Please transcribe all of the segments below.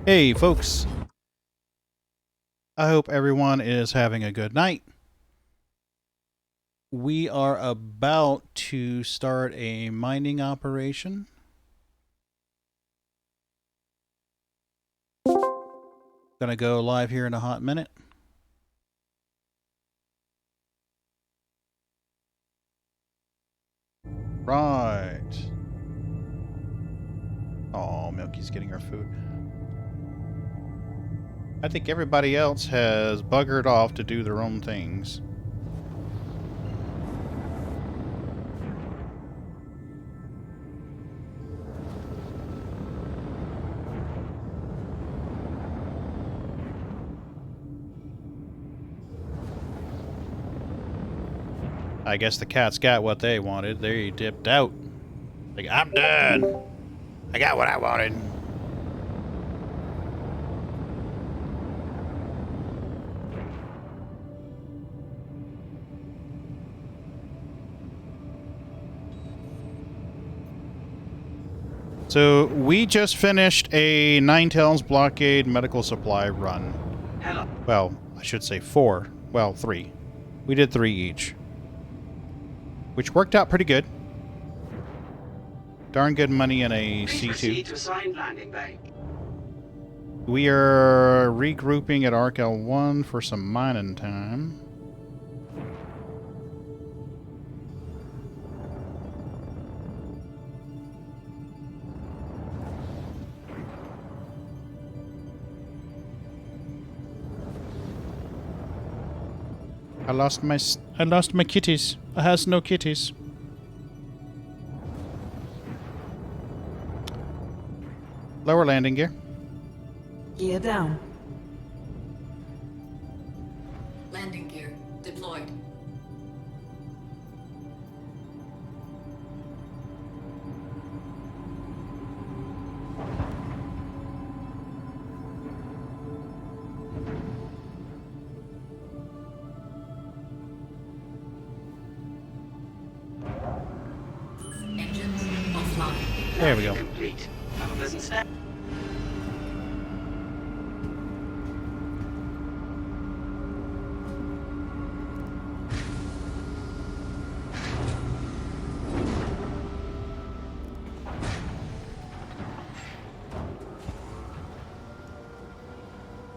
Hey, folks. I hope everyone is having a good night. We are about to start a mining operation. Gonna go live here in a hot minute. Right. Oh, Milky's getting her food. I think everybody else has buggered off to do their own things. I guess the cats got what they wanted. They dipped out. Like, I'm done. I got what I wanted. So we just finished a Ninetales Blockade medical supply run. Hello. Well, I should say 4. Well, 3. We did 3 each. Which worked out pretty good. Darn good money in a Please C2. proceed to assigned landing bay. We are regrouping at Arc L1 for some mining time. I lost my kitties. I has no kitties. Lower landing gear. Gear down. Landing gear deployed. Engines offline. There we go. Complete. Have a pleasant stay.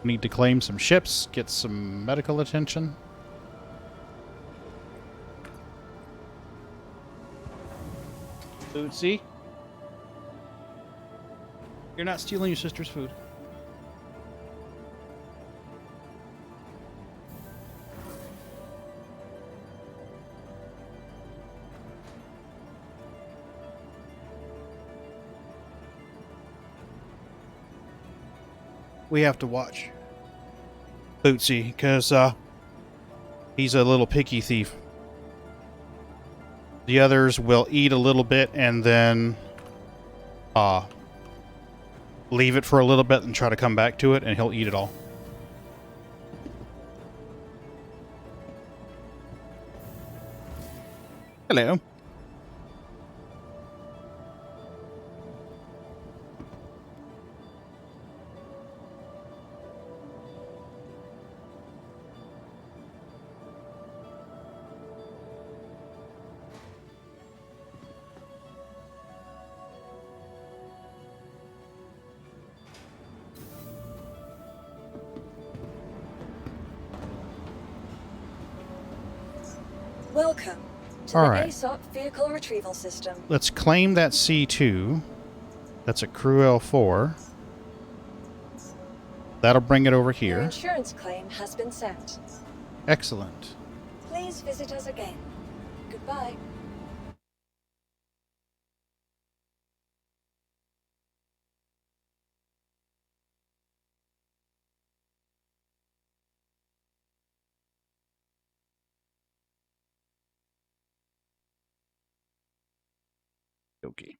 Need to claim some ships, get some medical attention. Bootsy, you're not stealing your sister's food. We have to watch Bootsy, because he's a little picky thief. The others will eat a little bit and then leave it for a little bit and try to come back to it, and he'll eat it all. Hello. Welcome to All the right. ASOP Vehicle Retrieval System. Let's claim that C2. That's a Crew L4. That'll bring it over Your here. insurance claim has been sent. Excellent. Please visit us again. Goodbye. Okay.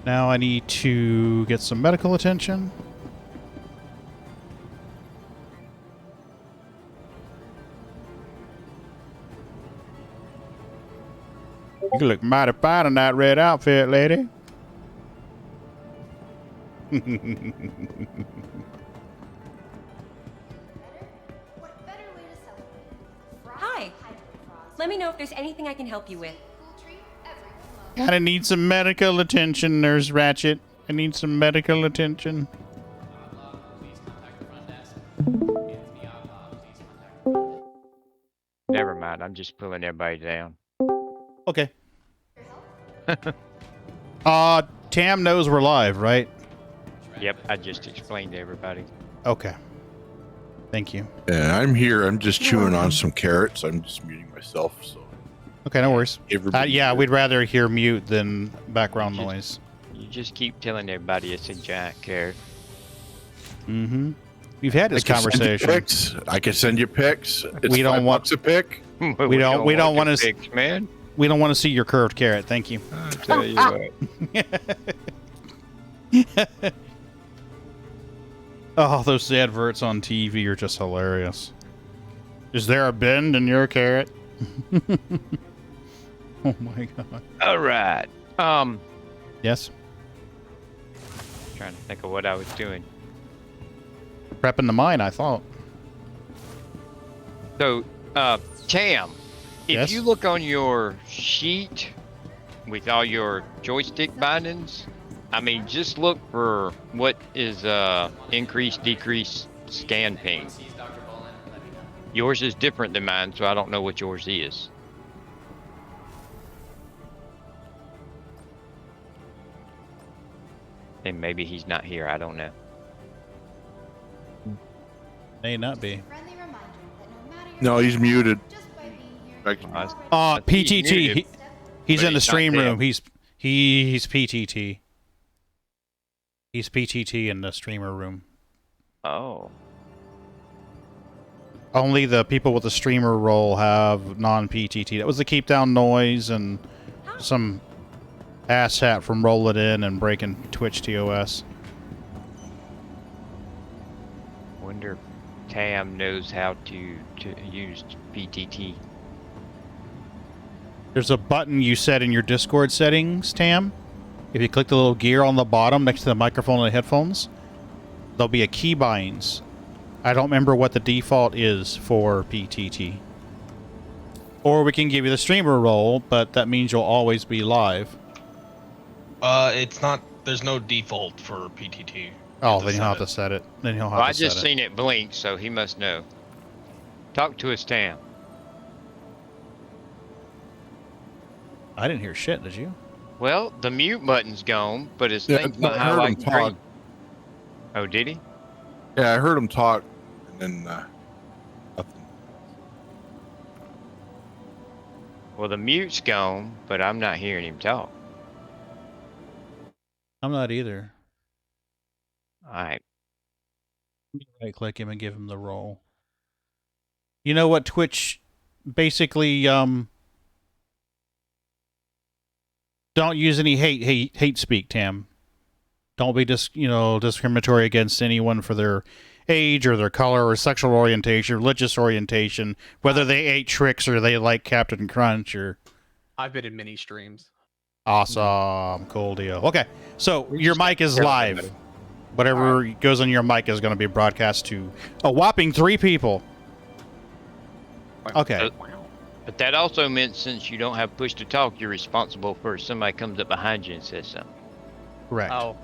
Now I need to get some medical attention. You look mighty fine in that red outfit, lady. Hi. Let me know if there's anything I can help you with. I need some medical attention, Nurse Ratchet. I need some medical attention. Never mind. I'm just pulling everybody down. Okay. Tam knows we're live, right? Yep, I just explained to everybody. Okay. Thank you. Yeah, I'm here. I'm just chewing on some carrots. I'm just muting myself. So Okay, no worries. everybody Yeah, here- we'd rather hear mute than background Just- noise. You just keep telling everybody it's a giant carrot. Mm-hmm. We've had this I can send you conversation. pics. I can send you pics. It's We don't want- $5 a pic. We don't want wanna the s- pics, man. We don't want to see your curved carrot. Thank you. I tell you what. Oh, those adverts on TV are just hilarious. Is there a bend in your carrot? Oh my god. All right. Yes. Trying to think of what I was doing. Prepping the mine, I thought. So, Tam, if Yes? you look on your sheet with all your joystick bindings, I mean, just look for what is increase, decrease, scan ping. Yours is different than mine, so I don't know what yours is. And maybe he's not here. I don't know. May not be. Friendly reminder that no matter your No, he's muted. just by being here, I can- you're already PTT. muted. He's But in the he's not stream there. room. He's PTT. He's PTT in the streamer room. Oh. Only the people with the streamer role have non-PTT. That was the keep down noise and some asshat from Roll It In and breaking Twitch TOS. Wonder if Tam knows how to use PTT. There's a button you set in your Discord settings, Tam. If you click the little gear on the bottom next to the microphone and the headphones, there'll be a keybinds. I don't remember what the default is for PTT. Or we can give you the streamer role, but that means you'll always be live. It's not. There's no default for PTT. Oh, to then you'll have set to set it. Then you'll have Well, I to just set it. seen it blink, so he must know. Talk to us, Tam. I didn't hear shit, did you? Well, the mute button's gone, but his Yeah, thing's no, not I heard him highlighting talk. green. Oh, did he? Yeah, I heard him talk, and then nothing. Well, the mute's gone, but I'm not hearing him talk. I'm not either. All right. Right click him and give him the role. You know what Twitch basically don't use any hate speak, Tam. Don't be discriminatory against anyone for their age or their color or sexual orientation, religious orientation, whether they ate tricks or they like Captain Crunch or I've been in many streams. awesome, cool deal. Okay, so your just mic is tell live. everybody. Whatever goes on your mic is going to be broadcast to a whopping 3 people. Okay. But that also meant since you don't have push to talk, you're responsible for if somebody comes up behind you and says something. Correct. Oh,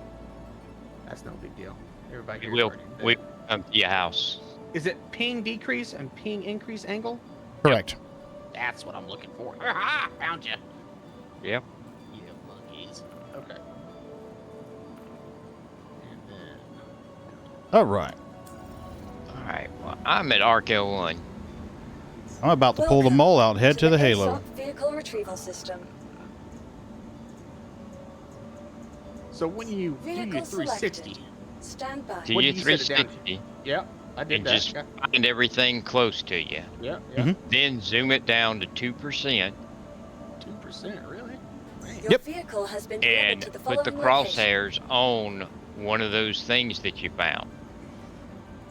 that's no big deal. Everybody We here will. already did. We come to your house. Is it ping decrease and ping increase angle? Correct. That's what I'm looking for. Aha! Found you. Yep. You monkeys. Okay. And then... All right. All right. Well, I'm at Arc L1. I'm about to pull the Welcome mole out, head to the Halo. ASOP vehicle retrieval system. So when you do your Vehicle 360, selected. Stand by. Do What you did you set it down to? 360 yeah, I did and that. just Yeah, find everything close to you. yeah. Mhm. Then zoom it down to 2% 2%, really? Man. Your Yep. vehicle has been delivered and to the put the following location. crosshairs on one of those things that you found.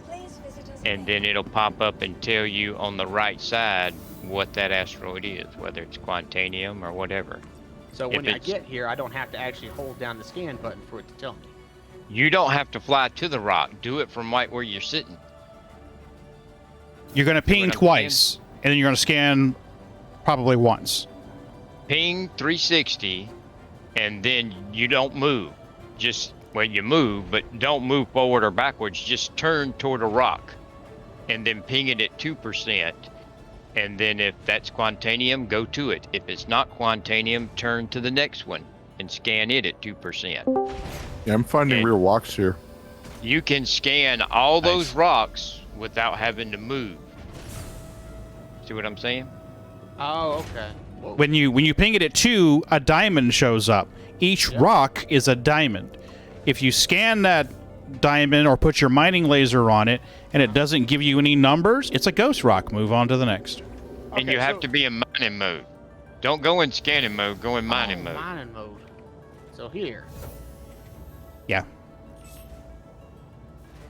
Please visit us And again. then it'll pop up and tell you on the right side what that asteroid is, whether it's Quantanium or whatever. So If when I it's- get here, I don't have to actually hold down the scan button for it to tell me. You don't have to fly to the rock. Do it from right where you're sitting. You're going to ping what I'm twice, and then you're going to scan probably once. Ping 360, and then you don't move. Just, well, you move, but don't move forward or backwards. Just turn toward a rock, and then ping it at 2%. And then if that's Quantanium, go to it. If it's not Quantanium, turn to the next one and scan it at 2%. Yeah, I'm finding Okay. real walks here. You can scan all those rocks without having to move. See what I'm saying? Oh, okay. Whoa. When you ping it at 2, a diamond shows up. Each Yeah. rock is a diamond. If you scan that diamond or put your mining laser on it and it doesn't give you any numbers, it's a ghost rock. Move on to the next. And Okay, you have so- to be in mining mode. Don't go in scanning mode, go in mining mode. Mining mode. So here. Yeah.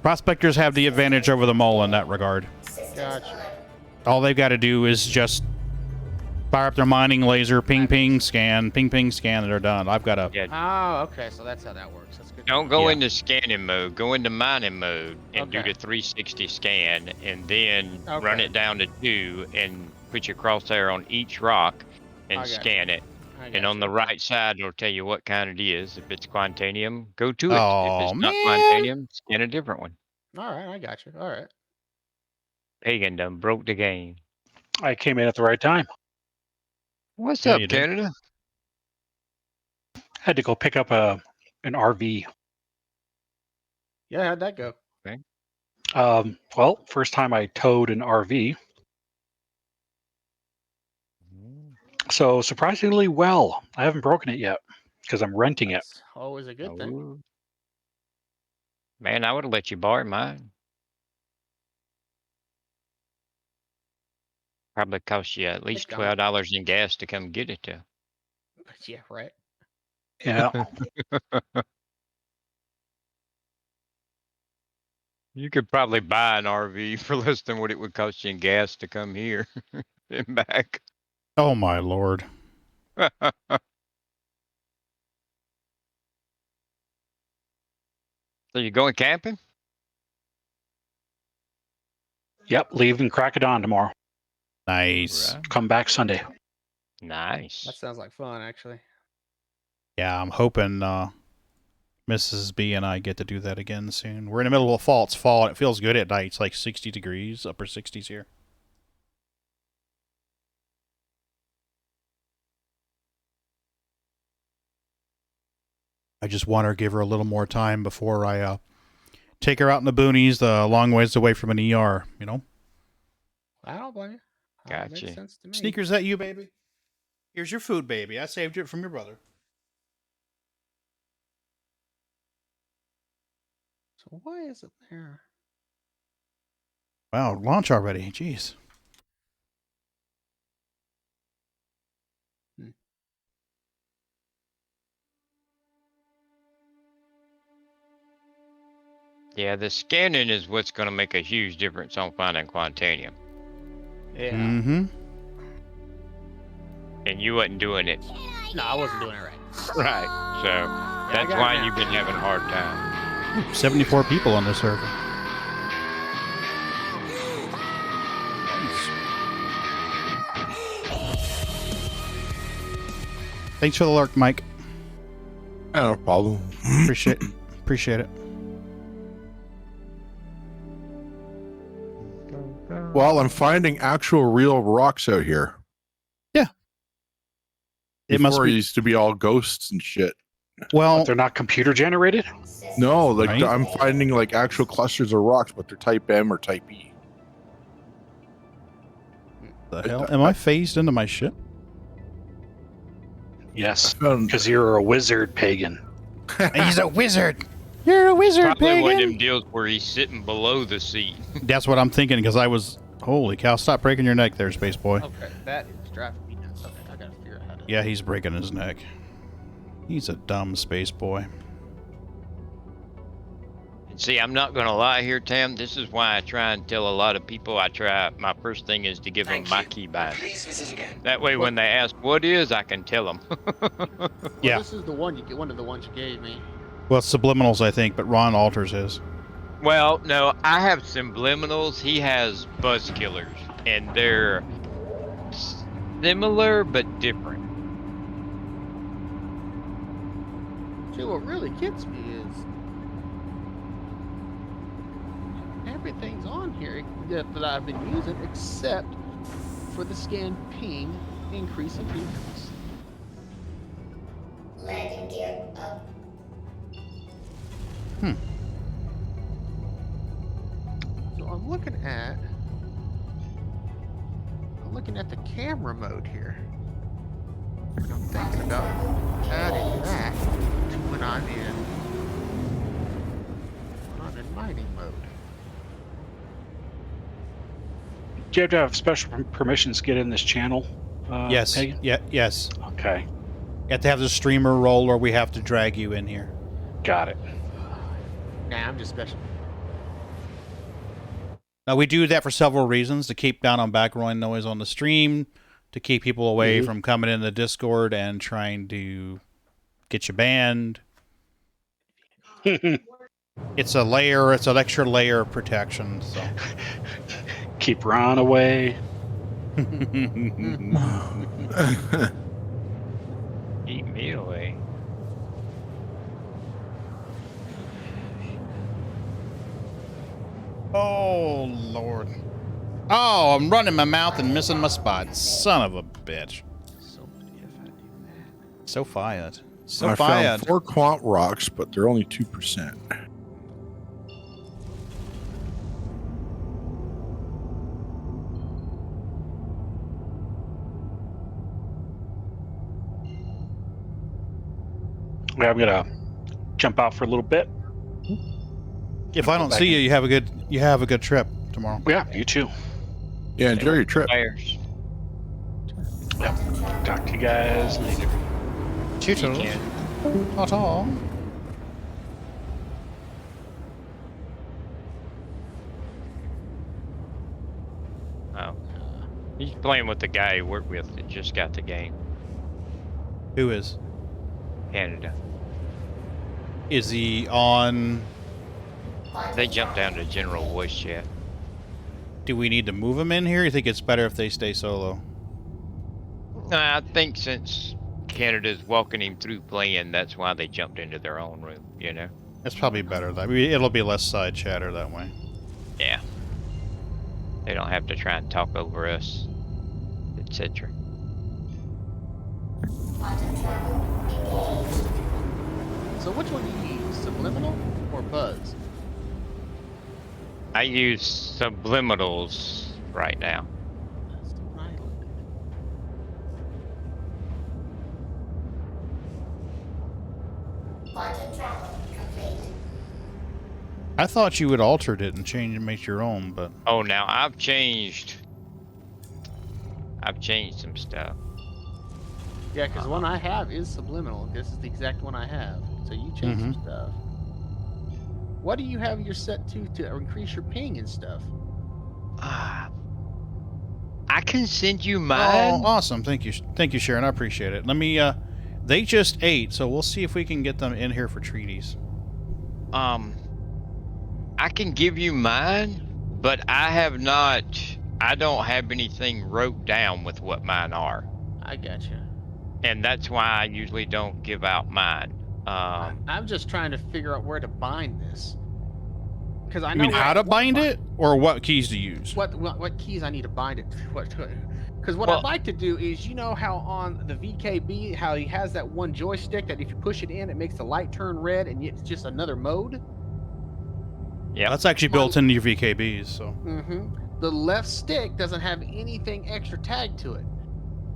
Prospectors have the advantage over the mole in that regard. Gotcha. All they've got to do is just fire up their mining laser, ping, ping, scan, and they're done. I've got a... Yeah, Oh, okay. So that's how that works. That's good. don't go Yeah. into scanning mode, go into mining mode and do Okay. the 360 scan and then run Okay. it down to 2 and put your crosshair on each rock and I got scan it. I And on gotcha. the right side, it'll tell you what kind it is. If it's Quantanium, go to it. Oh, if it's not man. Quantanium, scan a different one. All right, I got you. All right. Pagan done broke the game. I came in at the right time. What's Yeah, up, you did. Canada? Had to go pick up an RV. Yeah, how'd that go? Well, first time I towed an RV. So surprisingly well. I haven't broken it yet because I'm renting it. That's always a good thing. Oh. Man, I would have let you borrow mine. Probably cost you at least Donald. $12 in gas to come get it to. Yeah, right. Yeah. You could probably buy an RV for less than what it would cost you in gas to come here and back. Oh, my Lord. So you going camping? Yep. Leaving crack of dawn tomorrow. Nice. Right. Come back Sunday. Nice. That sounds like fun, actually. Yeah, I'm hoping Mrs. B and I get to do that again soon. We're in the middle of fall. It's fall, and it feels good at night. It's like 60 degrees, upper 60s here. I just want to give her a little more time before I take her out in the boonies, the long ways away from an ER, you know? I don't blame you. That Gotcha. makes sense to me. Sneakers, that you, baby? Here's your food, baby. I saved it from your brother. So why is it there? Wow, launch already. Jeez. Yeah, the scanning is what's going to make a huge difference on finding Quantanium. Yeah. Mm-hmm. And you wasn't doing it No, I wasn't doing it right. right. So I that's got it why now. you've been having a hard time. 74 people on this server. Thanks for the lurk, Mike. No problem. Appreciate it. Well, I'm finding actual real rocks out here. It must Before be. it used to be all ghosts and shit. Well, They're not computer generated? No, like Right. I'm finding like actual clusters of rocks, but they're type M or type E. the hell? Am I phased into my ship? Yes, found- because you're a wizard pagan. He's a wizard. You're a wizard, Probably one of pagan. them deals where he's sitting below the seat. That's what I'm thinking because I was. Holy cow! Stop breaking your neck, there, space boy. Okay, that is driving me nuts. Okay, I gotta figure out how to. Yeah, he's breaking his neck. He's a dumb space boy. And see, I'm not gonna lie here, Tam. This is why I try and tell a lot of people. My first thing is to give them Thank my you. key bind. Please visit again. That way, when they ask what is, I can tell them. Well, Yeah. This is the one you get. One of the ones you gave me. Well, it's subliminals, I think, but Ron alters his. Well, no, I have subliminals. He has buzz killers, and they're similar but different. See, what really gets me is everything's on here that I've been using except for the scan ping increase and decrease. Landing gear up. So I'm looking at the camera mode here. And I'm thinking about adding that to when I'm in mining mode. Do you have to have special permissions to get in this channel? Yes. Pagan? Yeah. Yes. Okay, You have to have the streamer role, or we have to drag you in here. got it. Nah, I'm just special. Now we do that for several reasons: to keep down on background noise on the stream, to keep people away from coming in the Discord and trying to get you banned. It's a layer. It's an extra layer of protection. So. Keep Ron away. Keep me away. Oh, Lord. Oh, I'm running my mouth and missing my spot. Son of a bitch. So many if I do that. So fired. So I fired. found 4 quant rocks, but they're only 2%. Yeah, I'm gonna jump out for a little bit. If I don't see you, you have a good trip tomorrow. Yeah, you too. Yeah, enjoy your trip. Players. Yep. Talk to you guys later. Toodles. You can. Ta-ta. Oh. He's playing with the guy he worked with that just got the game. Who is? Canada. Is he on? They jumped down to general voice chat. Do we need to move him in here? You think it's better if they stay solo? Nah, I think since Canada's walking him through playing, that's why they jumped into their own room, you know? It's probably better. I mean, it'll be less side chatter that way. Yeah. They don't have to try and talk over us, etc. So which one do you use? Subliminal or buzz? I use subliminals right now. That's the one I looked I thought you had altered it and changed and made your own, but Oh, now I've changed some stuff. Yeah, because the one I have is subliminal. This is the exact one I have. So you changed some stuff. What do you have your set to increase your ping and stuff? I can send you oh, mine. awesome! Thank you, Sharon. I appreciate it. Let me. They just ate, so we'll see if we can get them in here for treaties. I can give you mine, but I don't have anything wrote down with what mine are. I gotcha. And that's why I usually don't give out mine. I'm just trying to figure out where to bind this. Because I You know mean how to bind it, or what keys to use? What keys I need to bind it. Because what Well- I'd like to do is, you know how on the VKB, how he has that one joystick that if you push it in, it makes the light turn red, and it's just another mode. Yeah. That's actually built into your VKBs. So The left stick doesn't have anything extra tagged to it.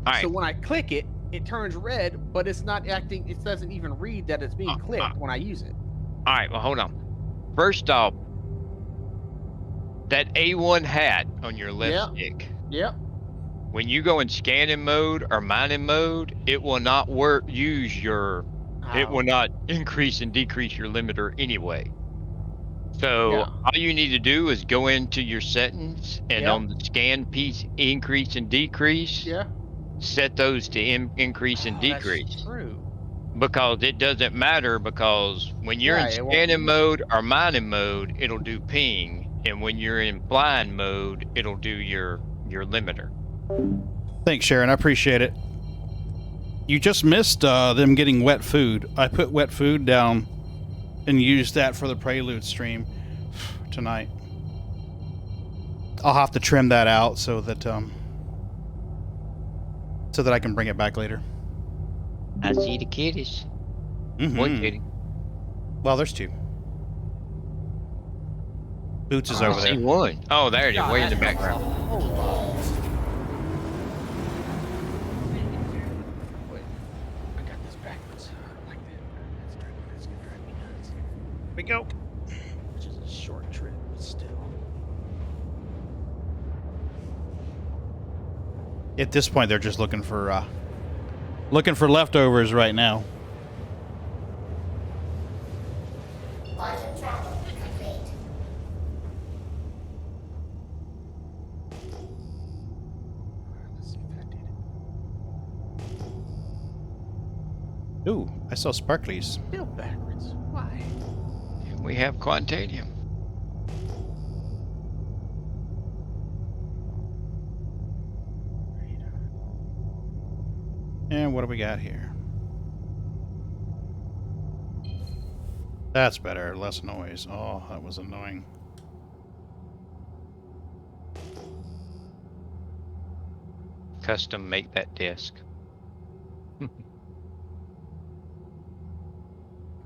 All right. So when I click it, it turns red, but it's not acting. It doesn't even read that it's being clicked when I use it. All right. Well, hold on. First off, that A1 hat on your left stick. Yep. When you go in scanning mode or mining mode, it will not use your. It will not increase and decrease your limiter anyway. So all you need to do is go into your settings and on the scan piece, increase and decrease. Yeah. Set those to increase and decrease. That's true. Because it doesn't matter, because when you're in it won't scanning use mode or mining mode, it'll do ping, and when you're in blind mode, it'll do your limiter. thanks, Sharon. I appreciate it. You just missed them getting wet food. I put wet food down and used that for the Prelude stream tonight. I'll have to trim that out so that I can bring it back later. I see the kitties. One kitty. Well, there's two. Boots is I over see there. one. Oh, there it is, way in the background. Wait, I got this backwards. Like that. That's gonna drive me nuts. We go. Which is a short trip, but still. At this point, they're just looking for leftovers right now. Let's see if that did it. Ooh, I saw sparklies. Still backwards. Why? We have Quantanium. And what do we got here? That's better. Less noise. Oh, that was annoying. Custom make that desk.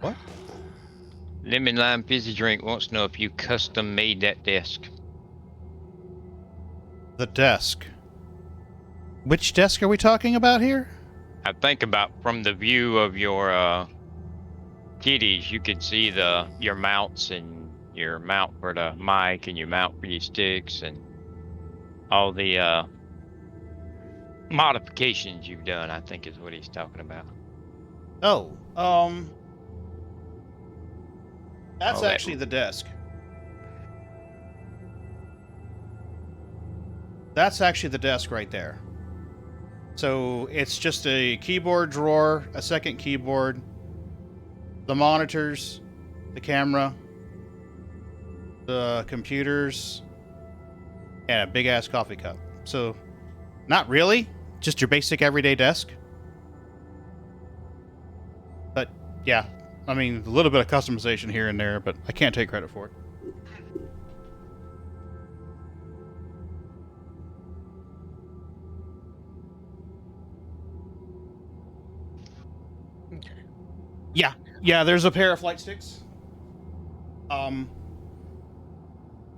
What? Lemon Lime Fizzy Drink wants to know if you custom made that desk. The desk. Which desk are we talking about here? I think about from the view of your kitties, you can see your mounts and your mount for the mic and your mount for your sticks and all the modifications you've done, I think is what he's talking about. Oh, that's Oh, that- actually the desk. That's actually the desk right there. So it's just a keyboard drawer, a second keyboard, the monitors, the camera, the computers, and a big ass coffee cup. So not really, just your basic everyday desk. But yeah, I mean, a little bit of customization here and there, but I can't take credit for it. Yeah, there's a pair of flight sticks.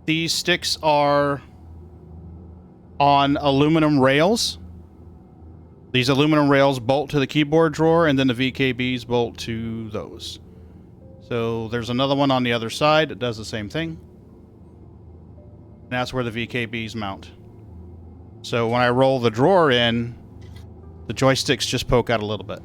These sticks are on aluminum rails. These aluminum rails bolt to the keyboard drawer, and then the VKBs bolt to those. So there's another one on the other side that does the same thing. And that's where the VKBs mount. So when I roll the drawer in, the joysticks just poke out a little bit.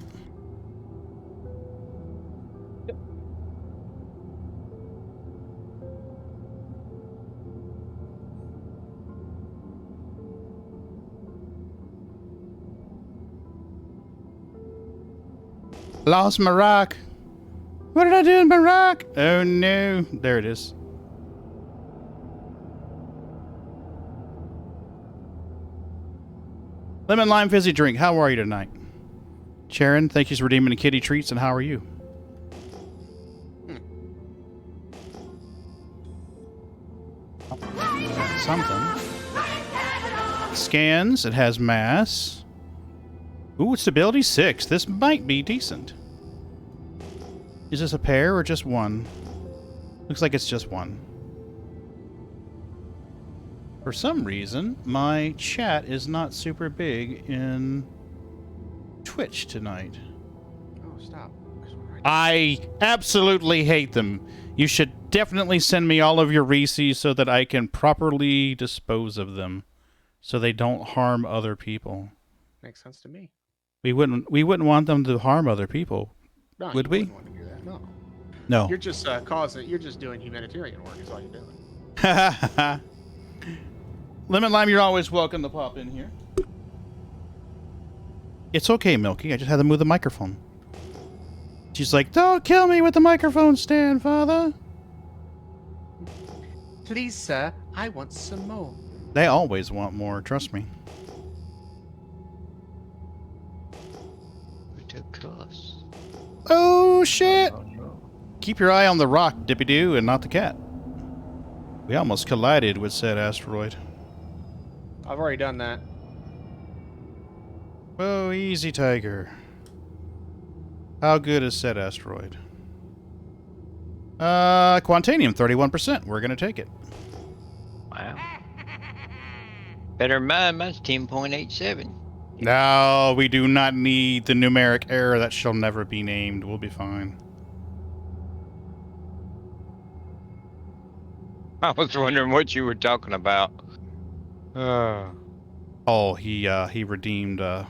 Lost my rock. What did I do with my rock? Oh no. There it is. Lemon Lime Fizzy Drink. How are you tonight? Sharon, thank you for redeeming the kitty treats, and how are you? something. Scans. It has mass. Ooh, stability 6. This might be decent. Is this a pair or just one? Looks like it's just one. For some reason, my chat is not super big in Twitch tonight. Oh, stop. I absolutely hate them. You should definitely send me all of your Reese's so that I can properly dispose of them, so they don't harm other people. Makes sense to me. We wouldn't want them to harm other people, No, would you we? wouldn't want to do that. No. No. You're just You're just doing humanitarian work. Is all you're doing. Lemon Lime, you're always welcome to pop in here. It's okay, Milky. I just had to move the microphone. She's like, don't kill me with the microphone stand, Father. Please, sir, I want some more. They always want more, trust me. Ridiculous. Oh, shit! Keep your eye on the rock, Dippy-Doo, and not the cat. We almost collided with said asteroid. I've already done that. Oh, easy, Tiger. How good is said asteroid? Quantanium, 31%. We're gonna take it. Wow. Better than mine. Mine's 10.87. No, we do not need the numeric error that shall never be named. We'll be fine. I was wondering what you were talking about. Oh, he redeemed 3-0.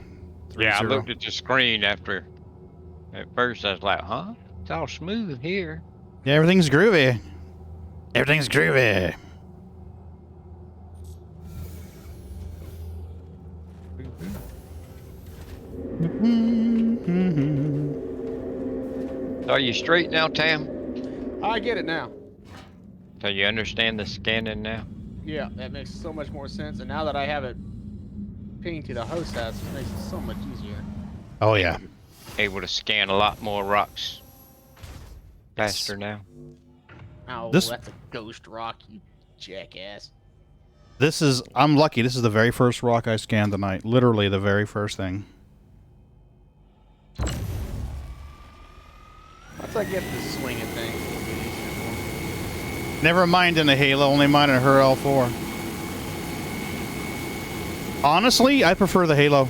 Yeah, I looked at the screen after. At first, I was like, huh? It's all smooth here. Yeah, everything's groovy. Everything's groovy. Are you straight now, Tam? I get it now. So you understand the scanning now? Yeah, that makes so much more sense. And now that I have it pinged to the host house, it makes it so much easier. Oh, yeah. Able to scan a lot more rocks faster now. Oh, This- that's a ghost rock, you jackass. I'm lucky. This is the very first rock I scanned tonight. Literally the very first thing. Once I get the swing of things, it'll be easier for me. Never mind in a Halo, only mine in her L4. Honestly, I prefer the Halo.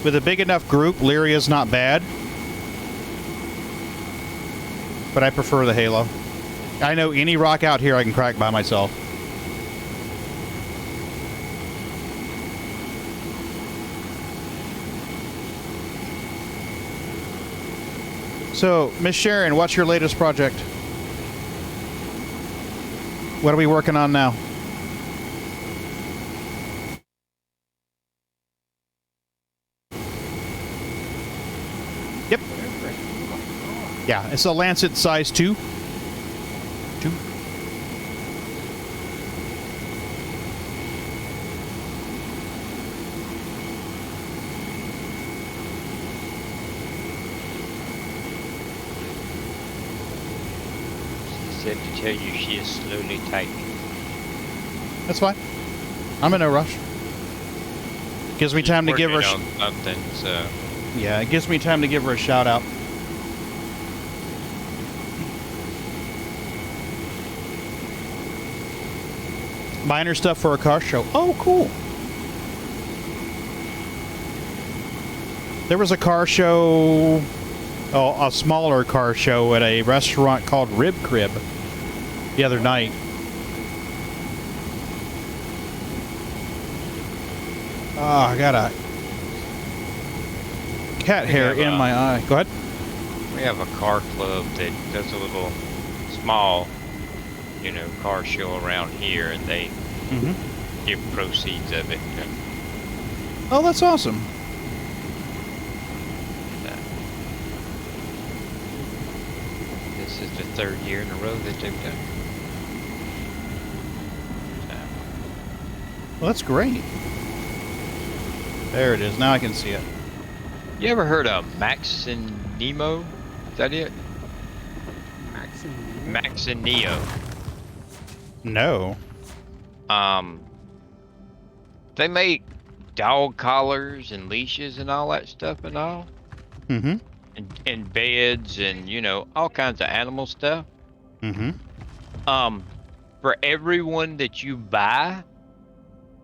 With a big enough group, Lyria's not bad. But I prefer the Halo. I know any rock out here I can crack by myself. So, Miss Sharon, what's your latest project? What are we working on now? Yep. Yeah, it's a Lancet size 2. 2. Said to tell you she is slowly tightening. That's fine. I'm in no rush. Gives me time to give her. Working on something, so Yeah, it gives me time to give her a shout out. Minor stuff for a car show. Oh, cool. There was a car show, a smaller car show at a restaurant called Rib Crib the other night. Oh, I got a cat hair in my eye. Go ahead. we have a car club that does a little small, car show around here, and they give proceeds of it. Oh, that's awesome. This is the 3rd year in a row that they've done. Well, that's great. There it is. Now I can see it. You ever heard of Max and Nemo? Is that it? Max and Max and Neo. No. They make dog collars and leashes and all that stuff and all. Mm-hmm. And beds and, you know, all kinds of animal stuff. Mm-hmm. For everyone that you buy,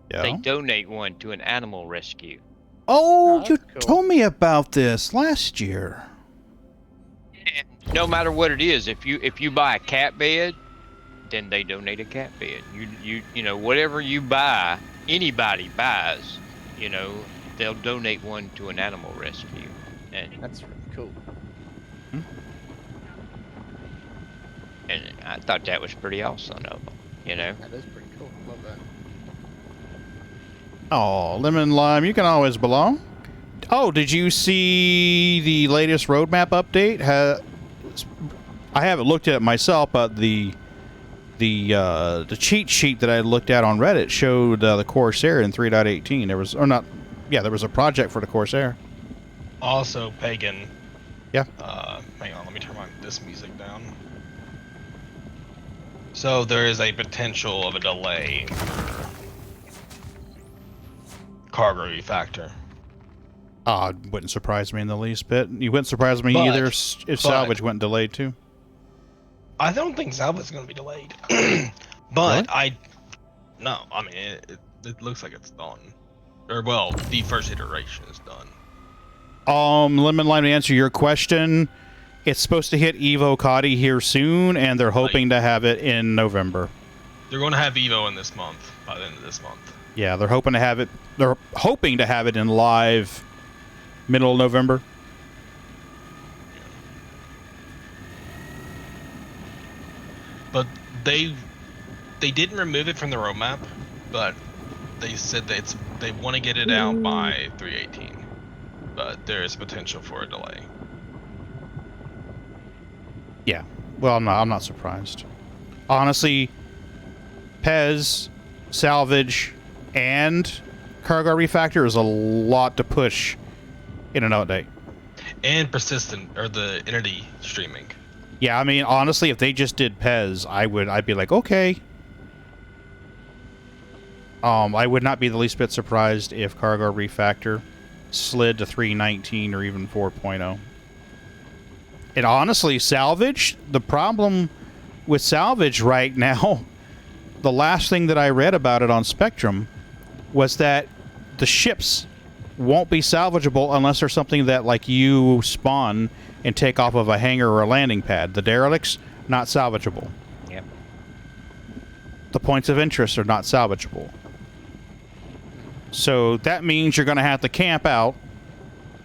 they Yeah. donate one to an animal rescue. Oh, Oh, you that's cool. told me about this last year. And no matter what it is, if you buy a cat bed, then they donate a cat bed. You know, whatever you buy, anybody buys, you know, they'll donate one to an animal rescue. And That's really cool. and I thought that was pretty awesome of them, you know. That is pretty cool. Love that. Oh, Lemon Lime, you can always belong. Oh, did you see the latest roadmap update? I haven't looked at it myself, but the cheat sheet that I looked at on Reddit showed the Corsair in 3.18. There was, or not, yeah, there was a project for the Corsair. Also, Pagan. Yeah. Hang on, let me turn this music down. So there is a potential of a delay for cargo refactor. It wouldn't surprise me in the least bit. You wouldn't surprise me But- either if salvage went delayed too. I don't think salvage is going to be delayed. But Really? no, I mean, it looks like it's done. Or, well, the first iteration is done. Lemon Lime, to answer your question, it's supposed to hit Evo Cadi here soon, and they're hoping to have it in November. They're going to have Evo in this month, by the end of this month. Yeah, they're hoping to have it. They're hoping to have it in live middle of November. But they didn't remove it from the roadmap, but they said that they want to get it out by 3/18. But there is potential for a delay. Yeah. Well, I'm not surprised. Honestly, Pez, salvage, and cargo refactor is a lot to push in an update. And persistent, or the entity streaming. Yeah, I mean, honestly, if they just did Pez, I'd be like, okay. I would not be the least bit surprised if cargo refactor slid to 3.19 or even 4.0. And honestly, salvage, the problem with salvage right now, the last thing that I read about it on Spectrum was that the ships won't be salvageable unless there's something that, like, you spawn and take off of a hangar or a landing pad. The derelicts, not salvageable. Yep. The points of interest are not salvageable. So that means you're going to have to camp out.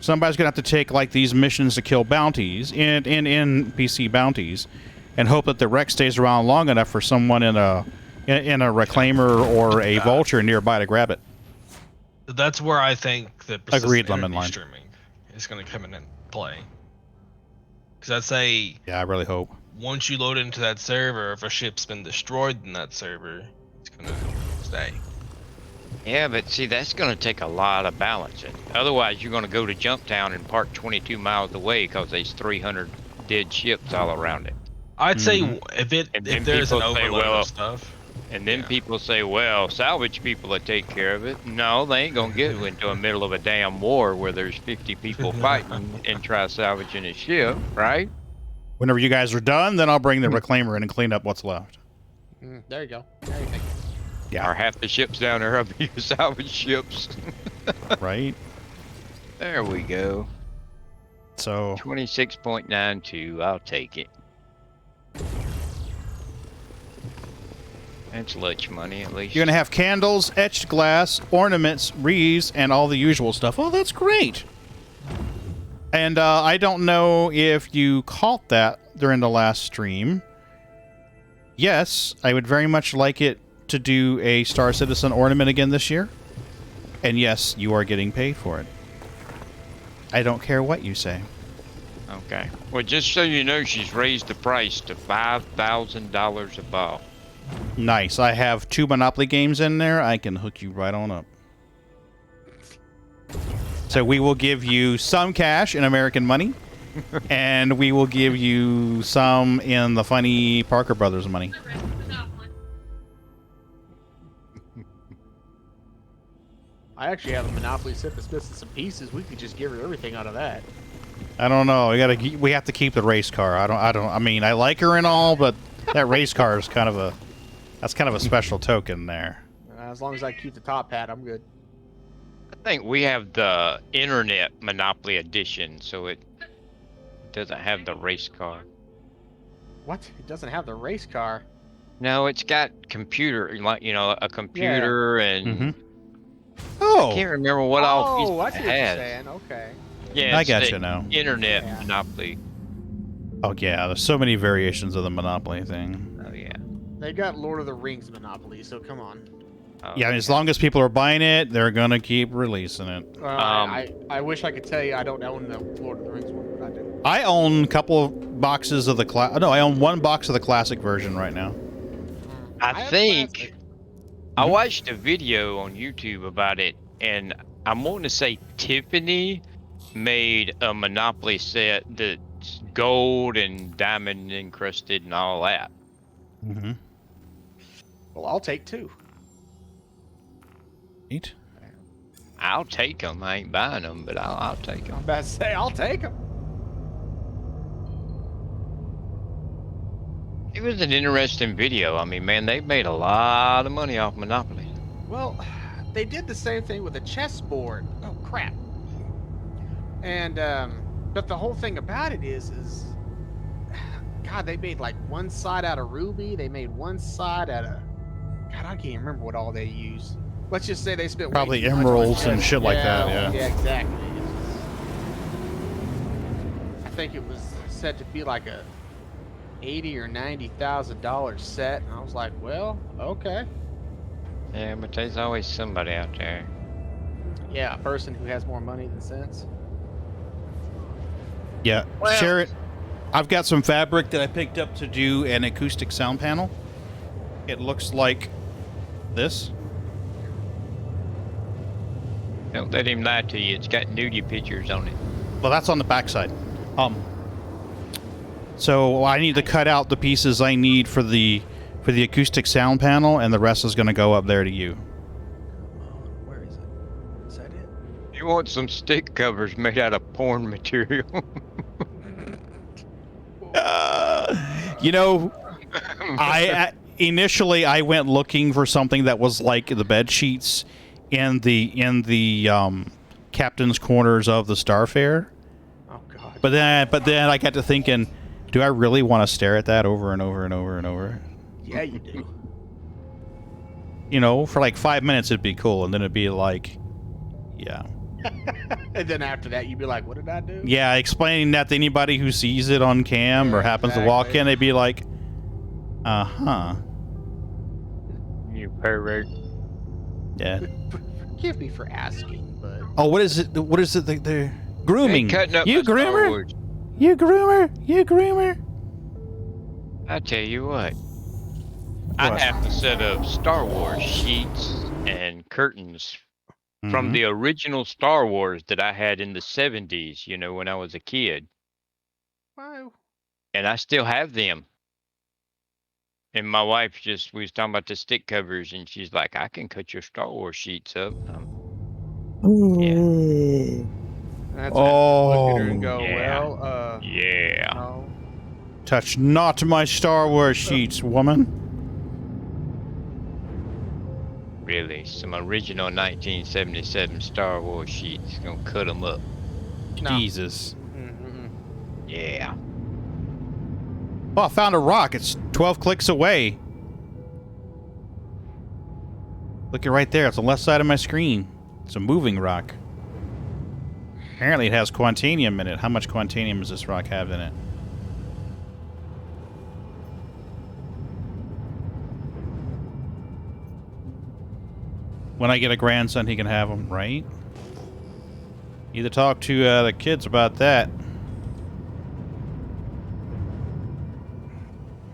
Somebody's going to have to take, like, these missions to kill bounties, in NPC bounties, and hope that the wreck stays around long enough for someone in a reclaimer or a vulture nearby to grab it. That's where I think the persistent Agreed, Lemon entity Lime. streaming is going to come in and play. Because I'd say Yeah, I really hope. once you load into that server, if a ship's been destroyed in that server, it's going to stay. Yeah, but see, that's going to take a lot of balancing. Otherwise, you're going to go to Jumptown and park 22 miles away because there's 300 dead ships all around it. I'd say if And then there's an people say, overload well, of stuff. And then people say, well, salvage people will take care of it. No, they ain't going to get into the middle of a damn war where there's 50 people fighting and try salvaging a ship, right? Whenever you guys are done, then I'll bring the reclaimer in and clean up what's left. There you go. There you go. Yeah. Or half the ships down there will be salvage ships. Right? There we go. So 26.92, I'll take it. That's lunch money, at least. you're going to have candles, etched glass, ornaments, wreaths, and all the usual stuff. Oh, that's great. And I don't know if you caught that during the last stream. Yes, I would very much like it to do a Star Citizen ornament again this year. And yes, you are getting paid for it. I don't care what you say. Okay. Well, just so you know, she's raised the price to $5,000 a ball. Nice. I have 2 Monopoly games in there. I can hook you right on up. So we will give you some cash in American money, and we will give you some in the funny Parker Brothers money. I actually have a Monopoly set that's missing some pieces. We could just give her everything out of that. I don't know. We have to keep the race car. I mean, I like her and all, but that race car is kind of a special token there. As long as I keep the top hat, I'm good. I think we have the Internet Monopoly Edition, so it doesn't have the race car. What? It doesn't have the race car. No, it's got computer, like a computer and. Oh. I can't remember what all Oh, I pieces see it what you're has. saying. Okay. Yeah, I it's got the you now. Internet Yeah. Monopoly. Oh yeah, there's so many variations of the Monopoly thing. Oh yeah. They got Lord of the Rings Monopoly, so come on. Oh, Yeah, as long as people are buying it, they're gonna keep releasing it. I wish I could tell you I don't own the Lord of the Rings one, but I do. I own a couple of boxes of the I own one box of the classic version right now. I have think plastic. I watched a video on YouTube about it, and I'm wanting to say Tiffany made a Monopoly set that's gold and diamond encrusted and all that. Mm-hmm. Well, I'll take two. Neat. I'll take them. I ain't buying them, but I'll take I'm them. about to say I'll take them. It was an interesting video. I mean, man, they've made a lot of money off Monopoly. Well, they did the same thing with a chessboard. Oh crap! And but the whole thing about it is, God, they made like one side out of ruby. They made one side out of, God, I can't even remember what all they used. Let's just say they spent way Probably too much on emeralds and chess. shit like that, yeah. Yeah, exactly. I think it was said to be like a $80,000 or $90,000 set, and I was like, well, okay. Yeah, but there's always somebody out there. Yeah, a person who has more money than sense. Yeah, Well- share it. I've got some fabric that I picked up to do an acoustic sound panel. It looks like this. Don't let him lie to you. It's got nudie pictures on it. Well, that's on the backside. So I need to cut out the pieces I need for the acoustic sound panel, and the rest is going to go up there to you. Where is it? Is that it? You want some stick covers made out of porn material? You know, initially I went looking for something that was like the bed sheets in the captain's quarters of the Starfare. Oh God. But then I got to thinking, do I really want to stare at that over and over and over and over? Yeah, you do. You know, for like 5 minutes it'd be cool, and then it'd be like, yeah. And then after that, you'd be like, what did I do? Yeah, explaining that to anybody who sees it on cam or happens to walk in, they'd be like, uh-huh. You pervert. Yeah. Forgive me for asking, but... Oh, what is it? What is it? They're grooming. They cutting up You my Star groomer? Wars. You groomer? You groomer? I tell you what. I What? have a set of Star Wars sheets and curtains from Mhm. the original Star Wars that I had in the 70s, you know, when I was a kid. Wow. And I still have them. And my wife we was talking about the stick covers, and she's like, I can cut your Star Wars sheets up. Yeah. That's when I look at her and Oh. go, Yeah. well, Yeah. no. Touch not my Star Wars sheets, woman. Really. Some original 1977 Star Wars sheets. Gonna cut them up. No. Jesus. Mm-mm. Yeah. Oh, I found a rock. It's 12 clicks away. Look it right there. It's on the left side of my screen. It's a moving rock. Apparently it has quantanium in it. How much quantanium does this rock have in it? When I get a grandson, he can have them, right? Need to talk to the kids about that.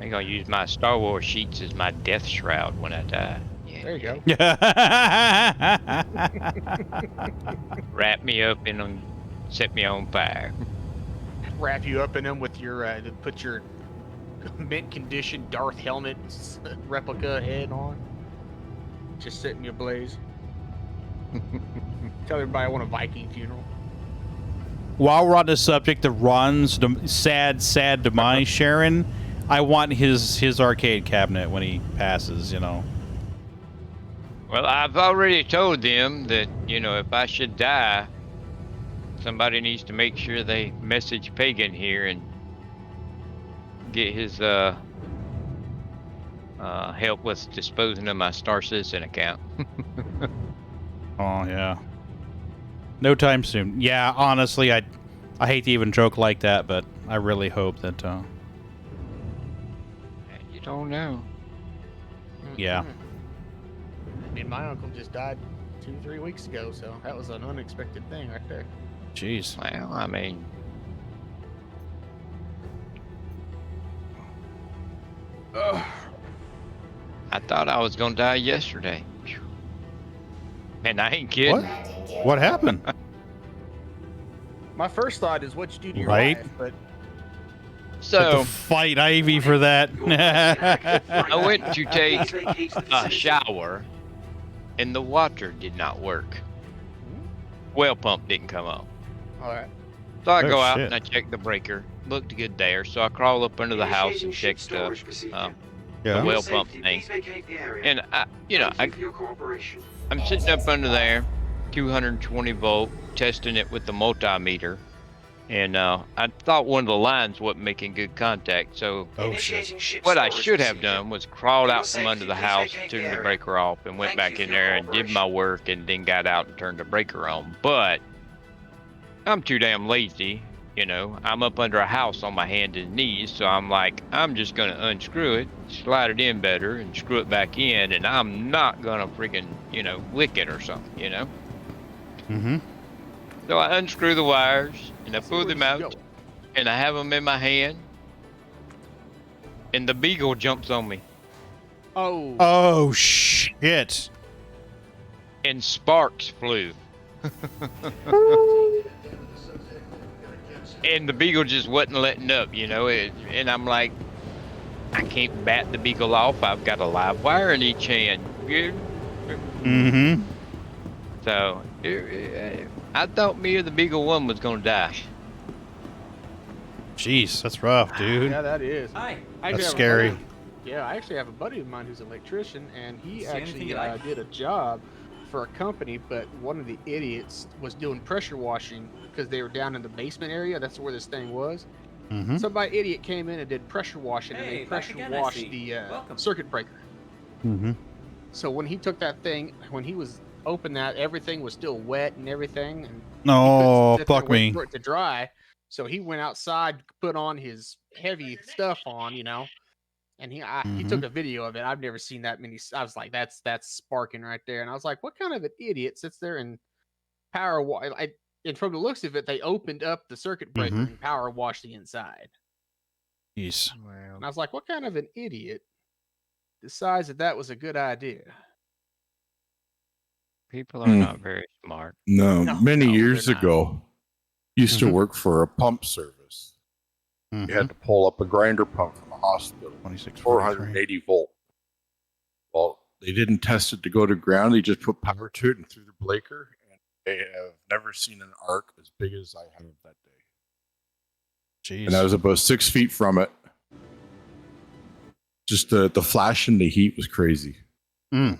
I'm gonna use my Star Wars sheets as my death shroud when I die. Yeah. There you go. Wrap me up in them, set me on fire. Wrap you up in them with your, put your mint condition Darth helmet replica head on. Just setting you ablaze. Tell everybody I want a Viking funeral. While we're on the subject of Ron's sad demise, Sharon, I want his arcade cabinet when he passes, you know. Well, I've already told them that, you know, if I should die, somebody needs to make sure they message Pagan here and get his help with disposing of my Star Citizen account. Oh, yeah. No time soon. Yeah, honestly, I hate to even joke like that, but I really hope that, You don't know. yeah. I mean, my uncle just died 2-3 weeks ago, so that was an unexpected thing right there. Jeez. Well, I mean, I thought I was gonna die yesterday. Phew. And I ain't kidding. What happened? My first thought is what you do to your Right. wife, but So To fight Ivy for that. I went to take a shower, and the water did not work. Well pump didn't come on. all right. So I Oh, go out shit. and I check the breaker. Looked good there. So I crawl up under the house and check the Yeah. well pump thing. And I'm sitting up under there, 220 volt, testing it with the multimeter. And I thought one of the lines wasn't making good contact. So what I should have done was crawled out from under the house, turned the breaker off, and went back in there and did my work, and then got out and turned the breaker on. But I'm too damn lazy. You know, I'm up under a house on my hands and knees, so I'm like, I'm just gonna unscrew it, slide it in better, and screw it back in, and I'm not gonna freaking, lick it or something, Mm-hmm. So I unscrew the wires, and I pull them out, and I have them in my hand, and the beagle jumps on me, Oh. Oh, shit. and sparks flew. And the beagle just wasn't letting up, and I'm like, I can't bat the beagle off. I've got a live wire in each hand. Mm-hmm. So I thought me or the beagle one was gonna die. Jeez, that's rough, dude. Yeah, that is. Hi. I actually That's have a scary. buddy- Yeah, I actually have a buddy of mine who's an electrician, and he See actually anything you like? did a job for a company, but one of the idiots was doing pressure washing because they were down in the basement area. That's where this thing was. Mm-hmm. Somebody idiot came in and did pressure washing, and Hey, they back pressure again, I washed see. the Welcome. circuit breaker. Mm-hmm. So when he took that thing, when he was open that, everything was still wet and everything, and he No, couldn't sit there fuck waiting me. for it to dry. So he went outside, put on his heavy stuff on, and he took a video of it. I've never seen that many. I was like, that's sparking right there. And I was like, what kind of an idiot sits there and power wash? And from the looks of it, they opened up the circuit breaker and power washed the inside. Jeez. And I was like, what kind of an idiot decides that was a good idea? People are not very smart. No, No, many no, years they're not. ago, used to Mhm. work for a pump service. Mhm. You had to pull up a grinder pump from a hospital, 26, 480 volt. Well, they didn't test it to go to ground. They just put power to it and threw the breaker. And they have never seen an arc as big as I have that day. Jeez. And I was about 6 feet from it. Just the flash and the heat was crazy. Mm.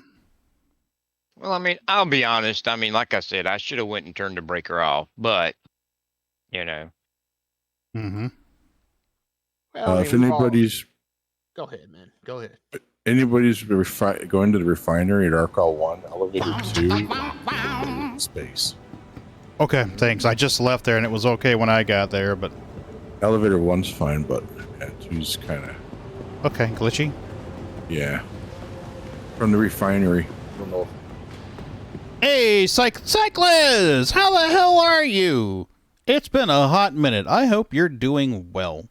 Well, I mean, I'll be honest. I mean, like I said, I should have went and turned the breaker off, but Mm-hmm. Well, I mean, If we've all- anybody's go ahead, man. Go ahead. going to the refinery at Arcal 1, elevator 2, space. Okay, thanks. I just left there and it was okay when I got there, but Elevator 1's fine, but 2's kind of, okay, glitchy. yeah. From the refinery. I don't know. Hey, Cyclist! How the hell are you? It's been a hot minute. I hope you're doing well.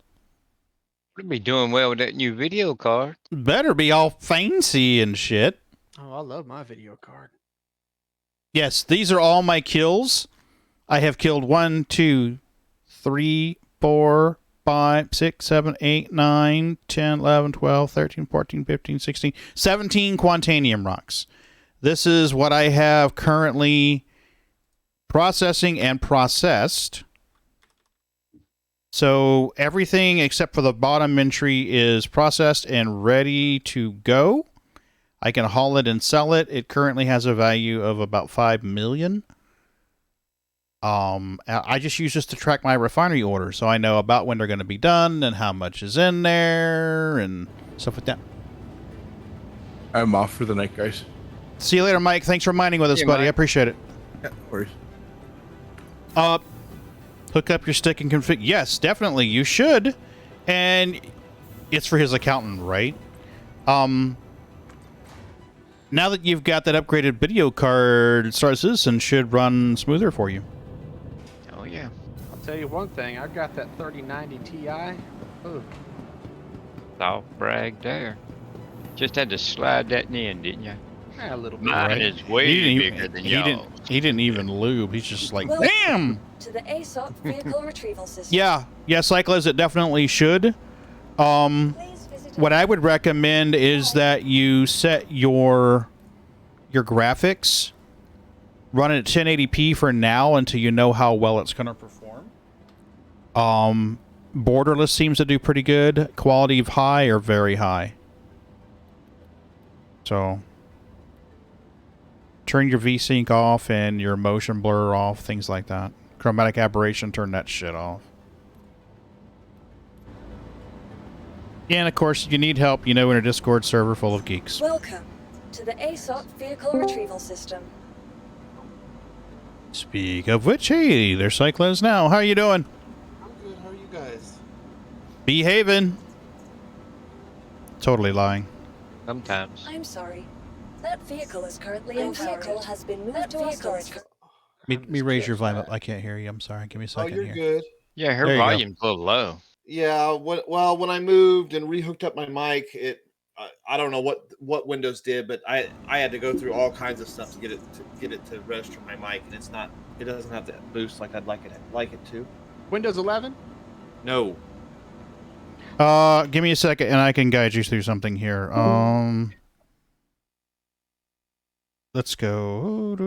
We'll be doing well with that new video card. Better be all fancy and shit. Oh, I love my video card. Yes, these are all my kills. I have killed 1, 2, 3, 4, 5, 6, 7, 8, 9, 10, 11, 12, 13, 14, 15, 16, 17 Quantanium rocks. This is what I have currently processing and processed. So everything except for the bottom entry is processed and ready to go. I can haul it and sell it. It currently has a value of about 5 million. I just use this to track my refinery orders, so I know about when they're going to be done and how much is in there and stuff like that. I'm off for the night, guys. See you later, Mike. Thanks for mining with us, Hey, buddy. Mike. I appreciate it. Yeah, no worries. Hook up your stick and config. Yes, definitely. You should. And it's for his accountant, right? Now that you've got that upgraded video card, Star Citizen should run smoother for you. Oh yeah. I'll tell you one thing. I've got that 3090 Ti. Ooh. Soft brag there. Just had to slide that in, didn't you? A little bit. Mine Right. is way He didn't bigger than he y'all. He didn't even lube. He's just like, Welcome damn! to the ASOP vehicle retrieval system. Yeah, Cyclist, it definitely should. Please visit What I would recommend is that you set your graphics, run it at 1080p for now until you know how well it's going to perform. Borderless seems to do pretty good. Quality of high or very high. So turn your VSync off and your motion blur off, things like that. Chromatic aberration, turn that shit off. And of course, if you need help, you know, in a Discord server full of geeks. Welcome to the ASOP vehicle retrieval system. Speak of which, hey, there's Cyclones now. How you doing? I'm good. How are you guys? Behaving. Totally lying. Sometimes. I'm sorry. That vehicle is currently in vehicle has been moved to our storage. Let me raise your volume up. I can't hear you. I'm sorry. Give me a Oh, second you're here. good. Yeah, her There you go. volume's a little low. Yeah. When I moved and rehooked up my mic, I don't know what Windows did, but I had to go through all kinds of stuff to get it to register my mic, and it doesn't have that boost like I'd like it to. Windows 11? No. Give me a second and I can guide you through something here. Let's go.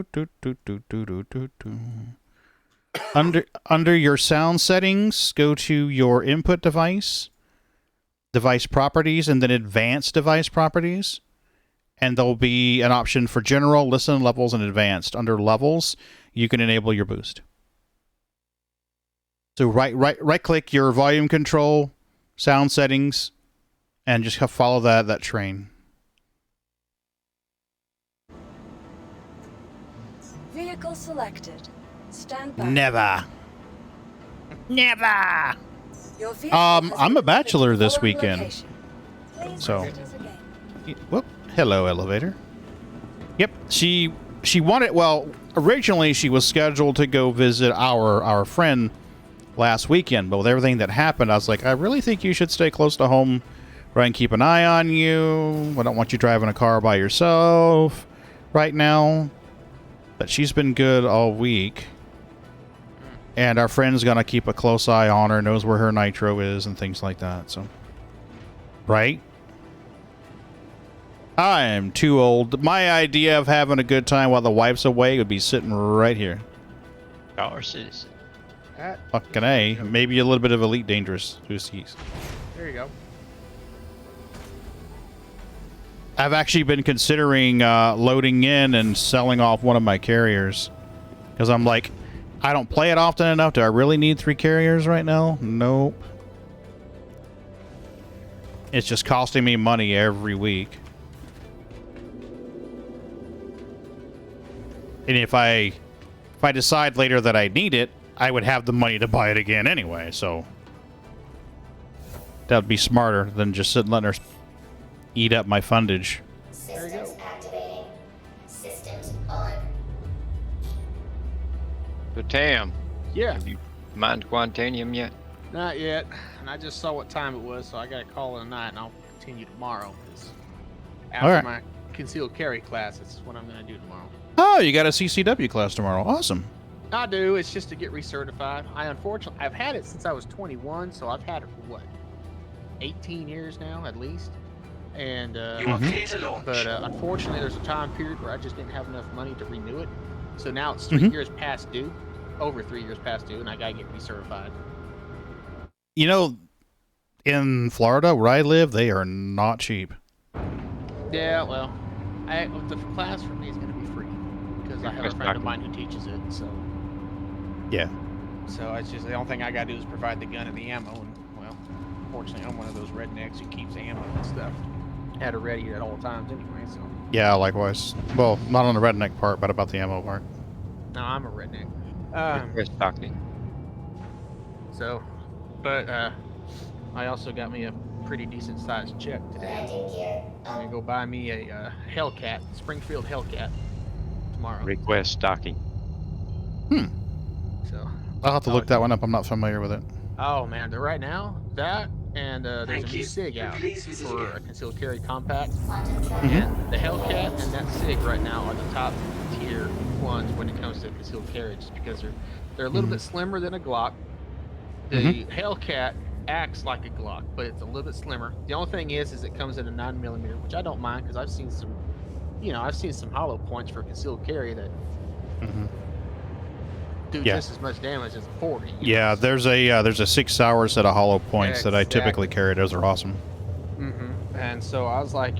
Under your sound settings, go to your input device, device properties, and then advanced device properties. And there'll be an option for general, listen, levels, and advanced. Under levels, you can enable your boost. So right click your volume control, sound settings, and just follow that train. Vehicle selected. Stand by. Never. Your vehicle has I'm been a bachelor moved to this the following weekend. location. Please So- visit us again. Whoop. Hello, elevator. Yep. She wanted, well, originally she was scheduled to go visit our friend last weekend, but with everything that happened, I was like, I really think you should stay close to home where I can keep an eye on you. I don't want you driving a car by yourself right now. But she's been good all week. And our friend's going to keep a close eye on her, knows where her nitro is and things like that. So, right? I'm too old. My idea of having a good time while the wife's away would be sitting right here. Our citizen. Fucking A. Maybe a little bit of Elite Dangerous. Who sees? There you go. I've actually been considering loading in and selling off one of my carriers. Because I'm like, I don't play it often enough. Do I really need 3 carriers right now? Nope. It's just costing me money every week. And if I decide later that I need it, I would have the money to buy it again anyway, so that would be smarter than just sitting letting her eat up my fundage. Systems activating. Systems on. So Tam, Yeah. have you mined Quantanium yet? Not yet. And I just saw what time it was, so I got to call it a night, and I'll continue tomorrow. 'Cause after Alright. my concealed carry class, it's what I'm going to do tomorrow. Oh, you got a CCW class tomorrow. Awesome. I do. It's just to get recertified. I've had it since I was 21, so I've had it for what, 18 years now at least. And You are clear to launch. but unfortunately, there's a time period where I just didn't have enough money to renew it. So now it's 3 years past due, over 3 years past due, and I gotta get recertified. You know, in Florida, where I live, they are not cheap. Yeah, well, the class for me is gonna be free because I have a friend of mine who teaches it. So Yeah. So it's just the only thing I gotta do is provide the gun and the ammo. And well, fortunately, I'm one of those rednecks who keeps ammo and stuff at a ready at all times anyway. So Yeah, likewise. Well, not on the redneck part, but about the ammo part. no, I'm a redneck. So, but I also got me a pretty decent sized check today. I'm gonna go buy me a Hellcat, Springfield Hellcat, tomorrow. Request stocking. So I'll have to look that one up. I'm not familiar with it. oh man, right now that and there's Thank a new you. SIG out Please visit for here. a concealed carry compact. And the Hellcat and that SIG right now are the top tier ones when it comes to concealed carry, just because they're a little bit slimmer than a Glock. The Hellcat acts like a Glock, but it's a little bit slimmer. The only thing is it comes in a 9mm, which I don't mind because I've seen some hollow points for concealed carry that do just as much damage as a 40. Yeah, there's a 6 hour set of hollow points that I typically carry. Those are awesome. And so I was like,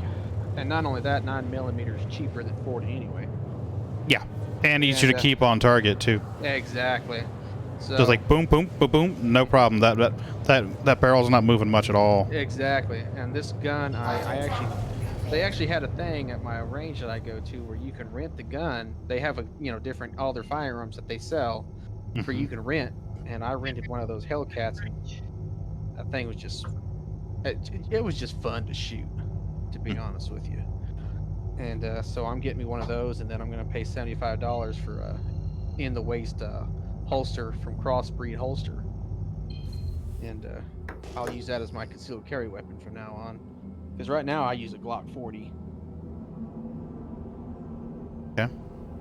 and not only that, 9mm is cheaper than 40 anyway. Yeah, and easier to keep on target too. Exactly. So Just like boom, boom, boom, boom, no problem. That barrel's not moving much at all. Exactly. And this gun, they actually had a thing at my range that I go to where you can rent the gun. They have different all their firearms that they sell for you can rent. And I rented one of those Hellcats, and that thing was just it was just fun to shoot, to be honest with you. And so I'm getting me one of those, and then I'm gonna pay $75 for a in the waist holster from Crossbreed Holster, and I'll use that as my concealed carry weapon from now on. Because right now I use a Glock 40. Yeah.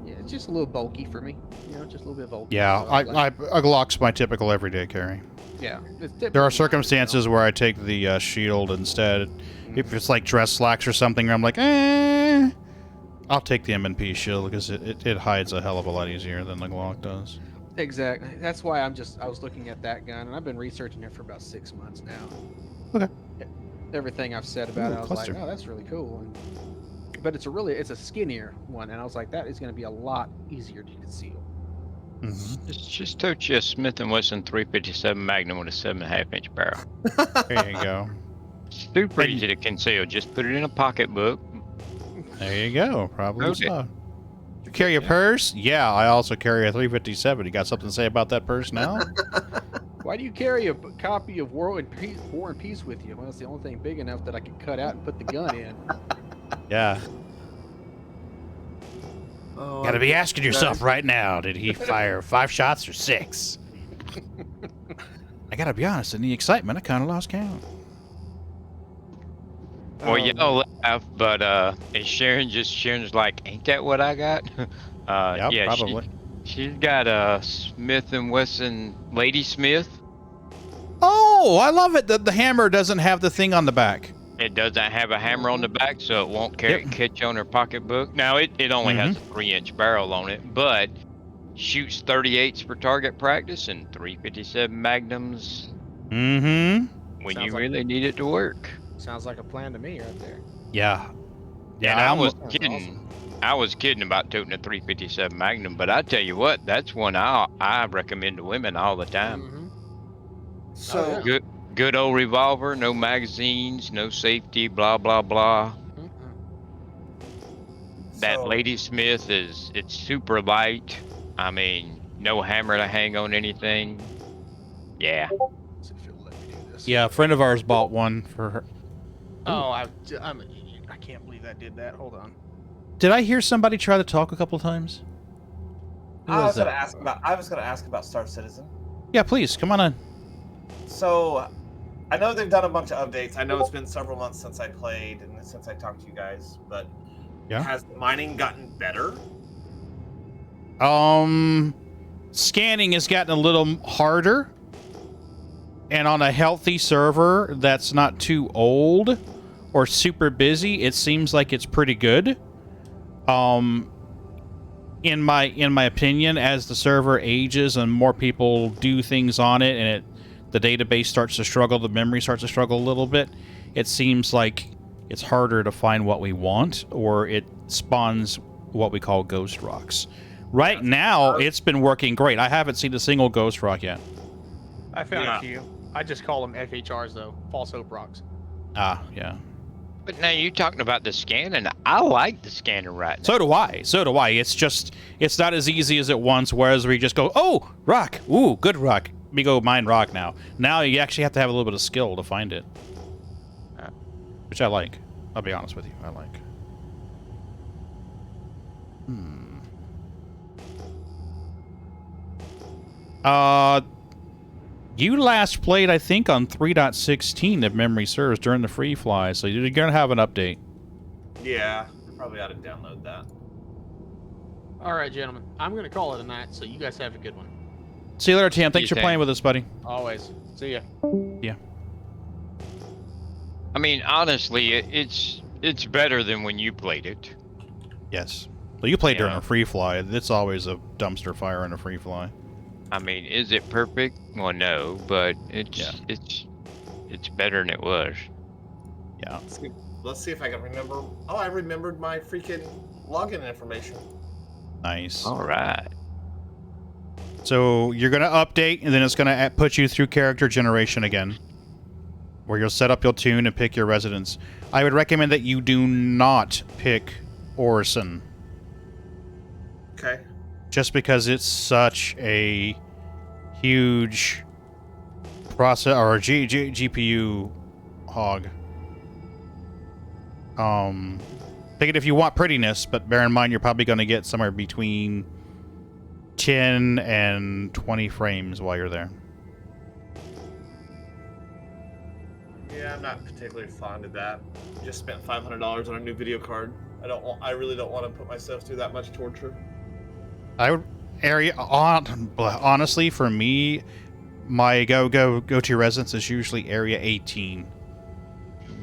Yeah, it's just a little bulky for me. Just a little bit bulky. Yeah, so a Glock's my typical everyday carry. Yeah. There are circumstances where I take the shield instead. If it's like dress slacks or something, I'm like, I'll take the M&P shield because it hides a hell of a lot easier than the Glock does. Exactly. That's why I was looking at that gun, and I've been researching it for about 6 months now. Okay. Everything I've said about it, I was cluster. like, oh, that's really cool. But it's a skinnier one, and I was like, that is going to be a lot easier to conceal. Just tote you a Smith & Wesson 357 Magnum with a 7.5-inch barrel. There you go. Super easy to conceal. Just put it in a pocketbook. There you go. Probably Okay. so. You carry a purse? Yeah, I also carry a 357. You got something to say about that purse now? Why do you carry a copy of War and Peace with you? Well, it's the only thing big enough that I can cut out and put the gun in. Yeah. Oh, Gotta be asking yourself right now, did he fire 5 shots or 6? I gotta be honest, in the excitement, I kind of lost count. Well, y'all laugh, but Sharon's like, ain't that what I got? Yeah, probably. She's got a Smith & Wesson Lady Smith. Oh, I love it. The hammer doesn't have the thing on the back. It doesn't have a hammer on the back, so it won't catch on her pocketbook. Now, it only has a 3-inch barrel on it, but shoots 38s for target practice and 357 Magnums when Sounds you like really need it to work. Sounds like a plan to me right there. Yeah. And I was kidding. I was kidding about toting a 357 Magnum, but I tell you what, that's one I recommend to women all the time. So Good old revolver, no magazines, no safety, blah blah blah. That Lady Smith it's super light. I mean, no hammer to hang on anything. Yeah. Yeah, a friend of ours bought one for her. Oh, I'm an idiot. I can't believe I did that. Hold on. Did I hear somebody try to talk a couple times? I was gonna ask about Star Citizen. Yeah, please, come on in. So, I know they've done a bunch of updates. I know it's been several months since I played and since I talked to you guys, but has the mining gotten better? Scanning has gotten a little harder. And on a healthy server that's not too old or super busy, it seems like it's pretty good. In my opinion, as the server ages and more people do things on it, and the database starts to struggle, the memory starts to struggle a little bit, it seems like it's harder to find what we want, or it spawns what we call ghost rocks. Right now, it's been working great. I haven't seen a single ghost rock yet. I found a few. I just call them FHRs though, false hope rocks. Ah, yeah. But now you're talking about the scanning. I like the scanner right now. So do I. So do I. It's just, it's not as easy as it once, whereas we just go, oh, rock. Ooh, good rock. We go mine rock now. Now you actually have to have a little bit of skill to find it. Which I like. I'll be honest with you. I like. You last played, I think, on 3.16 if memory serves during the free fly, so you're gonna have an update. Yeah, probably ought to download that. All right, gentlemen. I'm gonna call it a night. So you guys have a good one. See you later, Tam. Thanks See for you, playing Tam. with us, buddy. Always. See ya. Yeah. I mean, honestly, it's better than when you played it. Yes. Well, you played during Yeah. a free fly. It's always a dumpster fire in a free fly. I mean, is it perfect? Well, no, but it's better than it was. Yeah. Let's see if I can remember. Oh, I remembered my freaking login information. Nice. All right. So you're going to update, and then it's going to put you through character generation again, where you'll set up your tune and pick your residence. I would recommend that you do not pick Orison, Okay. just because it's such a huge process or GPU hog. Pick it if you want prettiness, but bear in mind you're probably going to get somewhere between 10 and 20 frames while you're there. Yeah, I'm not particularly fond of that. Just spent $500 on a new video card. I really don't want to put myself through that much torture. I would honestly, for me, my go to residence is usually area 18.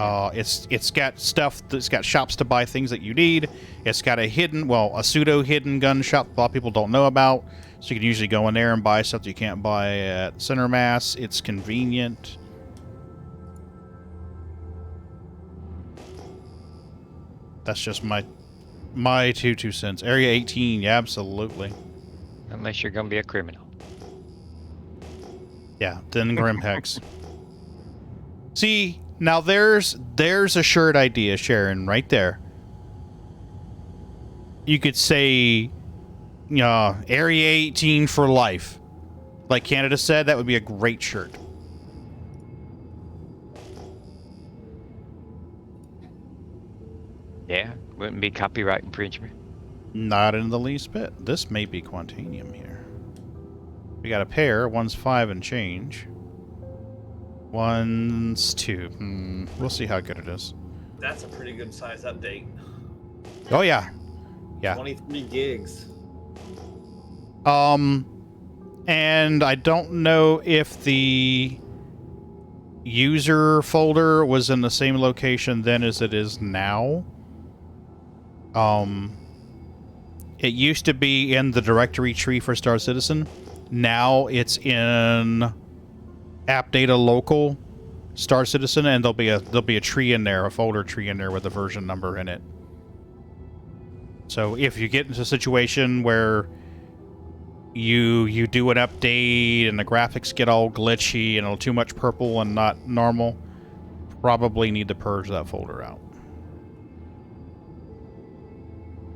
It's got stuff. It's got shops to buy things that you need. It's got a pseudo hidden gun shop a lot of people don't know about. So you can usually go in there and buy stuff that you can't buy at Center Mass. It's convenient. That's just my 2 cents. Area 18, yeah, absolutely. Unless you're gonna be a criminal. Yeah, then Grimhex. See, now there's a shirt idea, Sharon, right there. You could say, Area 18 for life. Like Canada said, that would be a great shirt. Yeah, wouldn't be copyright infringement. Not in the least bit. This may be Quantanium here. We got a pair. One's 5 and change. One's 2. We'll see how good it is. That's a pretty good size update. Oh, yeah. Yeah. 23 gigs. And I don't know if the user folder was in the same location then as it is now. It used to be in the directory tree for Star Citizen. Now it's in App Data Local Star Citizen, and there'll be a tree in there, a folder tree in there with a version number in it. So if you get into a situation where you do an update and the graphics get all glitchy and too much purple and not normal, probably need to purge that folder out.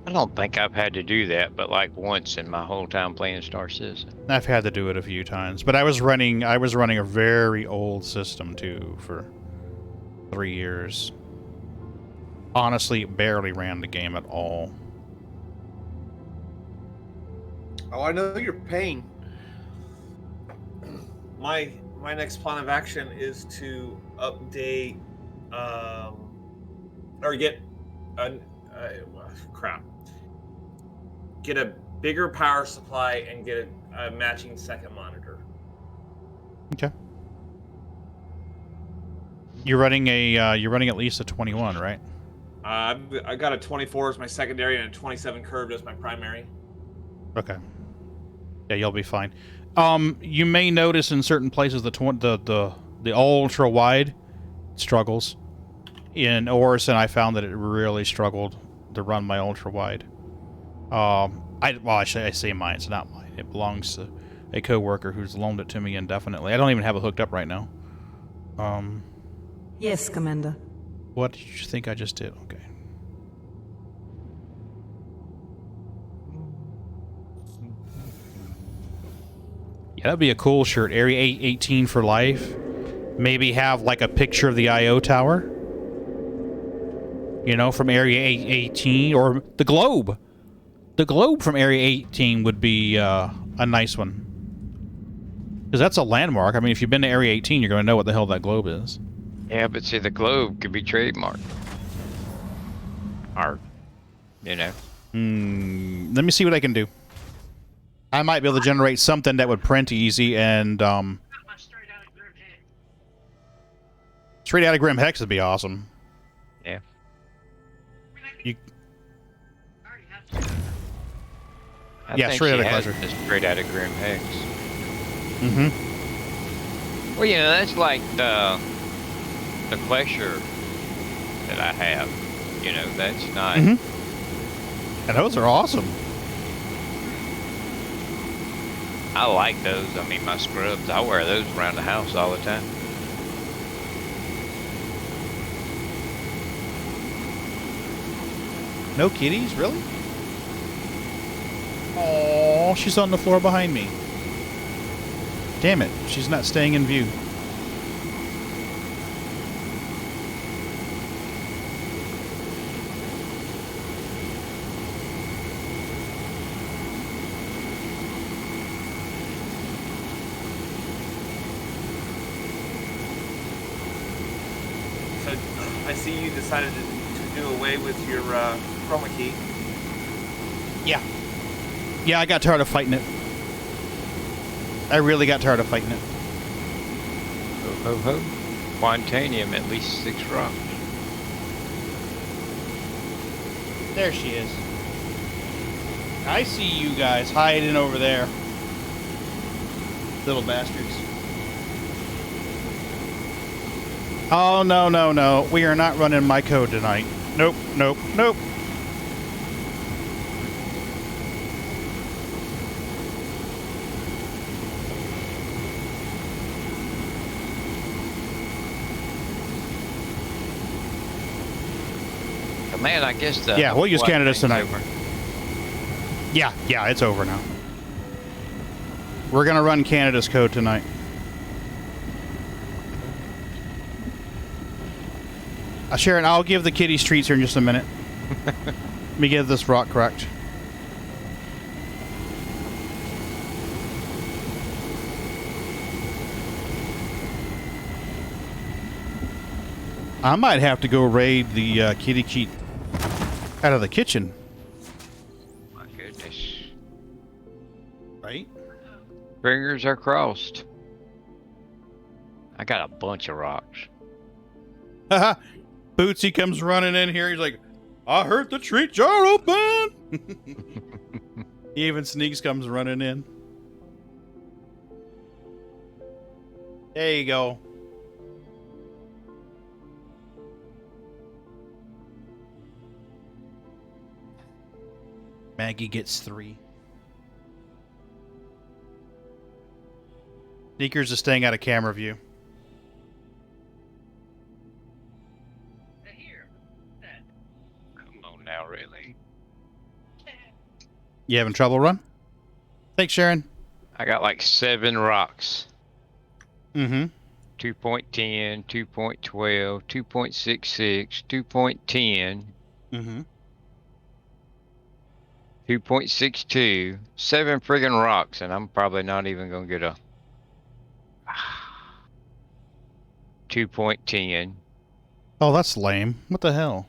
I don't think I've had to do that, but like once in my whole time playing Star Citizen. I've had to do it a few times, but I was running a very old system too for 3 years. Honestly, it barely ran the game at all. Oh, I know your pain. My next plan of action is to update, or get get a bigger power supply and get a matching second monitor. Okay. You're running at least a 21, right? I got a 24 as my secondary and a 27 curved as my primary. Okay. Yeah, you'll be fine. You may notice in certain places the ultra wide struggles. In Orison, I found that it really struggled to run my ultra wide. I say mine. It's not mine. It belongs to a coworker who's loaned it to me indefinitely. I don't even have it hooked up right now. Yes, Commander. What did you think I just did? Okay. Yeah, that'd be a cool shirt. Area 818 for life. Maybe have like a picture of the IO tower. You know, from Area 818, or the globe. The globe from Area 18 would be a nice one. Because that's a landmark. I mean, if you've been to Area 18, you're going to know what the hell that globe is. Yeah, but see, the globe could be trademarked. Or, you know. Let me see what I can do. I might be able to generate something that would print easy and, straight out of Grim Hex would be awesome. Yeah. Yeah, straight out of Pleasure. Straight out of Grim Hex. Mm-hmm. Well, you know, that's like the Pleasure that I have. You know, that's not... Mm-hmm. And those are awesome. I like those. I mean, my scrubs, I wear those around the house all the time. No kitties? Really? Oh, she's on the floor behind me. Damn it, she's not staying in view. So I see you decided to do away with your chroma key. Yeah. Yeah, I got tired of fighting it. I really got tired of fighting it. Ho, ho, ho. Quantanium, at least 6 rocks. There she is. I see you guys hiding over there. Little bastards. Oh, no, no, no. We are not running my code tonight. Nope, nope, nope. Man, I guess the... Yeah, we'll use what, Canada's tonight. over. Yeah, it's over now. We're going to run Canada's code tonight. Sharon, I'll give the kitties treats here in just a minute. Let me get this rock correct. I might have to go raid the kitty cheat out of the kitchen. My goodness. Right? Fingers are crossed. I got a bunch of rocks. Haha. Bootsy comes running in here. He's like, I heard the treat jar open. Even Sneaks comes running in. There you go. Maggie gets 3. Sneakers is staying out of camera view. Come on now, really. You having trouble, Run? Thanks, Sharon. I got like 7 rocks. Mm-hmm. 2.10, 2.12, 2.66, 2.10. Mm-hmm. 2.62, 7 friggin' rocks, and I'm probably not even gonna get a 2.10. Oh, that's lame. What the hell?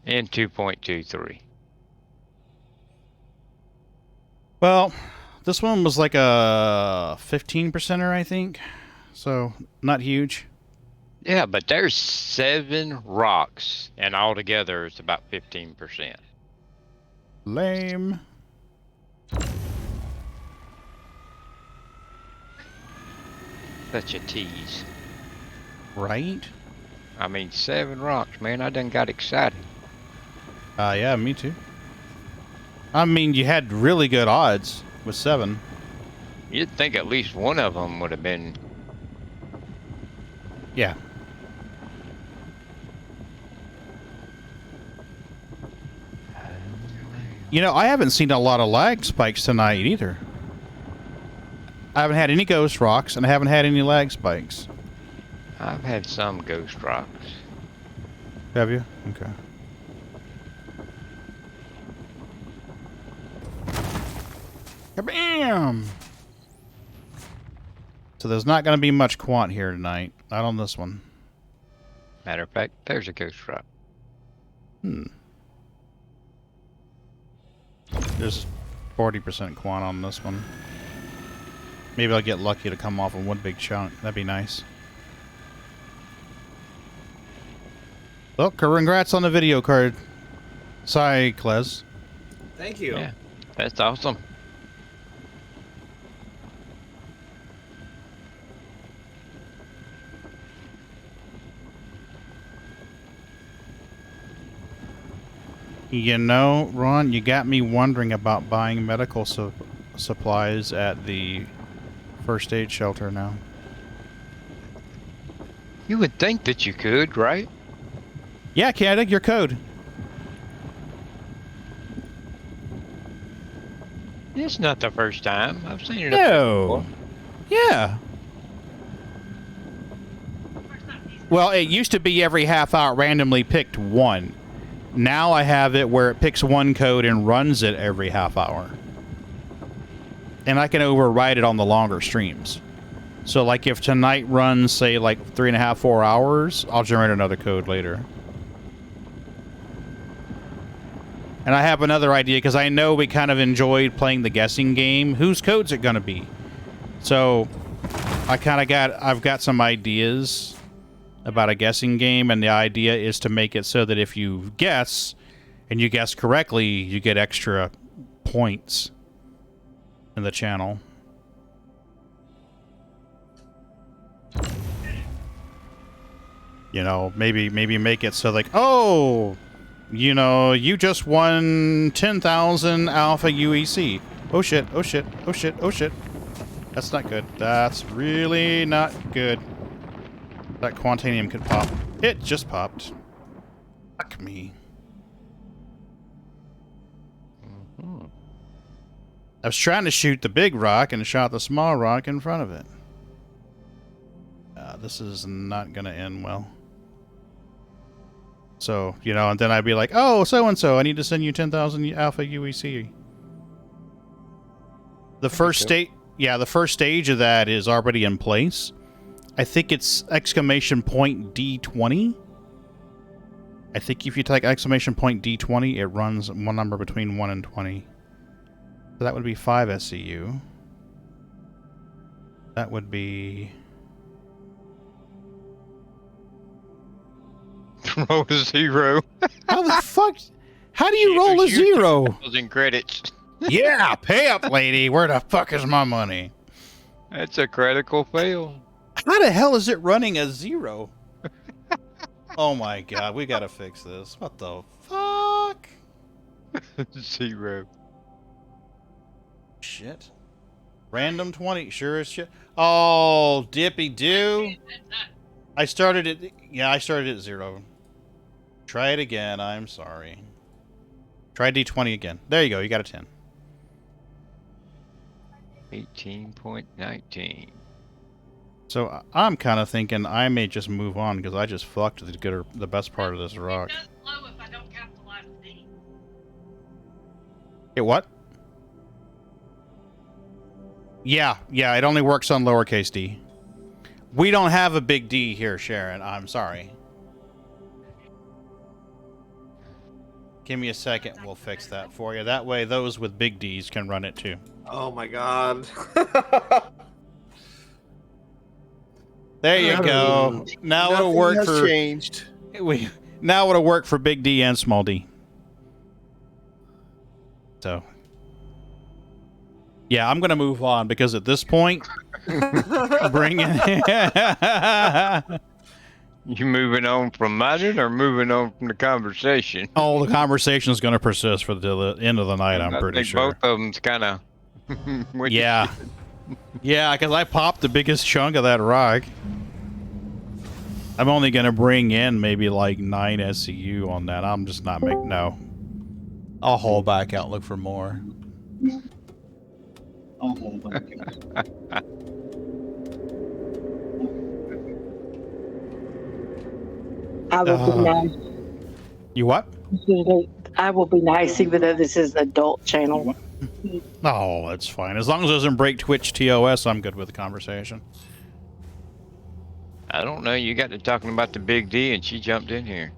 And 2.23. Well, this one was like a 15%er, I think. So, not huge. Yeah, but there's 7 rocks, and altogether it's about 15%. Lame. Such a tease. Right? I mean, 7 rocks, man. I done got excited. Yeah, me too. I mean, you had really good odds with 7. You'd think at least one of them would have been. Yeah. You know, I haven't seen a lot of lag spikes tonight either. I haven't had any ghost rocks, and I haven't had any lag spikes. I've had some ghost rocks. Have you? Okay. Kabam! So there's not going to be much quant here tonight. Not on this one. Matter of fact, there's a ghost rock. There's 40% quant on this one. Maybe I'll get lucky to come off in one big chunk. That'd be nice. Well, congrats on the video card. Sorry, Klez. Thank you. Yeah, that's awesome. You know, Ron, you got me wondering about buying medical supplies at the first aid shelter now. You would think that you could, right? Yeah, Canada, your code. It's not the first time. I've seen it. No. Yeah. Well, it used to be every half hour randomly picked one. Now I have it where it picks one code and runs it every half hour. And I can override it on the longer streams. So, like, if tonight runs, say, like 3.5, 4 hours, I'll generate another code later. And I have another idea, because I know we kind of enjoyed playing the guessing game. Whose code's it going to be? So, I've got some ideas about a guessing game, and the idea is to make it so that if you guess, and you guess correctly, you get extra points in the channel. You know, maybe make it so like, oh, you know, you just won 10,000 Alpha UEC. Oh shit, oh shit, oh shit, oh shit. That's not good. That's really not good. That Quantanium could pop. It just popped. Fuck me. I was trying to shoot the big rock and shot the small rock in front of it. This is not going to end well. So, you know, and then I'd be like, oh, so-and-so, I need to send you 10,000 Alpha UEC. The first stage, yeah, the first stage of that is already in place. I think it's exclamation point D20. I think if you type exclamation point D20, it runs one number between 1 and 20. So that would be 5 SCU. That would be... Roll a 0. How the fuck? How do you roll a 0? In credits. Yeah, pay up, lady. Where the fuck is my money? That's a critical fail. How the hell is it running a 0? Oh my god, we gotta fix this. What the fuck? 0. Shit. Random 20, sure as shit. Oh, dippy do. I started it. Yeah, I started at 0. Try it again. I'm sorry. Try D20 again. There you go. You got a 10. 18.19. So I'm kind of thinking I may just move on because I just fucked the best part of this rock. It what? Yeah, it only works on lowercase d. We don't have a big D here, Sharon. I'm sorry. Give me a second. We'll fix that for you. That way, those with big Ds can run it too. Oh my god. There you go. Now it'll Nothing work has for. changed. Now it'll work for big D and small D. So. Yeah, I'm gonna move on because at this point, bring it. You moving on from Madden or moving on from the conversation? Oh, the conversation is going to persist for the end of the night. I'm pretty think sure. both of them's kind of. Yeah, yeah, because I popped the biggest chunk of that rock. I'm only going to bring in maybe like 9 SCU on that. I'm just not making. No, I'll hold back out and look for more. I'll hold back out. I will be nice. You what? I will be nice, even though this is an adult channel. Oh, that's fine. As long as it doesn't break Twitch TOS, I'm good with the conversation. I don't know. You got to talking about the big D, and she jumped in here.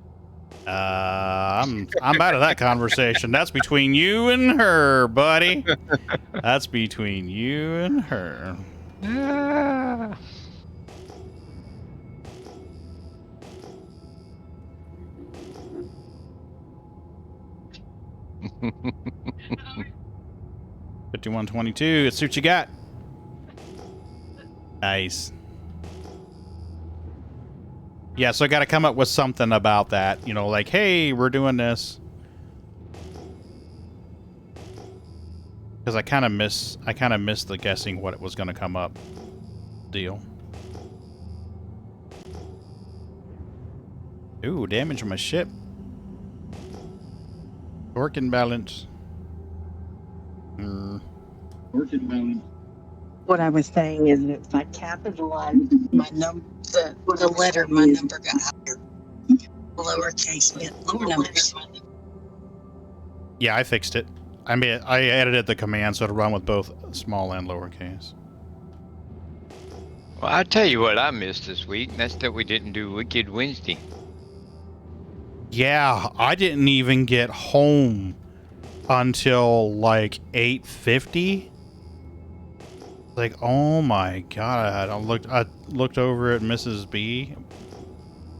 I'm out of that conversation. That's between you and her, buddy. That's between you and her. $51.22. Let's see what you got. Nice. Yeah, so I got to come up with something about that. You know, like, hey, we're doing this. Because I kind of missed the guessing what it was going to come up deal. Ooh, damage on my ship. Torque imbalance. Torque imbalance. What I was saying is that if I capitalized my number, the letter, my number got higher. Lowercase meant lower numbers. Yeah, I fixed it. I mean, I edited the command so it'll run with both small and lowercase. Well, I tell you what I missed this week, and that's that we didn't do Wicked Wednesday. Yeah, I didn't even get home until like 8:50. Like, oh my god! I looked over at Mrs. B,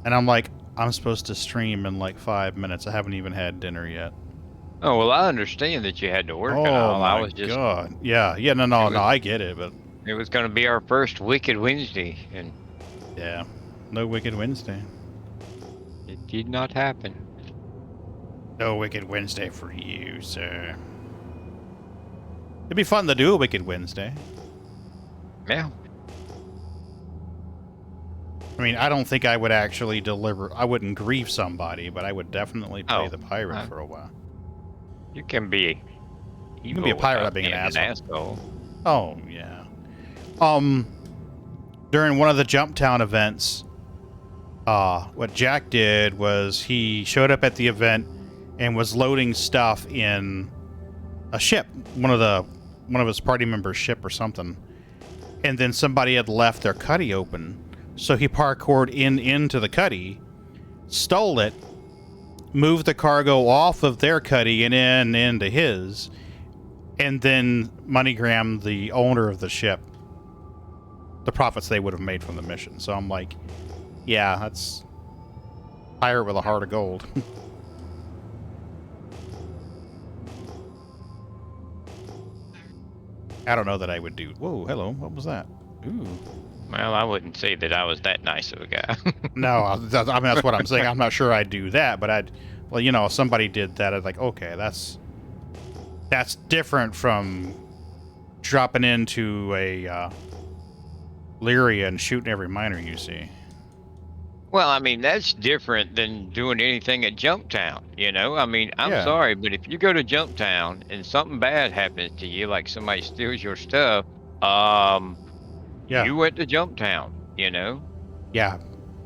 and I'm like, I'm supposed to stream in like 5 minutes. I haven't even had dinner yet. Oh well, I understand that you had to work Oh and all. my I was just god! Yeah, no, I get it, but it was going to be our first Wicked Wednesday, and yeah, no Wicked Wednesday. It did not happen. No Wicked Wednesday for you, sir. It'd be fun to do a Wicked Wednesday. Yeah. I mean, I don't think I would actually deliver. I wouldn't grieve somebody, but I would definitely play the pirate for a while. You can be. You can be a pirate without being an asshole. Oh yeah. During one of the Jumptown events, what Jack did was he showed up at the event and was loading stuff in a ship, one of his party members' ship or something. And then somebody had left their cuddy open. So he parkoured into the cuddy, stole it, moved the cargo off of their cuddy and into his, and then MoneyGrammed the owner of the ship the profits they would have made from the mission. So I'm like, yeah, that's pirate with a heart of gold. I don't know that I would do. Whoa, hello. What was that? Ooh. Well, I wouldn't say that I was that nice of a guy. No, I mean, that's what I'm saying. I'm not sure I'd do that, but well, you know, if somebody did that, I'd like, okay, that's different from dropping into a Lyria and shooting every miner you see. Well, I mean, that's different than doing anything at Jumptown, you know? I mean, I'm sorry, but if you go to Jumptown and something bad happens to you, like somebody steals your stuff, you went to Jumptown, you know? Yeah.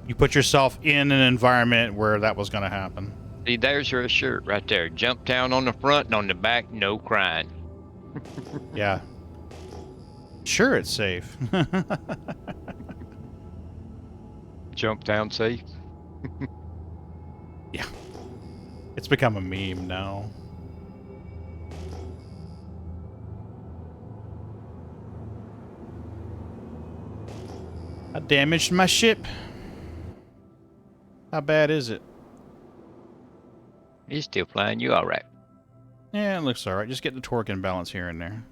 You put yourself in an environment where that was going to happen. See, there's your shirt right there. Jumptown on the front and on the back, no crying. Yeah. Sure, it's safe. Jumptown safe. Yeah. It's become a meme now. I damaged my ship. How bad is it? He's still flying. You all right? Yeah, it looks alright. Just get the torque and balance here and there.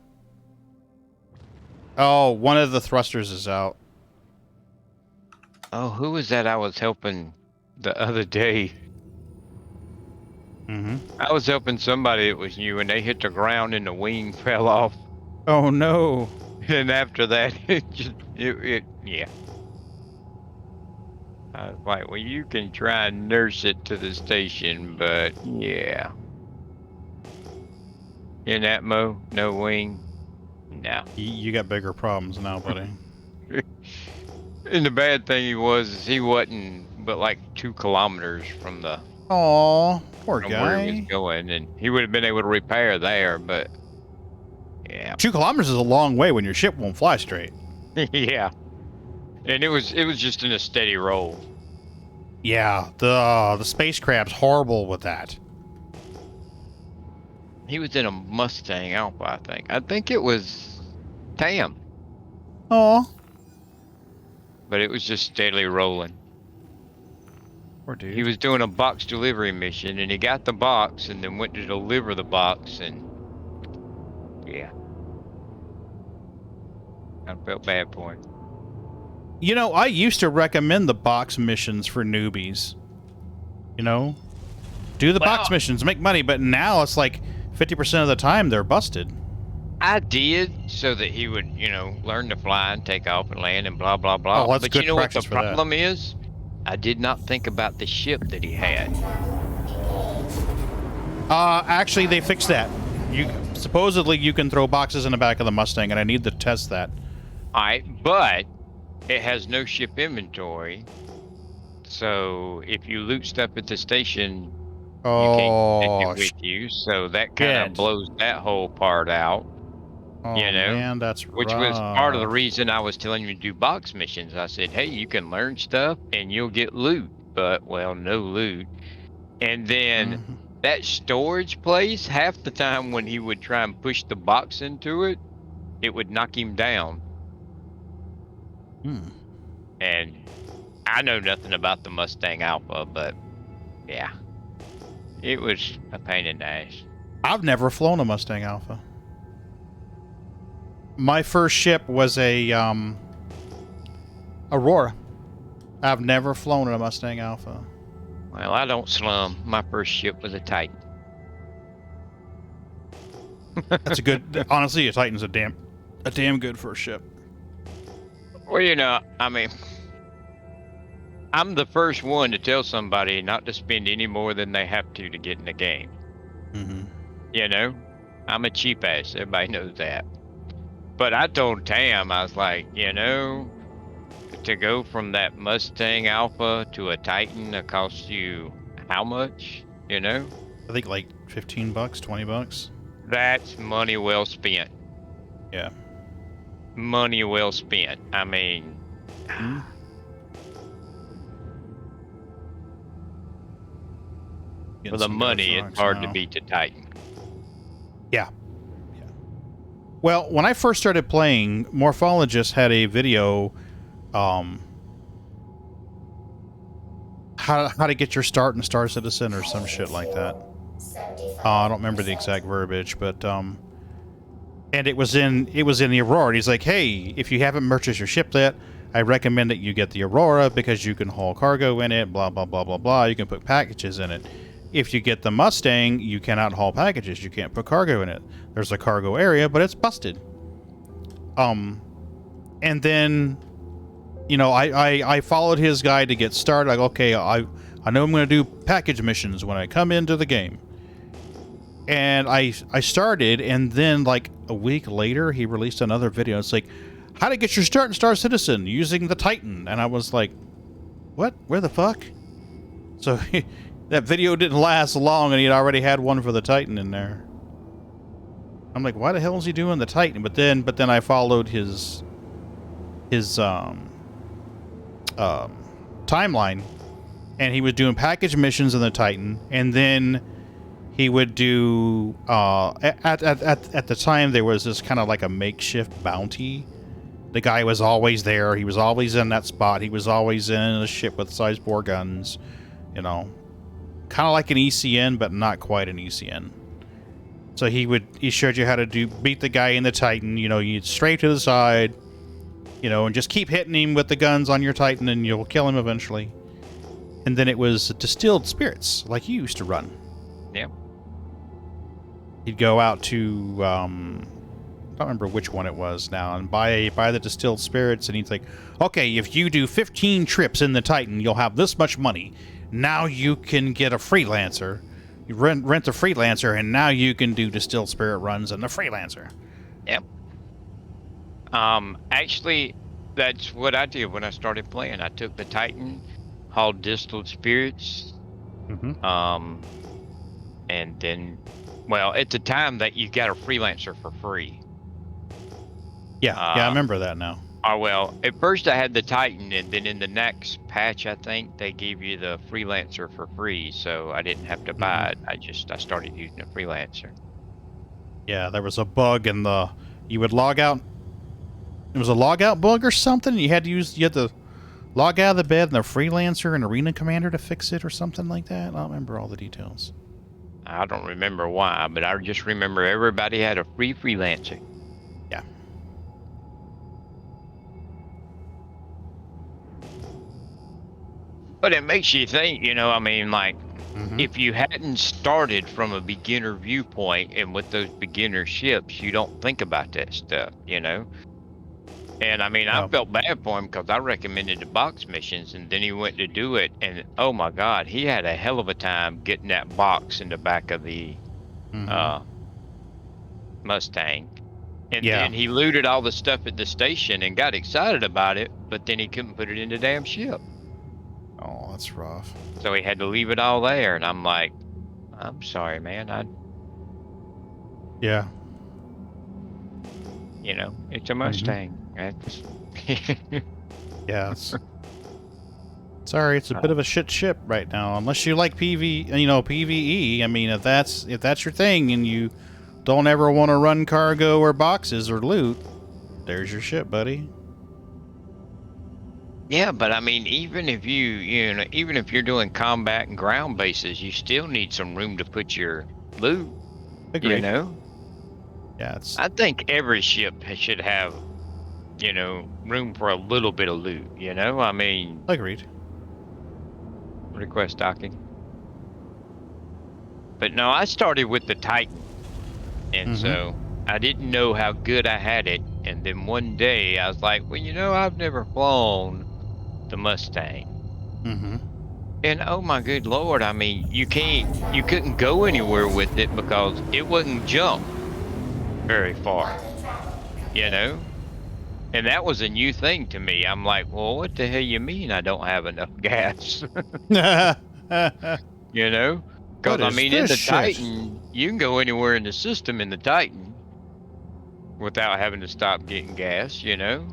Oh, one of the thrusters is out. Oh, who was that I was helping the other day? I was helping somebody. It was you, and they hit the ground and the wing fell off. Oh no! And after that, yeah. I was like, well, you can try and nurse it to the station, but yeah. In that Mo, no wing, no. You got bigger problems now, buddy. And the bad thing is he wasn't but like 2 kilometers from the. Aw, poor from where he guy. was going, and he would have been able to repair there, but yeah. 2 kilometers is a long way when your ship won't fly straight. Yeah. And it was just in a steady roll. Yeah, the spacecraft's horrible with that. He was in a Mustang Alpha, I think. I think it was Tam. Oh. But it was just steadily rolling. Poor dude. He was doing a box delivery mission, and he got the box, and then went to deliver the box, and yeah. I felt bad for him. You know, I used to recommend the box missions for newbies. You know? Do the box missions, make money, but now it's like 50% of the time they're busted. I did so that he would, learn to fly and take off and land and blah, blah, blah. Oh, that's but good you know what the practice for that. problem is? I did not think about the ship that he had. Actually, they fixed that. Supposedly you can throw boxes in the back of the Mustang, and I need to test that. Alright, but it has no ship inventory. So if you loot stuff at the station, you can't take it with you. So that kind of blows that whole part out. Oh, man, that's Which was part of the reason I was telling you to do box missions. I said, hey, you can learn stuff and you'll get loot. But, well, no loot. And then that storage place, half the time when he would try and push the box into it, it would knock him down. And I know nothing about the Mustang Alpha, but yeah, it was a pain in the ass. I've never flown a Mustang Alpha. My first ship was a Aurora. I've never flown a Mustang Alpha. Well, I don't slum. My first ship was a Titan. That's a good. Honestly, a Titan's a damn good first ship. Well, I mean, I'm the first one to tell somebody not to spend any more than they have to get in the game. I'm a cheap ass. Everybody knows that. But I told Tam, I was like, to go from that Mustang Alpha to a Titan, it costs you how much? I think like $15, $20. That's money well spent. Yeah. Money well spent. I mean, for the money, it's hard to beat the Titan. Yeah. Well, when I first started playing, Morphologist had a video, how to get your start in Star Citizen or some shit like that. I don't remember the exact verbiage, but and it was in the Aurora. He's like, hey, if you haven't purchased your ship yet, I recommend that you get the Aurora because you can haul cargo in it, blah, blah, blah, blah, blah. You can put packages in it. If you get the Mustang, you cannot haul packages. You can't put cargo in it. There's a cargo area, but it's busted. And then, I followed his guide to get started. Like, okay, I know I'm going to do package missions when I come into the game. And I started, and then like a week later, he released another video. It's like, how to get your start in Star Citizen using the Titan. And I was like, what? Where the fuck? So that video didn't last long, and he'd already had one for the Titan in there. I'm like, why the hell is he doing the Titan? But then I followed his timeline, and he was doing package missions in the Titan, and then he would do at the time there was this kind of like a makeshift bounty. The guy was always there. He was always in that spot. He was always in a ship with size 4 guns. You know, kind of like an ECN, but not quite an ECN. So he showed you how to beat the guy in the Titan. You know, you straight to the side, you know, and just keep hitting him with the guns on your Titan, and you'll kill him eventually. And then it was distilled spirits, like you used to run. Yeah. He'd go out to I don't remember which one it was now, and buy the distilled spirits, and he'd think, okay, if you do 15 trips in the Titan, you'll have this much money. Now you can get a freelancer. You rent the freelancer, and now you can do distilled spirit runs in the freelancer. Yep. Actually, that's what I did when I started playing. I took the Titan, hauled distilled spirits, and then, well, at the time that you got a freelancer for free. Yeah, I remember that now. Well, at first I had the Titan, and then in the next patch, I think they gave you the freelancer for free, so I didn't have to buy it. I started using a freelancer. Yeah, there was a bug in you would log out. It was a logout bug or something. You had to log out of the bed, and the freelancer and arena commander to fix it or something like that. I don't remember all the details. I don't remember why, but I just remember everybody had a free freelancer. Yeah. But it makes you think, you know, I mean, like, if you hadn't started from a beginner viewpoint and with those beginner ships, you don't think about that stuff, you know? And I mean, I felt bad for him because I recommended the box missions, and then he went to do it, and oh my God, he had a hell of a time getting that box in the back of the Mustang. And then he looted all the stuff at the station and got excited about it, but then he couldn't put it in the damn ship. Oh, that's rough. So he had to leave it all there, and I'm like, I'm sorry, man. Yeah. You know, it's a Mustang. That's yeah. Sorry, it's a bit of a shit ship right now. Unless you like PvE. I mean, if that's your thing, and you don't ever want to run cargo or boxes or loot, there's your ship, buddy. Yeah, but I mean, even if even if you're doing combat and ground bases, you still need some room to put your loot. Agreed. You know? Yeah, I think every ship should have, you know, room for a little bit of loot, you know? I mean... Agreed. Request docking. But no, I started with the Titan. And so I didn't know how good I had it. And then one day I was like, well, you know, I've never flown the Mustang. And oh my good Lord, I mean, you couldn't go anywhere with it because it wouldn't jump very far, you know? And that was a new thing to me. I'm like, well, what the hell you mean I don't have enough gas? You know? Because I mean, in the Titan, you can go anywhere in the system in the Titan without having to stop getting gas, you know?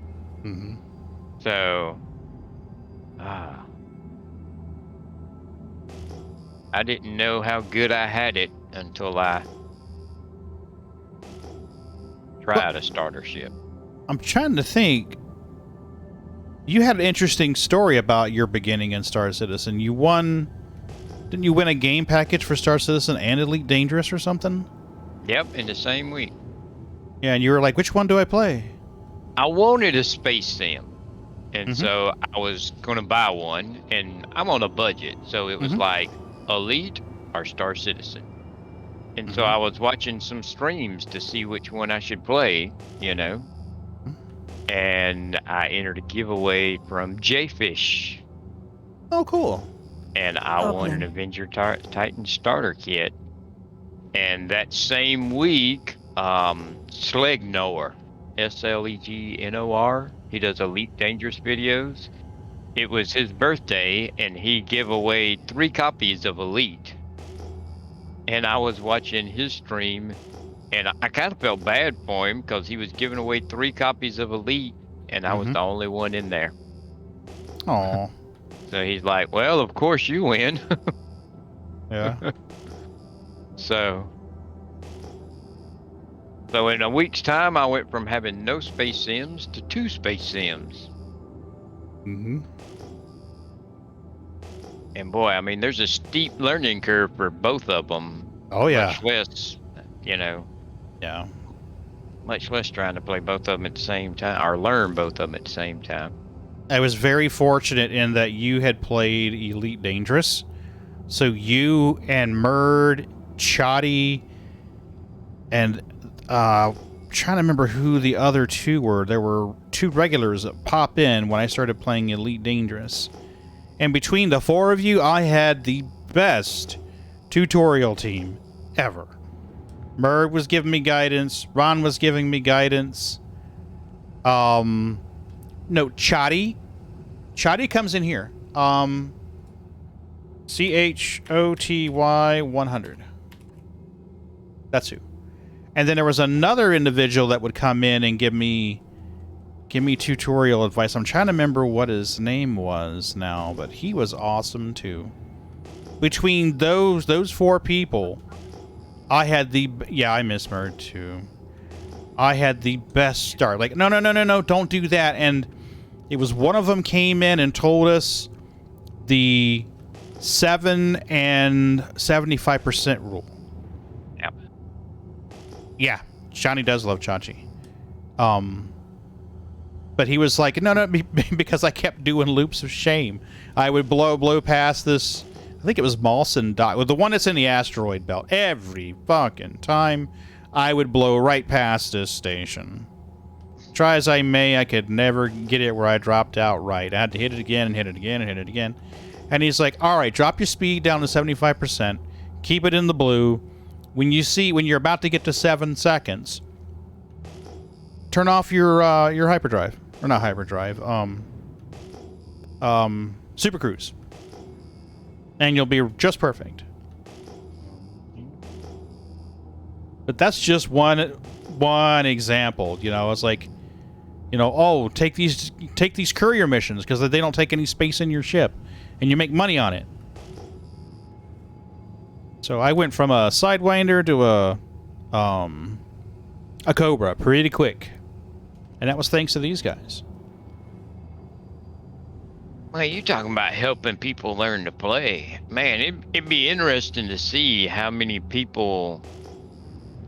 So, I didn't know how good I had it until I tried a starter ship. I'm trying to think. You had an interesting story about your beginning in Star Citizen. Didn't you win a game package for Star Citizen and Elite Dangerous or something? Yep, in the same week. Yeah, and you were like, which one do I play? I wanted a space sim. And so I was going to buy one, and I'm on a budget. So it was like Elite or Star Citizen. And so I was watching some streams to see which one I should play, you know. And I entered a giveaway from Jfish. Oh, cool. And I won an Avenger Titan starter kit. And that same week, Slegnor, Slegnor, he does Elite Dangerous videos. It was his birthday, and he gave away 3 copies of Elite. And I was watching his stream, and I kind of felt bad for him because he was giving away 3 copies of Elite, and I was the only one in there. Oh. So he's like, well, of course you win. Yeah. So in a week's time, I went from having no space sims to 2 space sims. Mm-hmm. And boy, I mean, there's a steep learning curve for both of them. Oh yeah. Much less, Yeah. Much less trying to play both of them at the same time, or learn both of them at the same time. I was very fortunate in that you had played Elite Dangerous. So you and Murd, Chatty, and trying to remember who the other 2 were. There were 2 regulars that pop in when I started playing Elite Dangerous. And between the 4 of you, I had the best tutorial team ever. Murd was giving me guidance. Ron was giving me guidance. No, Chatty. Chatty comes in here. CHOTY 100. That's who. And then there was another individual that would come in and give me tutorial advice. I'm trying to remember what his name was now, but he was awesome too. Between those 4 people, I had I miss Murd too. I had the best start. Like, no, don't do that. And it was one of them came in and told us the 7 and 75% rule. Yep. Yeah, Johnny does love Chachi. But he was like, no, because I kept doing loops of shame. I would blow past this, I think it was Malson Dock, well, the one that's in the asteroid belt. Every fucking time I would blow right past this station. Try as I may, I could never get it where I dropped out right. I had to hit it again and hit it again and hit it again. And he's like, all right, drop your speed down to 75%. Keep it in the blue. When you're about to get to 7 seconds, turn off your hyperdrive. Or not hyperdrive. Super Cruise. And you'll be just perfect. But that's just one example. It's like, take these courier missions because they don't take any space in your ship, and you make money on it. So I went from a Sidewinder to a Cobra pretty quick, and that was thanks to these guys. Well, you talking about helping people learn to play. Man, it'd be interesting to see how many people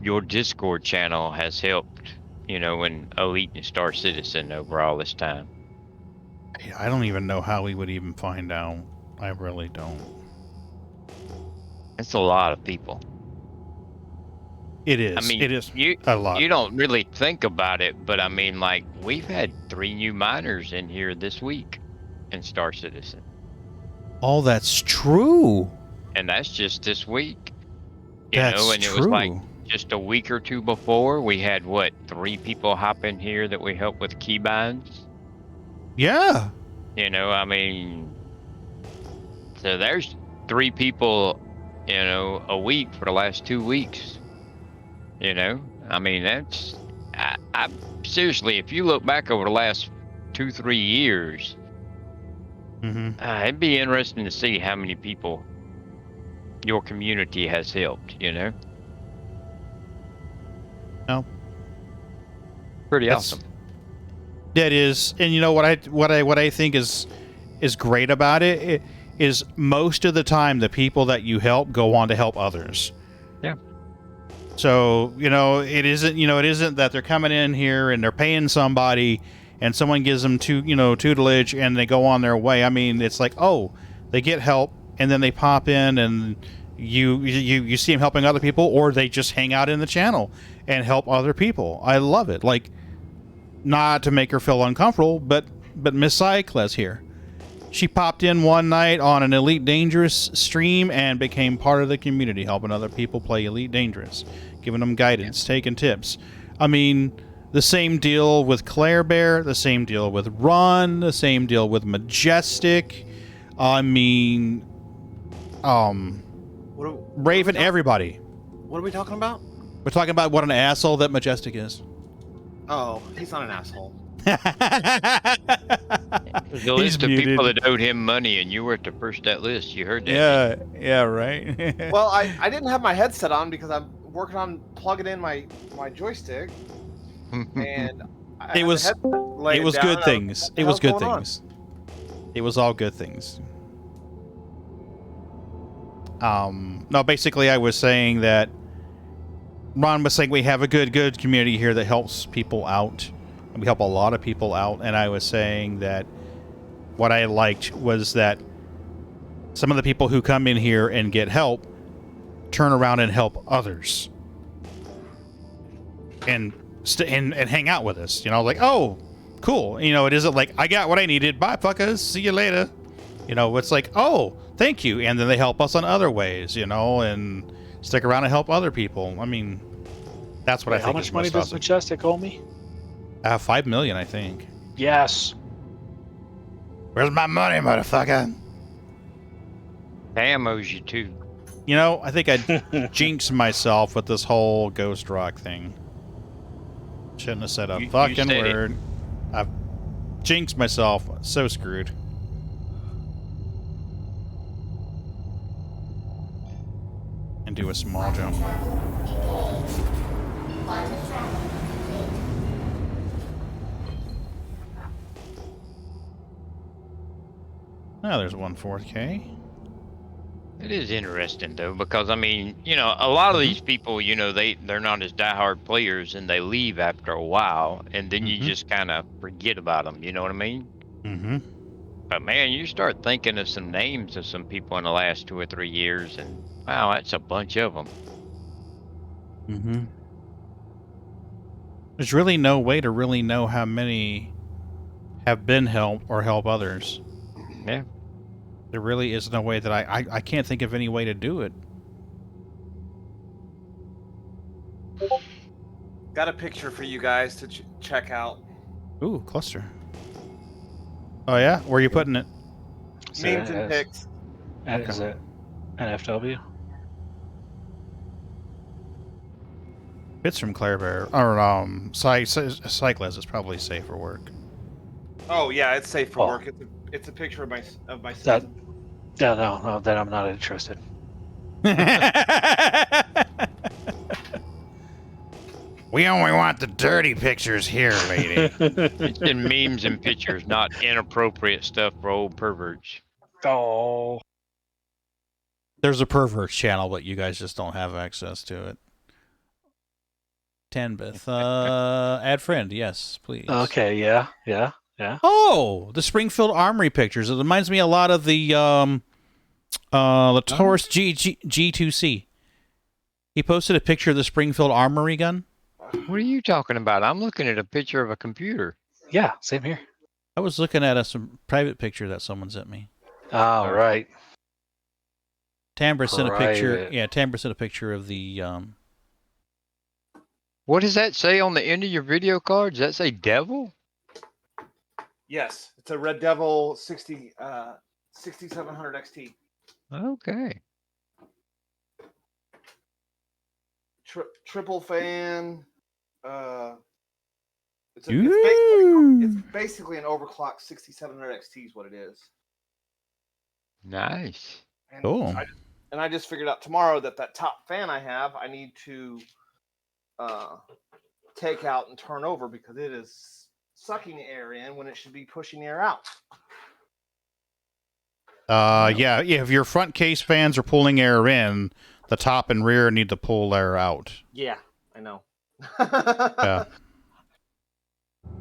your Discord channel has helped, in Elite and Star Citizen over all this time. I don't even know how we would even find out. I really don't. It's a lot of people. It is. I mean, it is a lot. You don't really think about it, but I mean, like, we've had 3 new miners in here this week in Star Citizen. Oh, that's true. And that's just this week. That's and it true. was like just a week or 2 before, we had, 3 people hop in here that we helped with keybinds? Yeah. I mean, so there's 3 people, a week for the last 2 weeks. I mean, that's, I seriously, if you look back over the last 2-3 years, it'd be interesting to see how many people your community has helped, No. Pretty awesome. That is, and what I think is great about it is most of the time the people that you help go on to help others. Yeah. So, it isn't that they're coming in here and they're paying somebody and someone gives them tutelage and they go on their way. I mean, it's like, oh, they get help and then they pop in and you see them helping other people, or they just hang out in the channel and help other people. I love it. Like, not to make her feel uncomfortable, but Miss Cycless here. She popped in one night on an Elite Dangerous stream and became part of the community, helping other people play Elite Dangerous, giving them guidance, taking tips. I mean, the same deal with Claire Bear, the same deal with Run, the same deal with Majestic. I mean, Raven, everybody. What are we talking about? We're talking about what an asshole that Majestic is. Oh, he's not an asshole. There's a list of people that owed him money, and you were at the first of that list. You heard that? Yeah, yeah, right. Well, I didn't have my headset on because I'm working on plugging in my joystick, and it was good things. It was good things. It was all good things. No, basically, I was saying that Ron was saying we have a good community here that helps people out. We help a lot of people out, and I was saying that what I liked was that some of the people who come in here and get help turn around and help others, and hang out with us. You know, like, oh, cool. You know, it isn't like I got what I needed. Bye, fuckers. See you later. You know, it's like, oh, thank you, and then they help us on other ways. You know, and stick around and help other people. I mean, that's what I think. How much money does Majestic owe me? 5 million, I think. Yes. Where's my money, motherfucker? Tam owes you too. You know, I think I jinxed myself with this whole Ghost Rock thing. Shouldn't have said a fucking word. I've jinxed myself. So screwed. And do a small jump. Oh, there's 1/4K. It is interesting though, because I mean, you know, a lot of these people, you know, they're not as diehard players, and they leave after a while, and then you just kind of forget about them. You know what I mean? Mm-hmm. But man, you start thinking of some names of some people in the last 2 or 3 years, and wow, that's a bunch of them. Mm-hmm. There's really no way to really know how many have been helped or help others. Yeah. There really is no way that I can't think of any way to do it. Got a picture for you guys to check out. Ooh, cluster. Oh yeah? Where are you putting it? Memes and pics. Is it NFW? Bits from Claire Bear. Or, Cyclist is probably safe for work. Oh yeah, it's safe for work. It's a picture of my system. No, then I'm not interested. We only want the dirty pictures here, lady. It's in memes and pictures, not inappropriate stuff for old perverts. Oh. There's a perverts channel, but you guys just don't have access to it. Tanbith, add friend, yes, please. Okay, yeah. Oh, the Springfield Armory pictures. It reminds me a lot of the Taurus G2C. He posted a picture of the Springfield Armory gun. What are you talking about? I'm looking at a picture of a computer. Yeah, same here. I was looking at some private picture that someone sent me. Oh, right. Tambra sent a picture. Yeah, Tambra sent a picture of the. What does that say on the end of your video card? Does that say devil? Yes, it's a Red Devil 6700 XT. Okay. Triple fan. It's basically an overclocked 6700 XT is what it is. Nice. And cool. I just figured out tomorrow that top fan I have, I need to take out and turn over because it is sucking air in when it should be pushing air out. Yeah. If your front case fans are pulling air in, the top and rear need to pull air out. Yeah, I know. Yeah.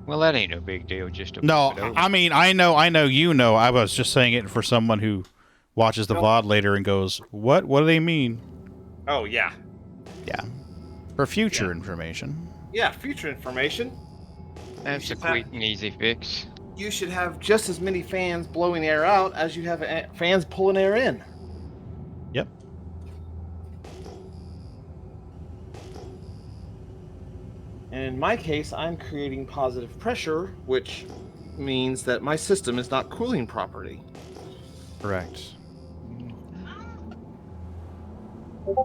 Well, that ain't no big deal. Just no. I mean, I know. You know. I was just saying it for someone who watches the VOD later and goes, "What? What do they mean?" Oh yeah. Yeah. For future information. Yeah, future information. That's a quick and easy fix. You should have just as many fans blowing air out as you have fans pulling air in. Yep. And in my case, I'm creating positive pressure, which means that my system is not cooling properly. Correct.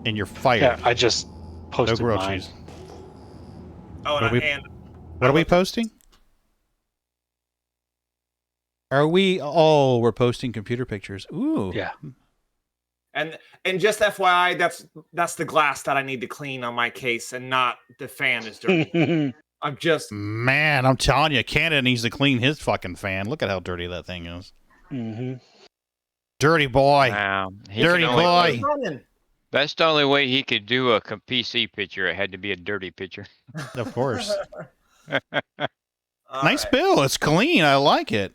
And you're fired. Yeah, I just posted no grilled mine. cheese. Oh, what are we posting? Are we? Oh, we're posting computer pictures. Ooh. Yeah. And just FYI, that's the glass that I need to clean on my case, and not the fan is dirty. I'm just Man, I'm telling you, Canada needs to clean his fucking fan. Look at how dirty that thing is. Mm-hmm. Dirty boy. Wow. He Dirty can only- boy. That's the only way he could do a PC picture. It had to be a dirty picture. Of course. All Nice right. bill. It's clean. I like it.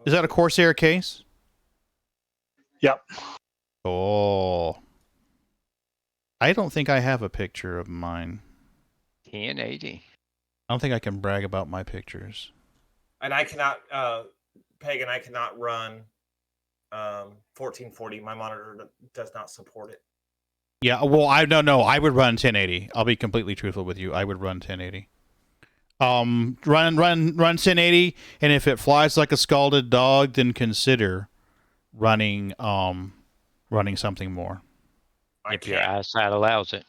Is that a Corsair case? Yep. Oh. I don't think I have a picture of mine. 1080. I don't think I can brag about my pictures. And I cannot, Pagan, I cannot run 1440. My monitor does not support it. Yeah, well, I don't know. I would run 1080. I'll be completely truthful with you. I would run 1080. Run 1080, and if it flies like a scalded dog, then consider running something more. If your eyesight allows it.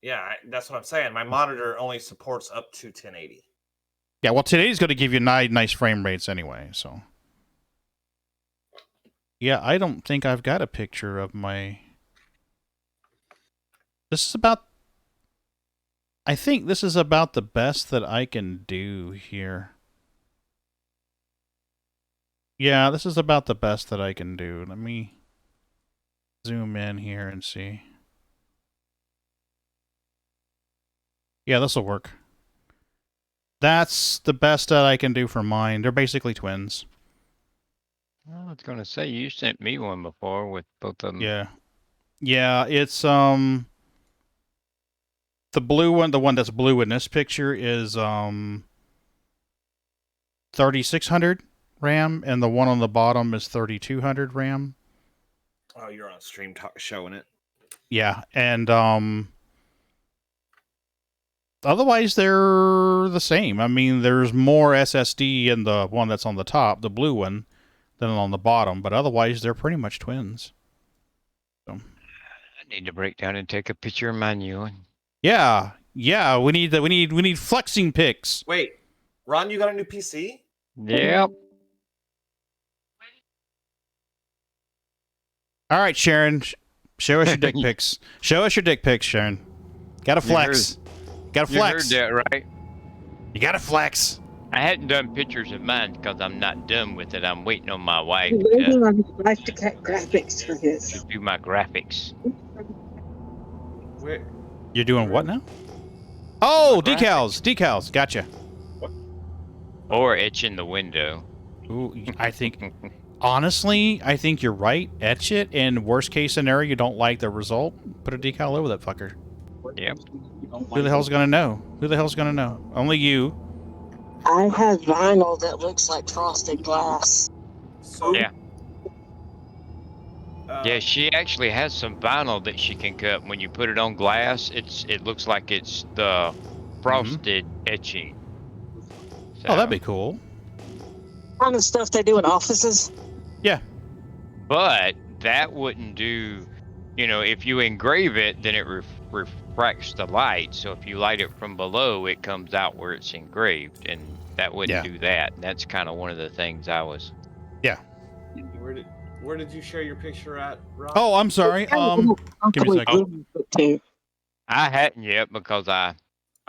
Yeah, that's what I'm saying. My monitor only supports up to 1080. Yeah, well, 1080 is going to give you nice frame rates anyway, so. Yeah, I don't think I've got a picture of my. I think this is about the best that I can do here. Yeah, this is about the best that I can do. Let me zoom in here and see. Yeah, this will work. That's the best that I can do for mine. They're basically twins. I was going to say, you sent me one before with both of them. Yeah. Yeah, it's the blue one, the one that's blue in this picture is 3600 RAM, and the one on the bottom is 3200 RAM. Oh, you're on stream showing it. Yeah, and otherwise they're the same. I mean, there's more SSD in the one that's on the top, the blue one, than on the bottom, but otherwise they're pretty much twins. So. I need to break down and take a picture of my new one. Yeah, we need flexing pics. Wait, Ron, you got a new PC? Yep. All right, Sharon, show us your dick pics. Show us your dick pics, Sharon. Gotta flex. Gotta flex. You heard that, right? You gotta flex. I hadn't done pictures of mine because I'm not done with it. I'm waiting on my wife He's waiting to on his wife to cut graphics for his. do my graphics. Where? You're doing what now? Oh, decals. Gotcha. Or etching the window. Ooh, I think, honestly, I think you're right. Etch it, and worst case scenario, you don't like the result, put a decal over that fucker. Yep. Who the hell's gonna know? Who the hell's gonna know? Only you. I have vinyl that looks like frosted glass. So, Yeah. Yeah, she actually has some vinyl that she can cut. When you put it on glass, it looks like it's the frosted etching. So, Oh, that'd be cool. Kind of stuff they do in offices. Yeah. But that wouldn't do, if you engrave it, then it refracts the light. So if you light it from below, it comes out where it's engraved, and that wouldn't do that. That's kind of one of the things I was. Yeah. Where did you share your picture at, Ron? Oh, I'm sorry. Give me a second. I hadn't yet because I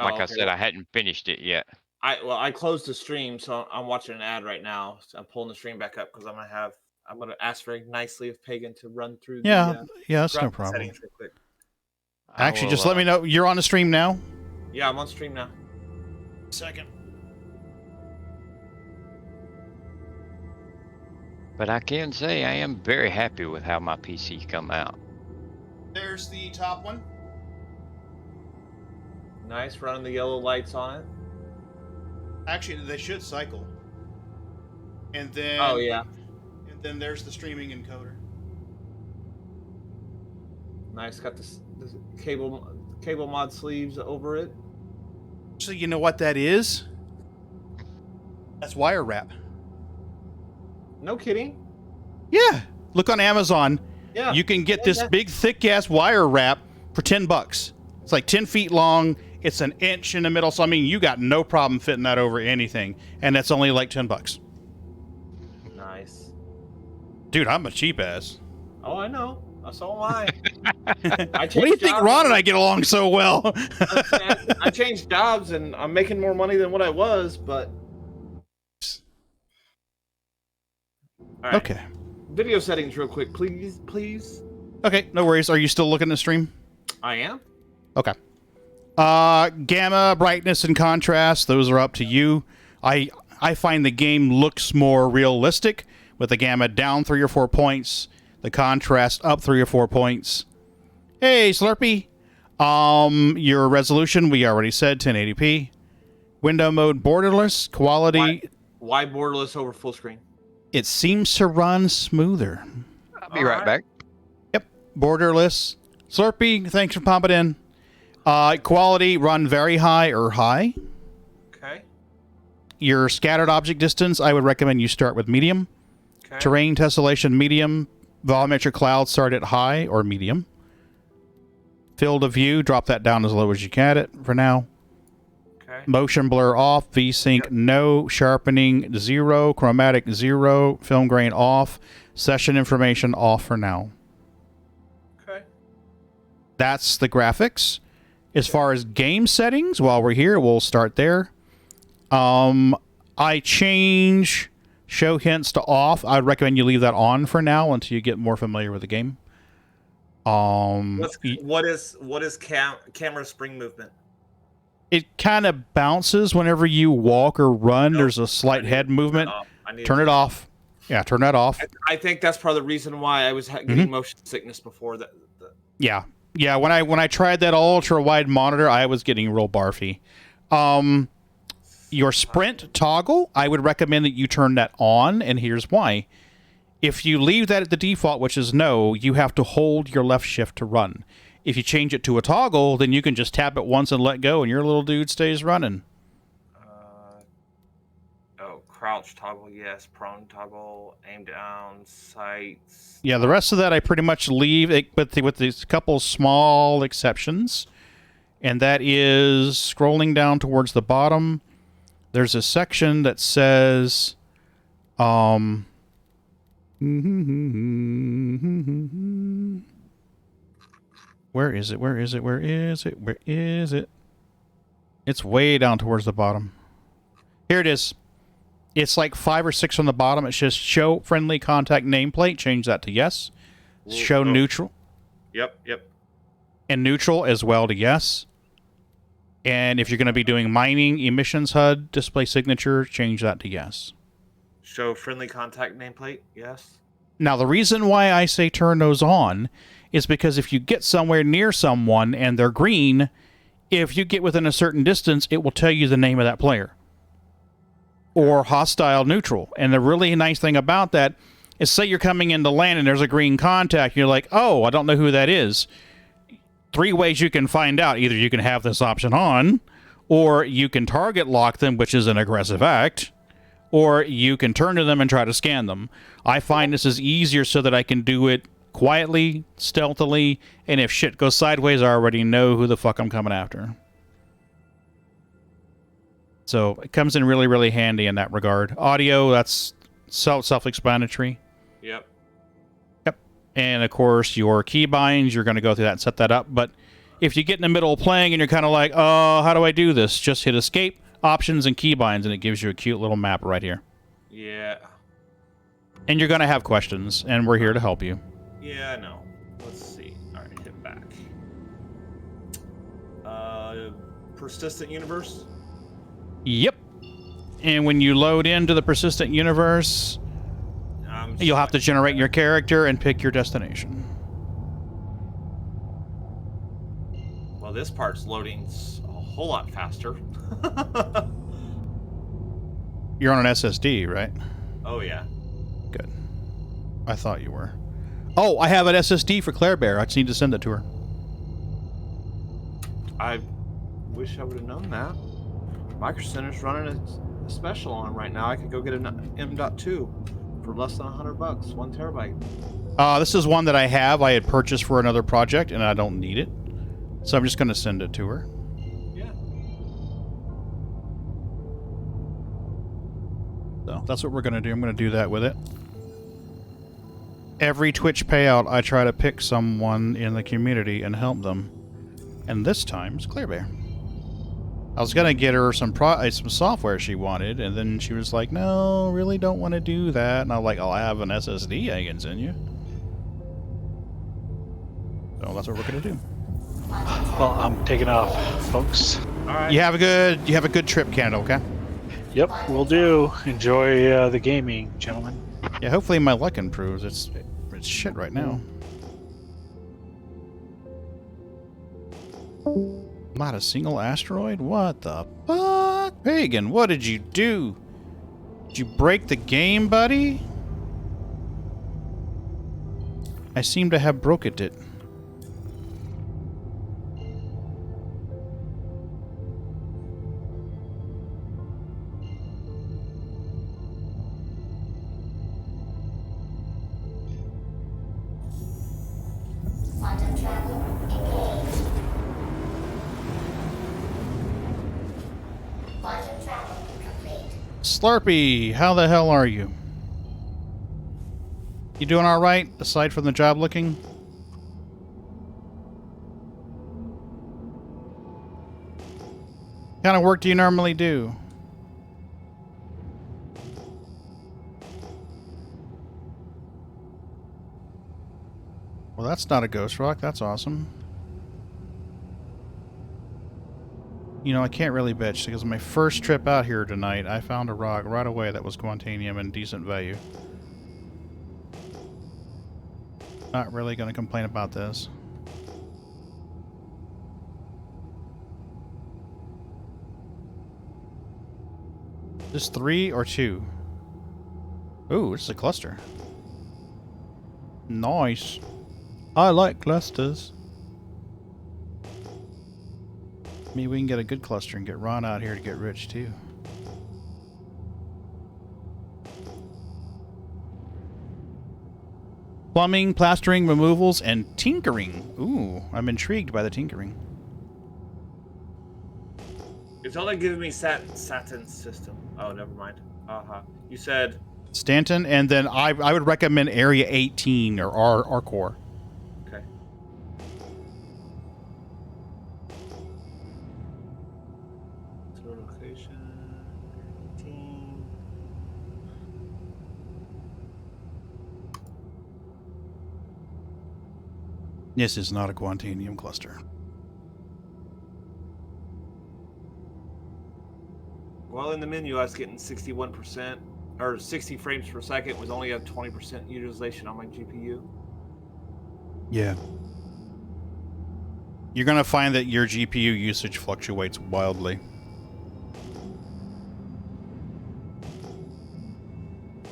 okay. said, I hadn't finished it yet. I closed the stream, so I'm watching an ad right now. So I'm pulling the stream back up because I'm gonna ask very nicely of Pagan to run through. Yeah, that's no graphic problem. settings real quick. Actually, just let me know. You're on the stream now? Yeah, I'm on stream now. Second. But I can say I am very happy with how my PC come out. There's the top one. Nice, running the yellow lights on it. Actually, they should cycle. And then. Oh yeah. And then there's the streaming encoder. Nice, got the cable mod sleeves over it. So you know what that is? That's wire wrap. No kidding. Yeah. Look on Amazon. Yeah. You can get this big, thick ass wire wrap for $10. It's like 10 feet long. It's an inch in the middle. So, I mean, you got no problem fitting that over anything. And that's only like $10. Dude, I'm a cheap ass. Oh, I know. So am I. What do you think Ron and I get along so well? I changed jobs and I'm making more money than what I was, but... All right. Okay. Video settings real quick, please. Okay, no worries. Are you still looking to stream? I am. Okay. Gamma, brightness, and contrast, those are up to you. I find the game looks more realistic with the gamma down 3 or 4 points, the contrast up 3 or 4 points. Hey, Slurpee. Your resolution, we already said 1080p. Window mode, borderless. Quality. Why borderless over full screen? It seems to run smoother. I'll be right back. Yep, borderless. Slurpee, thanks for popping in. Quality, run very high or high. Okay. Your scattered object distance, I would recommend you start with medium. Okay. Terrain tessellation, medium. Volumetric cloud, start at high or medium. Field of view, drop that down as low as you can it for now. Okay. Motion blur off, VSync no, sharpening 0, chromatic 0, film grain off, session information off for now. Okay. That's the graphics. As far as game settings, while we're here, we'll start there. I change show hints to off. I'd recommend you leave that on for now until you get more familiar with the game. What is camera spring movement? It kind of bounces whenever you walk or run. There's a slight head movement. Turn it off. Yeah, turn that off. I think that's part of the reason why I was getting motion sickness before that. Yeah. Yeah, when I tried that ultra wide monitor, I was getting real barfy. Your sprint toggle, I would recommend that you turn that on, and here's why. If you leave that at the default, which is no, you have to hold your left shift to run. If you change it to a toggle, then you can just tap it once and let go, and your little dude stays running. Crouch toggle, yes. Prone toggle, aim down, sights. Yeah, the rest of that I pretty much leave, but with these couple small exceptions. And that is scrolling down towards the bottom. There's a section that says, where is it? Where is it? Where is it? Where is it? It's way down towards the bottom. Here it is. It's like 5 or 6 on the bottom. It's just show friendly contact nameplate. Change that to yes. Show neutral. Yep. And neutral as well to yes. And if you're going to be doing mining, emissions HUD, display signature, change that to yes. Show friendly contact nameplate, yes. Now, the reason why I say turn those on is because if you get somewhere near someone and they're green, if you get within a certain distance, it will tell you the name of that player. Or hostile neutral. And the really nice thing about that is, say you're coming into land and there's a green contact, you're like, oh, I don't know who that is. 3 ways you can find out. Either you can have this option on, or you can target lock them, which is an aggressive act, or you can turn to them and try to scan them. I find this is easier so that I can do it quietly, stealthily, and if shit goes sideways, I already know who the fuck I'm coming after. So it comes in really, really handy in that regard. Audio, that's self-explanatory. Yep. And, of course, your keybinds, you're going to go through that and set that up. But if you get in the middle of playing and you're kind of like, oh, how do I do this? Just hit escape, options, and keybinds, and it gives you a cute little map right here. Yeah. And you're going to have questions, and we're here to help you. Yeah, I know. Let's see. All right, hit back. Persistent universe? Yep. And when you load into the persistent universe, you'll have to generate your character and pick your destination. Well, this part's loading a whole lot faster. You're on an SSD, right? Oh, yeah. Good. I thought you were. Oh, I have an SSD for Claire Bear. I just need to send it to her. I wish I would have known that. Micro Center's running a special on right now. I could go get an M.2 for less than $100, 1 terabyte. This is one that I have. I had purchased for another project, and I don't need it. So I'm just going to send it to her. Yeah. So that's what we're going to do. I'm going to do that with it. Every Twitch payout, I try to pick someone in the community and help them. And this time, it's Claire Bear. I was gonna get her some software she wanted, and then she was like, "No, really don't want to do that." And I'm like, "I'll have an SSD I can send you." So that's what we're gonna do. Well, I'm taking off, folks. All right. You have a good trip, Canada. Okay. Yep, we'll do. Enjoy the gaming, gentlemen. Yeah, hopefully my luck improves. It's shit right now. Not a single asteroid? What the fuck? Pagan, what did you do? Did you break the game, buddy? I seem to have broke it. Quantum travel engaged. Quantum travel complete. Slurpee, how the hell are you? You doing alright, aside from the job looking? What kind of work do you normally do? Well, that's not a ghost rock. That's awesome. You know, I can't really bitch because my first trip out here tonight, I found a rock right away that was Quantanium and decent value. Not really going to complain about this. This 3 or 2? Ooh, it's a cluster. Nice. I like clusters. Maybe we can get a good cluster and get Ron out here to get rich too. Plumbing, plastering, removals, and tinkering. Ooh, I'm intrigued by the tinkering. It's only giving me Saturn's system. Oh, never mind. You said Stanton, and then I would recommend Area 18 or our core. okay. Location 18. This is not a Quantanium cluster. Well, in the menu, I was getting 61%, or 60 frames per second was only at 20% utilization on my GPU. Yeah. You're going to find that your GPU usage fluctuates wildly.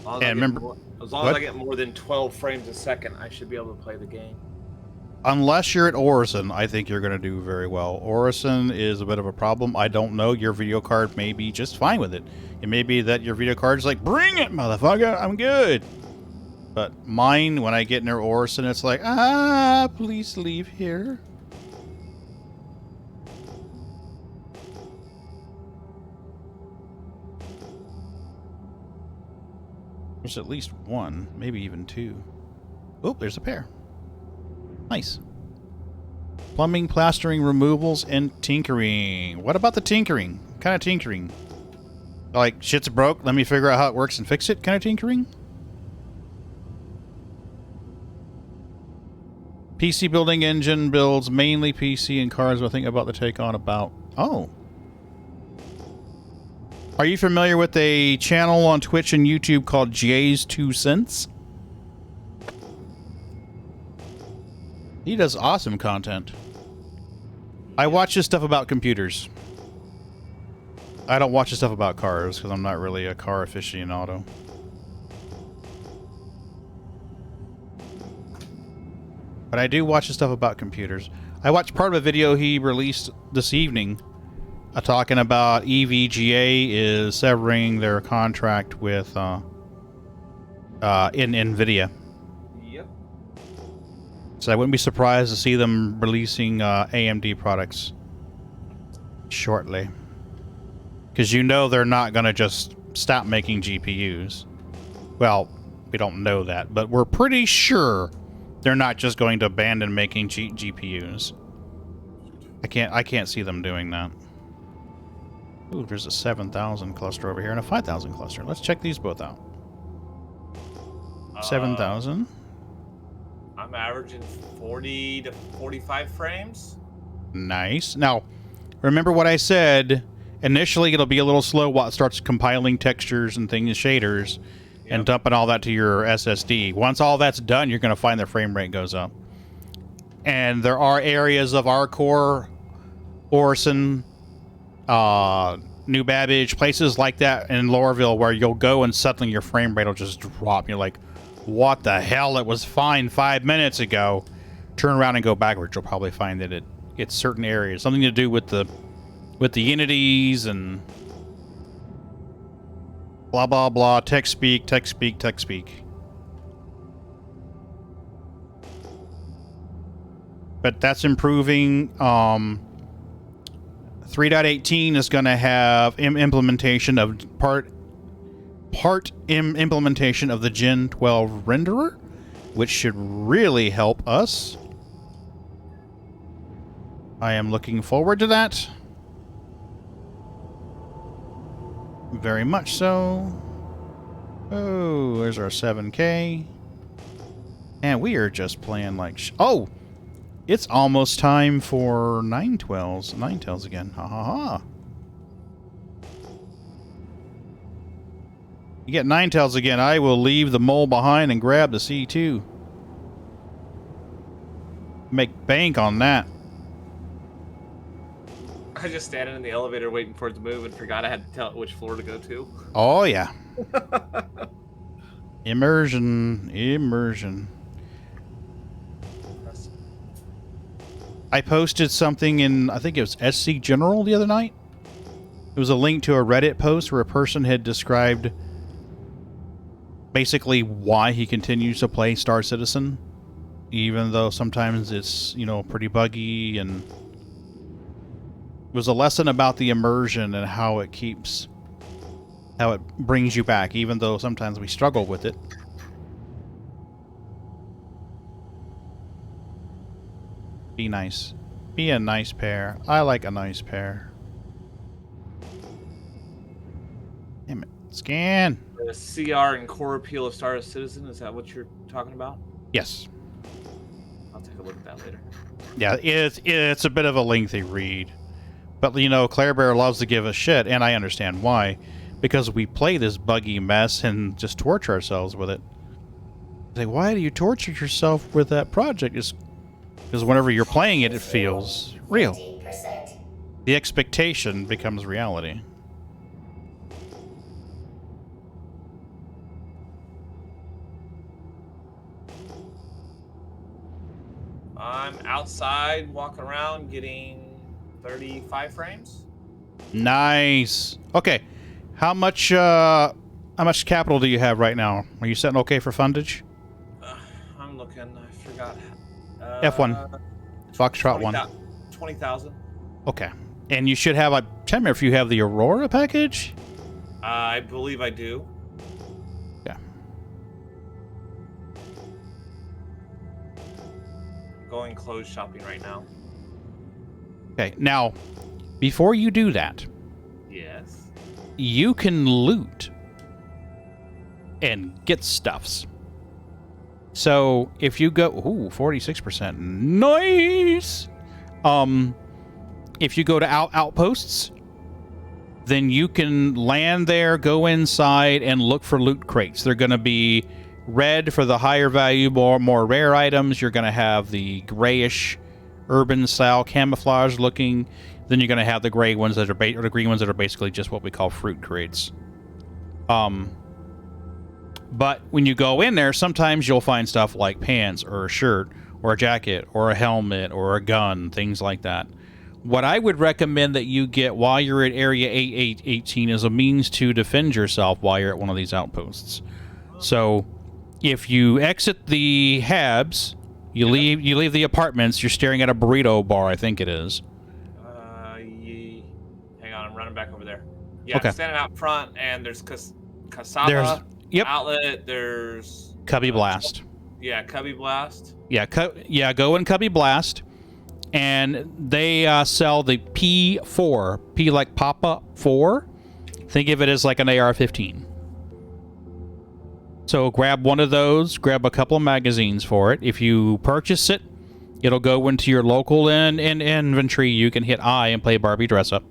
And remember, as long as I get more than 12 frames a second, I should be able to play the game. Unless you're at Orison, I think you're going to do very well. Orison is a bit of a problem. I don't know. Your video card may be just fine with it. It may be that your video card's like, bring it, motherfucker, I'm good. But mine, when I get near Orison, it's like, please leave here. There's at least one, maybe even two. Oh, there's a pair. Nice. Plumbing, plastering, removals, and tinkering. What about the tinkering? What kind of tinkering? Like, shit's broke, let me figure out how it works and fix it kind of tinkering? PC building engine builds mainly PC and cars. I think about to take on about... Oh. Are you familiar with a channel on Twitch and YouTube called Jay's 2 Cents? He does awesome content. I watch his stuff about computers. I don't watch his stuff about cars because I'm not really a car aficionado. But I do watch his stuff about computers. I watched part of a video he released this evening talking about EVGA is severing their contract with NVIDIA. So I wouldn't be surprised to see them releasing AMD products shortly. Because you know they're not going to just stop making GPUs. Well, We don't know that, but we're pretty sure they're not just going to abandon making GPUs. I can't see them doing that. Ooh, there's a 7,000 cluster over here and a 5,000 cluster. Let's check these both out. 7,000. I'm averaging 40 to 45 frames. Nice. Now, remember what I said. Initially, it'll be a little slow while it starts compiling textures and things, shaders, and dumping all that to your SSD. Once all that's done, you're going to find the frame rate goes up. And there are areas of our core, Orson, New Babbage, places like that in Lorville where you'll go and suddenly your frame rate will just drop. You're like, what the hell? It was fine 5 minutes ago. Turn around and go backwards. You'll probably find that it's certain areas. Something to do with the unities and blah, blah, blah. Text speak, text speak, text speak. But that's improving. 3.18 is going to have implementation of implementation of the Gen 12 renderer, which should really help us. I am looking forward to that. Very much so. Oh, there's our 7K. And we are just playing like... Oh! It's almost time for 912s again. Ha ha ha. You get 9tails again, I will leave the mole behind and grab the C2. Make bank on that. I was just standing in the elevator waiting for it to move and forgot I had to tell it which floor to go to. Oh, yeah. Immersion. I posted something in, I think it was SC General the other night. It was a link to a Reddit post where a person had described basically why he continues to play Star Citizen, even though sometimes it's, you know, pretty buggy, and it was a lesson about the immersion and how it brings you back, even though sometimes we struggle with it. Be nice. Be a nice pair. I like a nice pair. Damn it. Scan. The CR and core appeal of Star Citizen, is that what you're talking about? Yes. I'll take a look at that later. Yeah, it's a bit of a lengthy read. But, you know, Claire Bear loves to give us shit, and I understand why. Because we play this buggy mess and just torture ourselves with it. Like, why do you torture yourself with that project? It's because whenever you're playing it, it feels real. The expectation becomes reality. I'm outside walking around getting 35 frames. Nice. Okay. How much capital do you have right now? Are you setting okay for fundage? I'm looking. I forgot. F1. Foxtrot 1. 20,000. Okay. And you should have, tell me if you have the Aurora package? I believe I do. Yeah. Going clothes shopping right now. Okay. Now, before you do that, Yes. you can loot and get stuffs. So if you go, ooh, 46%, nice. If you go to outposts, then you can land there, go inside, and look for loot crates. They're going to be red for the higher value, more rare items. You're going to have the grayish, urban style, camouflage looking. Then you're going to have the gray ones that are or the green ones that are basically just what we call fruit crates. But when you go in there, sometimes you'll find stuff like pants or a shirt or a jacket or a helmet or a gun, things like that. What I would recommend that you get while you're at Area 8818 is a means to defend yourself while you're at one of these outposts. So if you exit the Habs, you leave the apartments, you're staring at a burrito bar, I think it is. Hang on, I'm running back over there. Yeah, Okay. I'm standing out front, and there's Kasaba. Yep. Outlet. There's Cubby Blast. yeah, Cubby Blast. Yeah, go in Cubby Blast, and they sell the P4. P like Papa 4. Think of it as like an AR-15. So grab one of those, grab a couple of magazines for it. If you purchase it, it'll go into your local inventory. You can hit I and play Barbie Dress Up.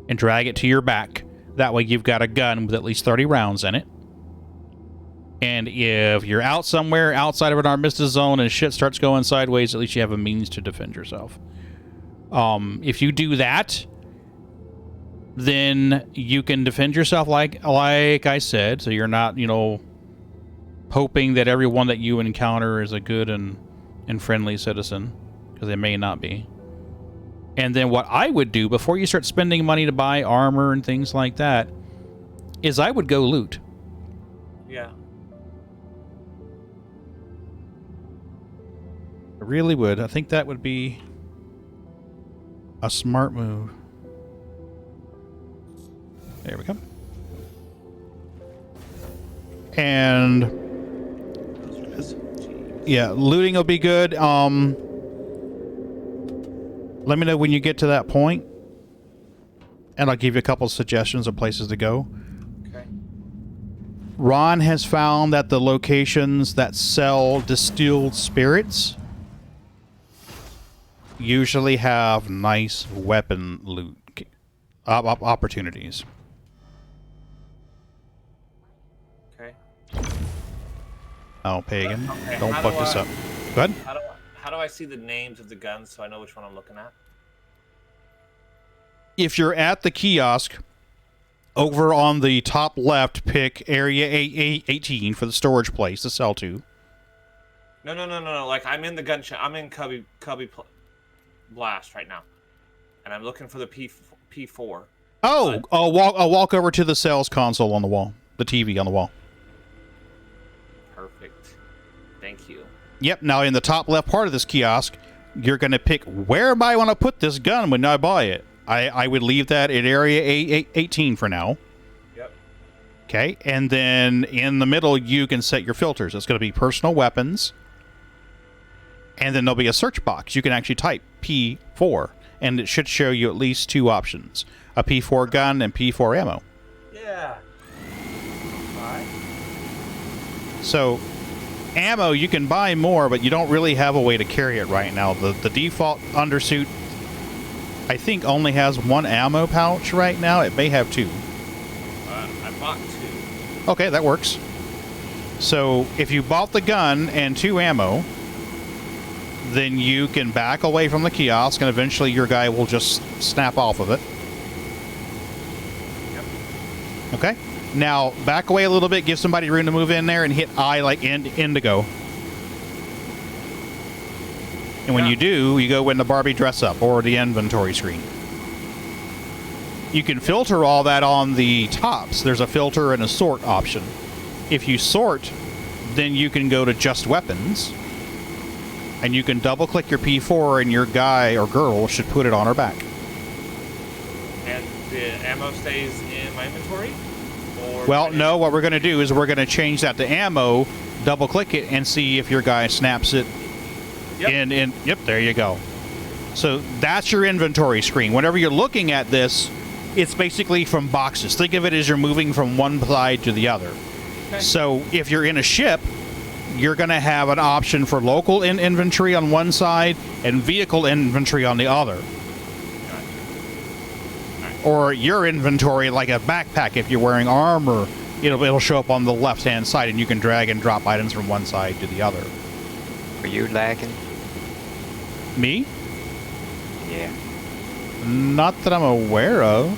And drag it to your back. That way you've got a gun with at least 30 rounds in it. And if you're out somewhere outside of an armistice zone and shit starts going sideways, at least you have a means to defend yourself. If you do that, then you can defend yourself like I said. So you're not, you know, hoping that everyone that you encounter is a good and friendly citizen, because they may not be. And then what I would do before you start spending money to buy armor and things like that is I would go loot. Yeah. I really would. I think that would be a smart move. There we go. And yeah, looting will be good. Let me know when you get to that point, and I'll give you a couple of suggestions of places to go. Okay. Ron has found that the locations that sell distilled spirits usually have nice weapon loot opportunities. Okay. Oh, Pagan. Okay, Don't how fuck do this I- up. Go ahead. How do I see the names of the guns so I know which one I'm looking at? If you're at the kiosk, over on the top left, pick area 18 for the storage place to sell to. No. Like I'm in the gun shop. I'm in Cubby Blast right now, and I'm looking for the P4. Oh, I'll walk over to the sales console on the wall, the TV on the wall. Perfect. Thank you. Yep. Now in the top left part of this kiosk, you're going to pick where am I want to put this gun when I buy it. I would leave that at area 18 for now. Yep. Okay, and then in the middle you can set your filters. It's going to be personal weapons, and then there'll be a search box. You can actually type P4, and it should show you at least two options: a P4 gun and P4 ammo. Yeah. Alright. So, ammo, you can buy more, but you don't really have a way to carry it right now. The default undersuit, I think, only has one ammo pouch right now. It may have two. I bought two. Okay, that works. So, if you bought the gun and two ammo, then you can back away from the kiosk, and eventually your guy will just snap off of it. Yep. Okay? Now, back away a little bit, give somebody room to move in there, and hit I like indigo. And when you do, you go in the Barbie Dress Up or the inventory screen. You can filter all that on the tops. There's a filter and a sort option. If you sort, then you can go to just weapons, and you can double click your P4 and your guy or girl should put it on her back. And the ammo stays in my inventory? Or Well, no, what we're going to do is we're going to change that to ammo, double click it, and see if your guy snaps it. Yep. Yep, there you go. So that's your inventory screen. Whenever you're looking at this, it's basically from boxes. Think of it as you're moving from one side to the other. Okay. So if you're in a ship, you're going to have an option for local inventory on one side and vehicle inventory on the other. Or your inventory, like a backpack, if you're wearing armor, it'll show up on the left-hand side, and you can drag and drop items from one side to the other. Are you lagging? Me? Yeah. Not that I'm aware of.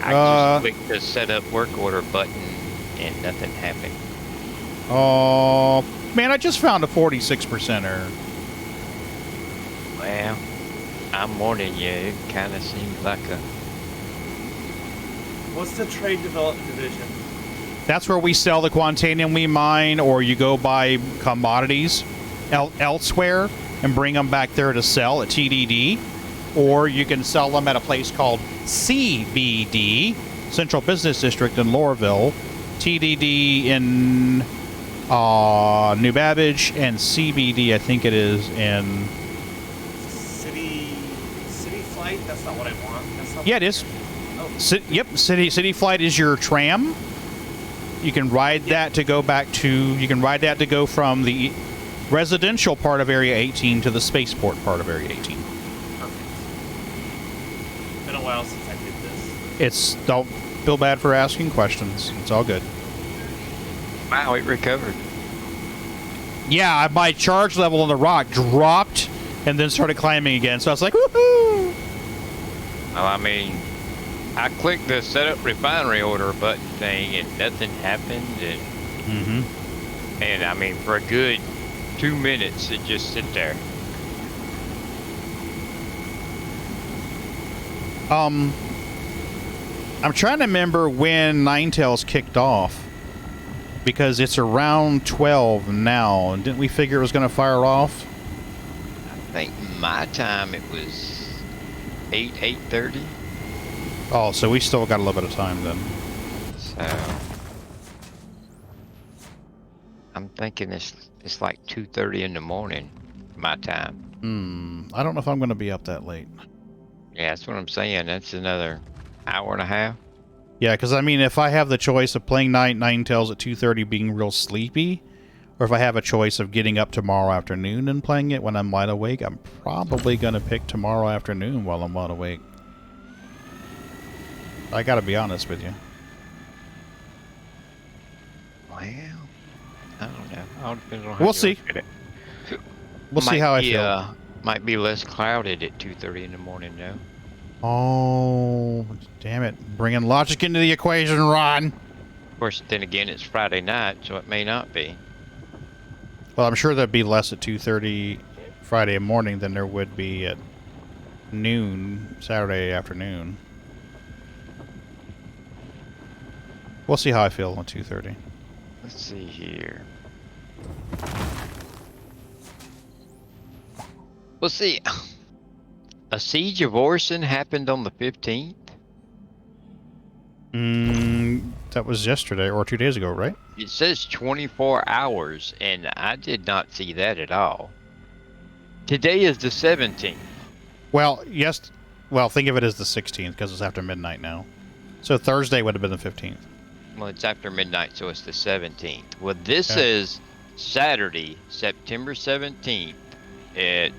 I just clicked the set up work order button and nothing happened. Oh, man, I just found a 46% error. Well, I'm warning you, it kind of seems like a... What's the trade development division? That's where we sell the Quantanium we mine, or you go buy commodities elsewhere and bring them back there to sell at TDD, or you can sell them at a place called CBD, Central Business District in Lorville, TDD in New Babbage, and CBD, I think it is, in... City Flight? That's not what I want. That's not Yeah, it is. Oh. Yep, City Flight is your tram. You can ride that to go back to... You can ride that to go from the residential part of Area 18 to the spaceport part of Area 18. Been a while since I did this. Don't feel bad for asking questions. It's all good. Wow, it recovered. Yeah, my charge level on the rock dropped and then started climbing again. So I was like, woohoo! Well, I mean, I clicked the set up refinery order button thing and nothing happened. And, and I mean, for a good 2 minutes, it just sit there. I'm trying to remember when Ninetales kicked off. Because it's around 12 now. And didn't we figure it was going to fire off? I think my time it was 8:30. Oh, so we still got a little bit of time then. So I'm thinking it's like 2:30 in the morning, my time. I don't know if I'm going to be up that late. Yeah, that's what I'm saying. That's another hour and a half. Yeah, because I mean, if I have the choice of playing Ninetales at 2:30 being real sleepy, or if I have a choice of getting up tomorrow afternoon and playing it when I'm wide awake, I'm probably going to pick tomorrow afternoon while I'm wide awake. I got to be honest with you. Well, I don't know. All depends on how We'll you see. look at it. We'll see how I feel. Might be less clouded at 2:30 in the morning, though. Oh, damn it. Bringing logic into the equation, Ron. Of course, then again, it's Friday night, so it may not be. Well, I'm sure there'd be less at 2:30 Friday morning than there would be at noon Saturday afternoon. We'll see how I feel on 2:30. Let's see here. We'll see. A siege of Orson happened on the 15th? That was yesterday or 2 days ago, right? It says 24 hours, and I did not see that at all. Today is the 17th. Well, yes. Well, think of it as the 16th because it's after midnight now. So Thursday would have been the 15th. Well, it's after midnight, so it's the 17th. Well, this is Saturday, September 17th at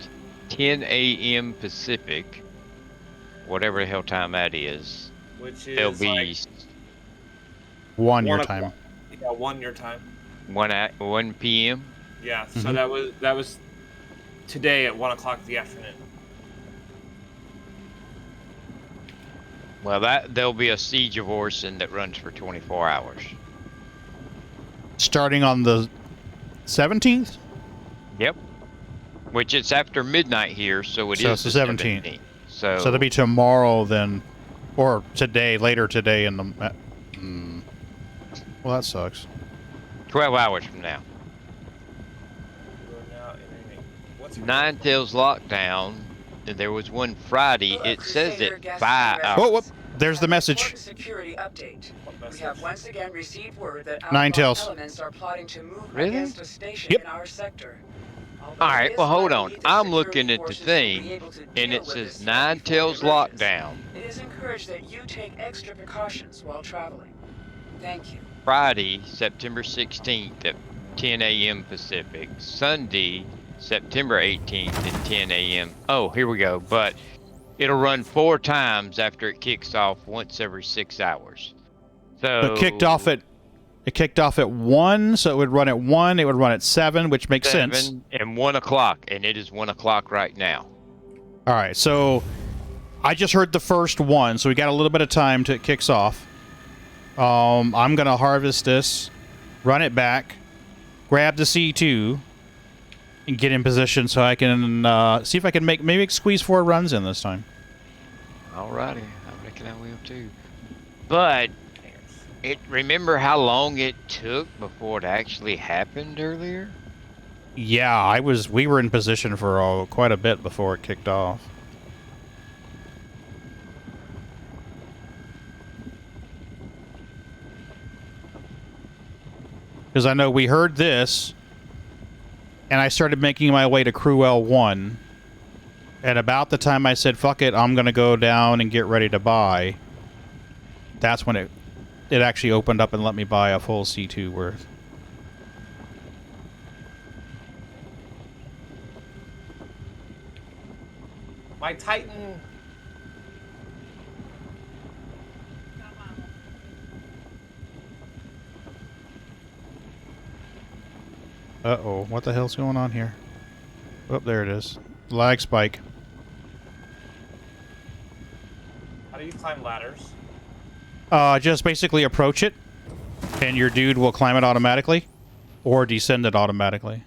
10 a.m. Pacific, whatever the hell time that is. Which is It'll be like 1 your time. Yeah, 1 your time. 1 p.m. Yeah, so that was today at 1 o'clock in the afternoon. Well, there'll be a siege of Orson that runs for 24 hours. Starting on the 17th? Yep. Which it's after midnight here, so It's is the the 17th. 17th. So that'll be tomorrow then, or today, later today in the... Well, that sucks. 12 hours from now. Ninetales lockdown. There was one Friday. It says it 5 hours. Oh, there's the message. Security update. We have once again received word that Ninetales. elements are plotting to move Really? against a station in our sector. All right, well, hold on. I'm looking at the thing, and it says Ninetales lockdown. It is encouraged that you take extra precautions while traveling. Thank you. Friday, September 16th at 10 a.m. Pacific. Sunday, September 18th at 10 a.m. Oh, here we go. But it'll run 4 times after it kicks off once every 6 hours. So It kicked off at 1, so it would run at 1. It would run at 7, which makes sense. 7 and 1 o'clock, and it is 1 o'clock right now. All right, so I just heard the first one, so we got a little bit of time till it kicks off. I'm gonna harvest this, run it back, grab the C2, and get in position so I can see if I can maybe squeeze 4 runs in this time. Alrighty, I reckon I will too. But remember how long it took before it actually happened earlier? Yeah, we were in position for quite a bit before it kicked off. Because I know we heard this, and I started making my way to Crew L1. And about the time I said, fuck it, I'm going to go down and get ready to buy, that's when it actually opened up and let me buy a full C2 worth. My Titan. Uh-oh, what the hell's going on here? Oh, there it is. Lag spike. How do you climb ladders? Just basically approach it, and your dude will climb it automatically, or descend it automatically.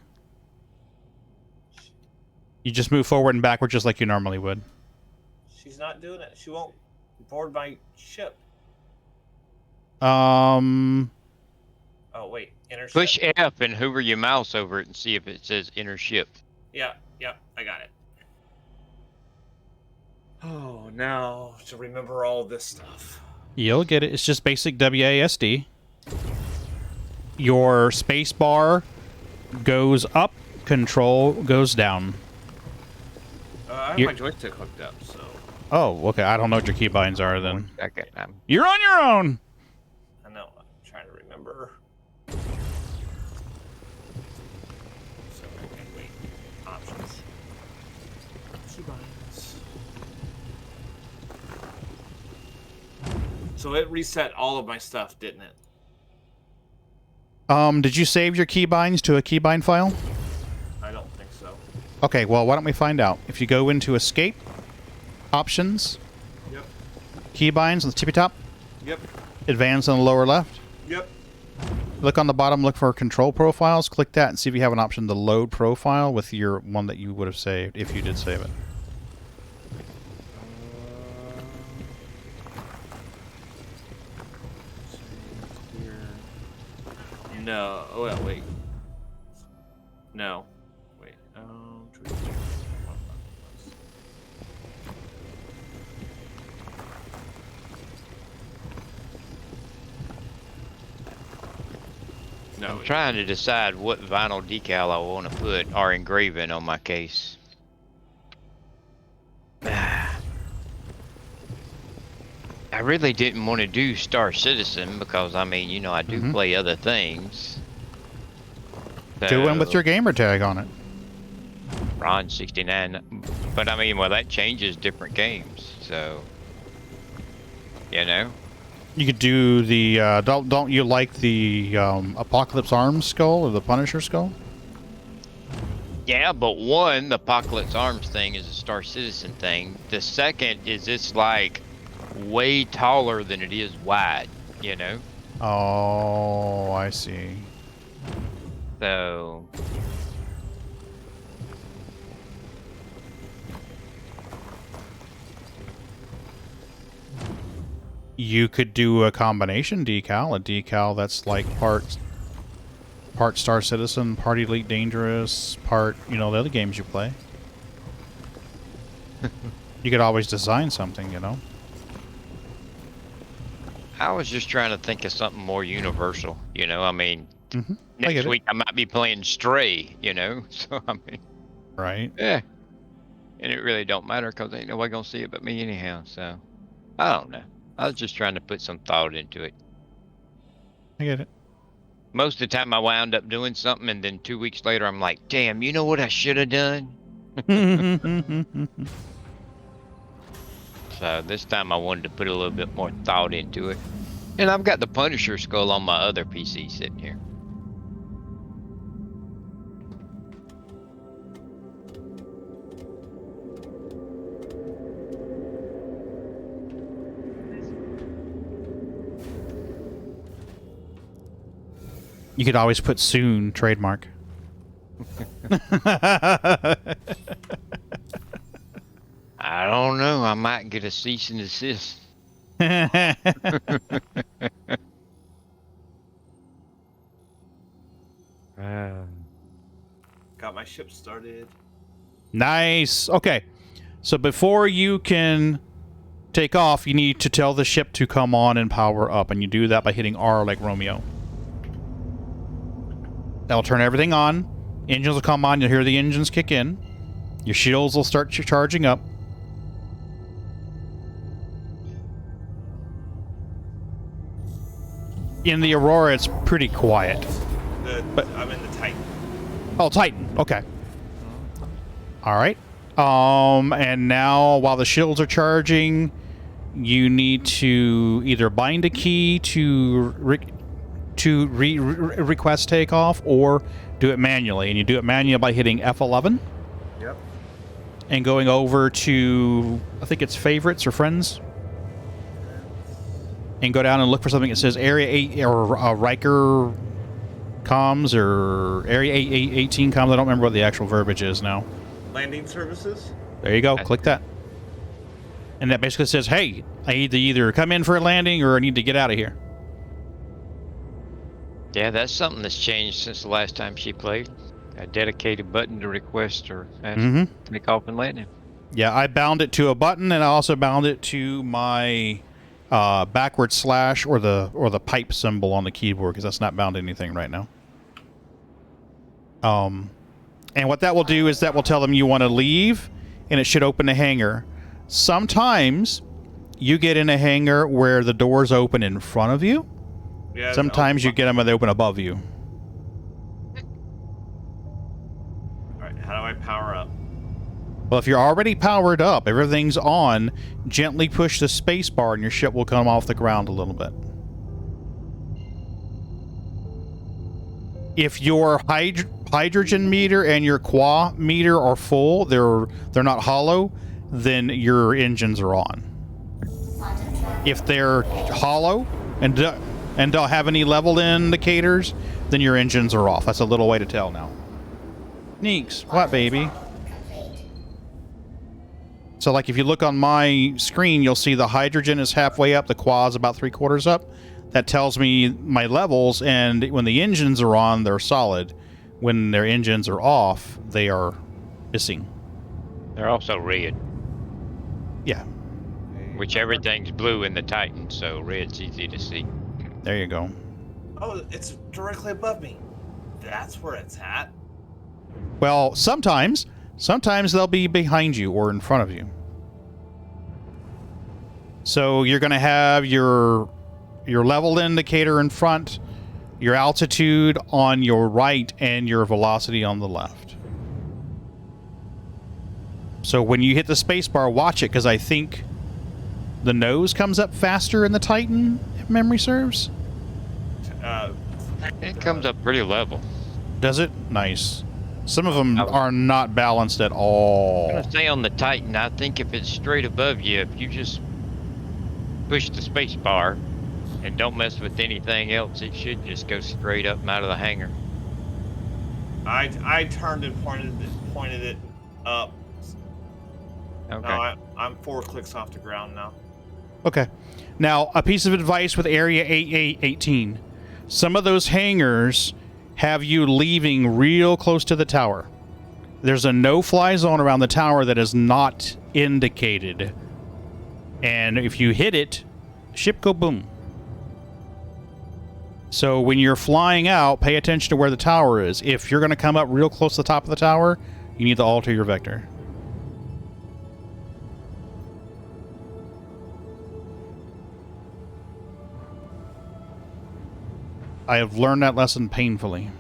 You just move forward and backward just like you normally would. She's not doing it. She won't board my ship. Oh, wait. Inner ship. Push F and hover your mouse over it and see if it says inner ship. Yeah, I got it. Oh, now to remember all this stuff. You'll get it. It's just basic WASD. Your space bar goes up, control goes down. I have my joystick hooked up, so... Oh, okay. I don't know what your keybinds are then. Okay, You're on your own! I know. I'm trying to remember. So, okay, wait. Options. Keybinds. So it reset all of my stuff, didn't it? Did you save your keybinds to a keybind file? I don't think so. Okay, well, why don't we find out? If you go into Escape, Options, Yep. Keybinds on the tippy top, Yep. Advanced on the lower left. Yep. Look on the bottom, look for Control Profiles, click that, and see if you have an option to load profile with your one that you would have saved, if you did save it. No. Oh, well, wait. No. Wait. No. I'm trying to decide what vinyl decal I want to put or engraving on my case. I really didn't want to do Star Citizen because, I mean, you know, I do play other things. Do one with your gamer tag on it. Ron 69. But, I mean, well, that changes different games, so... You know? You could do the, don't you like the Apocalypse Arms skull or the Punisher skull? Yeah, but one, the Apocalypse Arms thing is a Star Citizen thing. The second is it's like way taller than it is wide, you know? Oh, I see. So... You could do a combination decal, a decal that's like part Star Citizen, part Elite Dangerous, part, you know, the other games you play. You could always design something, you know? I was just trying to think of something more universal, you know? I mean, I next get it. week I might be playing Stray, you know? So, I mean... Right. Yeah. And it really don't matter because ain't nobody gonna see it but me anyhow, so... I don't know. I was just trying to put some thought into it. I get it. Most of the time I wound up doing something and then 2 weeks later I'm like, damn, you know what I should have done? So this time I wanted to put a little bit more thought into it. And I've got the Punisher skull on my other PC sitting here. You could always put soon trademark. I don't know. I might get a cease and desist. Got my ship started. Nice. Okay. So before you can take off, you need to tell the ship to come on and power up. And you do that by hitting R like Romeo. That'll turn everything on. Engines will come on. You'll hear the engines kick in. Your shields will start charging up. In the Aurora, it's pretty quiet. But I'm in the Titan. Oh, Titan. Okay. All right. And now, while the shields are charging, you need to either bind a key to request takeoff, or do it manually. And you do it manually by hitting F11. Yep. And going over to, I think it's favorites or friends. And go down and look for something that says Area 8 or Riker comms or Area 18 comms. I don't remember what the actual verbiage is now. Landing services? There you go. Click that. And that basically says, hey, I need to either come in for a landing or I need to get out of here. Yeah, that's something that's changed since the last time she played. A dedicated button to request or take off and landing. Yeah, I bound it to a button, and I also bound it to my backward slash or the pipe symbol on the keyboard, because that's not bound to anything right now. And what that will do is that will tell them you want to leave, and it should open a hangar. Sometimes you get in a hangar where the doors open in front of you. Yeah, Sometimes you get them and they open above you. Alright, how do I power up? Well, if you're already powered up, everything's on, gently push the space bar and your ship will come off the ground a little bit. If your hydrogen meter and your qua meter are full, they're not hollow, then your engines are on. If they're hollow and don't have any level indicators, then your engines are off. That's a little way to tell now. Neeks, what, baby? So, like, if you look on my screen, you'll see the hydrogen is halfway up, the qua is about 3/4 up. That tells me my levels, and when the engines are on, they're solid. When their engines are off, they are missing. They're also red. Yeah. Which everything's blue in the Titan, so red's easy to see. There you go. Oh, it's directly above me. That's where it's at. Well, sometimes they'll be behind you or in front of you. So you're going to have your level indicator in front, your altitude on your right, and your velocity on the left. So when you hit the spacebar, watch it, because I think the nose comes up faster in the Titan, if memory serves. It comes up pretty level. Does it? Nice. Some of them are not balanced at all. I'm gonna say on the Titan, I think if it's straight above you, if you just push the space bar and don't mess with anything else, it should just go straight up and out of the hangar. I turned and pointed it up. Okay. No, I'm 4 clicks off the ground now. Okay. Now, a piece of advice with Area 18. Some of those hangars have you leaving real close to the tower. There's a no-fly zone around the tower that is not indicated. And if you hit it, ship go boom. So when you're flying out, pay attention to where the tower is. If you're going to come up real close to the top of the tower, you need to alter your vector. I have learned that lesson painfully.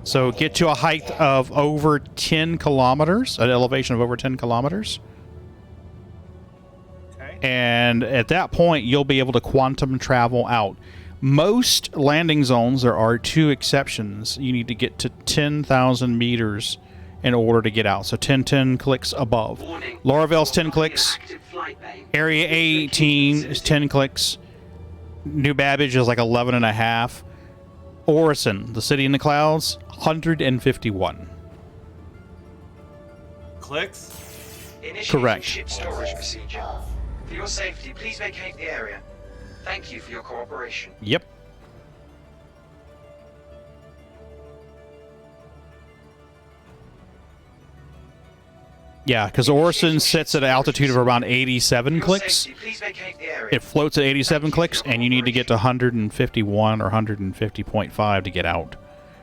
So get to a height of over 10 kilometers, an elevation of over 10 kilometers. Okay. And at that point, you'll be able to quantum travel out. Most landing zones, there are 2 exceptions. You need to get to 10,000 meters in order to get out. So 10 clicks above. Laravel's 10 clicks. Area 18 is 10 clicks. New Babbage is like 11.5. Orison, the city in the clouds, 151. Clicks? Correct. Ship storage procedure. For your safety, please vacate the area. Thank you for your cooperation. Yep. Yeah, because Orson sits at an altitude of around 87 clicks. Please vacate the area. It floats at 87 clicks, and you need to get to 151 or 150.5 to get out.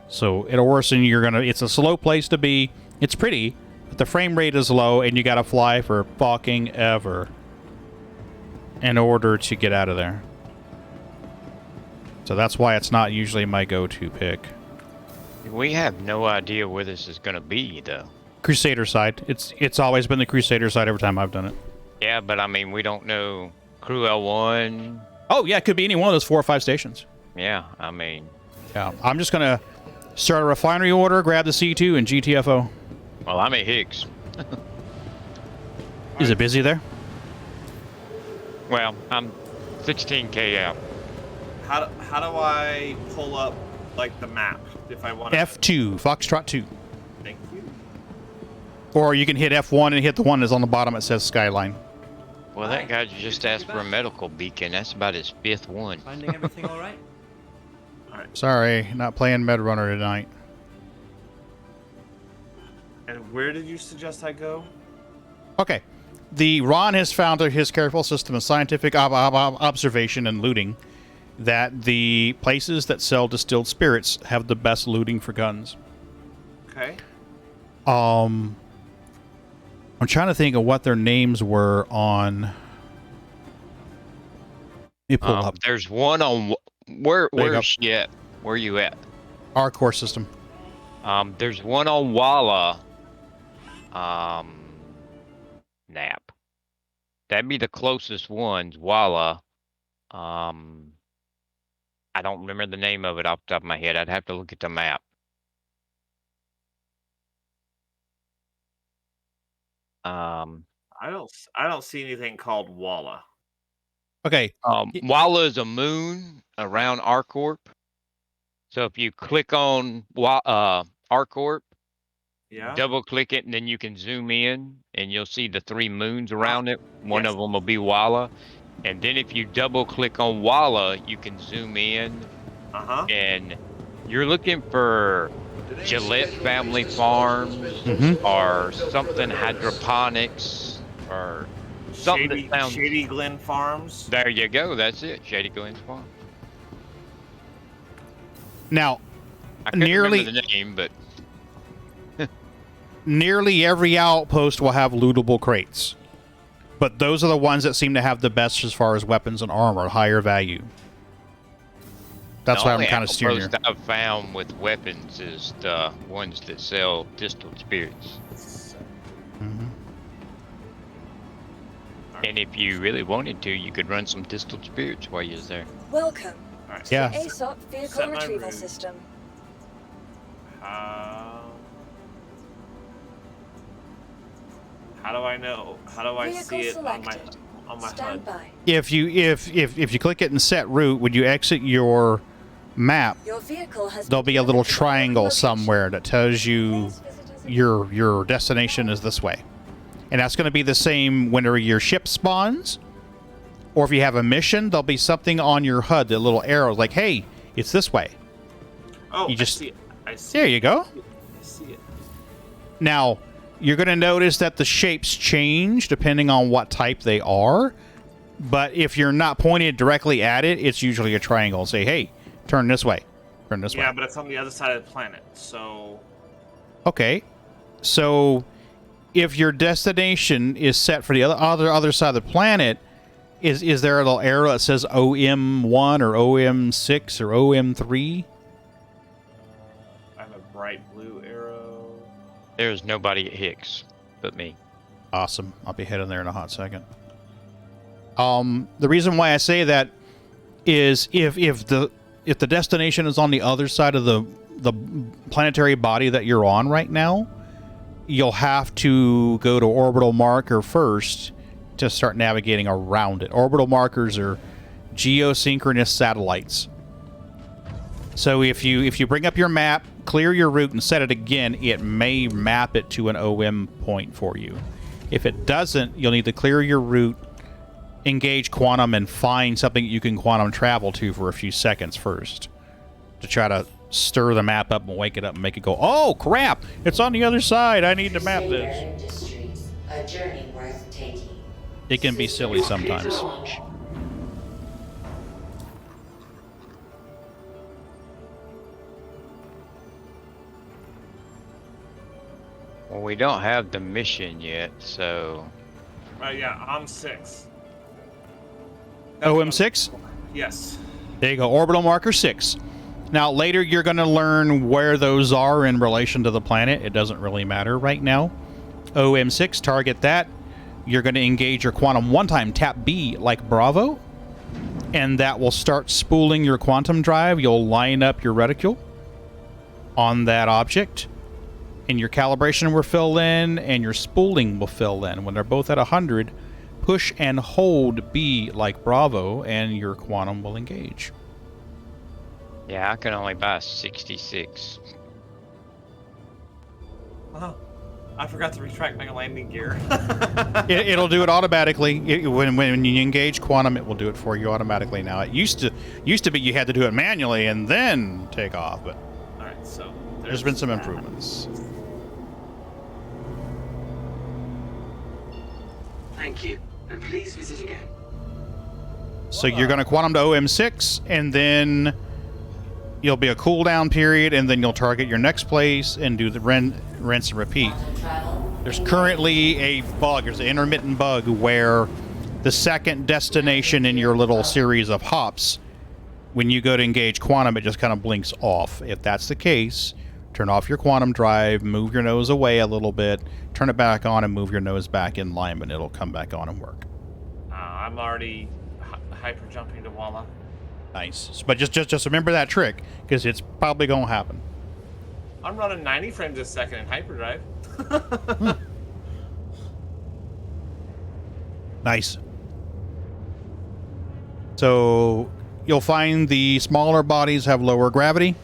So at Orson, it's a slow place to be. It's pretty, but the frame rate is low, and you got to fly for fucking ever in order to get out of there. So that's why it's not usually my go-to pick. We have no idea where this is going to be, though. Crusader side. It's always been the Crusader side every time I've done it. Yeah, but I mean, we don't know Crew L1. Oh, yeah, it could be any one of those 4 or 5 stations. Yeah, I mean... Yeah, I'm just going to start a refinery order, grab the C2, and GTFO. Well, I'm at Higgs. Is it busy there? Well, I'm 16K out. How do I pull up, like, the map if I want to... F2, Foxtrot 2. Thank you. Or you can hit F1 and hit the one that's on the bottom that says Skyline. Well, that guy just asked for a medical beacon. That's about his 5th one. Finding everything all right? Sorry, not playing Medrunner tonight. And where did you suggest I go? Okay. Ron has found his careful system of scientific observation and looting that the places that sell distilled spirits have the best looting for guns. Okay. I'm trying to think of what their names were on. Let me pull up. There's one on... Where's she at? Where are you at? Our core system. There's one on Walla. Nap. That'd be the closest ones. Walla. I don't remember the name of it off the top of my head. I'd have to look at the map. I don't see anything called Walla. Okay. Walla is a moon around ArcCorp. So if you click on ArcCorp, yeah, double click it, and then you can zoom in, and you'll see the 3 moons around it. One of them will be Walla. And then if you double click on Walla, you can zoom in. And you're looking for Gillette Family Farms or something hydroponics or something that sounds... Shady Glen Farms. There you go. That's it. Shady Glen Farm. Now, I couldn't remember the name, but... nearly every outpost will have lootable crates. But those are the ones that seem to have the best as far as weapons and armor, higher value. That's why I'm kind of steering here. The I've found with weapons is the ones that sell distilled spirits. And if you really wanted to, you could run some distilled spirits while you're there. Welcome. Yeah. To ASOP vehicle retrieval system. How do I know? How do I see it on my HUD? If you click it and set route, when you exit your map, Your vehicle has there'll be a little triangle somewhere that tells you your destination is this way. And that's going to be the same whenever your ship spawns, or if you have a mission, there'll be something on your HUD, the little arrows, like, hey, it's this way. Oh, you just, I see it. I see there it. you go. I see it. Now, you're going to notice that the shapes change depending on what type they are, but if you're not pointed directly at it, it's usually a triangle. Say, hey, turn this way. Turn this way. Yeah, but it's on the other side of the planet, so... Okay. So, if your destination is set for the other side of the planet, is there a little arrow that says OM1 or OM6 or OM3? I have a bright blue arrow. There's nobody at Hicks but me. Awesome. I'll be heading there in a hot second. The reason why I say that is if the destination is on the other side of the planetary body that you're on right now, you'll have to go to orbital marker first to start navigating around it. Orbital markers are geosynchronous satellites. So if you bring up your map, clear your route, and set it again, it may map it to an OM point for you. If it doesn't, you'll need to clear your route, engage quantum, and find something you can quantum travel to for a few seconds first to try to stir the map up and wake it up and make it go, oh crap, it's on the other side, I need to map this. a journey worth taking. It can be silly sometimes. Launch. Well, we don't have the mission yet, so Yeah, I'm 6. OM6? Yes. There you go, orbital marker 6. Now, later you're going to learn where those are in relation to the planet. It doesn't really matter right now. OM6, target that. You're going to engage your quantum one time, tap B like Bravo, and that will start spooling your quantum drive. You'll line up your reticule on that object, and your calibration will fill in, and your spooling will fill in. When they're both at 100, push and hold B like Bravo, and your quantum will engage. yeah, I can only buy 66. Oh, I forgot to retract my landing gear. It'll do it automatically. When you engage quantum, it will do it for you automatically now. It used to be you had to do it manually and then take off, but All right, so there's been some improvements. Thank you, and please visit again. So you're going to quantum to OM6, and then you'll be a cooldown period, and then you'll target your next place and do the rinse and repeat. There's currently a bug. There's an intermittent bug where the second destination in your little series of hops, when you go to engage quantum, it just kind of blinks off. If that's the case, turn off your quantum drive, move your nose away a little bit, turn it back on, and move your nose back in line, and it'll come back on and work. I'm already hyper jumping to Walla. Nice. But just remember that trick, because it's probably going to happen. I'm running 90 frames a second in hyperdrive. Nice. So you'll find the smaller bodies have lower gravity.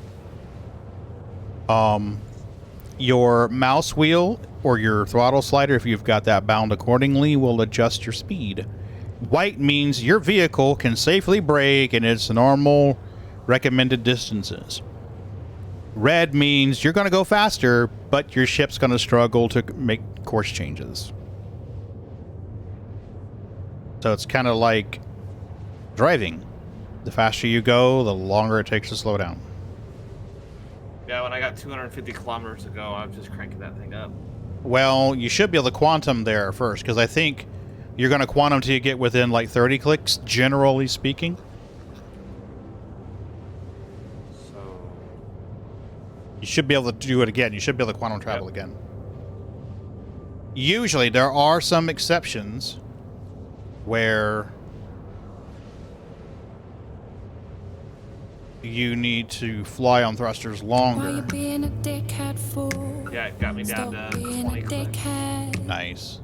Your mouse wheel or your throttle slider, if you've got that bound accordingly, will adjust your speed. White means your vehicle can safely brake in its normal recommended distances. Red means you're going to go faster, but your ship's going to struggle to make course changes. So it's kind of like driving. The faster you go, the longer it takes to slow down. Yeah, when I got 250 kilometers to go, I was just cranking that thing up. Well, you should be able to quantum there first, because I think you're going to quantum till you get within like 30 clicks, generally speaking. So you should be able to do it again. You should be able to quantum travel again. Usually, there are some exceptions where you need to fly on thrusters longer. yeah, it got me down to 20 clicks. Nice.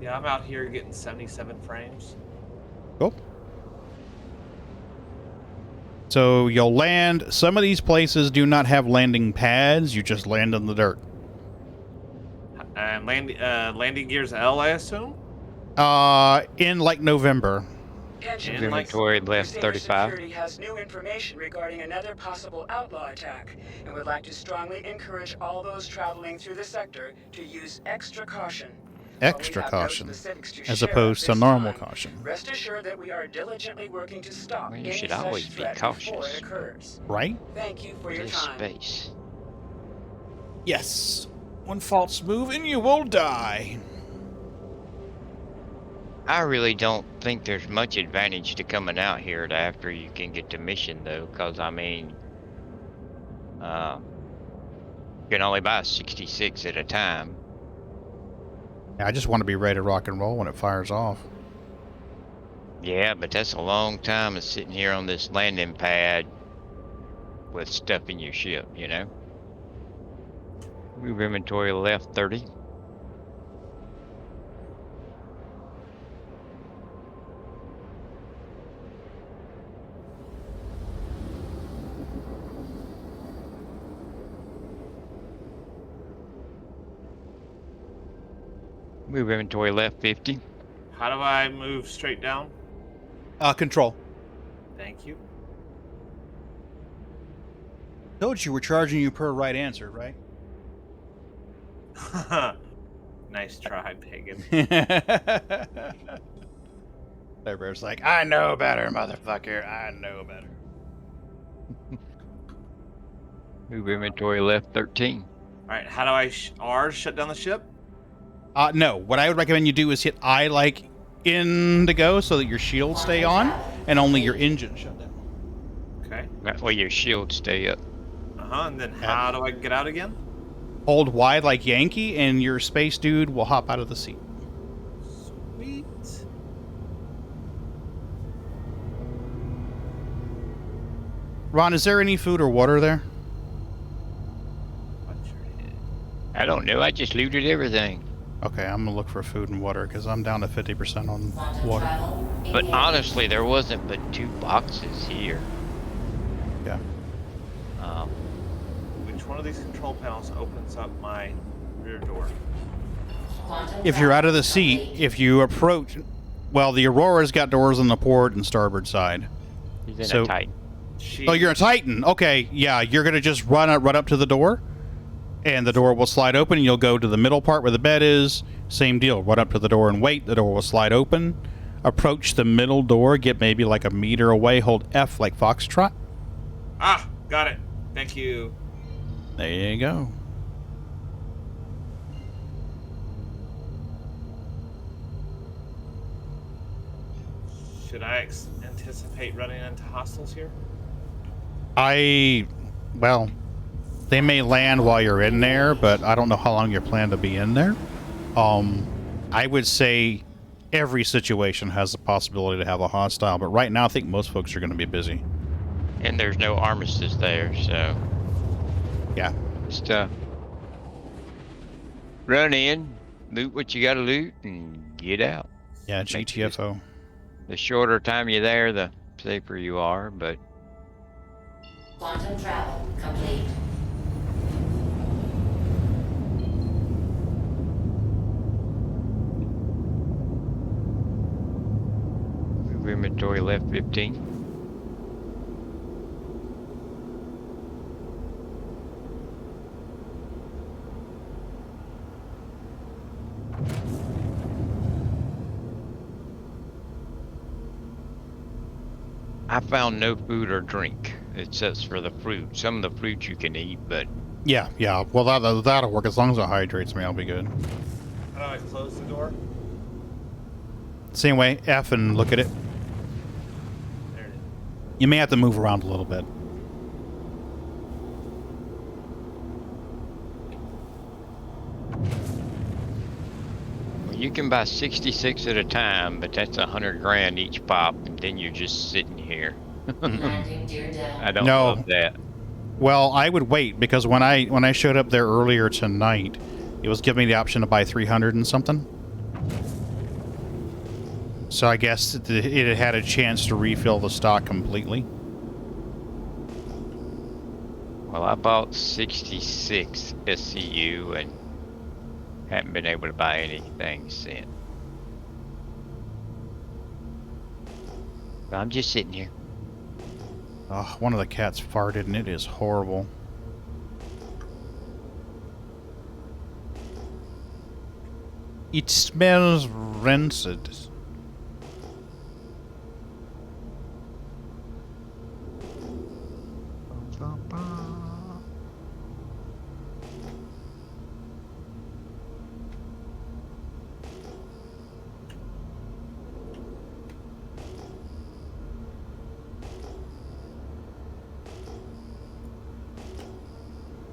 Yeah, I'm out here getting 77 frames. Cool. So you'll land. Some of these places do not have landing pads. You just land in the dirt. And landing gears L, I assume? In like November. Inventory left 35. Security has new information regarding another possible outlaw attack and would like to strongly encourage all those traveling through the sector to use extra caution. Extra caution, as opposed to normal caution. Rest assured that we are diligently working to stop Well, you any should such always be threat cautious. before it occurs. Right? Thank you for your This time. space. Yes. One false move and you will die. I really don't think there's much advantage to coming out here to after you can get the mission, though, because, I mean, you can only buy 66 at a time. I just want to be ready to rock and roll when it fires off. Yeah, but that's a long time of sitting here on this landing pad with stuff in your ship, you know? Move inventory left 30. Move inventory left 50. How do I move straight down? Control. Thank you. Told you we're charging you per right answer, right? Nice try, pagan. Everybody's like, I know better, motherfucker. I know better. Move inventory left 13. Alright, how do I R shut down the ship? No. What I would recommend you do is hit I like in to go so that your shields stay on and only your engine shut down. Okay. That way your shields stay up. And then how do I get out again? Hold wide like Yankee and your space dude will hop out of the seat. Sweet. Ron, is there any food or water there? I don't know. I just looted everything. Okay, I'm gonna look for food and water because I'm down to 50% on water. But honestly, there wasn't but 2 boxes here. Yeah. Which one of these control panels opens up my rear door? If you're out of the seat, if you approach, well, the Aurora's got doors on the port and starboard side. He's in a Titan. Oh, you're a Titan. Okay, yeah, you're gonna just run up to the door, and the door will slide open. And you'll go to the middle part where the bed is. Same deal. Run up to the door and wait. The door will slide open. Approach the middle door. Get maybe like a meter away. Hold F like Foxtrot. Ah, got it. Thank you. There you go. Should I anticipate running into hostiles here? Well, they may land while you're in there, but I don't know how long you're planned to be in there. I would say every situation has the possibility to have a hostile, but right now I think most folks are going to be busy. And there's no armistice there, so... Yeah. Just, run in, loot what you gotta loot, and get out. Yeah, GTFO. The shorter time you're there, the safer you are, but... Quantum travel complete. Move inventory left 15. I found no food or drink. It says for the fruit. Some of the fruit you can eat, but... Yeah. Well, that'll work. As long as it hydrates me, I'll be good. How do I close the door? Same way, F and look at it. There it is. You may have to move around a little bit. Well, you can buy 66 at a time, but that's 100 grand each pop, and then you're just sitting here. I don't love that. Well, I would wait because when I showed up there earlier tonight, it was giving me the option to buy 300 and something. So I guess it had a chance to refill the stock completely. Well, I bought 66 SCU and haven't been able to buy anything since. But I'm just sitting here. Oh, one of the cats farted and it is horrible. It smells rancid.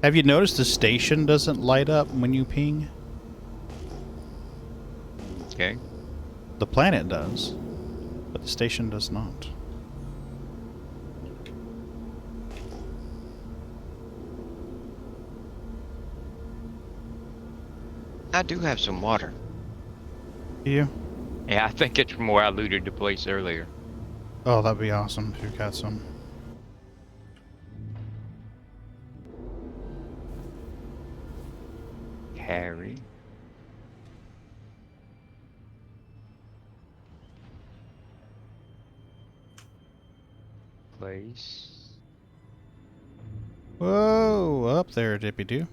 Have you noticed the station doesn't light up when you ping? Okay. The planet does, but the station does not. I do have some water. Do you? Yeah, I think it's from where I looted the place earlier. Oh, that'd be awesome if you got some. Harry. place. Whoa, up there, Dippy Doo.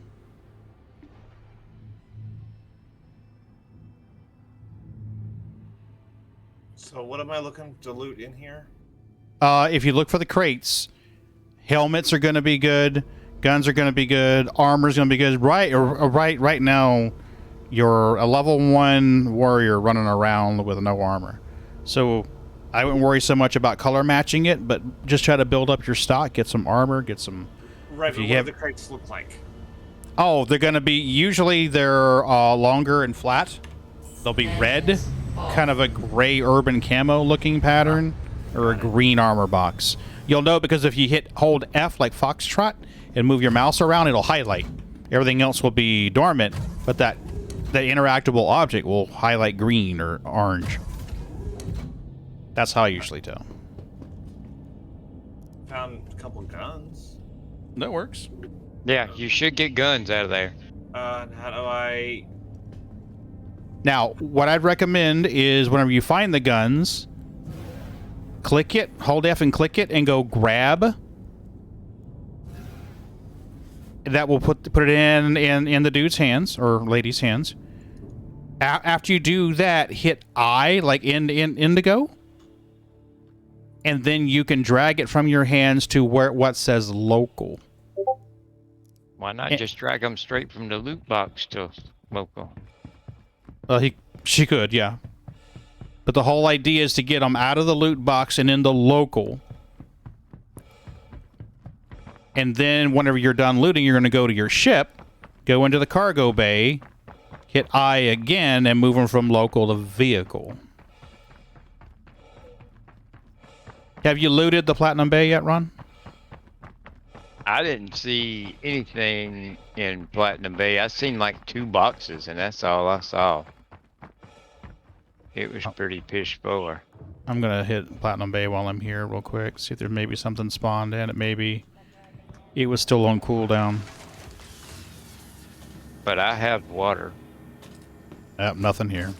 So what am I looking to loot in here? If you look for the crates, helmets are going to be good, guns are going to be good, armor's going to be good. Right now, you're a level 1 warrior running around with no armor. So I wouldn't worry so much about color matching it, but just try to build up your stock, get some armor, get some... Right, but you what have- do the crates look like? Oh, they're going to be... Usually they're longer and flat. They'll be red, kind of a gray urban camo looking pattern, or a green armor box. You'll know because if you hold F like Foxtrot and move your mouse around, it'll highlight. Everything else will be dormant, but that interactable object will highlight green or orange. That's how I usually tell. Found a couple guns. That works. Yeah, you should get guns out of there. And how do I... Now, what I'd recommend is whenever you find the guns, click it, hold F and click it, and go grab. That will put it in the dude's hands or lady's hands. After you do that, hit I, like indigo, and then you can drag it from your hands to what says local. Why not just drag them straight from the loot box to local? She could, yeah. But the whole idea is to get them out of the loot box and into local. And then whenever you're done looting, you're going to go to your ship, go into the cargo bay, hit I again, and move them from local to vehicle. Have you looted the Platinum Bay yet, Ron? I didn't see anything in Platinum Bay. I seen like 2 boxes, and that's all I saw. It was pretty pish poor. I'm going to hit Platinum Bay while I'm here real quick, see if there may be something spawned in it. Maybe it was still on cooldown. But I have water. Yep, nothing here.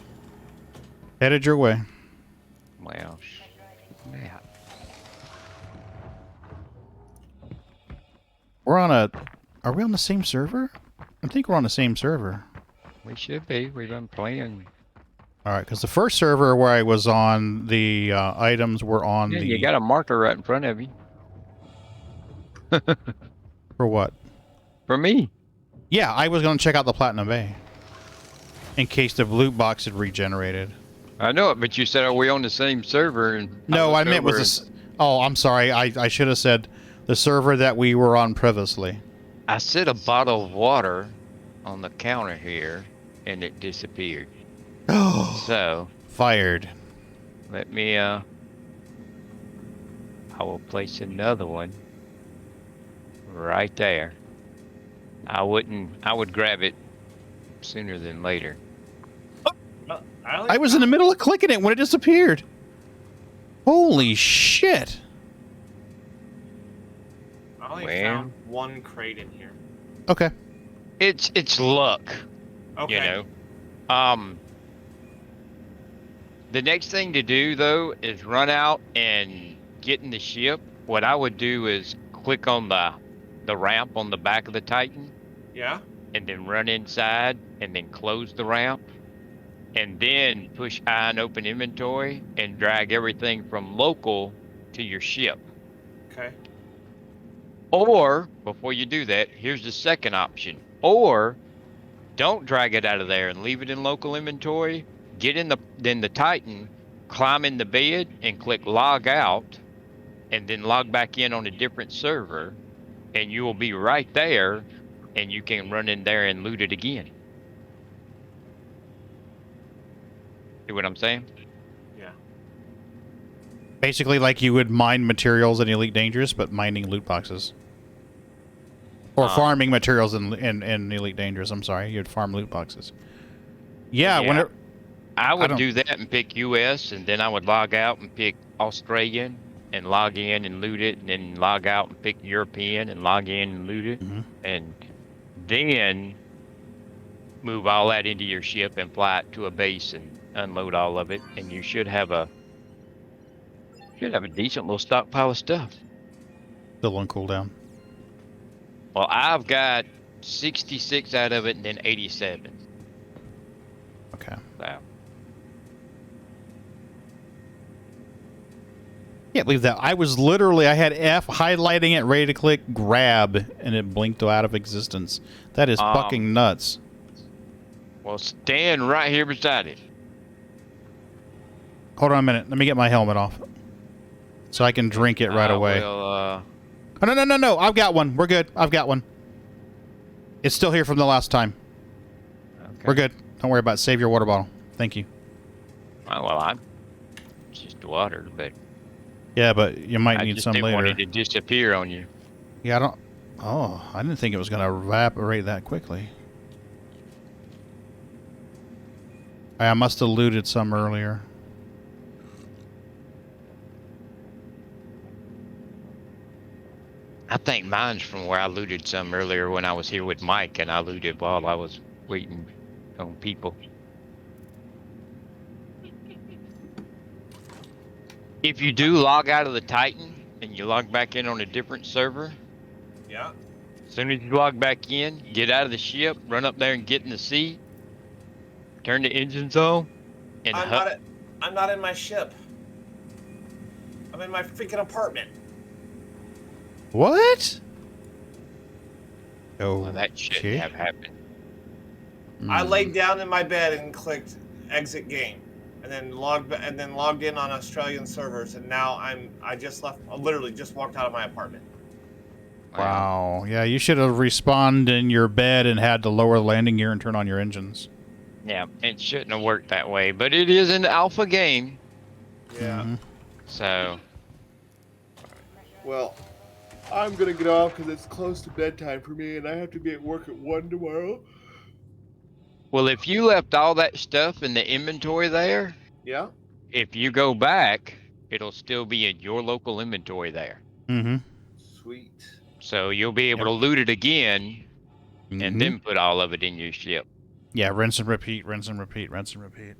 Headed your way. Well, yeah. Are we on the same server? I think we're on the same server. We should be. We've been playing. All right, because the first server where I was on, the items were on Yeah, the... you got a marker right in front of you. For what? For me. Yeah, I was going to check out the Platinum Bay. In case the loot box had regenerated. I know it, but you said, are we on the same server? And No, I meant was this... Oh, I'm sorry. I should have said the server that we were on previously. I set a bottle of water on the counter here, and it disappeared. So... Fired. Let me, I will place another one right there. I would grab it sooner than later. I was in the middle of clicking it when it disappeared. Holy shit. I only Well. found 1 crate in here. Okay. It's luck. Okay. You know. The next thing to do though is run out and get in the ship. What I would do is click on the ramp on the back of the Titan. Yeah? And then run inside and then close the ramp. And then push I and open inventory and drag everything from local to your ship. Okay. Or, before you do that, here's the second option. Or, don't drag it out of there and leave it in local inventory. Get in the Titan, climb in the bed, and click log out, and then log back in on a different server, and you will be right there, and you can run in there and loot it again. See what I'm saying? Yeah. Basically like you would mine materials in Elite Dangerous, but mining loot boxes. Or farming materials in Elite Dangerous, I'm sorry. You'd farm loot boxes. Yeah, whenever... I would do that and pick US, and then I would log out and pick Australian, and log in and loot it, and then log out and pick European, and log in and loot it, and then move all that into your ship and fly it to a base and unload all of it, and you should have a decent little stockpile of stuff. Still on cooldown. Well, I've got 66 out of it and then 87. Okay. Wow. Can't believe that. I was literally, I had F highlighting it, ready to click grab, and it blinked out of existence. That is fucking nuts. Well, stand right here beside it. Hold on a minute. Let me get my helmet off. So I can drink it right away. Will, Oh, no. I've got one. We're good. I've got one. It's still here from the last time. Okay. We're good. Don't worry about it. Save your water bottle. Thank you. Oh, well, I'm just water, but Yeah, but you might need just some didn't later. want it to disappear on you. Yeah, I don't... Oh, I didn't think it was going to evaporate that quickly. I must have looted some earlier. I think mine's from where I looted some earlier when I was here with Mike, and I looted while I was waiting on people. If you do log out of the Titan and you log back in on a different server, Yeah. as soon as you log back in, get out of the ship, run up there and get in the seat, turn the engines on, and I'm not in my ship. I'm in my freaking apartment. What? Oh, well, that shouldn't have happened. I laid down in my bed and clicked exit game, and then logged in on Australian servers, and now I just left. I literally just walked out of my apartment. Wow. Yeah, you should have respawned in your bed and had to lower the landing gear and turn on your engines. Yeah, it shouldn't have worked that way, but it is an alpha game. Yeah. So. Well, I'm gonna get off because it's close to bedtime for me, and I have to be at work at 1 tomorrow. Well, if you left all that stuff in the inventory there, Yeah. if you go back, it'll still be in your local inventory there. Mm-hmm. Sweet. So you'll be able to loot it again, and then put all of it in your ship. Yeah, rinse and repeat, rinse and repeat, rinse and repeat.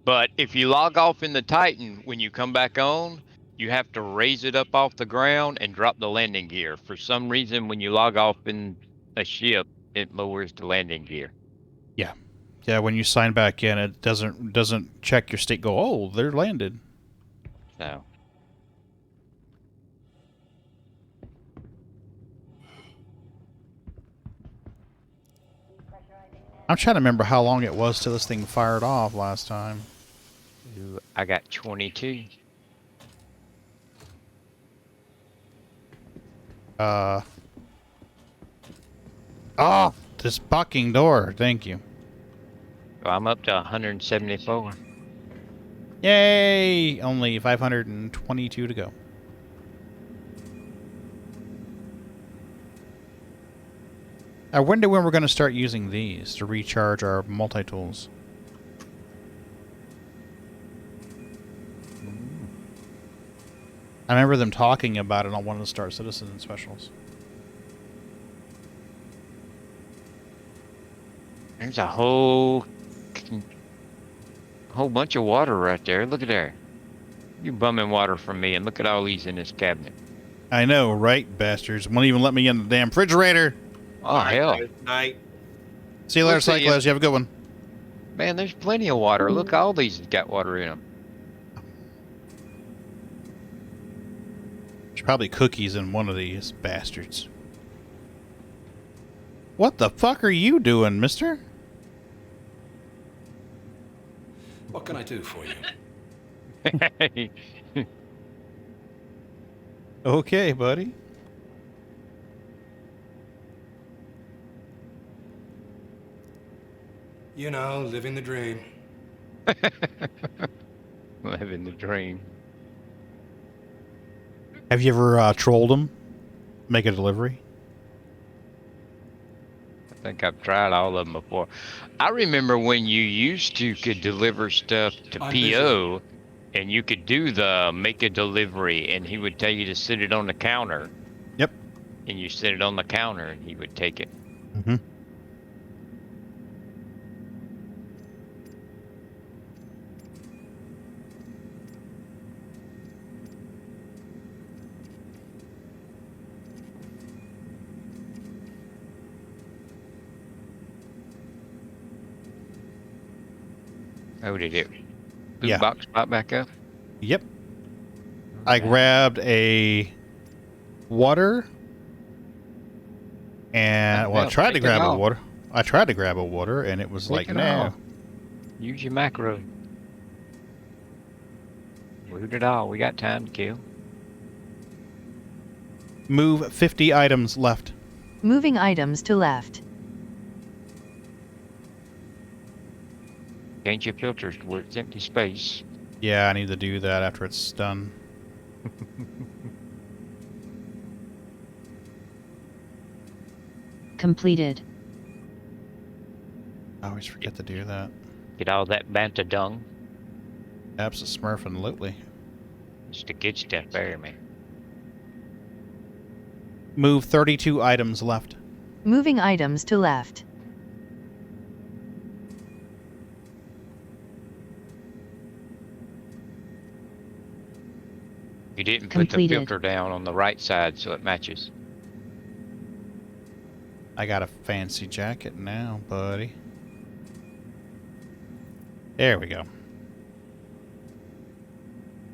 But if you log off in the Titan, when you come back on, you have to raise it up off the ground and drop the landing gear. For some reason, when you log off in a ship, it lowers the landing gear. Yeah. Yeah, when you sign back in, it doesn't check your state, go, oh, they're landed. So. I'm trying to remember how long it was till this thing fired off last time. I got 22. Oh, this fucking door. Thank you. Well, I'm up to 174. Yay! Only 522 to go. I wonder when we're going to start using these to recharge our multi-tools. I remember them talking about it on one of the Star Citizen specials. There's a whole bunch of water right there. Look at there. You bumming water from me, and look at all these in this cabinet. I know, right, bastards? Won't even let me in the damn refrigerator. Oh, hell. Good night. See you later, We'll see you. Cyclops. You have a good one. Man, there's plenty of water. Look, all these have got water in them. There's probably cookies in one of these bastards. What the fuck are you doing, mister? What can I do for you? Okay, buddy. You know, living the dream. Living the dream. Have you ever trolled them? Make a delivery? I think I've tried all of them before. I remember when you used to could deliver stuff to PO, and you could do the make a delivery, and he would tell you to sit it on the counter. Yep. And you sit it on the counter, and he would take it. Mm-hmm. Oh, did it? Food Yeah. box pop back up? Yep. I grabbed a water and well, I tried to grab a water. I tried to grab a water and it was like, no. Use your macro. Loot it all. We got time to kill. Move 50 items left. Moving items to left. Change your filters to where it's empty space. Yeah, I need to do that after it's done. Completed. I always forget to do that. Get all that banta dung. Abso-smurfing-lutely. It's the good stuff there, man. Move 32 items left. Moving items to left. You didn't put Completed. the filter down on the right side so it matches. I got a fancy jacket now, buddy. There we go.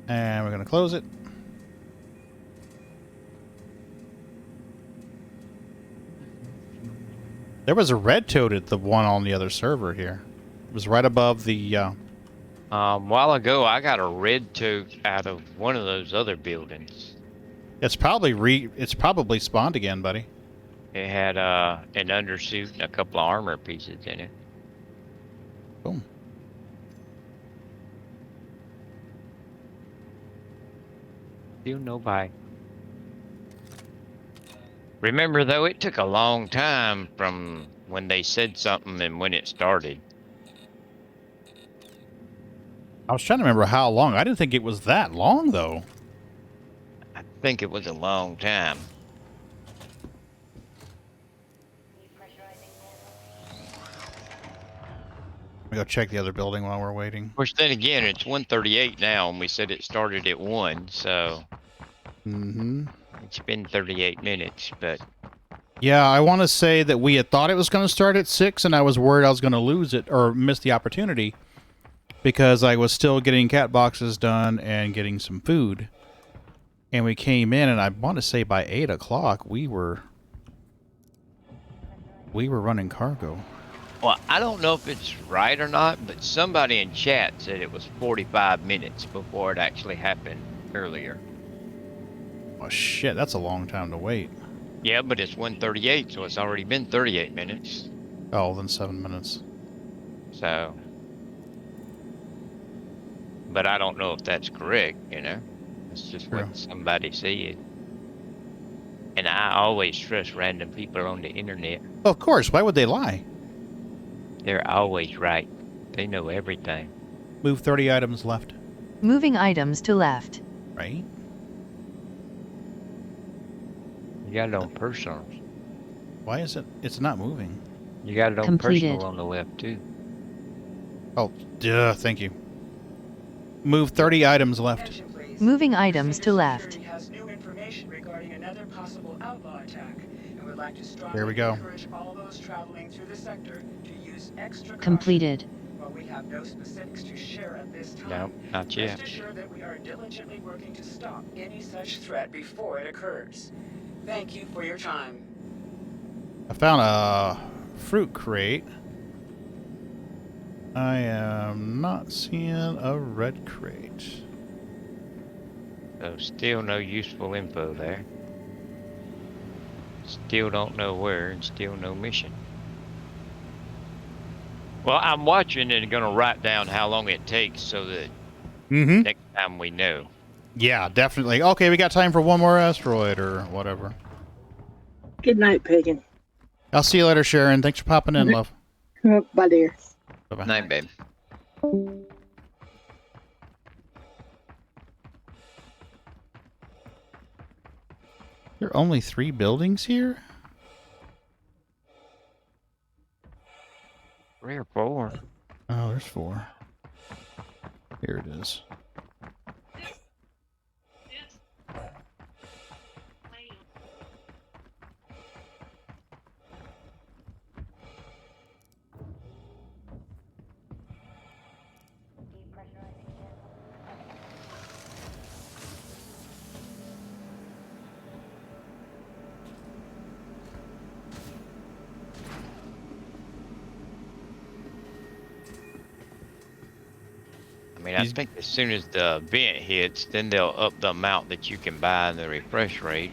And we're going to close it. There was a red toad at the one on the other server here. It was right above the... A while ago, I got a red toad out of one of those other buildings. It's probably spawned again, buddy. It had an undersuit and a couple of armor pieces in it. Boom. Still nobody. Remember, though, it took a long time from when they said something and when it started. I was trying to remember how long. I didn't think it was that long, though. I think it was a long time. Let me go check the other building while we're waiting. Of course, then again, it's 1:38 now, and we said it started at 1, so... Mm-hmm. It's been 38 minutes, but... Yeah, I want to say that we had thought it was going to start at 6, and I was worried I was going to lose it or miss the opportunity because I was still getting cat boxes done and getting some food. And we came in, and I want to say by 8 o'clock we were running cargo. Well, I don't know if it's right or not, but somebody in chat said it was 45 minutes before it actually happened earlier. Oh, shit, that's a long time to wait. Yeah, but it's 1:38, so it's already been 38 minutes. Oh, then 7 minutes. So... But I don't know if that's correct, you know? It's just what somebody said. And I always trust random people on the internet. Of course, why would they lie? They're always right. They know everything. Move 30 items left. Moving items to left. Right? You got it on personal. Why is it? It's not moving. You got it on Completed. personal on the left, too. Oh, duh, thank you. Move 30 items left. Moving items to left. Has new information regarding another possible outlaw attack, and would like to strongly There we go. encourage all those traveling through the sector to use extra caution. Completed. While we have no specifics to share at this time, No, not yet. rest assured that we are diligently working to stop any such threat before it occurs. Thank you for your time. I found a fruit crate. I am not seeing a red crate. So still no useful info there. Still don't know where, and still no mission. Well, I'm watching and gonna write down how long it takes so that next time we know. Yeah, definitely. Okay, we got time for one more asteroid or whatever. Good night, Pagan. I'll see you later, Sharon. Thanks for popping in, love. Bye, dear. Bye-bye. Night, babe. There are only 3 buildings here? 3 or 4. Oh, there's 4. Here it is. mean, I think as soon as the event hits, then they'll up the amount that you can buy and the refresh rate.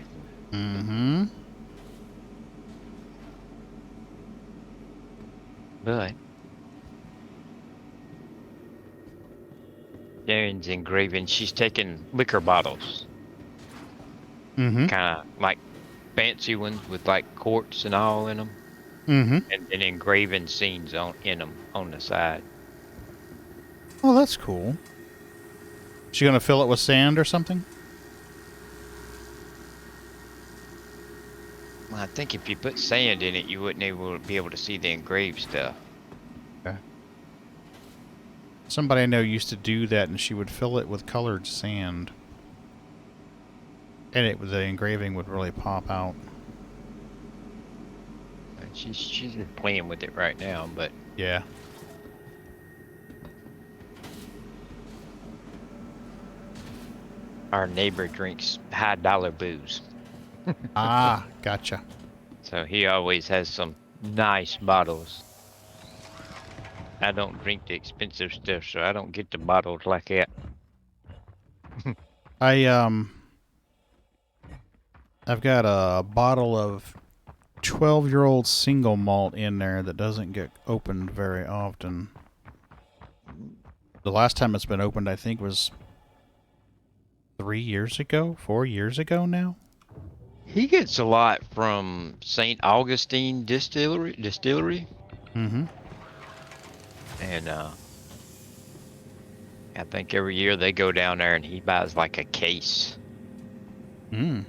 Mm-hmm. But Darren's engraving. She's taking liquor bottles, Mm-hmm. kind of like fancy ones with like quartz and all in them, Mm-hmm. and then engraving scenes in them on the side. Oh, that's cool. She gonna fill it with sand or something? Well, I think if you put sand in it, you wouldn't be able to see the engraved stuff. Okay. Somebody I know used to do that, and she would fill it with colored sand, and the engraving would really pop out. And she's just playing with it right now, but yeah. Our neighbor drinks high-dollar booze. Ah, gotcha. So he always has some nice bottles. I don't drink the expensive stuff, so I don't get the bottles like that. I've got a bottle of 12-year-old single malt in there that doesn't get opened very often. The last time it's been opened, I think, was 3 years ago, 4 years ago now. He gets a lot from St. Augustine Distillery. Mm-hmm. And I think every year they go down there and he buys like a case. Mm.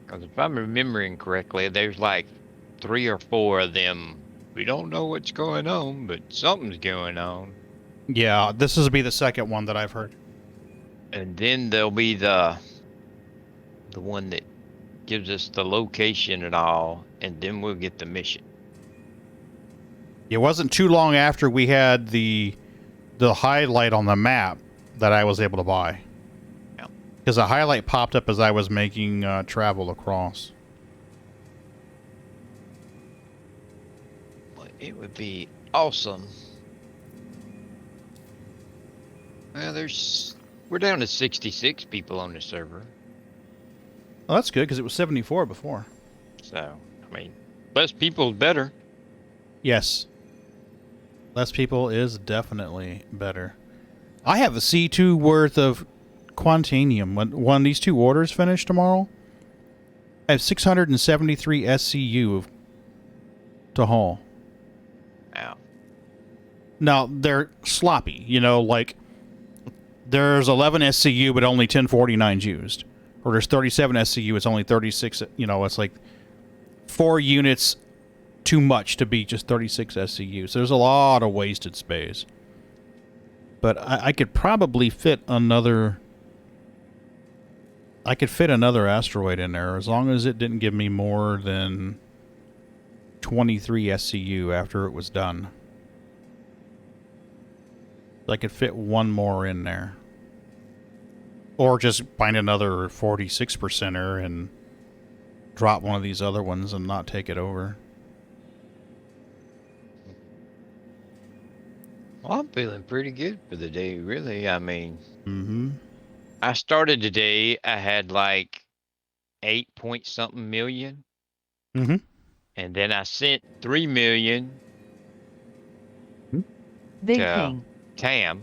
Because if I'm remembering correctly, there's like 3 or 4 of them. We don't know what's going on, but something's going on. Yeah, this will be the second one that I've heard. And then there'll be the one that gives us the location and all, and then we'll get the mission. It wasn't too long after we had the highlight on the map that I was able to buy. Because a highlight popped up as I was making travel across. Well, it would be awesome. Well, we're down to 66 people on the server. Well, that's good, because it was 74 before. So, I mean, less people is better. Yes. Less people is definitely better. I have a C2 worth of Quantanium. When these 2 orders finish tomorrow, I have 673 SCU to haul. Wow. Now, they're sloppy. You know, like, there's 11 SCU, but only 1049s used. Or there's 37 SCU, it's only 36. You know, it's like 4 units too much to be just 36 SCU. So there's a lot of wasted space. But I could probably fit another... I could fit another asteroid in there, as long as it didn't give me more than 23 SCU after it was done. I could fit one more in there. Or just find another 46%er and drop one of these other ones and not take it over. Well, I'm feeling pretty good for the day, really. I mean... Mm-hmm. I started today, I had like 8-point-something million. Mm-hmm. And then I sent 3 million Big to ping. Tam,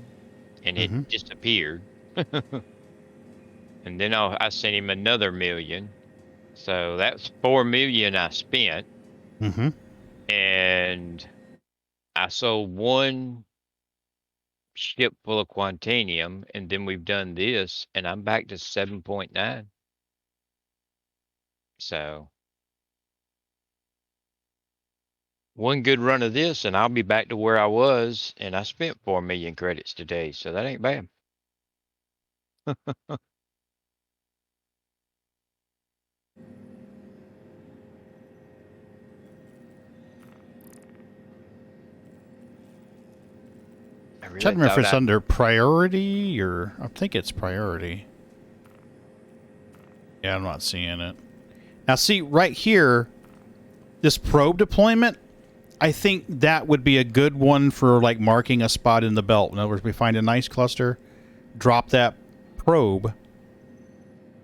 and it disappeared. And then I sent him another 1 million. So that's 4 million I spent. Mm-hmm. And I sold 1 ship full of Quantanium, and then we've done this, and I'm back to 7.9. So 1 good run of this, and I'll be back to where I was, and I spent 4 million credits today, so that ain't bad. I really Trying to remember if thought it's under priority or I think it's priority. Yeah, I'm not seeing it. Now, see right here, this probe deployment. I think that would be a good one for like marking a spot in the belt. In other words, we find a nice cluster, drop that probe,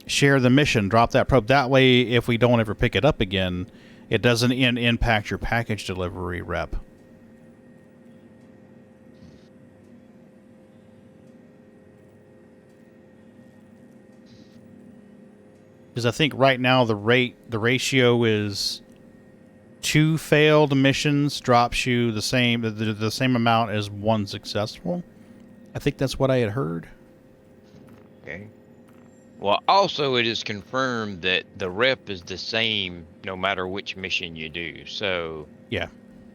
share the mission, drop that probe. That way, if we don't ever pick it up again, it doesn't impact your package delivery rep. Because I think right now the ratio is 2 failed missions drops you the same amount as 1 successful. I think that's what I had heard. Okay. Well, also it is confirmed that the rep is the same no matter which mission you do. So yeah,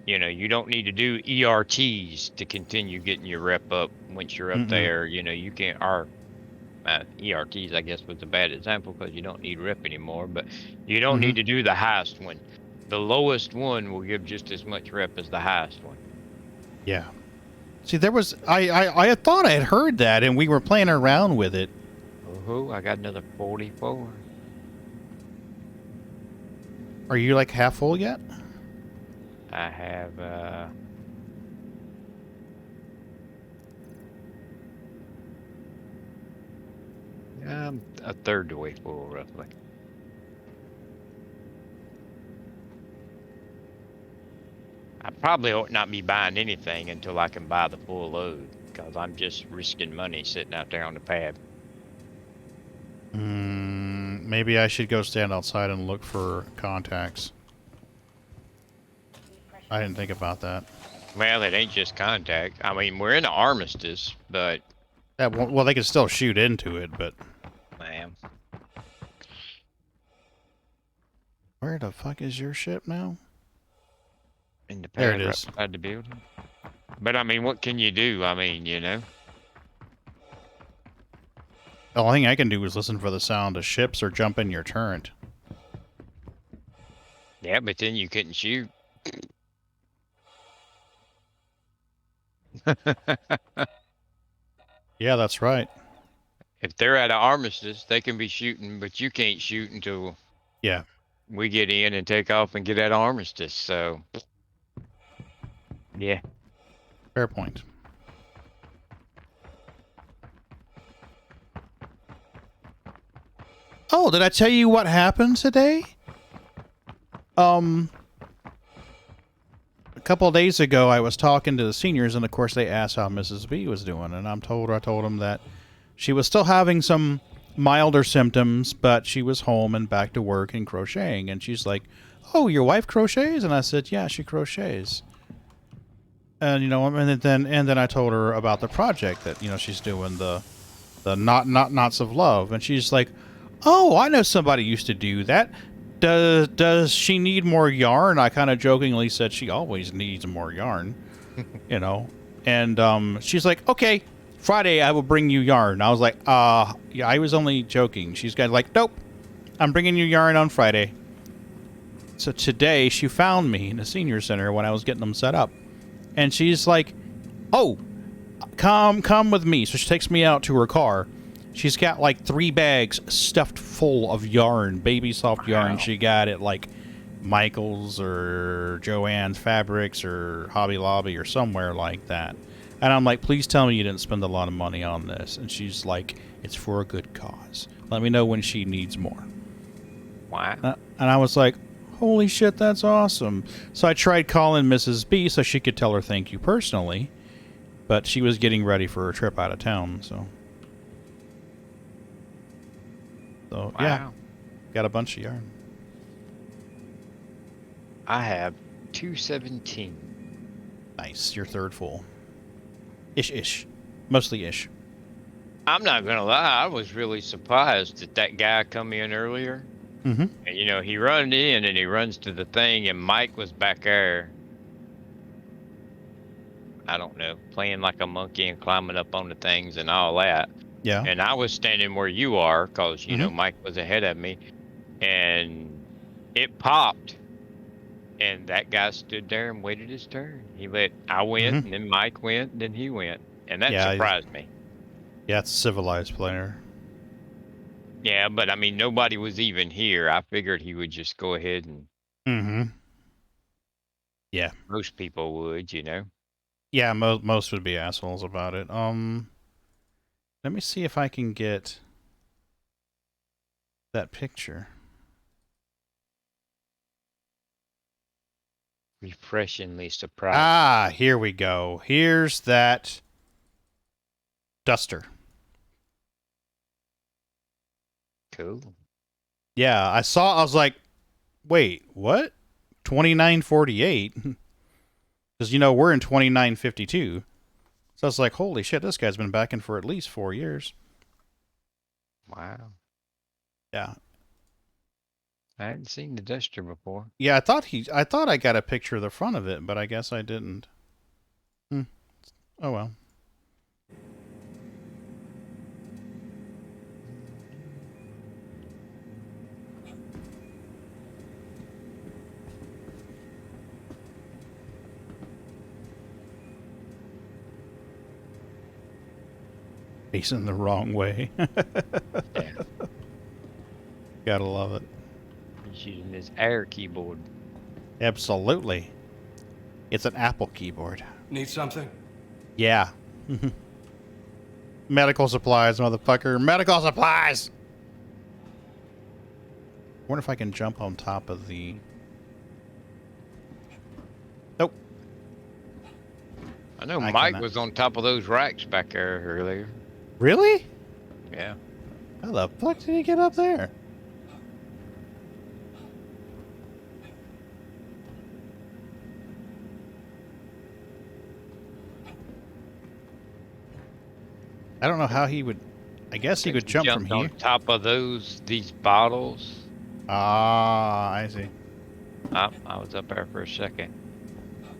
you know, you don't need to do ERTs to continue getting your rep up once you're up there. You know, you can't. ERTs, I guess, was a bad example because you don't need rep anymore. But you don't need to do the highest one. The lowest one will give just as much rep as the highest one. Yeah. See, there was I had thought I had heard that, and we were playing around with it. Oh, I got another 44. Are you like half full yet? I have I'm a third the way full, roughly. I probably ought not be buying anything until I can buy the full load, because I'm just risking money sitting out there on the pad. Maybe I should go stand outside and look for contacts. I didn't think about that. Well, it ain't just contact. I mean, we're in an armistice, but... well, they can still shoot into it, but... Man. Where the fuck is your ship now? In the there pad it right is. beside the building. But, I mean, what can you do? I mean, you know? The only thing I can do is listen for the sound of ships or jump in your turret. Yeah, but then you couldn't shoot. Yeah, that's right. If they're at an armistice, they can be shooting, but you can't shoot until we get in and take off and get at armistice. So, yeah. Fair point. Oh, did I tell you what happened today? A couple of days ago, I was talking to the seniors, and of course, they asked how Mrs. B was doing, and I told them that she was still having some milder symptoms, but she was home and back to work and crocheting. And she's like, "Oh, your wife crochets?" And I said, "Yeah, she crochets." And you know, and then I told her about the project that she's doing, the knots of love, and she's like, "Oh, I know somebody used to do that. Does she need more yarn?" I kind of jokingly said she always needs more yarn, And she's like, "Okay, Friday I will bring you yarn." I was like, yeah, I was only joking." She's got like, "Nope, I'm bringing you yarn on Friday." So today she found me in the senior center when I was getting them set up, and she's like, "Oh, come with me." So she takes me out to her car. She's got like 3 bags stuffed full of yarn, baby soft yarn. She got it like Michael's or Joann's Fabrics or Hobby Lobby or somewhere like that. And I'm like, "Please tell me you didn't spend a lot of money on this." And she's like, "It's for a good cause. Let me know when she needs more." Wow. And I was like, "Holy shit, that's awesome." So I tried calling Mrs. B so she could tell her thank you personally, but she was getting ready for her trip out of town, so... So, yeah, got a bunch of yarn. I have 217. Nice, your third full. Ish. Mostly ish. I'm not going to lie, I was really surprised that guy come in earlier. Mm-hmm. And, he runs in and he runs to the thing, and Mike was back there, I don't know, playing like a monkey and climbing up on the things and all that. Yeah. And I was standing where you are because, you know, Mike was ahead of me. And it popped. And that guy stood there and waited his turn. I went, and then Mike went, and then he went. And that Yeah, surprised me. Yeah, it's a civilized player. Yeah, but I mean, nobody was even here. I figured he would just go ahead and. Mm-hmm. Yeah. Most people would, you know. Yeah, most would be assholes about it. Let me see if I can get that picture. Refreshingly surprised. Ah, here we go. Here's that Duster. Cool. Yeah, I was like, wait, what? 2948? Because, you know, we're in 2952. So I was like, holy shit, this guy's been backing for at least 4 years. Wow. Yeah. I hadn't seen the Duster before. Yeah, I thought I got a picture of the front of it, but I guess I didn't. Oh well. Facing the wrong way. Yeah. Gotta love it. He's using his Air keyboard. Absolutely. It's an Apple keyboard. Need something? Yeah. Medical supplies, motherfucker. Medical supplies! Wonder if I can jump on top of the... Nope. I know Mike was on top of those racks back there earlier. Really? Yeah. How the fuck did he get up there? I don't know how he would... I guess he could jump from here. On top of these bottles. Ah, I see. I was up there for a second.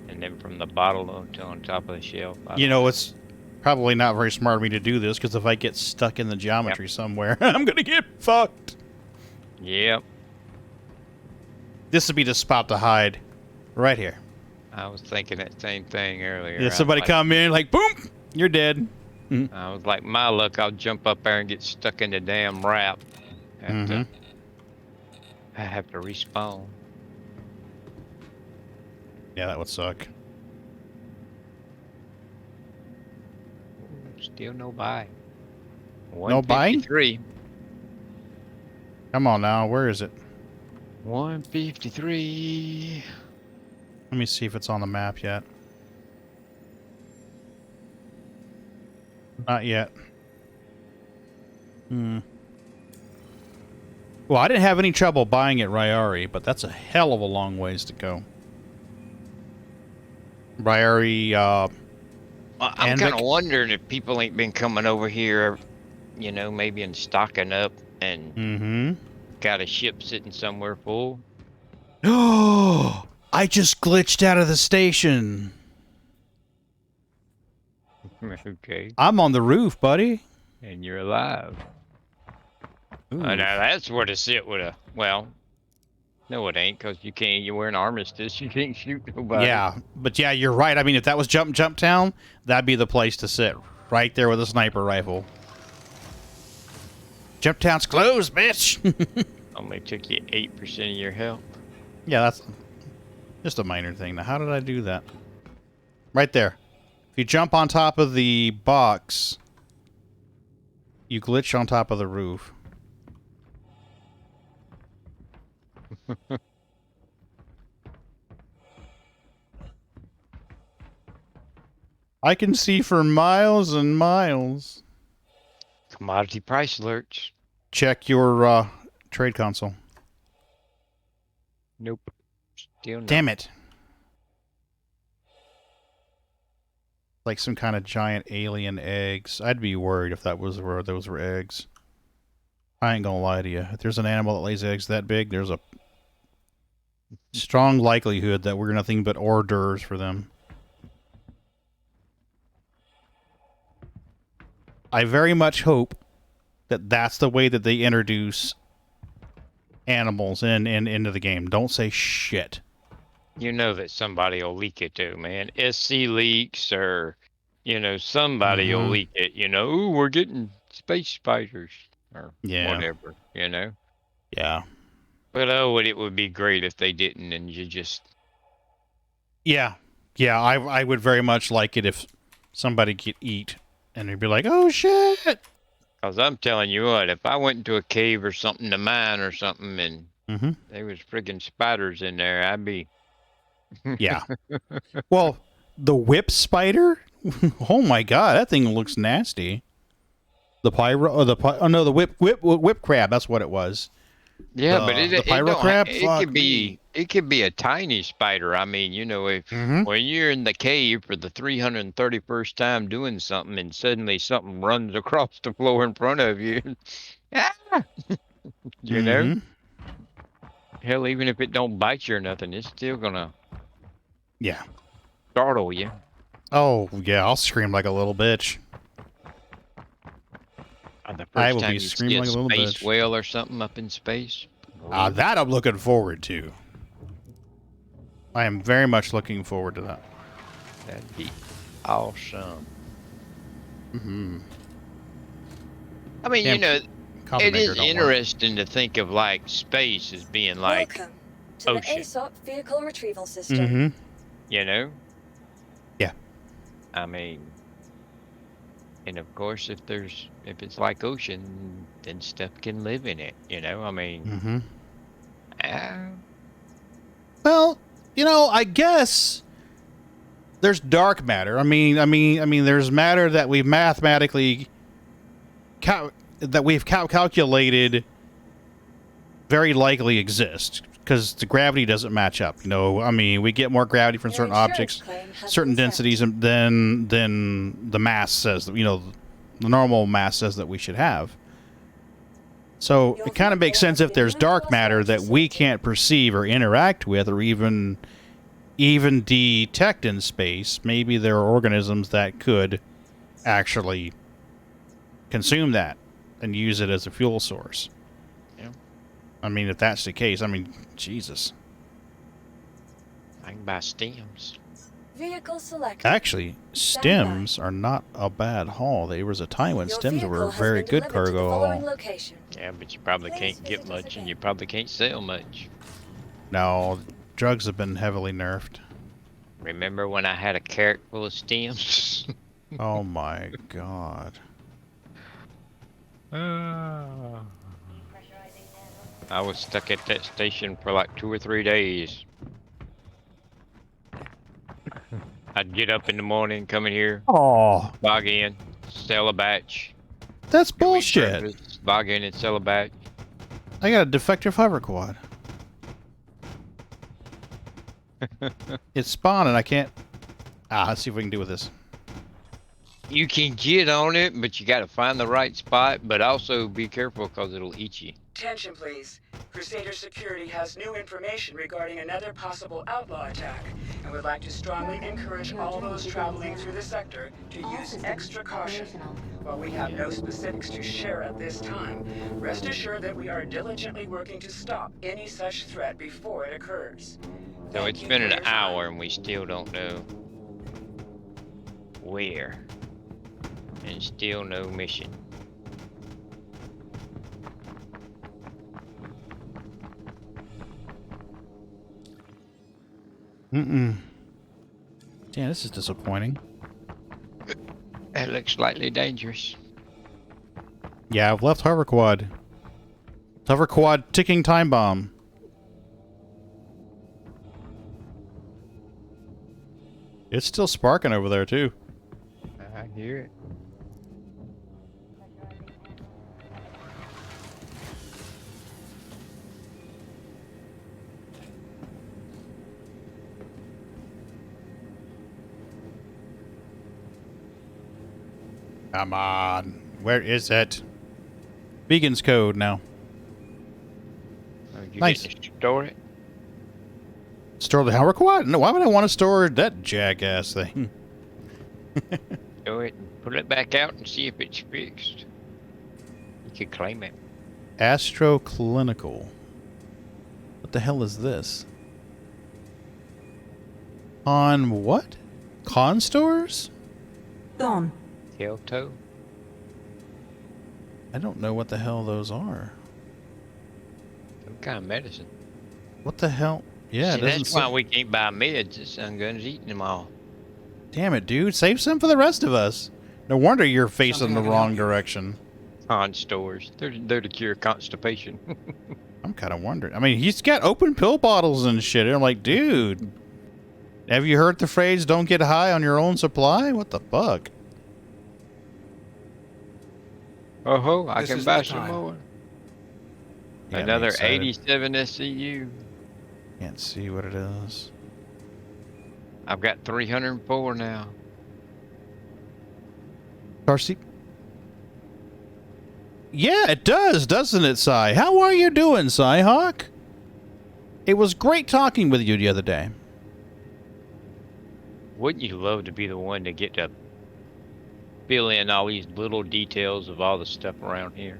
And then from the bottle to on top of the shelf. You know, it's probably not very smart of me to do this, because if I get stuck in the geometry somewhere, I'm going to get fucked. Yep. This would be the spot to hide. Right here. I was thinking that same thing earlier. Yeah, somebody come in, like, boom, you're dead. I was like, my luck, I'll jump up there and get stuck in the damn wrap. I have to respawn. Yeah, that would suck. Still no buy. No buy? 153. Come on now, where is it? 153. Let me see if it's on the map yet. Not yet. Well, I didn't have any trouble buying at Ryari, but that's a hell of a long ways to go. Ryari, I'm kind of wondering if people ain't been coming over here, you know, maybe and stocking up and got a ship sitting somewhere full. Oh, I just glitched out of the station. Okay. I'm on the roof, buddy. And you're alive. Now that's where to sit with a, well, no it ain't, because you're wearing armistice, you can't shoot nobody. Yeah, but yeah, you're right. I mean, if that was Jump Town, that'd be the place to sit. Right there with a sniper rifle. Jump Town's closed, bitch! Only took you 8% of your health. Yeah, that's just a minor thing. Now, how did I do that? Right there. If you jump on top of the box, you glitch on top of the roof. I can see for miles and miles. Commodity price alerts. Check your trade console. Nope. Still not. Damn it. Like some kind of giant alien eggs. I'd be worried if that was where those were eggs. I ain't gonna lie to you. If there's an animal that lays eggs that big, there's a strong likelihood that we're nothing but hors d'oeuvres for them. I very much hope that that's the way that they introduce animals into the game. Don't say shit. You know that somebody will leak it too, man. SC leaks or you know, somebody will Mhm. leak it. You know, ooh, we're getting space spiders or Yeah. whatever. You know. Yeah. But oh, it would be great if they didn't, and you just Yeah. Yeah, I would very much like it if somebody could eat and they'd be like, "Oh shit." Cause I'm telling you what, if I went into a cave or something to mine or something, and Mhm. there was friggin' spiders in there, I'd be. Yeah. Well, the whip spider? Oh my god, that thing looks nasty. The whip crab, that's what it was. Yeah, The- but it the it pyro don't crab? it Fuck could me. be a tiny spider. I mean, you know, if Mhm. when you're in the cave for the 331st time doing something, and suddenly something runs across the floor in front of you, ah! You know, Mhm. hell, even if it don't bite you or nothing, it's still gonna Yeah. startle you. Oh, yeah, I'll scream like a little bitch. The I first will time be you see screaming a like a little space bitch. whale or something up in space. That I'm looking forward to. I am very much looking forward to that. That'd be awesome. Mm-hmm. I mean, Damn, you know, Coffee it maker is don't work. interesting to think of like space as being like Welcome to ocean. the ASOP vehicle retrieval system. Mm-hmm. You know? Yeah. I mean, and of course, if it's like ocean, then stuff can live in it. You know? I mean, Mm-hmm. ah, Well, you know, I guess there's dark matter. I mean, there's matter that we've mathematically calculated very likely exist because the gravity doesn't match up. You know, I mean, we get more gravity from Your certain insurance objects, claim has certain been sent. densities than the mass says. You know, the normal mass says that we should have. So Your it kind of makes vehicle sense has if been there's moved dark to a matter storage that we facility. can't perceive or interact with or even detect in space. Maybe there are organisms that could actually consume that and use it as a fuel source. Yeah. I mean, if that's the case, I mean, Jesus. I can buy stems. Vehicle selected. Actually, stems are not a bad haul. There was a time when Your stems were vehicle a has very been good delivered to the cargo following haul. location. Yeah, but you probably Please can't get visit us much, and again. you probably can't sell much. No, drugs have been heavily nerfed. Remember when I had a carrot full of stems? Oh my god. I was stuck at that station for like 2 or 3 days. I'd get up in the morning, come in here, Oh, log in, sell a batch. that's go eat bullshit. breakfast, log in and sell a batch. I got a defective hover quad. It's spawning. I can't. Let's see if we can do with this. You can get on it, but you gotta find the right spot, but also be careful because it'll eat you. Attention, please. Crusader Security has new information regarding another possible outlaw attack and would like to strongly encourage all those traveling through the sector to use extra caution. While we have no specifics to share at this time, rest assured that we are diligently working to stop any such threat before it occurs. So Thank it's you been for an your time. hour and we still don't know where. And still no mission. Mm-mm. Yeah, this is disappointing. That looks slightly dangerous. Yeah, I've left hover quad. Hover quad ticking time bomb. It's still sparking over there too. I hear it. Come on. Where is it? Vegan's code now. Oh, you Nice. get to store it? Store the hover quad? No, why would I want to store that jackass thing? Store it and pull it back out and see if it's fixed. You could claim it. Astroclinical. What the hell is this? On what? Con stores? Gone. Kelto? I don't know what the hell those are. Some kind of medicine. What the hell? Yeah, See, it doesn't that's say. why we can't buy meds. The Sun Gun's eating them all. Damn it, dude. Save some for the rest of us. No wonder you're facing the wrong direction. Con stores. They're to cure constipation. I'm kind of wondering. I mean, he's got open pill bottles and shit. I'm like, dude, have you heard the phrase, don't get high on your own supply? What the fuck? Oh ho, I This can is buy the some time. more. Yeah, I'm Another excited. 87 SCU. Can't see what it is. I've got 304 now. Darcy? Yeah, it does, doesn't it, Cy? How are you doing, Cyhawk? It was great talking with you the other day. Wouldn't you love to be the one to get to fill in all these little details of all the stuff around here?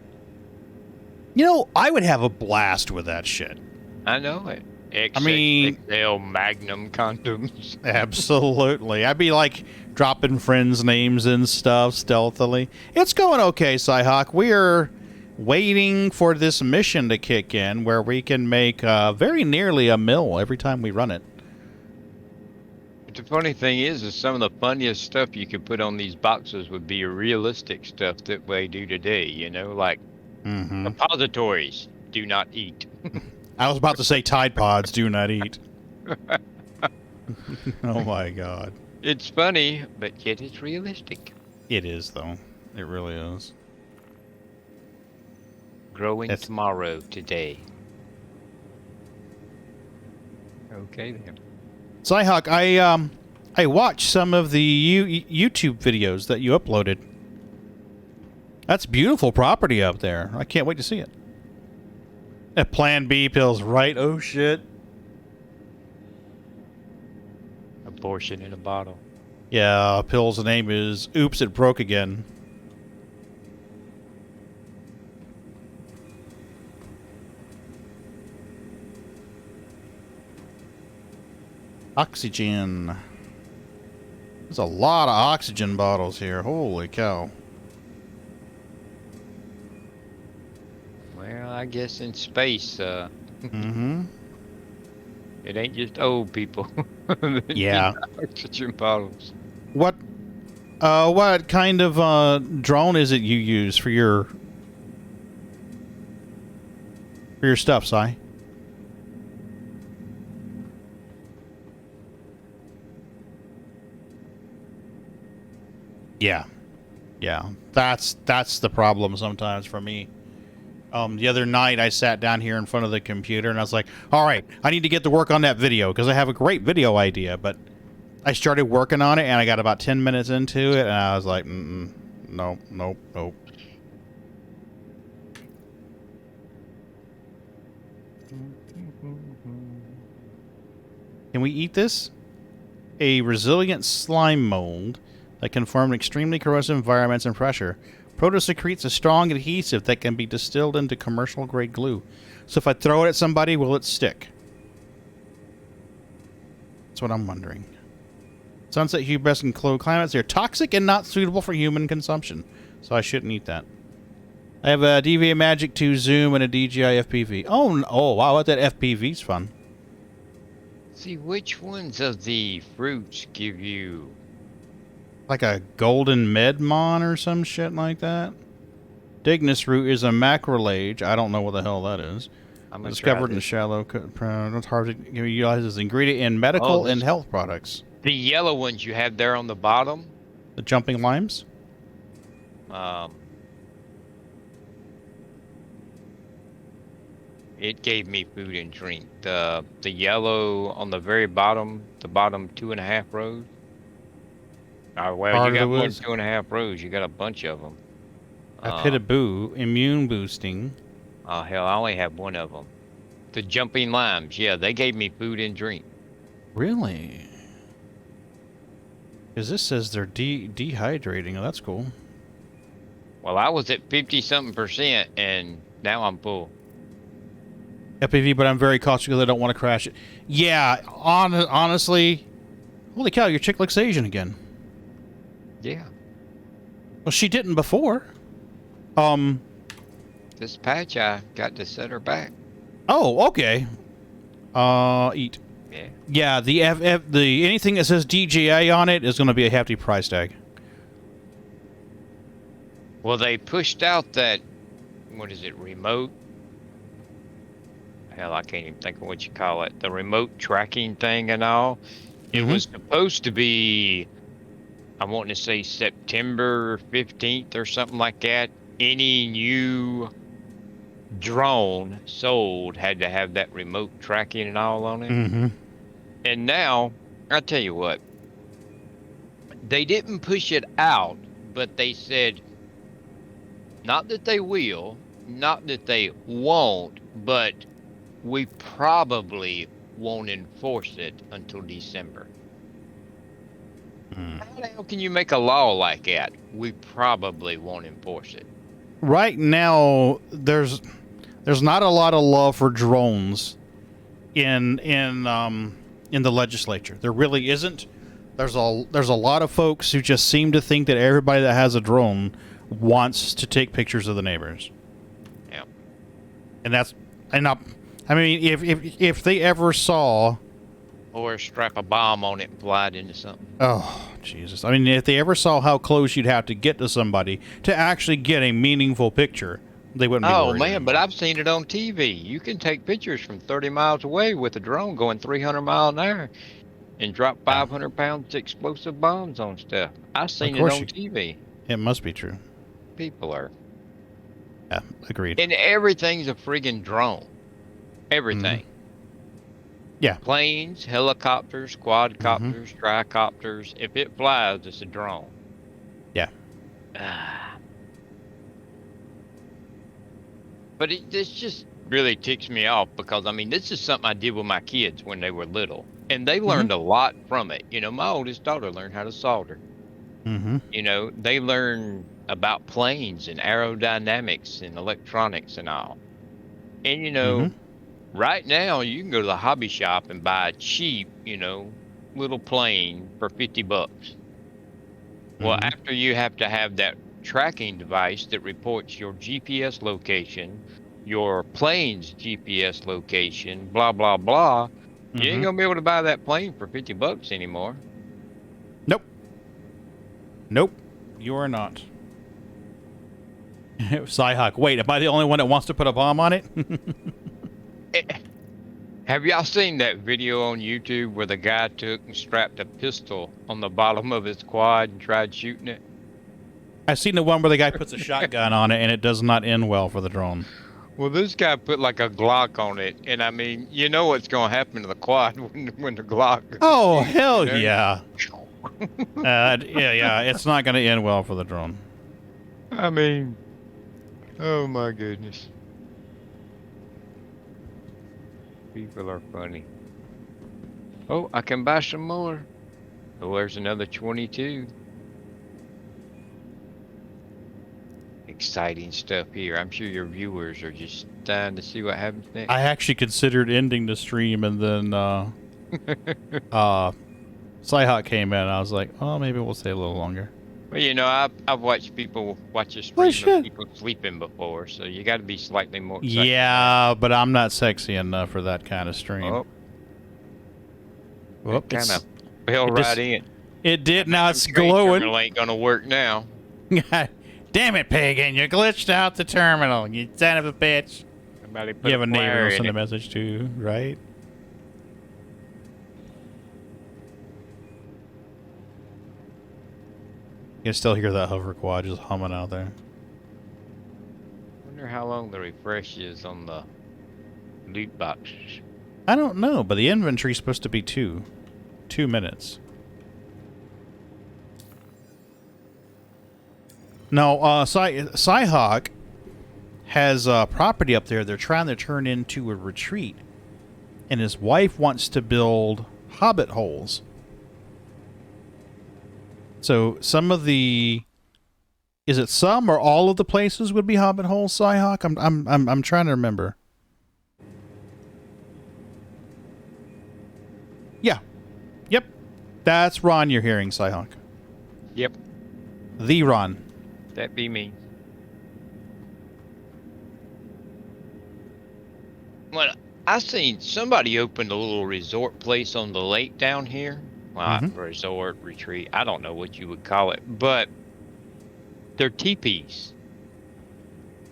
You know, I would have a blast with that shit. I know it. XXL Magnum condoms. Absolutely. I'd be like dropping friends' names and stuff stealthily. It's going okay, Cyhawk. We're waiting for this mission to kick in where we can make very nearly $1 million every time we run it. But the funny thing is some of the funniest stuff you could put on these boxes would be realistic stuff that we do today, you know, like repositories do not eat. I was about to say Tide Pods do not eat. Oh my god. It's funny, but yet it's realistic. It is, though. It really is. Growing tomorrow, today. Okay then. Cyhawk, I watched some of the YouTube videos that you uploaded. That's beautiful property up there. I can't wait to see it. That Plan B pills, right? Oh shit. Abortion in a bottle. Yeah, pill's name is Oops, It Broke Again. Oxygen. There's a lot of oxygen bottles here. Holy cow. Well, I guess in space, Mm-hmm. it ain't just old people. that Yeah. need oxygen bottles. What kind of drone is it you use for your stuff, Si? Yeah. Yeah. That's the problem sometimes for me. The other night I sat down here in front of the computer and I was like, all right, I need to get to work on that video because I have a great video idea, but I started working on it and I got about 10 minutes into it and I was like, nope. Can we eat this? A resilient slime mold that can form in extremely corrosive environments and pressure. Proto secretes a strong adhesive that can be distilled into commercial grade glue. So if I throw it at somebody, will it stick? That's what I'm wondering. Sunset hubris and cold climates. They're toxic and not suitable for human consumption. So I shouldn't eat that. I have a DVA Magic 2 Zoom and a DJI FPV. Oh wow, that FPV's fun. See, which ones of the fruits give you... Like a golden medmon or some shit like that? Dignus root is a macrolage. I don't know what the hell that is. Discovered in shallow... It's hard to utilize as an ingredient in medical and health products. The yellow ones you have there on the bottom. The jumping limes? It gave me food and drink. The yellow on the very bottom, the bottom 2.5 rows. Well, Part you of got the more woods. than 2.5 rows. You got a bunch of them. Apidaboo, immune boosting. Oh, hell, I only have one of them. The jumping limes, yeah, they gave me food and drink. Really? Because this says they're dehydrating. Oh, that's cool. Well, I was at 50-something%, and now I'm full. FPV, but I'm very cautious because I don't want to crash it. Yeah, honestly, holy cow, your chick looks Asian again. Yeah. Well, she didn't before. This patch, I got to set her back. Oh, okay. Eat. Yeah. Yeah, the anything that says DJI on it is going to be a hefty price tag. Well, they pushed out that, what is it, remote? Hell, I can't even think of what you call it. The remote tracking thing and all. It was supposed to be, I want to say September 15th or something like that. Any new drone sold had to have that remote tracking and all on it. And now, I'll tell you what. They didn't push it out, but they said, not that they will, not that they won't, but we probably won't enforce it until December. How the hell can you make a law like that? We probably won't enforce it. Right now, there's not a lot of love for drones in the legislature. There really isn't. There's a lot of folks who just seem to think that everybody that has a drone wants to take pictures of the neighbors. Yeah. I mean, if they ever saw, or strap a bomb on it and fly it into something. Oh, Jesus. I mean, if they ever saw how close you'd have to get to somebody to actually get a meaningful picture, they wouldn't be worried man, anymore. but I've seen it on TV. You can take pictures from 30 miles away with a drone going 300 miles an hour and drop 500 pounds explosive bombs on stuff. I've seen it on TV. It must be true. People are. Yeah, agreed. And everything's a friggin' drone. Everything. Yeah. Planes, helicopters, quadcopters, tricopters. If it flies, it's a drone. Yeah. But this just really ticks me off because, I mean, this is something I did with my kids when they were little. And they learned a lot from it. You know, my oldest daughter learned how to solder. You know, they learn about planes and aerodynamics and electronics and all. And, you know, right now you can go to the hobby shop and buy a cheap, you know, little plane for $50. Well, after you have to have that tracking device that reports your GPS location, your plane's GPS location, blah, blah, blah, you ain't going to be able to buy that plane for $50 anymore. Nope, you are not. Cyhawk, wait, am I the only one that wants to put a bomb on it? Have y'all seen that video on YouTube where the guy took and strapped a pistol on the bottom of his quad and tried shooting it? I've seen the one where the guy puts a shotgun on it and it does not end well for the drone. Well, this guy put like a Glock on it, and I mean, you know what's going to happen to the quad when the Glock... Oh, hell yeah. Yeah, it's not going to end well for the drone. I mean, oh my goodness. People are funny. Oh, I can buy some more. Oh, there's another 22. Exciting stuff here. I'm sure your viewers are just dying to see what happens next. I actually considered ending the stream, and then Cyhawk came in, and I was like, oh, maybe we'll stay a little longer. Well, you know, I've watched people watch a stream of people sleeping before, so you got to be slightly more excited. Yeah, but I'm not sexy enough for that kind of stream. Oh. Well, Kind of fell right in. It did. Now it's Train glowing. terminal ain't gonna work now. Damn it, Pagan! You glitched out the terminal. You son of a bitch. Somebody put You have a neighbor wire to in send a it. message to, right? You can still hear that hover quad just humming out there. Wonder how long the refresh is on the loot boxes. I don't know, but the inventory's supposed to be 2 minutes. No, Cyhawk has property up there they're trying to turn into a retreat. And his wife wants to build hobbit holes. So some of the... Is it some or all of the places would be hobbit holes, Cyhawk? I'm trying to remember. Yeah. Yep. That's Ron you're hearing, Cyhawk. Yep. The Ron. That be me. Well, I seen somebody opened a little resort place on the lake down here. Well, resort, retreat, I don't know what you would call it, but they're teepees.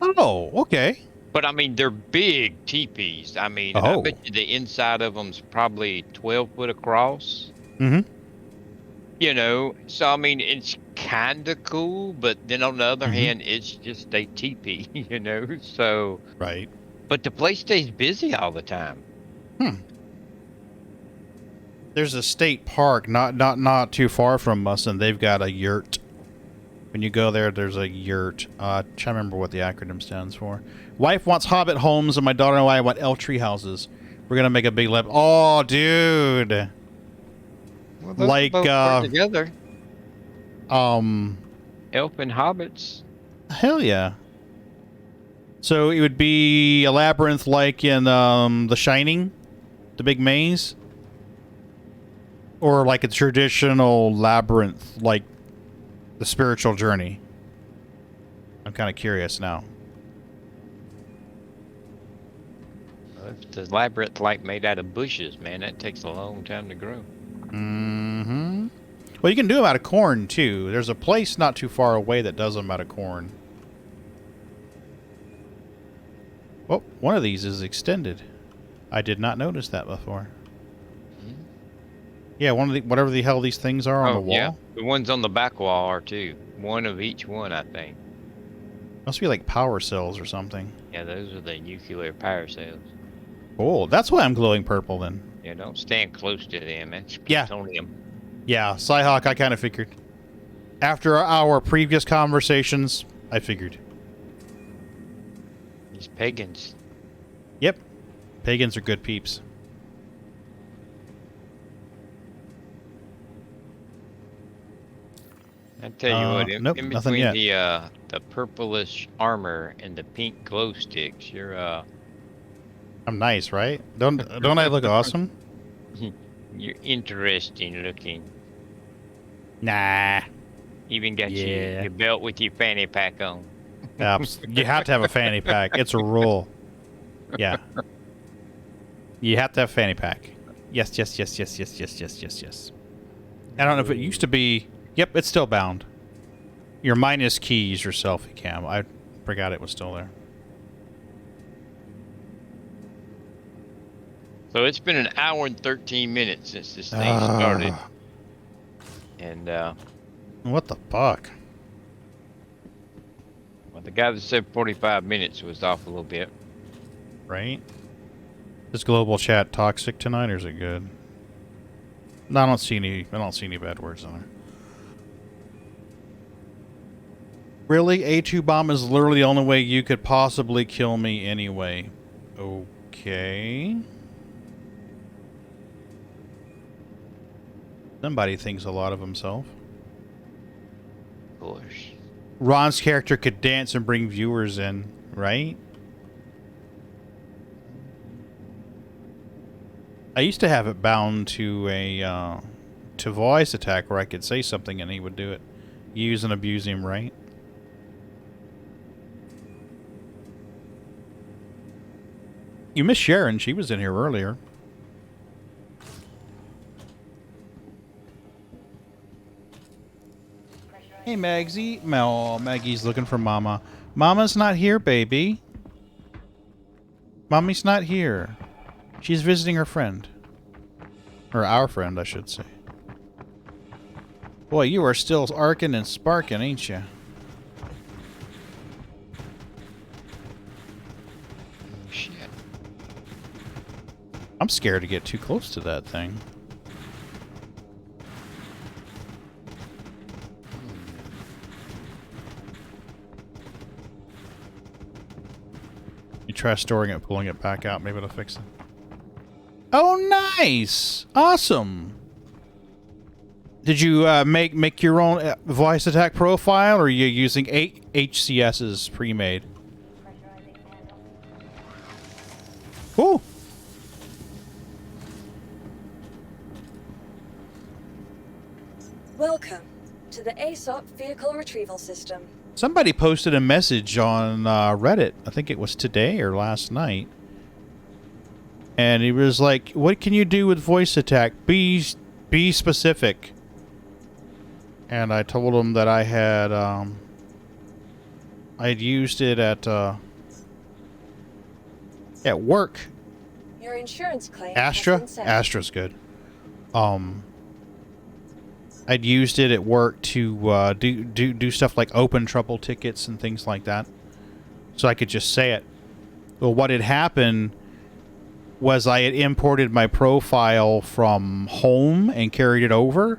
Oh, okay. But I mean, they're big teepees. I mean, I bet you the inside of them's probably 12 foot across. Mm-hmm. You know, so I mean, it's kind of cool, but then on the other hand, it's just a teepee, you know, so. Right. But the place stays busy all the time. There's a state park not too far from us, and they've got a yurt. When you go there, there's a yurt. Trying to remember what the acronym stands for. Wife wants Hobbit homes, and my daughter and I want elf tree houses. We're gonna make a big lab. Oh, dude. Well, like both work together. Elf and hobbits. Hell yeah. So it would be a labyrinth like in The Shining, the big maze, or like a traditional labyrinth like The Spiritual Journey. I'm kind of curious now. If the labyrinth like made out of bushes, man, that takes a long time to grow. Mm-hmm. Well, you can do them out of corn too. There's a place not too far away that does them out of corn. Oh, one of these is extended. I did not notice that before. Yeah, one of the whatever the hell these things are on the wall. Yeah, the ones on the back wall are too. One of each one, I think. Must be like power cells or something. Yeah, those are the nuclear power cells. Oh, that's why I'm glowing purple then. Yeah, don't stand close to them. That's Yeah. plutonium. Yeah, Cyhawk, I kind of figured. After our previous conversations, I figured. These pagans. Yep. Pagans are good peeps. I tell you what, in, nope, in nothing between yet. the purplish armor and the pink glow sticks, you're I'm nice, right? Don't I look awesome? you're interesting looking. Nah. Even got Yeah. your belt with your fanny pack on. You have to have a fanny pack. It's a rule. Yeah. You have to have a fanny pack. Yes, yes, yes, yes, yes, yes, yes, yes, yes. I don't know if it used to be. Yep, it's still bound. Your minus keys, your selfie cam. I forgot it was still there. So it's been an hour and 13 minutes since this thing started. And what the fuck? Well, the guy that said 45 minutes was off a little bit. Right? Is global chat toxic tonight, or is it good? No, I don't see any bad words on there. Really? A2 bomb is literally the only way you could possibly kill me anyway. Okay. Somebody thinks a lot of himself. Of course. Ron's character could dance and bring viewers in, right? I used to have it bound to a to voice attack where I could say something and he would do it. Use and abuse him, right? You miss Sharon. She was in here earlier. Hey, Magsy. Mel, Maggie's looking for Mama. Mama's not here, baby. Mommy's not here. She's visiting her friend. Or our friend, I should say. Boy, you are still arcing and sparking, ain't you? Shit. I'm scared to get too close to that thing. You try storing it, pulling it back out, maybe it'll fix it. Oh, nice! Awesome! Did you make your own voice attack profile, or are you using HCS's pre-made? Cool. Welcome to the ASOP Vehicle Retrieval System. Somebody posted a message on Reddit. I think it was today or last night. And he was like, what can you do with voice attack? Be specific. And I told him that I had, I'd used it at work. Your insurance claim. Astra? Astra's good. I'd used it at work to do stuff like open trouble tickets and things like that. So I could just say it. Well, what had happened was I had imported my profile from home and carried it over.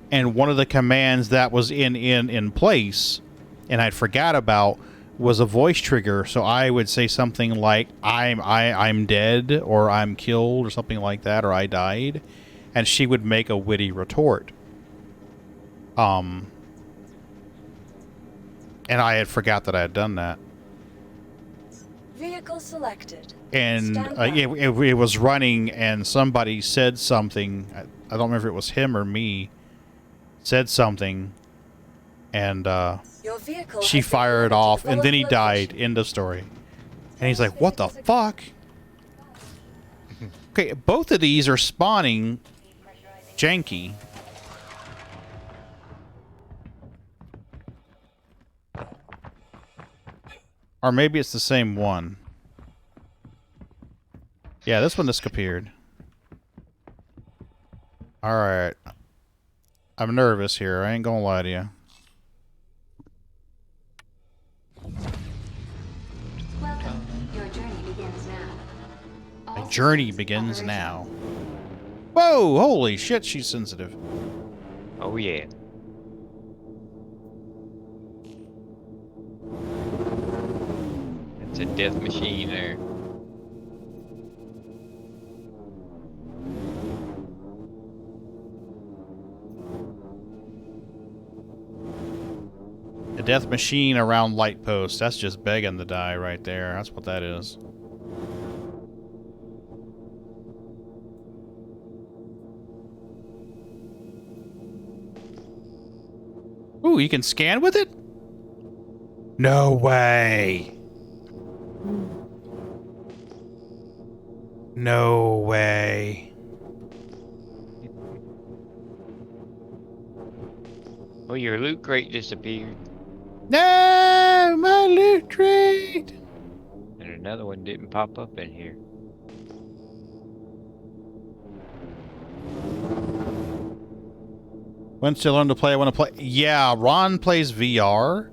And one of the commands that was in place, and I'd forgot about, was a voice trigger. So I would say something like, I'm dead, or I'm killed, or something like that, or I died. And she would make a witty retort. And I had forgot that I had done that. Vehicle selected. And it was running, and somebody said something. I don't remember if it was him or me. Said something, and Your vehicle she fired off, and then he died. End of story. And he's like, "What the fuck?" Okay, both of these are spawning janky. Or maybe it's the same one. Yeah, this one disappeared. Alright. I'm nervous here. I ain't gonna lie to you. Welcome. Your journey begins now. My journey begins now. Whoa! Holy shit, she's sensitive. Oh, yeah. It's a death machine there. A death machine around light posts. That's just begging to die right there. That's what that is. Ooh, you can scan with it? No way. No way. Oh, your loot crate disappeared. No, my loot crate. And another one didn't pop up in here. Once you learn to play, I want to play. Yeah, Ron plays VR.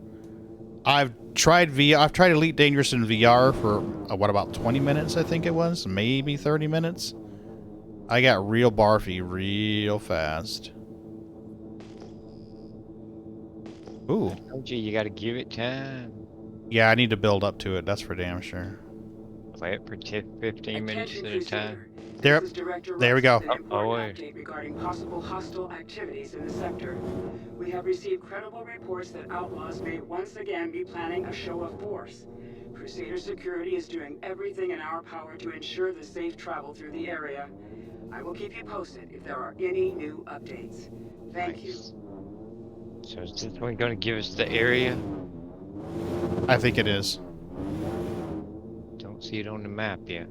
I've tried Elite Dangerous in VR for what, about 20 minutes? I think it was, maybe 30 minutes. I got real barfy real fast. Ooh. I told you, you gotta give it time. Yeah, I need to build up to it. That's for damn sure. Play it for 15 minutes at a time. There we go. Update regarding possible hostile activities in the sector. We have received credible reports that outlaws may once again be planning a show of force. Crusader Security is doing everything in our power to ensure the safe travel through the area. I will keep you posted if there are any new updates. Thank you. So is this one gonna give us the area? I think it is. Don't see it on the map yet.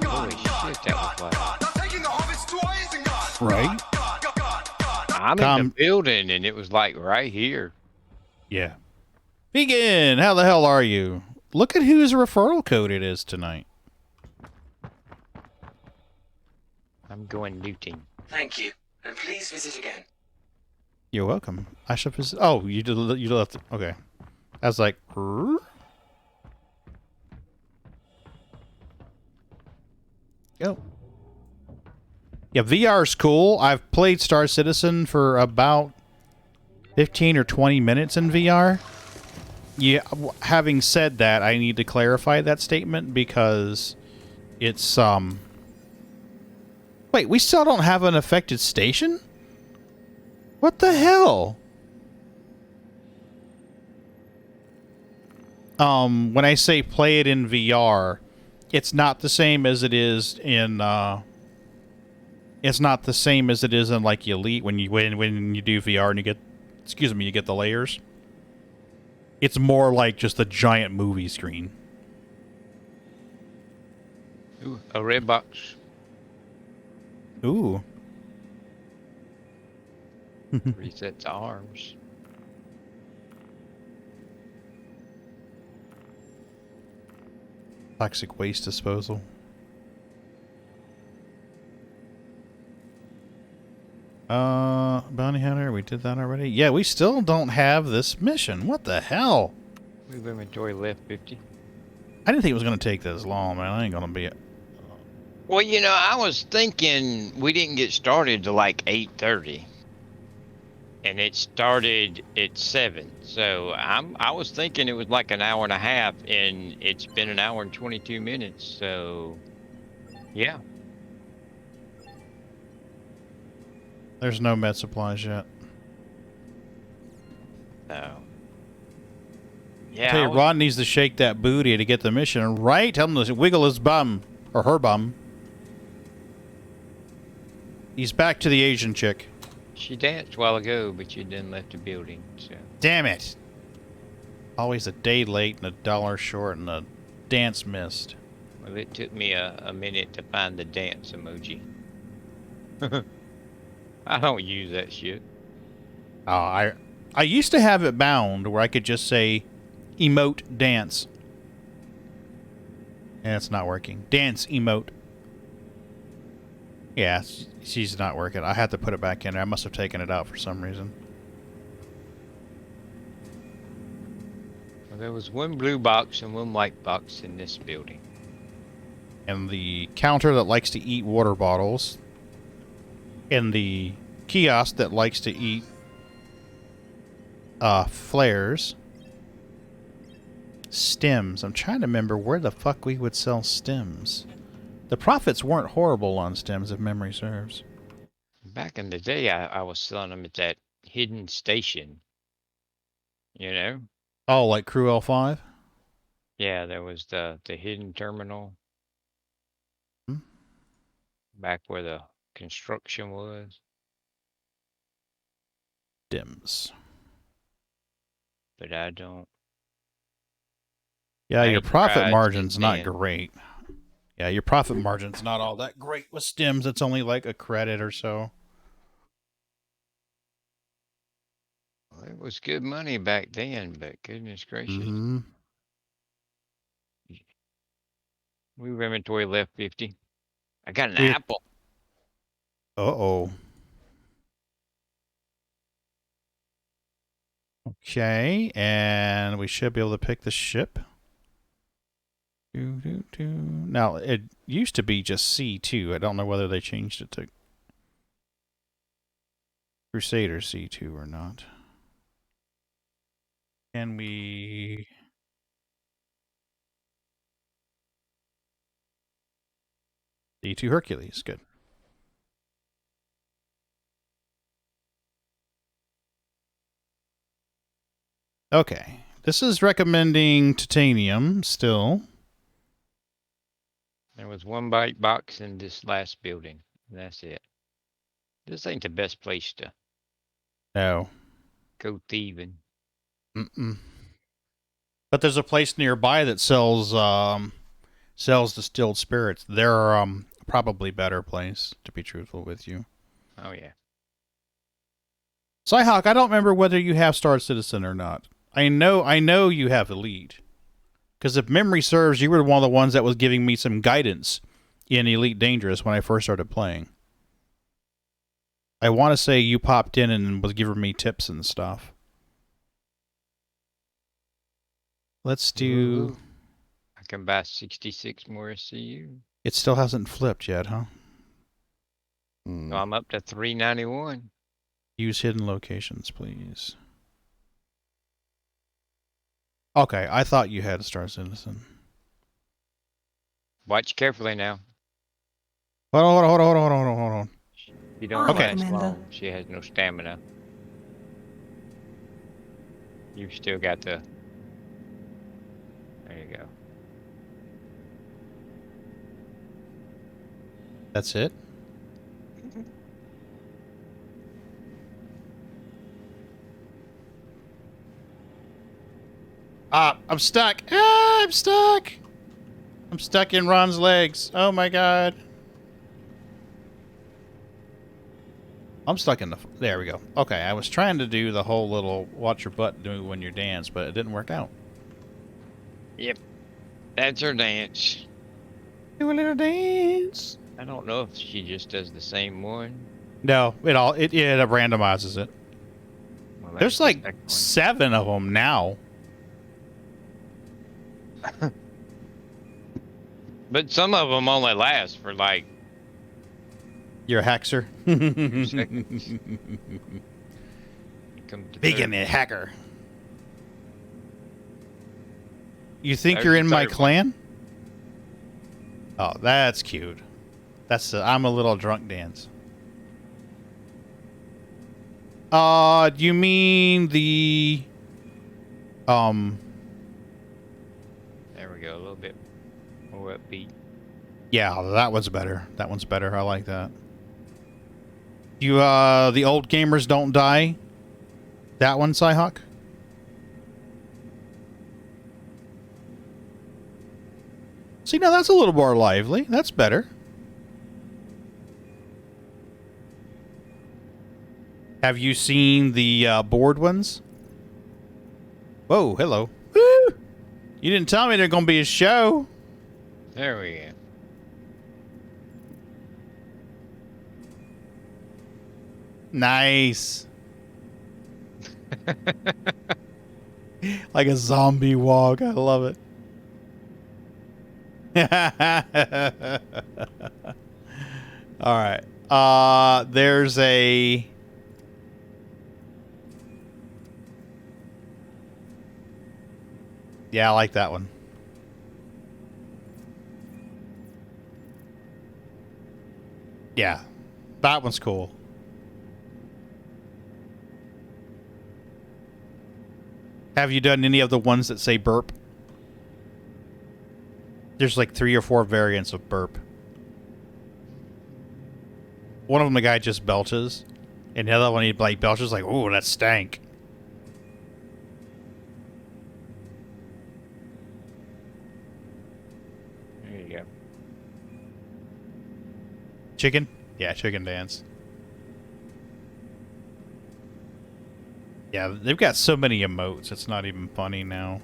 Holy shit, that was loud. Right? I'm in the building and it was like right here. Yeah. Vegan, how the hell are you? Look at whose referral code it is tonight. I'm going looting. Thank you, and please visit again. You're welcome. I should visit. Oh, you left. Okay. I was like, "Rrr?" Go. Yeah, VR's cool. I've played Star Citizen for about 15 or 20 minutes in VR. Yeah, having said that, I need to clarify that statement because it's, Wait, we still don't have an affected station? What the hell? When I say play it in VR, It's not the same as it is in. It's not the same as it is in like Elite when you do VR and you get, you get the layers. It's more like just a giant movie screen. Ooh, a red box. Ooh. Resets arms. Toxic waste disposal. Bounty hunter, we did that already. Yeah, we still don't have this mission. What the hell? Move inventory left 50. I didn't think it was going to take this long, man. I ain't going to be... Well, you know, I was thinking we didn't get started till like 8:30. And it started at 7. So I was thinking it was like an hour and a half, and it's been an hour and 22 minutes. So, yeah. There's no med supplies yet. So. Yeah, I tell you, Ron needs to shake that booty to get the mission right. Tell him to wiggle his bum. Or her bum. He's back to the Asian chick. She danced a while ago, but she then left the building. So. Damn it. Always a day late and $1 short and a dance missed. Well, it took me a minute to find the dance emoji. I don't use that shit. Oh, I used to have it bound where I could just say emote dance. And it's not working. Dance emote. Yeah, she's not working. I had to put it back in there. I must have taken it out for some reason. Well, there was one blue box and one white box in this building. And the counter that likes to eat water bottles. And the kiosk that likes to eat flares. Stems. I'm trying to remember where the fuck we would sell stems. The profits weren't horrible on stems, if memory serves. Back in the day, I was selling them at that hidden station. You know? Oh, like Crew L5? Yeah, there was the hidden terminal. Hmm? Back where the construction was. Stems. But I don't. Yeah, your profit margin's not great. Yeah, your profit margin's not all that great with stems. It's only like a credit or so. Well, it was good money back then, but goodness gracious. Mm-hmm. Move inventory left 50. I got an apple. Uh-oh. Okay, and we should be able to pick the ship. Now, it used to be just C2. I don't know whether they changed it to Crusader C2 or not. Can we... C2 Hercules, good. Okay, this is recommending titanium still. There was one white box in this last building. And that's it. This ain't the best place to No. go thieving. Mm-mm. But there's a place nearby that sells distilled spirits. They're probably better place, to be truthful with you. Oh yeah. Cyhawk, I don't remember whether you have Star Citizen or not. I know you have Elite. Because if memory serves, you were one of the ones that was giving me some guidance in Elite Dangerous when I first started playing. I want to say you popped in and was giving me tips and stuff. Let's do... I can buy 66 more SCU. It still hasn't flipped yet, huh? So I'm up to 391. Use hidden locations, please. Okay, I thought you had Star Citizen. Watch carefully now. Hold on. She don't Okay. last long. She has no stamina. You've still got the... There you go. That's it? Ah, I'm stuck. Ah, I'm stuck. I'm stuck in Ron's legs. Oh my god. I'm stuck in the... There we go. Okay, I was trying to do the whole little watch your butt do when you dance, but it didn't work out. Yep. That's her dance. Do a little dance. I don't know if she just does the same one. No, it randomizes it. Well, There's that's like the second 7 of them now. But some of them only last for like... You're a hacker. seconds. Come to Big third. in it, hacker. You think There's you're the in my third one. clan? Oh, that's cute. That's I'm a little drunk dance. You mean the There we go, a little bit more upbeat. yeah, that one's better. That one's better. I like that. You the old gamers don't die. That one, Cyhawk? See, now that's a little more lively. That's better. Have you seen the board ones? Whoa, hello. Woo! You didn't tell me there's going to be a show. There we go. Nice. Like a zombie walk. I love it. All right. There's a... Yeah, I like that one. Yeah, that one's cool. Have you done any of the ones that say burp? There's like 3 or 4 variants of burp. One of them, the guy just belches, and the other one, he like belches like, "Ooh, that stank." There you go. Chicken? Yeah, chicken dance. Yeah, they've got so many emotes, it's not even funny now.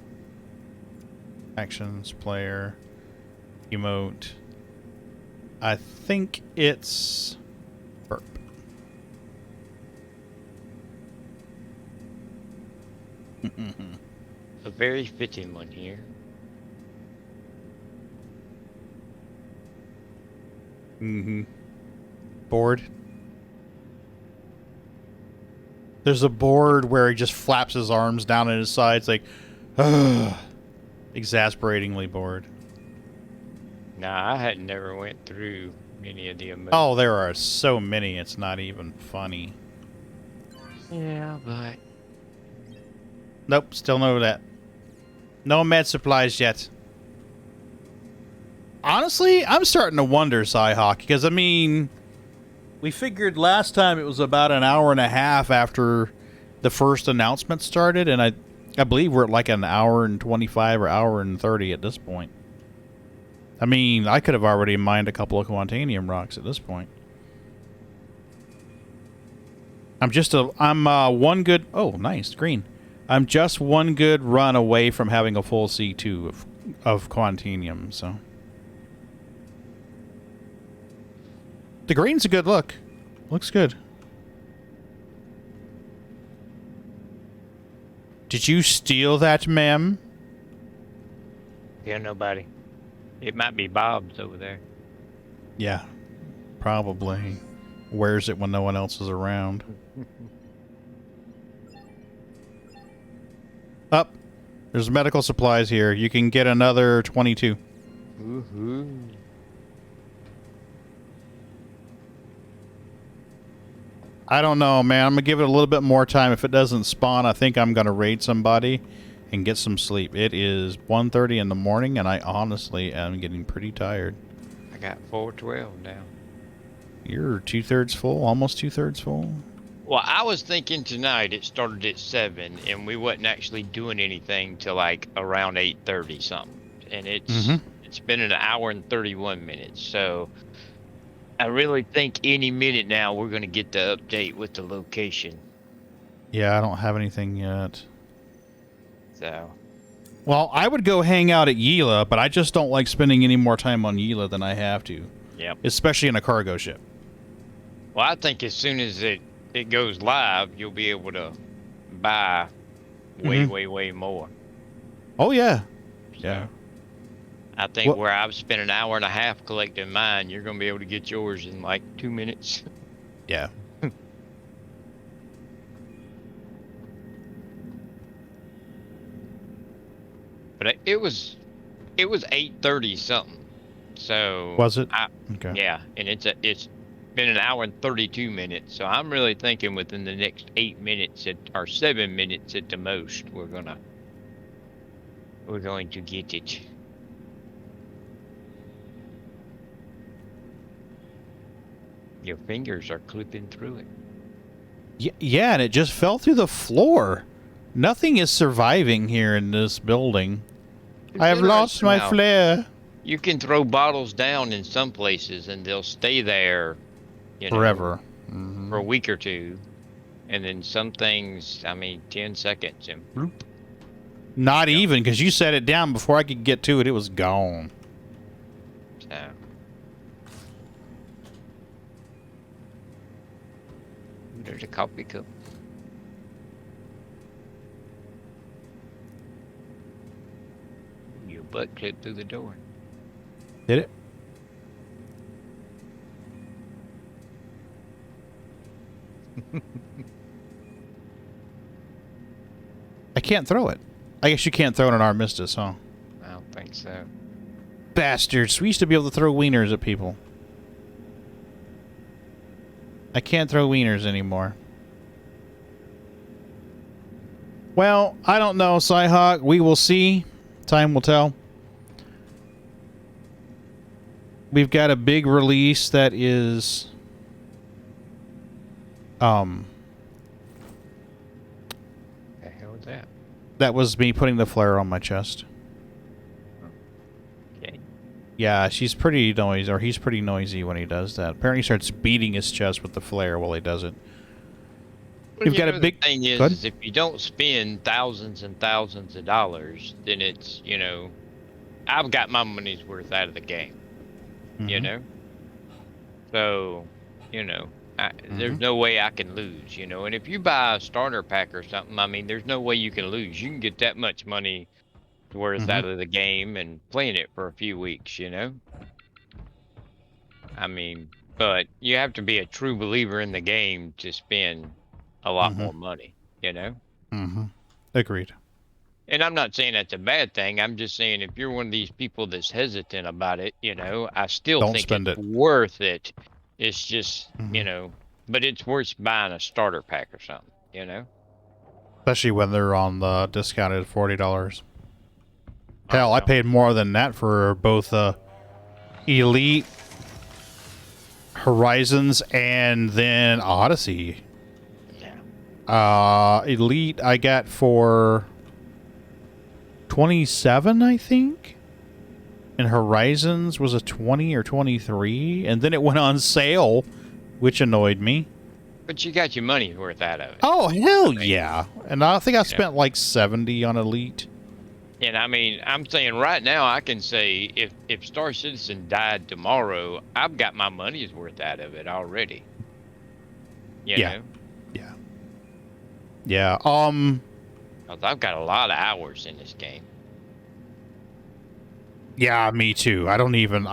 Actions, player, emote. I think it's burp. A very fitting one here. Mm-hmm. Bored. There's a board where he just flaps his arms down at his sides like, exasperatingly bored. Nah, I had never went through any of the emotes. Oh, there are so many, it's not even funny. Yeah, but... Nope, still no that. No med supplies yet. Honestly, I'm starting to wonder, Cyhawk, because, I mean, we figured last time it was about an hour and a half after the first announcement started, and I believe we're at like an hour and 25 or hour and 30 at this point. I mean, I could have already mined a couple of Quantanium rocks at this point. I'm one good... Oh, nice, green. I'm just one good run away from having a full C2 of Quantanium, so... The green's a good look. Looks good. Did you steal that, ma'am? Yeah, nobody. It might be Bob's over there. Yeah, probably. Wears it when no one else is around. Up. There's medical supplies here. You can get another 22. Woohoo. I don't know, man. I'm going to give it a little bit more time. If it doesn't spawn, I think I'm going to raid somebody and get some sleep. It is 1:30 in the morning, and I honestly am getting pretty tired. I got 412 now. You're 2/3 full, almost 2/3 full. Well, I was thinking tonight it started at 7, and we wasn't actually doing anything till like around 8:30 something, and it's been an hour and 31 minutes. So I really think any minute now we're gonna get the update with the location. Yeah, I don't have anything yet. So. Well, I would go hang out at Yila, but I just don't like spending any more time on Yila than I have to. Yep. Especially in a cargo ship. Well, I think as soon as it goes live, you'll be able to buy way more. Oh, yeah. Yeah. I think where I've spent an hour and a half collecting mine, you're going to be able to get yours in like 2 minutes. Yeah. But it was 8:30 something. So was it? Okay. Yeah, and it's been an hour and 32 minutes. So I'm really thinking within the next 8 minutes or 7 minutes at the most, we're going to get it. Your fingers are clipping through it. Yeah, and it just fell through the floor. Nothing is surviving here in this building. I have lost my flare. You can throw bottles down in some places and they'll stay there, forever. For a week or two. And then some things, 10 seconds and bloop. Not even, because you set it down before I could get to it. It was gone. So. There's a coffee cup. Your butt clipped through the door. Did it? I can't throw it. I guess you can't throw it in Armistice, huh? I don't think so. Bastards. We used to be able to throw wieners at people. I can't throw wieners anymore. Well, I don't know, Cyhawk. We will see. Time will tell. We've got a big release that is... The hell was that? That was me putting the flare on my chest. Okay. Yeah, she's pretty noisy, or he's pretty noisy when he does that. Apparently he starts beating his chest with the flare while he does it. Well, We've got a big... The thing is if you don't spend thousands and thousands of dollars, then it's, I've got my money's worth out of the game. You know? So, there's no way I can lose, And if you buy a starter pack or something, there's no way you can lose. You can get that much money worth out of the game and playing it for a few weeks, But you have to be a true believer in the game to spend a lot more money, Agreed. And I'm not saying that's a bad thing. I'm just saying if you're one of these people that's hesitant about it, I still Don't think spend it's it. worth it. It's just, but it's worth buying a starter pack or something, Especially when they're on the discounted $40. Hell, I paid more than that for both Elite, Horizons, and then Odyssey. Elite I got for 27, I think. And Horizons was a 20 or 23, and then it went on sale, which annoyed me. But you got your money's worth out of it. Oh, hell yeah. And I think I spent like 70 on Elite. And I'm saying right now I can say if Star Citizen died tomorrow, I've got my money's worth out of it already. You know? Yeah. 'Cause I've got a lot of hours in this game. Yeah, me too. I don't even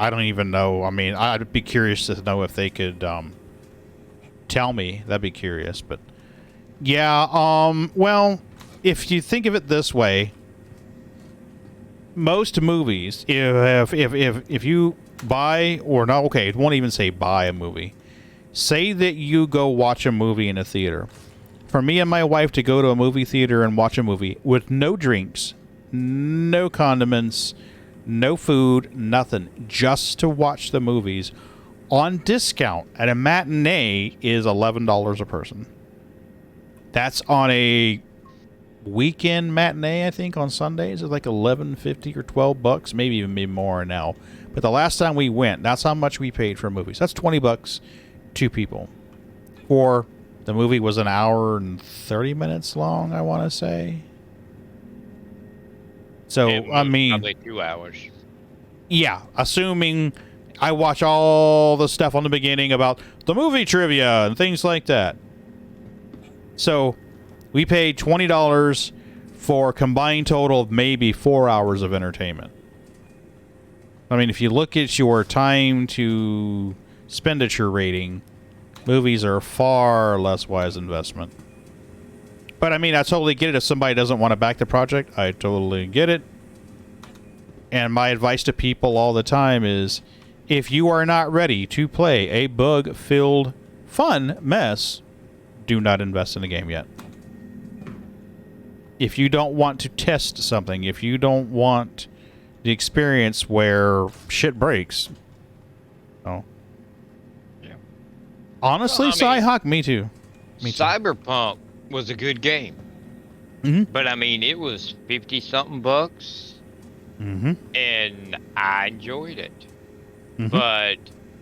know. I'd be curious to know if they could tell me. That'd be curious, but yeah, well, if you think of it this way, most movies, if you buy or no, okay, it won't even say buy a movie. Say that you go watch a movie in a theater. For me and my wife to go to a movie theater and watch a movie with no drinks, no condiments, no food, nothing, just to watch the movies, on discount at a matinee is $11 a person. That's on a weekend matinee, I think, on Sundays. It's like $11.50 or $12, maybe even more now. But the last time we went, that's how much we paid for movies. That's $20, 2 people. Or the movie was an hour and 30 minutes long, I want to say. So, I mean, probably 2 hours. Yeah, assuming I watch all the stuff on the beginning about the movie trivia and things like that. So, we paid $20 for a combined total of maybe 4 hours of entertainment. I mean, if you look at your time to expenditure rating, movies are a far less wise investment. But I mean, I totally get it if somebody doesn't want to back the project. I totally get it. And my advice to people all the time is, if you are not ready to play a bug-filled, fun mess, do not invest in the game yet. If you don't want to test something, if you don't want the experience where shit breaks, oh. Yeah. Honestly, Well, I mean, Cyhawk, me too. Me too. Cyberpunk was a good game. Mm-hmm. But I mean, it was 50-something bucks. Mm-hmm. And I enjoyed it. Mm-hmm. But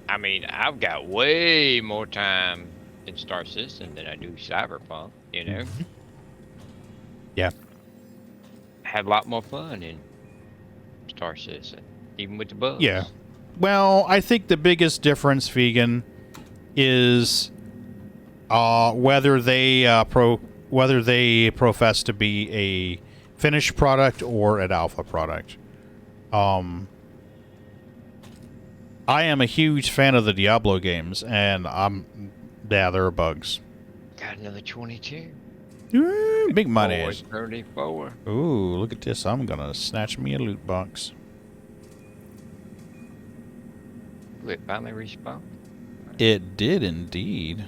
I mean, I've got way more time in Star Citizen than I do Cyberpunk, you know? Mm-hmm. Yeah. Had a lot more fun in Star Citizen, even with the bugs. Yeah. Well, I think the biggest difference, Vegan, is whether they profess to be a finished product or an alpha product. I am a huge fan of the Diablo games, and there are bugs. Got another 22. Ooh, big money. 34. Ooh, look at this. I'm gonna snatch me a loot box. Will it finally respawn? It did indeed.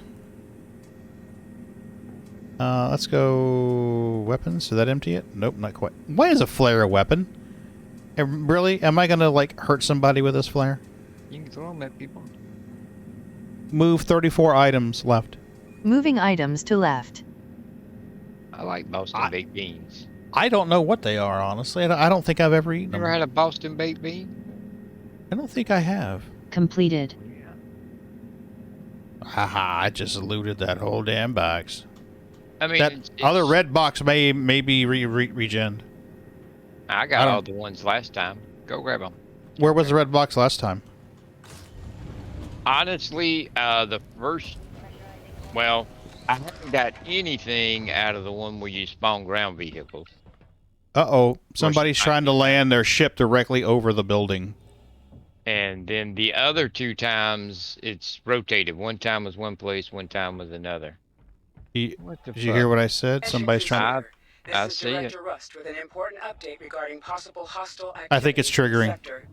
Let's go weapons. Did that empty it? Nope, not quite. Why is a flare a weapon? Really? Am I gonna, like, hurt somebody with this flare? You can throw them at people. Move 34 items left. Moving items to left. I like Boston baked beans. I don't know what they are, honestly. I don't think I've ever eaten them. Ever had a Boston baked bean? I don't think I have. Completed. Haha, I just looted that whole damn box. I mean, that it's other red box may be regen. I got all the ones last time. Go grab them. Where was the red box last time? Honestly, the first... Well, I haven't got anything out of the one where you spawn ground vehicles. Uh-oh. Somebody's trying to land their ship directly over the building. And then the other 2 times, it's rotated. One time was one place, one time was another. Did you hear what I said? Somebody's trying to... I see it. Director Rust with an important update regarding possible hostile activity I think it's triggering. in the sector.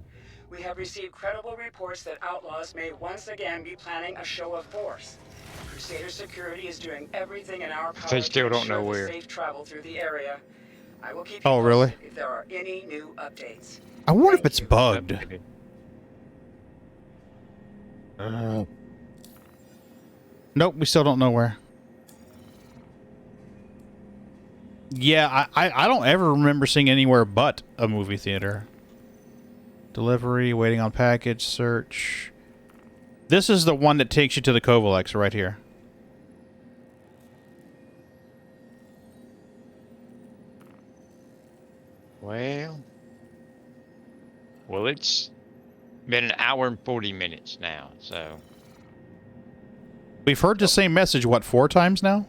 We have received credible reports that outlaws may once again be planning a show of force. Crusader Security is doing everything in our power They still to don't know ensure where. the safe travel through the area. I will keep you Oh, really? posted if there are any new updates. I wonder if it's bugged. Nope, we still don't know where. Yeah, I don't ever remember seeing anywhere but a movie theater. Delivery, waiting on package, search. This is the one that takes you to the Covalex right here. Well, it's been an hour and 40 minutes now, so... We've heard the same message, what, 4 times now?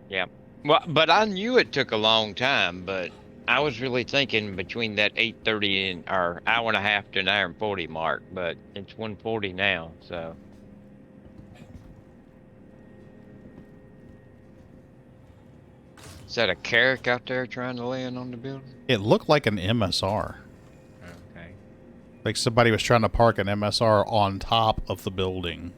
Yeah. Well, but I knew it took a long time, but I was really thinking between that 8:30 and or hour and a half to an hour and 40 mark, but it's 1:40 now, so. Is that a Carrack out there trying to land on the building? It looked like an MSR. Okay. Like somebody was trying to park an MSR on top of the building.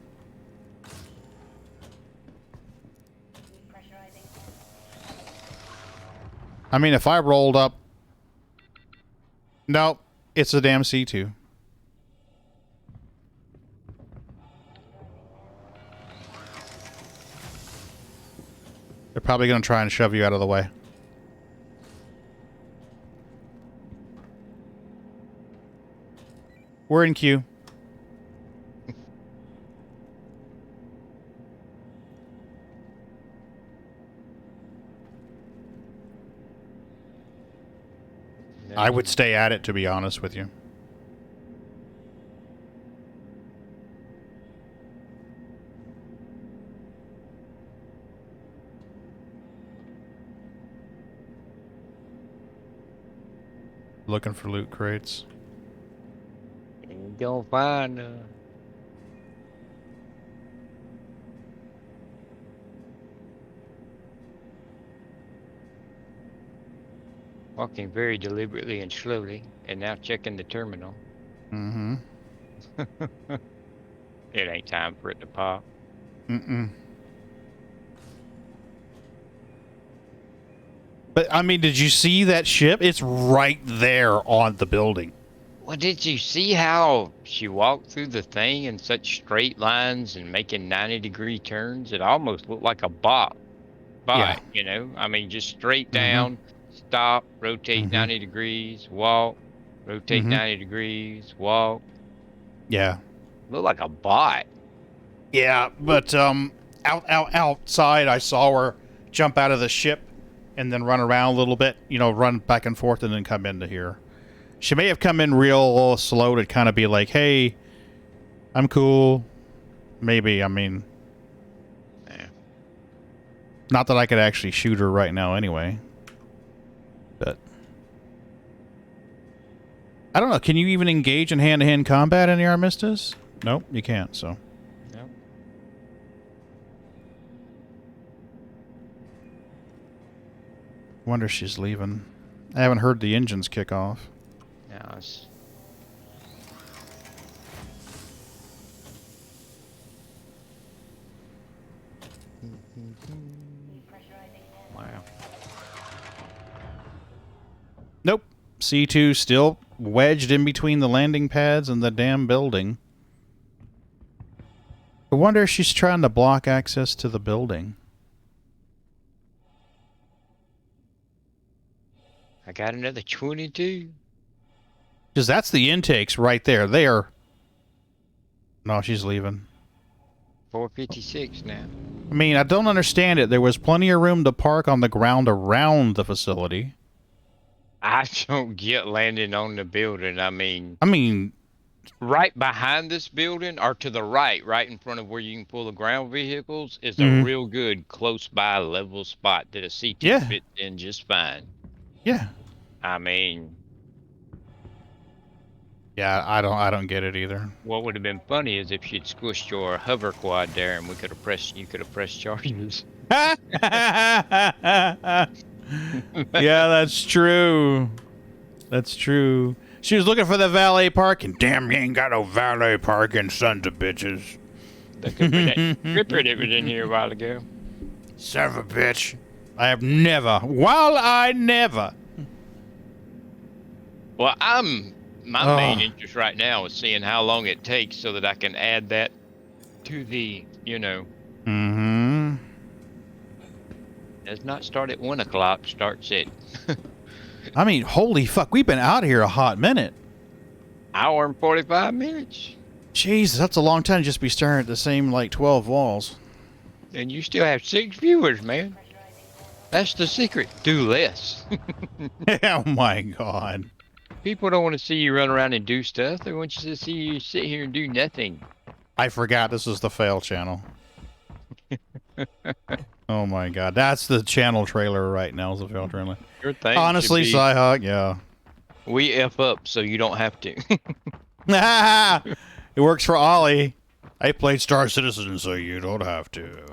I mean, if I rolled up... Nope, it's a damn C2. probably going to try and shove you out of the way. We're in queue. I would stay at it, to be honest with you. Looking for loot crates. Ain't gonna find walking very deliberately and slowly, and now checking the terminal. Mm-hmm. It ain't time for it to pop. Mm-mm. But, I mean, did you see that ship? It's right there on the building. Well, did you see how she walked through the thing in such straight lines and making 90-degree turns? It almost looked like a bot, Yeah. you know? I mean, just straight down, stop, rotate 90 degrees, walk, rotate 90 degrees, walk. Yeah. Looked like a bot. Yeah, but outside, I saw her jump out of the ship and then run around a little bit, you know, run back and forth and then come into here. She may have come in real slow to kind of be like, hey, I'm cool. Maybe, I mean. Yeah. Not that I could actually shoot her right now anyway. But. I don't know. Can you even engage in hand-to-hand combat in the Armistice? Nope, you can't, so. Nope. Wonder if she's leaving. I haven't heard the engines kick off. No, it's... Wow. Nope. C2 still wedged in between the landing pads and the damn building. I wonder if she's trying to block access to the building. I got another 22. Because that's the intakes right there. There. No, she's leaving. 456 now. I mean, I don't understand it. There was plenty of room to park on the ground around the facility. I don't get landing on the building. I mean, right behind this building or to the right, right in front of where you can pull the ground vehicles, is a real good close by level spot that a CT fits in just fine. Yeah. I mean, yeah, I don't get it either. What would have been funny is if she'd squished your hover quad there and you could have pressed charges. Yeah, that's true. That's true. She was looking for the valet parking. Damn, you ain't got no valet parking, sons of bitches. The Cripper that was in here a while ago. Son of a bitch. I have never. Well, I never. Well, my main interest right now is seeing how long it takes so that I can add that to the, you know. Mm-hmm. Does not start at 1 o'clock, starts at... I mean, holy fuck, we've been out here a hot minute. Hour and 45 minutes. Jesus, that's a long time to just be staring at the same, like, 12 walls. And you still have 6 viewers, man. That's the secret. Do less. Oh my god. People don't want to see you run around and do stuff. They want you to see you sit here and do nothing. I forgot this is the fail channel. Oh my god. That's the channel trailer right now, is the fail trailer. Your thing honestly, should be, Cyhawk, yeah. We F up so you don't have to. It works for Ollie. I played Star Citizen so you don't have to.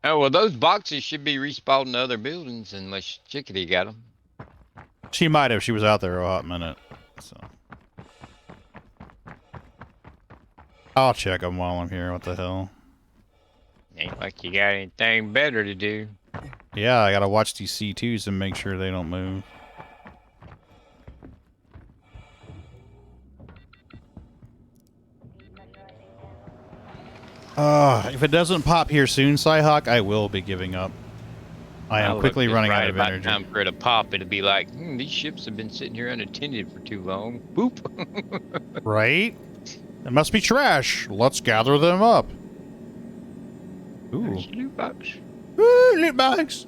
Oh, well, those boxes should be respawned in other buildings unless Chickadee got them. She might have. She was out there a hot minute. So I'll check them while I'm here. What the hell? Ain't like you got anything better to do. Yeah, I gotta watch these C2s and make sure they don't move. If it doesn't pop here soon, Cyhawk, I will be giving up. I am quickly running out of energy. Time for it to pop, it'll be like, these ships have been sitting here unattended for too long. Boop. Right? It must be trash. Let's gather them up. Ooh. There's a loot box. Ooh, loot box.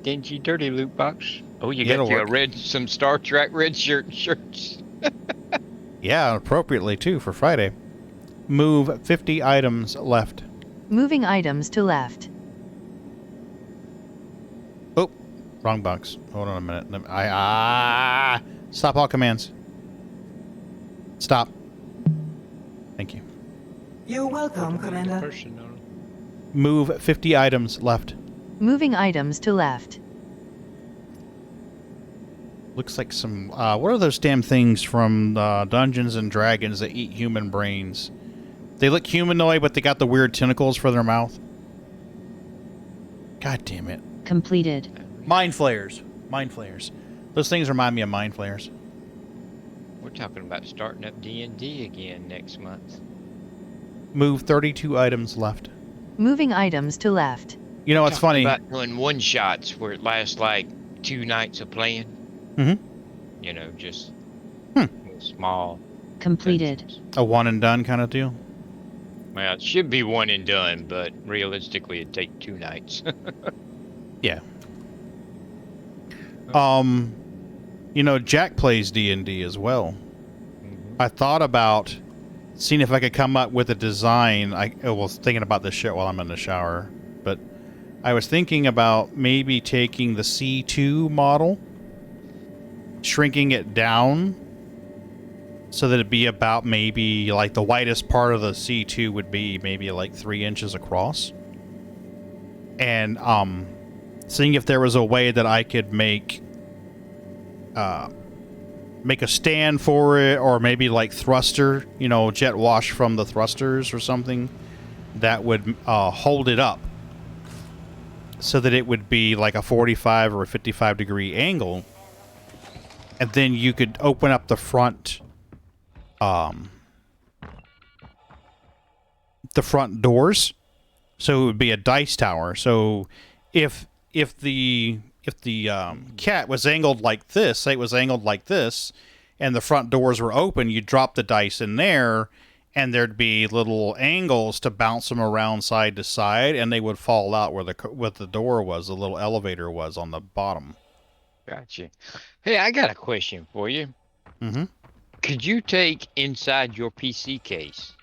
Dingy, dirty loot box. Oh, you Yeah, got it'll your work. some Star Trek red shirts. Yeah, appropriately too for Friday. Move 50 items left. Moving items to left. Oh, wrong box. Hold on a minute. Stop all commands. Stop. Thank you. You're welcome, Commander. Move 50 items left. Moving items to left. Looks like some. What are those damn things from Dungeons and Dragons that eat human brains? They look humanoid, but they got the weird tentacles for their mouth. God damn it. Completed. Mind flayers. Mind flayers. Those things remind me of mind flayers. We're talking about starting up D&D again next month. Move 32 items left. Moving items to left. You know what's funny? About doing one shots where it lasts like 2 nights of playing. Mm-hmm. You know, just small. Completed. A one and done kind of deal. Well, it should be one and done, but realistically, it'd take 2 nights. Yeah. You know, Jack plays D&D as well. I thought about seeing if I could come up with a design. I was thinking about this shit while I'm in the shower, but I was thinking about maybe taking the C2 model, shrinking it down so that it'd be about maybe like the widest part of the C2 would be maybe like 3 inches across. And seeing if there was a way that I could make a stand for it, or maybe like thruster, you know, jet wash from the thrusters or something that would hold it up so that it would be like a 45 or a 55 degree angle, and then you could open up the front doors, so it would be a dice tower. So if the cat was angled like this, say it was angled like this, and the front doors were open, you'd drop the dice in there, and there'd be little angles to bounce them around side to side, and they would fall out where the door was, the little elevator was on the bottom. Gotcha. Hey, I got a question for you. Mm-hmm. Could you take inside your PC case,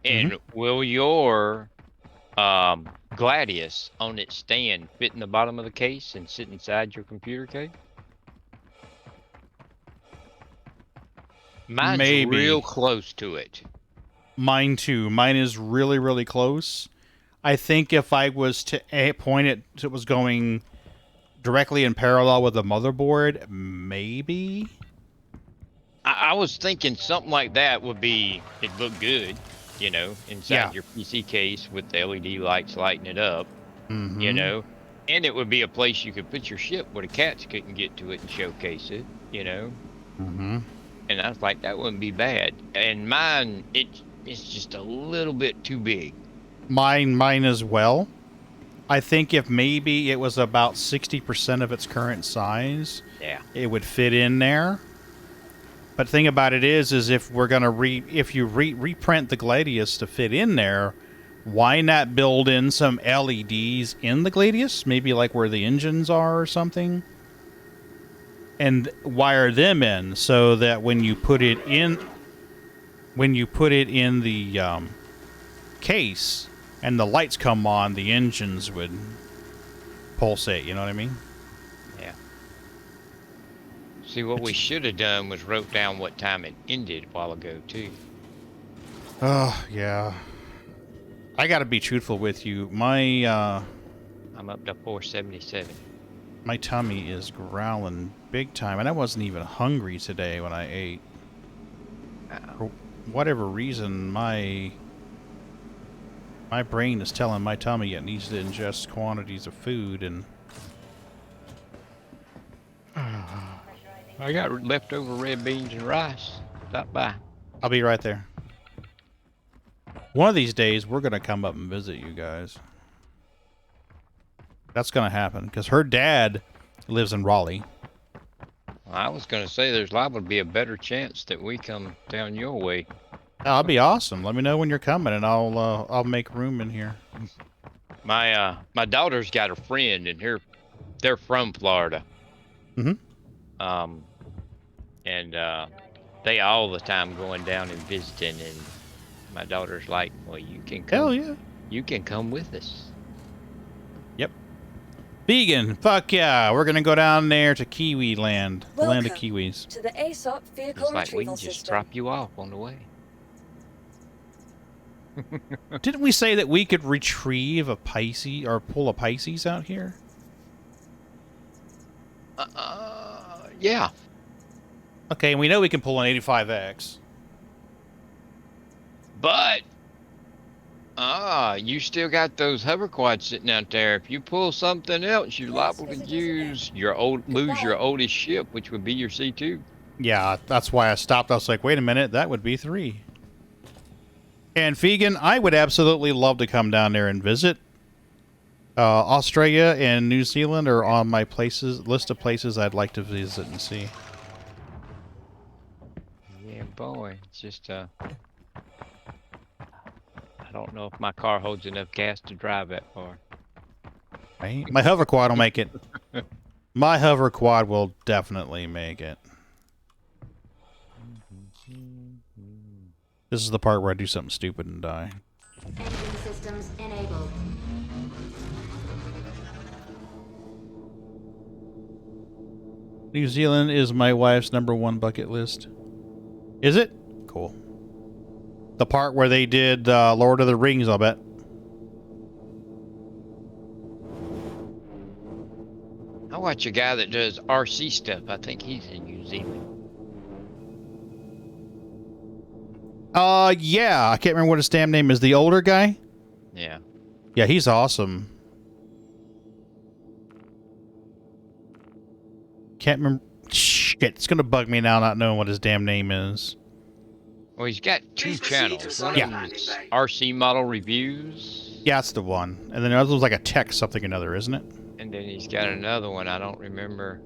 and will your Gladius on its stand fit in the bottom of the case and sit inside your computer case? Mine's Maybe. real close to it. Mine too. Mine is really, really close. I think if I was to point it, it was going directly in parallel with the motherboard, maybe. I was thinking something like that would be, it'd look good, you know, inside your PC case with the LED lights lighting it up, you know, and it would be a place you could put your ship where the cats couldn't get to it and showcase it, you know. And I was like, that wouldn't be bad. And mine, it's just a little bit too big. Mine as well. I think if maybe it was about 60% of its current size, it would fit in there. But the thing about it is if we're gonna reprint the Gladius to fit in there, why not build in some LEDs in the Gladius? Maybe like where the engines are or something, and wire them in so that when you put it in the case and the lights come on, the engines would pulsate. You know what I mean? Yeah. See, what we should have done was wrote down what time it ended a while ago, too. Oh, yeah. I gotta be truthful with you. I'm up to 477. My tummy is growling big time, and I wasn't even hungry today when I ate. For whatever reason, my brain is telling my tummy it needs to ingest quantities of food, and I got leftover red beans and rice. Stop by. I'll be right there. One of these days, we're going to come up and visit you guys. That's going to happen, because her dad lives in Raleigh. I was going to say there's liable to be a better chance that we come down your way. That'll be awesome. Let me know when you're coming, and I'll make room in here. My daughter's got a friend, and they're from Florida. Mm-hmm. And they all the time going down and visiting, and my daughter's like, "Well, you can come. Hell yeah. You can come with us." Yep. Vegan, fuck yeah. We're going to go down there to Kiwi Land, the land of Welcome Kiwis. to the ASOP vehicle It's like we retrieval can just system. drop you off on the way. Didn't we say that we could retrieve a Pisces or pull a Pisces out here? Yeah. Okay, and we know we can pull an 85X. But you still got those hover quads sitting out there. If you pull something else, you're liable to lose your oldest ship, which would be your C2. Yeah, that's why I stopped. I was like, wait a minute, that would be 3. And Vegan, I would absolutely love to come down there and visit. Australia and New Zealand are on my list of places I'd like to visit and see. Yeah, boy. It's just I don't know if my car holds enough gas to drive that far. Right? My hover quad will make it. My hover quad will definitely make it. This is the part where I do something stupid and die. Engine systems enabled. New Zealand is my wife's #1 bucket list. Is it? Cool. The part where they did Lord of the Rings, I'll bet. I watch a guy that does RC stuff. I think he's in New Zealand. Yeah. I can't remember what his damn name is. The older guy? Yeah. Yeah, he's awesome. Can't remember. Shit, it's gonna bug me now not knowing what his damn name is. Well, he's got 2 channels. One of them is RC Model Reviews. Yeah, that's the one. And then the other was like a tech something or another, isn't it? And then he's got another one. I don't remember.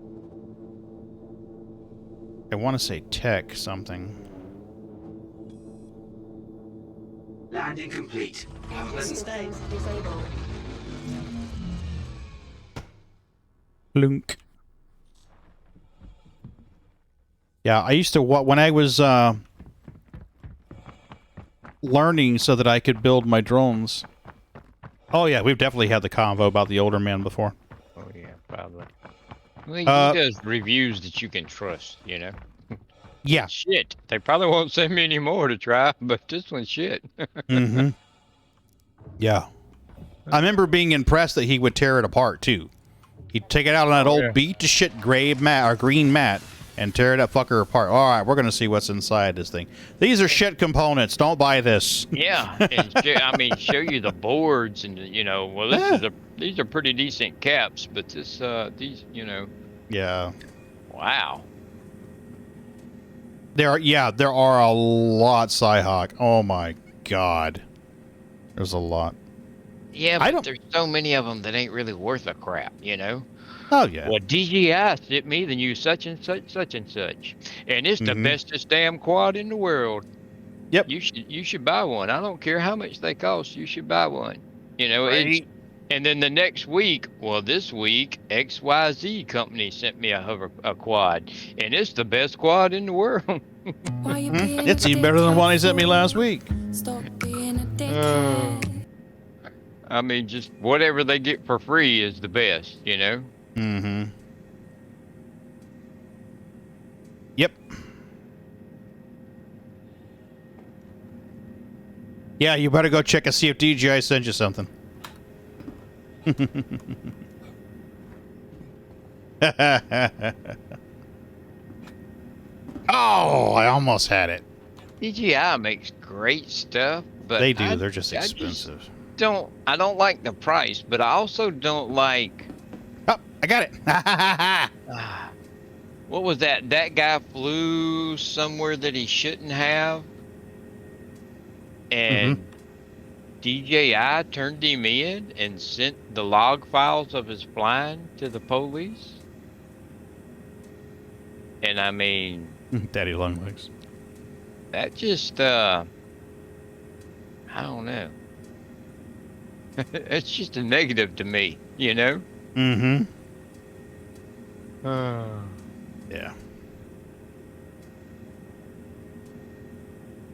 I want to say tech something. Landing complete. Have a pleasant stay. Disabled. Lunk. Yeah, I used to when I was learning so that I could build my drones. Oh yeah, we've definitely had the convo about the older man before. Oh yeah, probably. Well, he does reviews that you can trust, you know? Yeah. Shit. They probably won't send me any more to try, but this one's shit. Mm-hmm. Yeah. I remember being impressed that he would tear it apart, too. He'd take it out on that old beat to shit gray mat or green mat and tear that fucker apart. All right, we're going to see what's inside this thing. These are shit components. Don't buy this. Yeah. And show you the boards and, you know, well, these are pretty decent caps, but these, you know. Yeah. Wow. There are a lot, Cyhawk. Oh my god. There's a lot. Yeah, but there's so many of them that ain't really worth a crap, you know? Oh, yeah. Well, DJI sent me the new such and such, and it's the bestest damn quad in the world. Yep. You should buy one. I don't care how much they cost. You should buy one. You know, Right. And then the next week, well, this week, XYZ company sent me a quad, and it's the best quad in the world. It's even better than the one he sent me last week. I mean, just whatever they get for free is the best, you know? Mm-hmm. Yep. Yeah, you better go check and see if DJI sent you something. Oh, I almost had it. DJI makes great stuff, but They do. They're just expensive. I don't like the price, but I also don't like. Oh, I got it. What was that? That guy flew somewhere that he shouldn't have, and DJI turned him in and sent the log files of his flying to the police. And I mean, Daddy Longlegs. that just, I don't know. It's just a negative to me, you know? Mm-hmm. Yeah.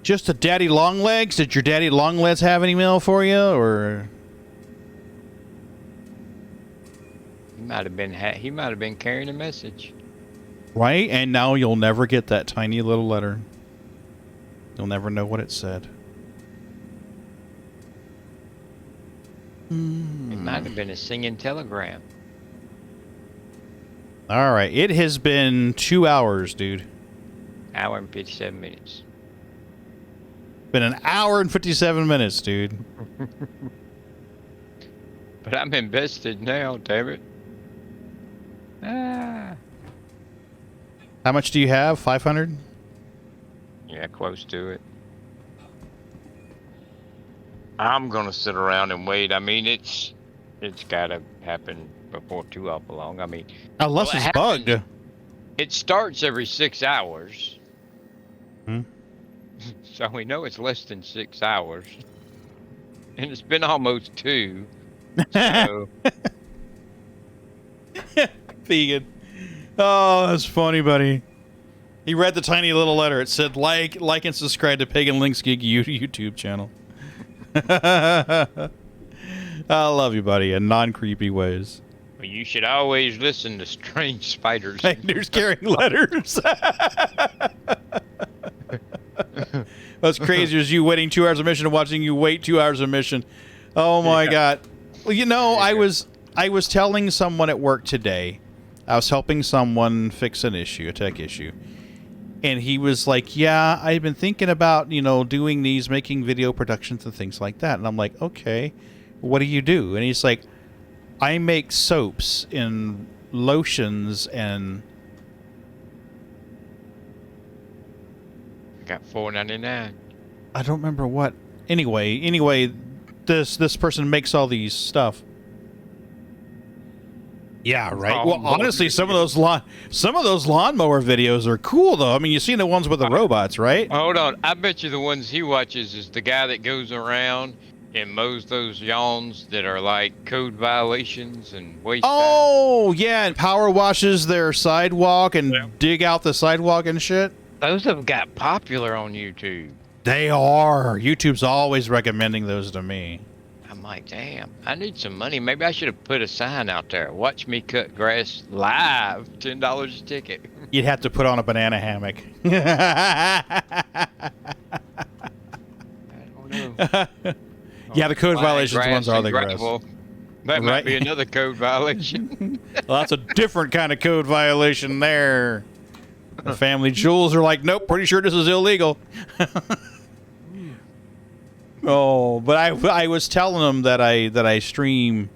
Just a Daddy Longlegs? Did your Daddy Longlegs have any mail for you, or? He might have been carrying a message. Right? And now you'll never get that tiny little letter. You'll never know what it said. It might have been a singing telegram. All right. It has been 2 hours, dude. Hour and 57 minutes. Been an hour and 57 minutes, dude. But I'm invested now, damn it. Ah. How much do you have? 500? Yeah, close to it. I'm gonna sit around and wait. I mean, it's gotta happen before too awful long. I mean, unless it's bugged. It starts every 6 hours. Hmm. So we know it's less than 6 hours. And it's been almost 2. So Vegan. Oh, that's funny, buddy. He read the tiny little letter. It said, like and subscribe to Pagan Links Geek YouTube channel. I love you, buddy, in non-creepy ways. well, you should always listen to strange spiders. Spiders carrying letters. What's crazy is you waiting 2 hours of mission and watching you wait 2 hours of mission. Oh my God. Well, you know, I was telling someone at work today. I was helping someone fix an issue, a tech issue. And he was like, yeah, I've been thinking about, doing these, making video productions and things like that. And I'm like, okay, what do you do? And he's like, I make soaps and lotions and... I got $4.99. I don't remember what. Anyway, this person makes all these stuff. Yeah, right. Oh, well, honestly, some of those lawnmower videos are cool, though. I mean, you've seen the ones with the robots, right? Hold on. I bet you the ones he watches is the guy that goes around and mows those lawns that are like code violations and waste. Oh, yeah, and power washes their sidewalk and dig out the sidewalk and shit. Those have got popular on YouTube. They are. YouTube's always recommending those to me. I'm like, damn, I need some money. Maybe I should have put a sign out there. Watch me cut grass live. $10 a ticket. You'd have to put on a banana hammock. I don't know. Yeah, the code violations Grass ones are and the grass. gravel. That might Right. be another code violation. Well, that's a different kind of code violation there. The family jewels are like, nope, pretty sure this is illegal. Oh, but I was telling him that I stream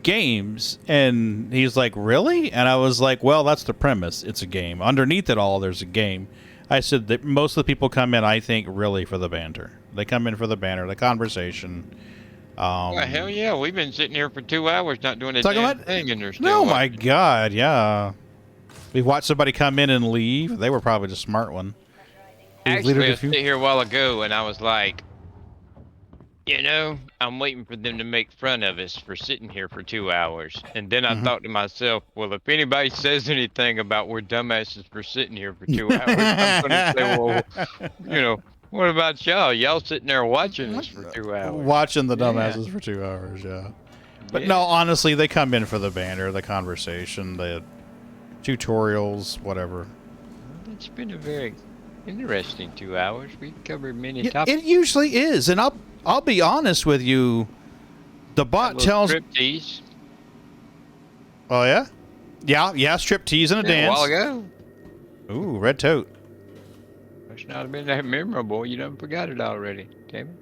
games, and he's like, really? And I was like, well, that's the premise. It's a game. Underneath it all, there's a game. I said that most of the people come in, I think, really for the banter. They come in for the banter, the conversation. Well, hell yeah, we've been sitting here for 2 hours not doing a Talking damn about- thing, and they're still Oh my watching. God, yeah. We watched somebody come in and leave. They were probably the smart one. Actually, I was sitting here a while ago, and I was like, I'm waiting for them to make fun of us for sitting here for 2 hours. And then I thought to myself, well, if anybody says anything about we're dumbasses for sitting here for 2 hours, I'm going to say, well, what about y'all? Y'all sitting there watching us for 2 hours. Watching the dumbasses for 2 hours, yeah. But no, honestly, they come in for the banter, the conversation, the tutorials, whatever. It's been a very interesting 2 hours. We covered many topics. It usually is, and I'll be honest with you. The bot tells. Striptease. Oh yeah, yeah, striptease and a dance. A while ago. Ooh, red tote. Must not have been that memorable. You done forgot it already, damn it.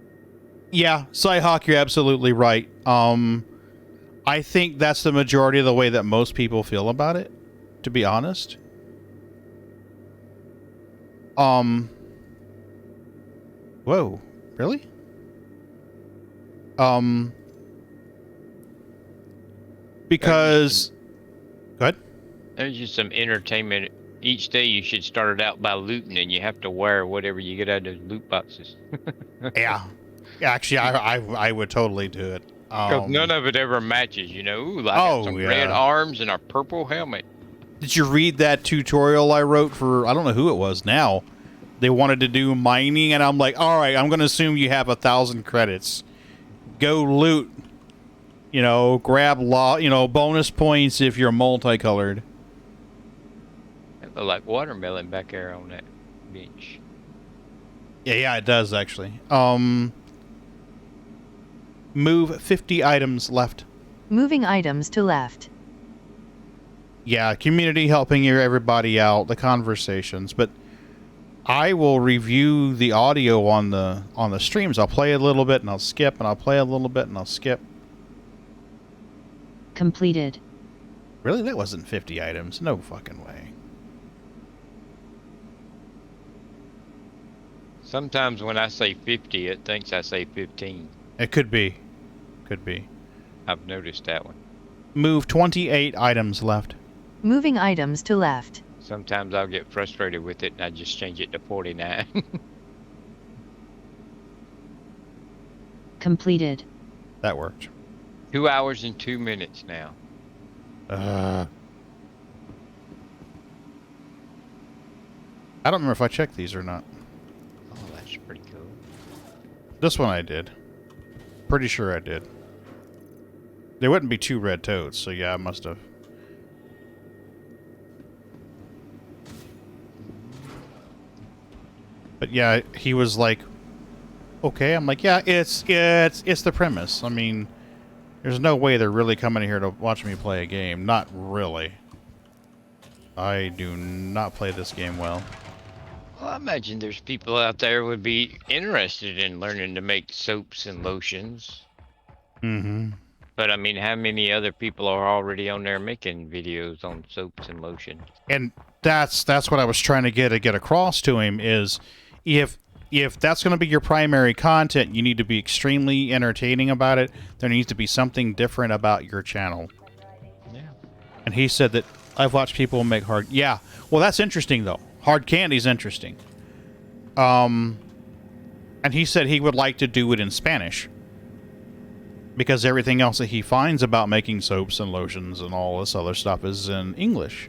Yeah, Cyhawk, you're absolutely right. I think that's the majority of the way that most people feel about it, to be honest. Whoa, really? Because good. There's just some entertainment. Each day you should start it out by looting, and you have to wear whatever you get out of those loot boxes. Yeah. Actually, I would totally do it. Because none of it ever matches, you know. Ooh, I got some red arms and a purple helmet. Did you read that tutorial I wrote for, I don't know who it was now. They wanted to do mining, and I'm like, all right, I'm going to assume you have 1,000 credits. Go loot. You know, grab bonus points if you're multicolored. It looked like watermelon back there on that bench. Yeah, it does actually. Move 50 items left. Moving items to left. Yeah, community helping everybody out, the conversations, but I will review the audio on the streams. I'll play a little bit and I'll skip, and I'll play a little bit and I'll skip. Completed. Really? That wasn't 50 items. No fucking way. Sometimes when I say 50, it thinks I say 15. It could be. Could be. I've noticed that one. Move 28 items left. Moving items to left. Sometimes I'll get frustrated with it and I just change it to 49. Completed. That worked. 2 hours and 2 minutes now. I don't remember if I checked these or not. Oh, that's pretty cool. This one I did. Pretty sure I did. There wouldn't be 2 red toads, so yeah, I must have. But yeah, he was like, okay. I'm like, yeah, it's the premise. I mean, there's no way they're really coming here to watch me play a game. Not really. I do not play this game well. Well, I imagine there's people out there would be interested in learning to make soaps and lotions. Mm-hmm. But I mean, how many other people are already on there making videos on soaps and lotions? And that's what I was trying to get across to him is if that's going to be your primary content, you need to be extremely entertaining about it. There needs to be something different about your channel. Yeah. And he said that I've watched people make hard. Yeah. Well, that's interesting though. Hard candy's interesting. And he said he would like to do it in Spanish because everything else that he finds about making soaps and lotions and all this other stuff is in English.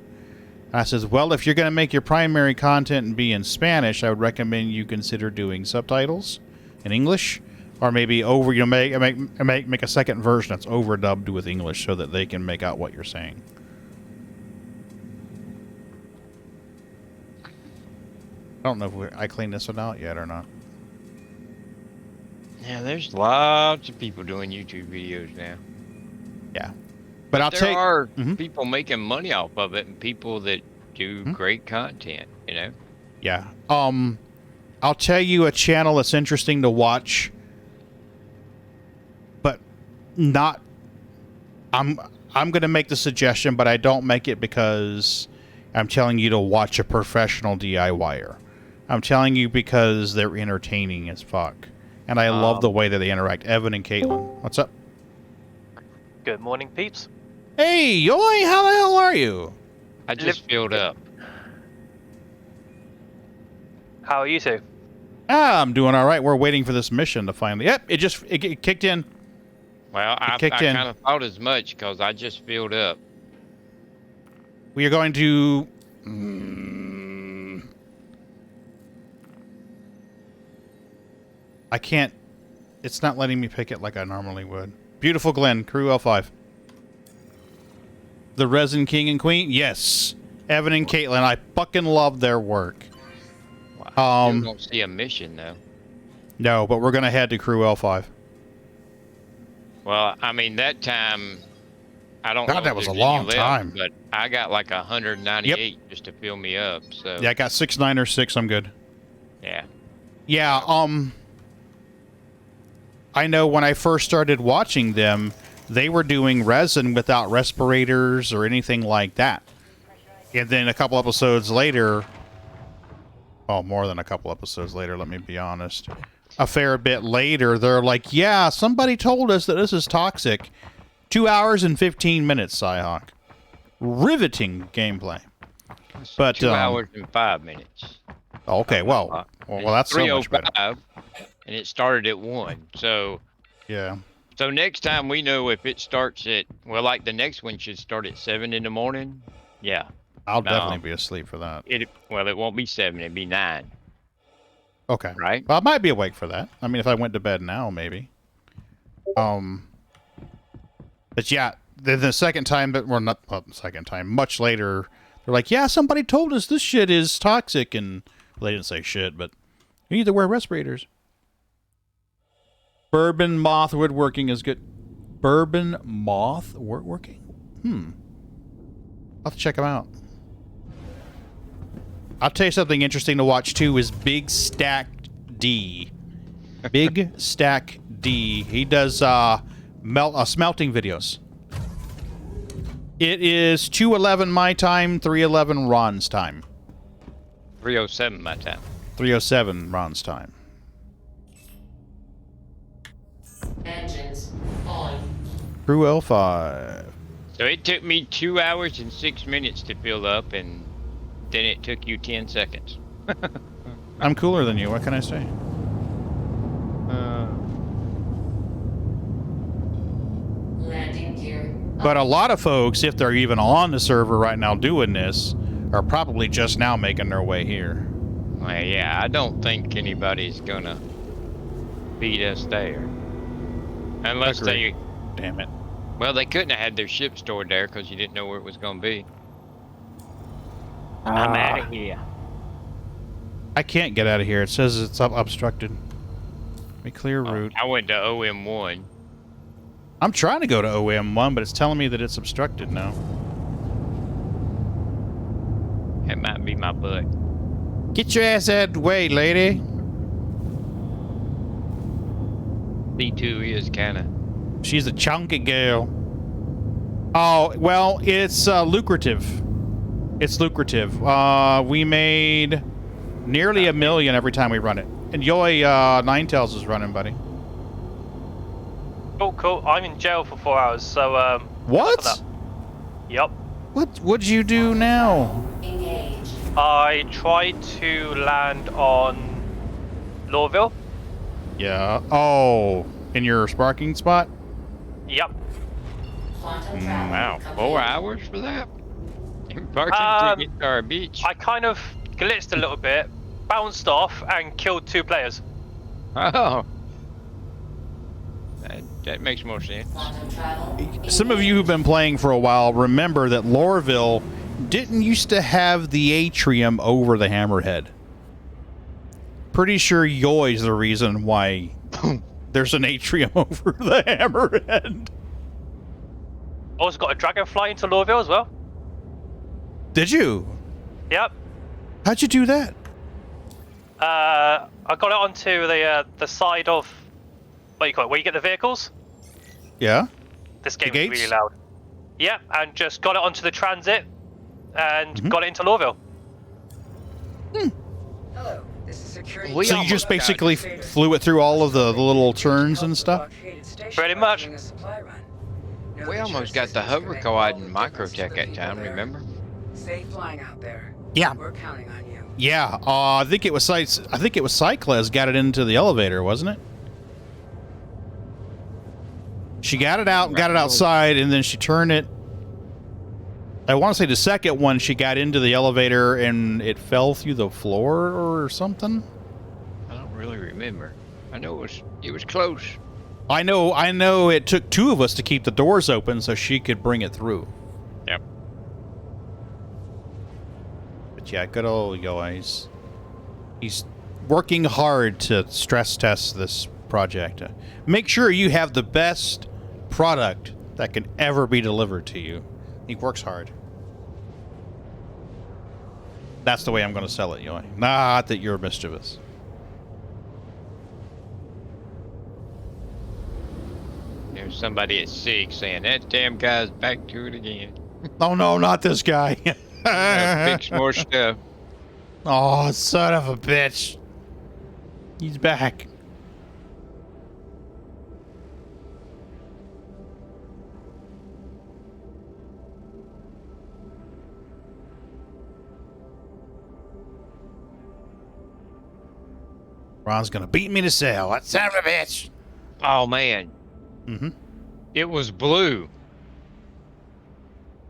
I says, well, if you're going to make your primary content and be in Spanish, I would recommend you consider doing subtitles in English, or maybe make a second version that's overdubbed with English so that they can make out what you're saying. I don't know if I cleaned this one out yet or not. Yeah, there's lots of people doing YouTube videos now. Yeah. But there are people making money off of it and people that do great content, you know? Yeah. I'll tell you a channel that's interesting to watch, but not... I'm going to make the suggestion, but I don't make it because I'm telling you to watch a professional DIYer. I'm telling you because they're entertaining as fuck. And I love the way that they interact. Evan and Caitlin. What's up? Good morning, peeps. Hey, Yoy, how the hell are you? I just filled up. How are you two? I'm doing all right. We're waiting for this mission to finally... Yep, it kicked in. Well, I kind of thought as much because I just filled up. We are going to... I can't... It's not letting me pick it like I normally would. Beautiful Glen, Crew L5. The Resin King and Queen? Yes. Evan and Caitlin, I fucking love their work. Wow. You don't see a mission, though. No, but we're going to head to Crew L5. Well, I mean, that time... I don't know God, that if was a there's long any left, time. But I got like 198 just to fill me up, so... Yeah, I got 6, 9, or 6. I'm good. Yeah. Yeah, I know when I first started watching them, they were doing resin without respirators or anything like that. And then a couple episodes later... Oh, more than a couple episodes later, let me be honest. a fair bit later, they're like, yeah, somebody told us that this is toxic. 2 hours and 15 minutes, Cyhawk. Riveting gameplay. But 2 hours and 5 minutes. Okay, well, that's so much better. And it started at 1. So yeah. So next time we know if it starts at, well, like the next one should start at 7 in the morning. Yeah. I'll definitely be asleep for that. It won't be 7. It'd be 9. Okay. Right. Well, I might be awake for that. I mean, if I went to bed now, maybe. But yeah, the second time, but well, not the second time, much later, they're like, yeah, somebody told us this shit is toxic, and well, they didn't say shit, but you need to wear respirators. Bourbon moth woodworking is good. Bourbon moth woodworking? I'll have to check them out. I'll tell you something interesting to watch too is Big Stack D. Big Stack D. He does smelting videos. It is 2:11 my time, 3:11 Ron's time. 3:07 my time. 3:07 Ron's time. Engines on. Crew L5. So it took me 2 hours and 6 minutes to fill up, and then it took you 10 seconds. I'm cooler than you. What can I say? Landing gear. But a lot of folks, if they're even on the server right now doing this, are probably just now making their way here. Well, yeah, I don't think anybody's gonna beat us there. Unless they... Damn it. Well, they couldn't have had their ship stored there because you didn't know where it was gonna be. I'm out of here. I can't get out of here. It says it's obstructed. Let me clear route. I went to OM1. I'm trying to go to OM1, but it's telling me that it's obstructed now. It might be my butt. Get your ass out of the way, lady. B2 is kinda... She's a chunky girl. Oh, well, it's lucrative. It's lucrative. We made nearly $1 million every time we run it. And Yoy Ninetales is running, buddy. Oh, cool. I'm in jail for 4 hours, so What? Yep. What'd you do now? I tried to land on Lorville. Yeah. Oh, in your sparking spot? Yep. Wow, 4 hours for that? Parking ticket or a beach? I kind of glitched a little bit, bounced off, and killed 2 players. Oh. That makes more sense. Some of you who've been playing for a while remember that Lorville didn't used to have the atrium over the hammerhead. Pretty sure Yoy's the reason why there's an atrium over the hammerhead. Also got a dragonfly into Lorville as well. Did you? Yep. How'd you do that? I got it onto the side of, what do you call it, where you get the vehicles? Yeah? This game is really loud. Yep, and just got it onto the transit and got it into Lorville. Hello, this is security. So you just basically flew it through all of the little turns and stuff? Pretty much. We almost got the hover quad in Microtech that time, remember? Safe flying out there. Yeah. We're counting on you. Yeah, I think it was Cycles got it into the elevator, wasn't it? She got it out and got it outside, and then she turned it. I want to say the second one, she got into the elevator and it fell through the floor or something. I don't really remember. I know it was close. I know it took 2 of us to keep the doors open so she could bring it through. Yep. But yeah, good old guys. He's working hard to stress test this project. Make sure you have the best product that can ever be delivered to you. He works hard. That's the way I'm going to sell it, Yoy. Not that you're mischievous. There's somebody at 6 saying, that damn guy's back to it again. Oh no, not this guy. Fix more stuff. Oh, son of a bitch. He's back. Ron's gonna beat me to cell. That son of a bitch. Oh man. Mm-hmm. It was blue.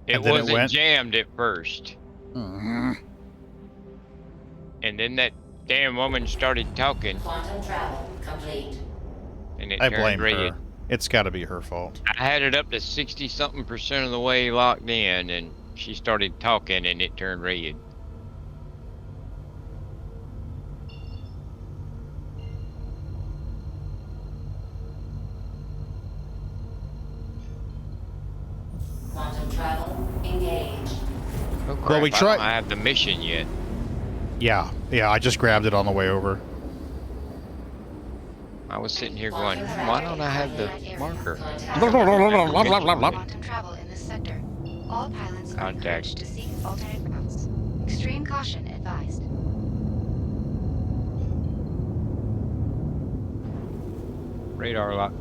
It And then it wasn't went? jammed at first. Mm-hmm. And then that damn woman started talking. Quantum travel complete. And it I turned blame red. her. It's got to be her fault. I had it up to 60-something% of the way locked in, and she started talking, and it turned red. Quantum travel engaged. Oh, crap, Well, we tried. I don't have the mission yet. Yeah, I just grabbed it on the way over. I was sitting here going, why don't I have the marker? Quantum travel in this sector. All pilots are Contact. encouraged to seek alternate routes. Extreme caution advised. Radar lock.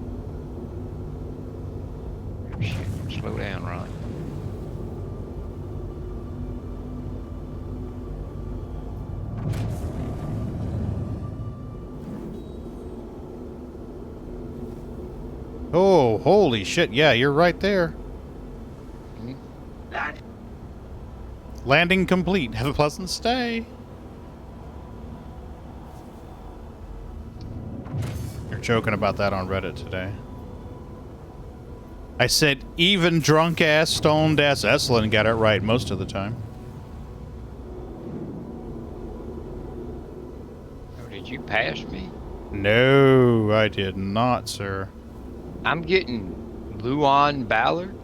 Shit, slow down, Ron. Oh, holy shit. Yeah, you're right there. Land. Landing complete. Have a pleasant stay. You're joking about that on Reddit today. I said even drunk-ass, stoned-ass Esslin got it right most of the time. Oh, did you pass me? No, I did not, sir. I'm getting Luan Ballard.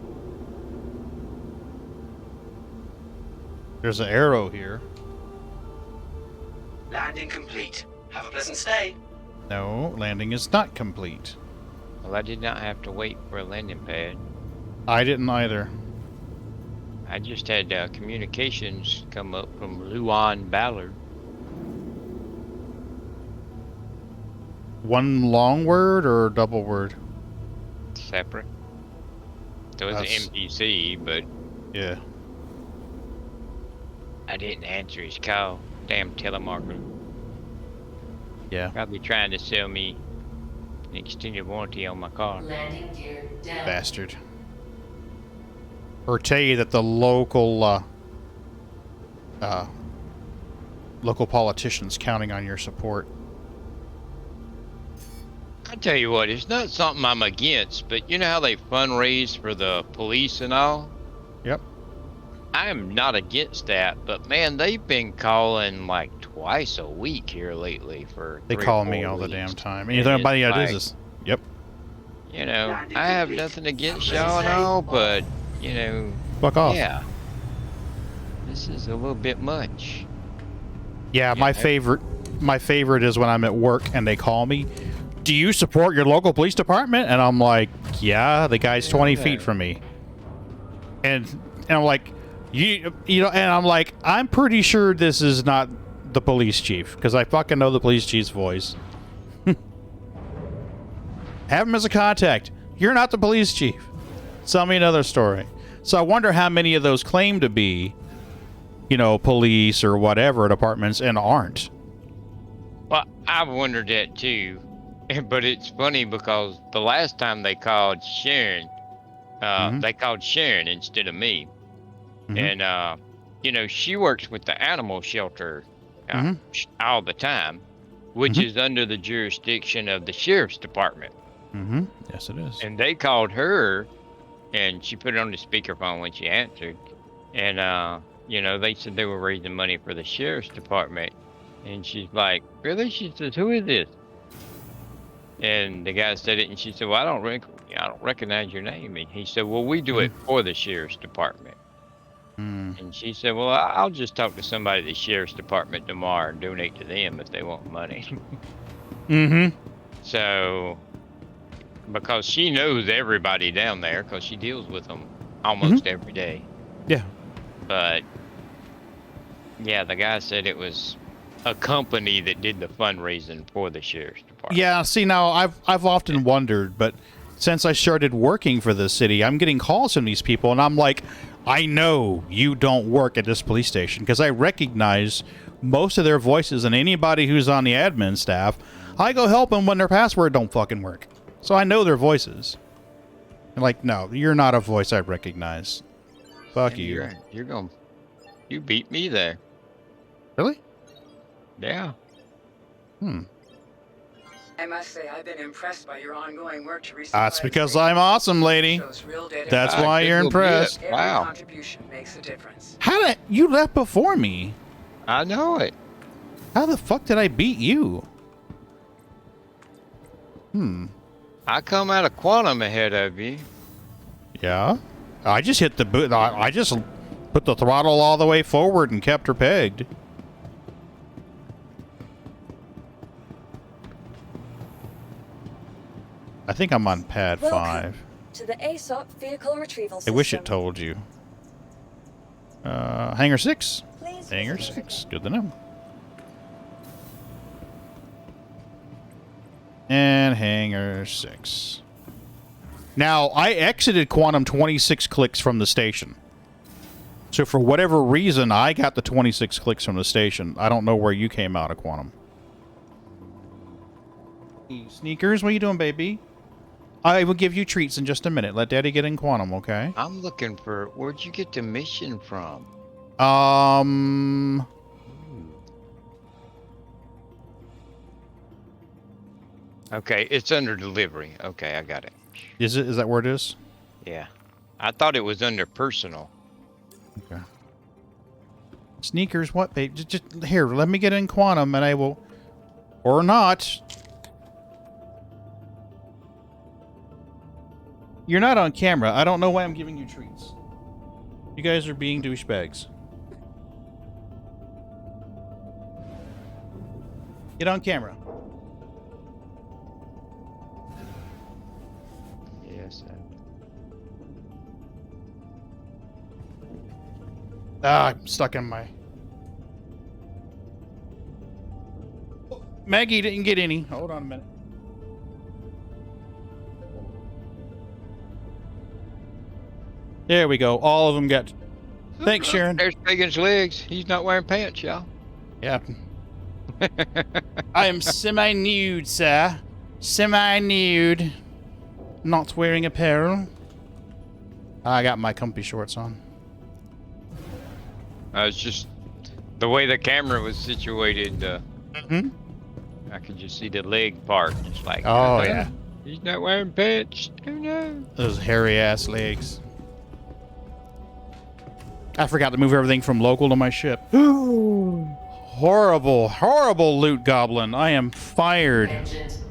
There's an arrow here. Landing complete. Have a pleasant stay. No, landing is not complete. Well, I did not have to wait for a landing pad. I didn't either. I just had communications come up from Luan Ballard. One long word or double word? Separate. So it's That's- an MPC, but Yeah. I didn't answer his call. Damn telemarketer. Yeah. Probably trying to sell me an extended warranty on my car. Landing gear down. Bastard. Or tell you that the local politician's counting on your support. I tell you what, it's not something I'm against, but you know how they fundraise for the police and all? Yep. I am not against that, but man, they've been calling like twice a week here lately for They 3 or call me 4 all the weeks. damn time. And Anybody it's that like, does this. Yep. You know, I have nothing against y'all and all, but you know, Fuck off. yeah, this is a little bit much. Yeah, my favorite is when I'm at work and they call me. Do you support your local police department? And I'm like, yeah, the guy's 20 feet from me. And I'm like, you know, and I'm like, I'm pretty sure this is not the police chief because I fucking know the police chief's voice. Have him as a contact. You're not the police chief. Tell me another story. So I wonder how many of those claim to be, you know, police or whatever departments and aren't. Well, I've wondered that too, but it's funny because the last time they called Sharon, they called Sharon instead of me, and you know, she works with the animal shelter all the time, which is under the jurisdiction of the sheriff's department. Yes, it is. And they called her, and she put it on the speakerphone when she answered, and you know, they said they were raising money for the sheriff's department. And she's like, really? She says, who is this? And the guy said it, and she said, well, I don't recognize your name. And he said, well, we do it for the sheriff's department. And she said, well, I'll just talk to somebody at the sheriff's department tomorrow and donate to them if they want money. So, because she knows everybody down there, because she deals with them almost every day. Yeah. But, yeah, the guy said it was a company that did the fundraising for the sheriff's department. Yeah, see, now I've often wondered, but since I started working for the city, I'm getting calls from these people, and I'm like, I know you don't work at this police station because I recognize most of their voices, and anybody who's on the admin staff, I go help them when their password don't fucking work. So I know their voices. And like, no, you're not a voice I recognize. Fuck you. You're going. You beat me there. Really? Yeah. I must say, I've been impressed by your ongoing work to resupply. That's because I'm awesome, lady. That's why you're impressed. Every contribution makes a difference. How did you left before me? I know it. How the fuck did I beat you? I come out of quantum ahead of you. Yeah. I just hit the boot. I just put the throttle all the way forward and kept her pegged. I think I'm on pad 5. To the ASOP vehicle retrieval I system. wish it told you. Hangar 6. Please Hangar 6. Good to know. And Hangar 6. Now, I exited Quantum 26 clicks from the station. So for whatever reason, I got the 26 clicks from the station. I don't know where you came out of Quantum. Sneakers, what are you doing, baby? I will give you treats in just a minute. Let Daddy get in Quantum, okay? I'm looking for... Where'd you get the mission from? Okay, it's under delivery. Okay, I got it. Is it? Is that where it is? Yeah. I thought it was under personal. Okay. Sneakers, what, babe? Just here, let me get in Quantum and I will... Or not. You're not on camera. I don't know why I'm giving you treats. You guys are being douchebags. Get on camera. Yes. I'm stuck in my... Maggie didn't get any. Hold on a minute. There we go. All of them got... Thanks, Sharon. There's Megan's legs. He's not wearing pants, y'all. Yeah. I am semi-nude, sir. Semi-nude. Not wearing apparel. I got my comfy shorts on. It's just the way the camera was situated. Mm-hmm. I could just see the leg part. It's like, oh, yeah. He's not wearing pants. Oh, no. Those hairy-ass legs. I forgot to move everything from local to my ship. Horrible, horrible loot goblin. I am fired.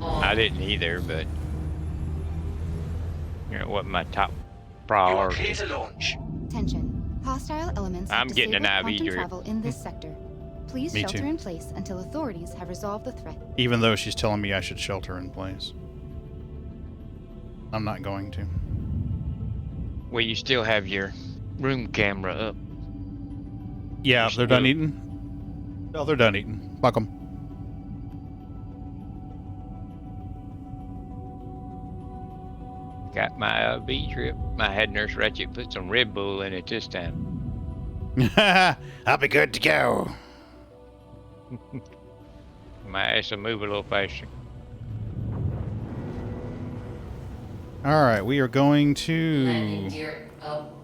I didn't either, but you know what my top priority. You are clear to launch. Attention. Hostile elements have I'm getting an disabled IV quantum drip. travel in this sector. Please Me shelter too. in place until authorities have resolved the threat. Even though she's telling me I should shelter in place. I'm not going to. Well, you still have your room camera up. Yeah, they're done eating. No, they're done eating. Fuck them. Got my V trip. My head nurse Ratchet put some Red Bull in it this time. I'll be good to go. My ass will move a little faster. All right, we are going Landing to gear up.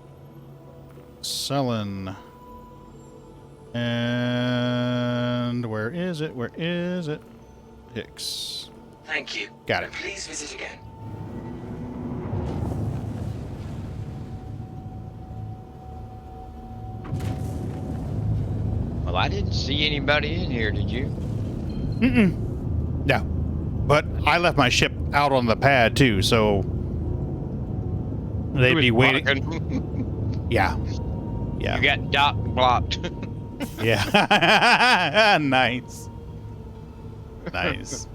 Sullen. And where is it? Where is it? Hicks. Thank you. Got it. Please visit again. Well, I didn't see anybody in here, did you? Mm-mm. No. But I left my ship out on the pad, too, so... They'd be waiting. Yeah. Yeah. You got dock blocked. Yeah. Nice. Nice.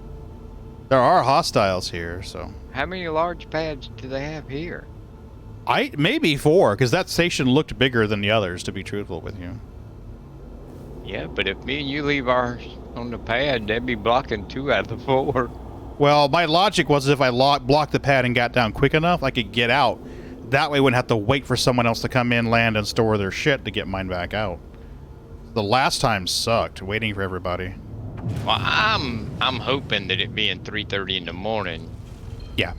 There are hostiles here, so... How many large pads do they have here? Maybe 4, because that station looked bigger than the others, to be truthful with you. Yeah, but if me and you leave ours on the pad, they'd be blocking 2 out of the 4. Well, my logic was if I blocked the pad and got down quick enough, I could get out. That way I wouldn't have to wait for someone else to come in, land, and store their shit to get mine back out. The last time sucked, waiting for everybody. Well, I'm hoping that it being 3:30 in the morning. Yeah.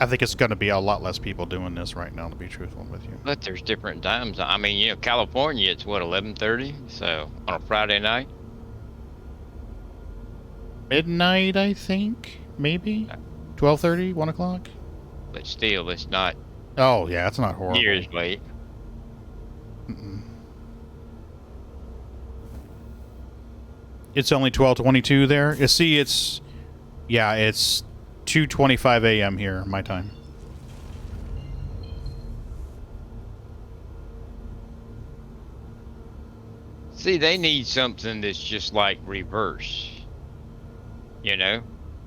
I think it's going to be a lot less people doing this right now, to be truthful with you. But there's different times. I mean, you know, California, it's what, 11:30? So on a Friday night. Midnight, I think, maybe 12:30, 1 o'clock. But still, it's not. Oh yeah, it's not horrible. Years late. It's only 12:22 there. You see, it's 2:25 a.m. here, my time. See, they need something that's just like reverse. You know,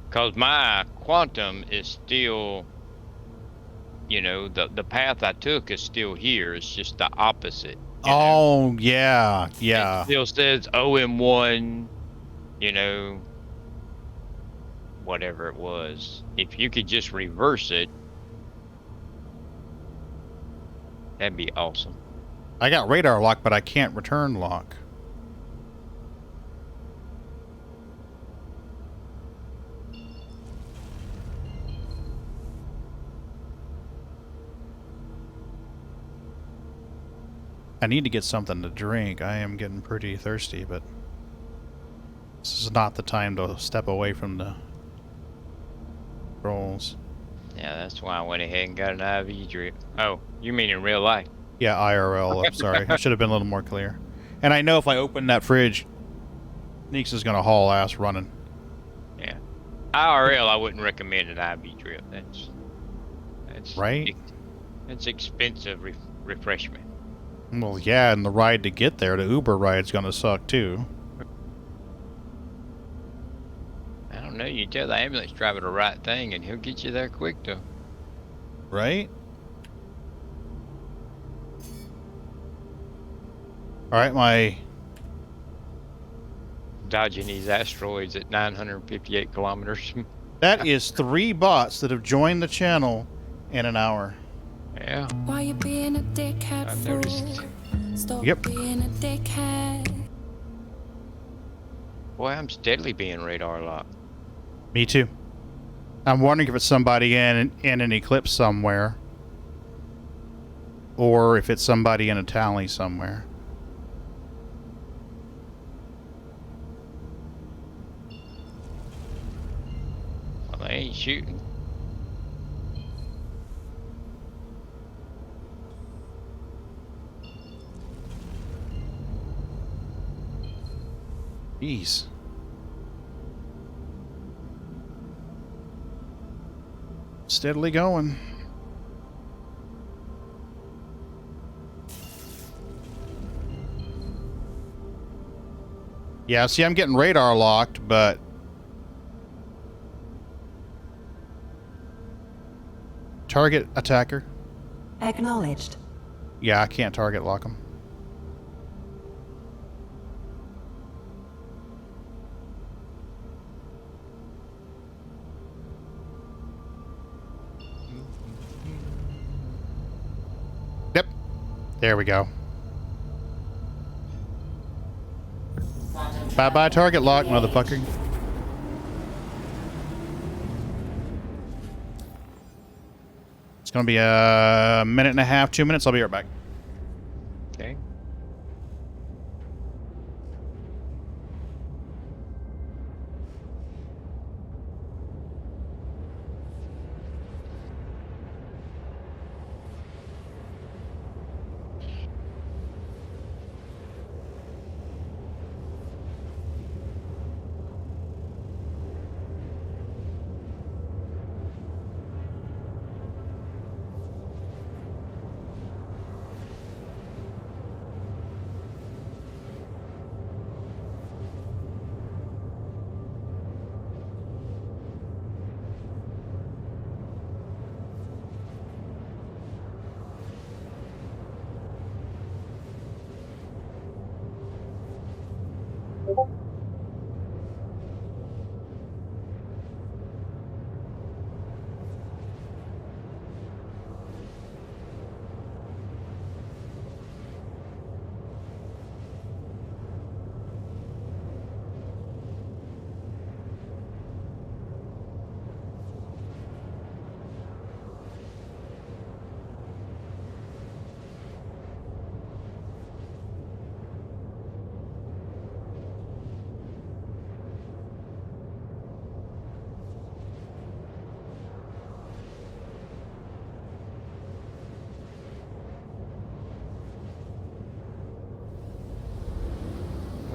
because my quantum is still, you know, the path I took is still here. It's just the opposite. Oh yeah, yeah. It still says OM1. You know, whatever it was. If you could just reverse it, that'd be awesome. I got radar lock, but I can't return lock. I need to get something to drink. I am getting pretty thirsty, but this is not the time to step away from the controls. Yeah, that's why I went ahead and got an IV drip. Oh, you mean in real life? Yeah, IRL. I'm sorry. I should have been a little more clear. And I know if I open that fridge, Neeks is going to haul ass running. Yeah. IRL, I wouldn't recommend an IV drip. That's right. It's expensive refreshment. Well, yeah, and the ride to get there, the Uber ride's going to suck too. I don't know. You tell the ambulance driver the right thing, and he'll get you there quick, though. Right? All right, my dodging these asteroids at 958 kilometers. That is 3 bots that have joined the channel in an hour. Yeah. Why you being a dickhead? I noticed. Stop Yep. being a dickhead. Boy, I'm steadily being radar locked. Me too. I'm wondering if it's somebody in an eclipse somewhere, or if it's somebody in a tally somewhere. Well, they ain't shooting. Jeez. Steadily going. Yeah, see, I'm getting radar locked, but target attacker. Acknowledged. Yeah, I can't target lock him. Yep. There we go. Bye-bye target lock, motherfucker. It's gonna be a minute and a half, 2 minutes. I'll be right back. Okay.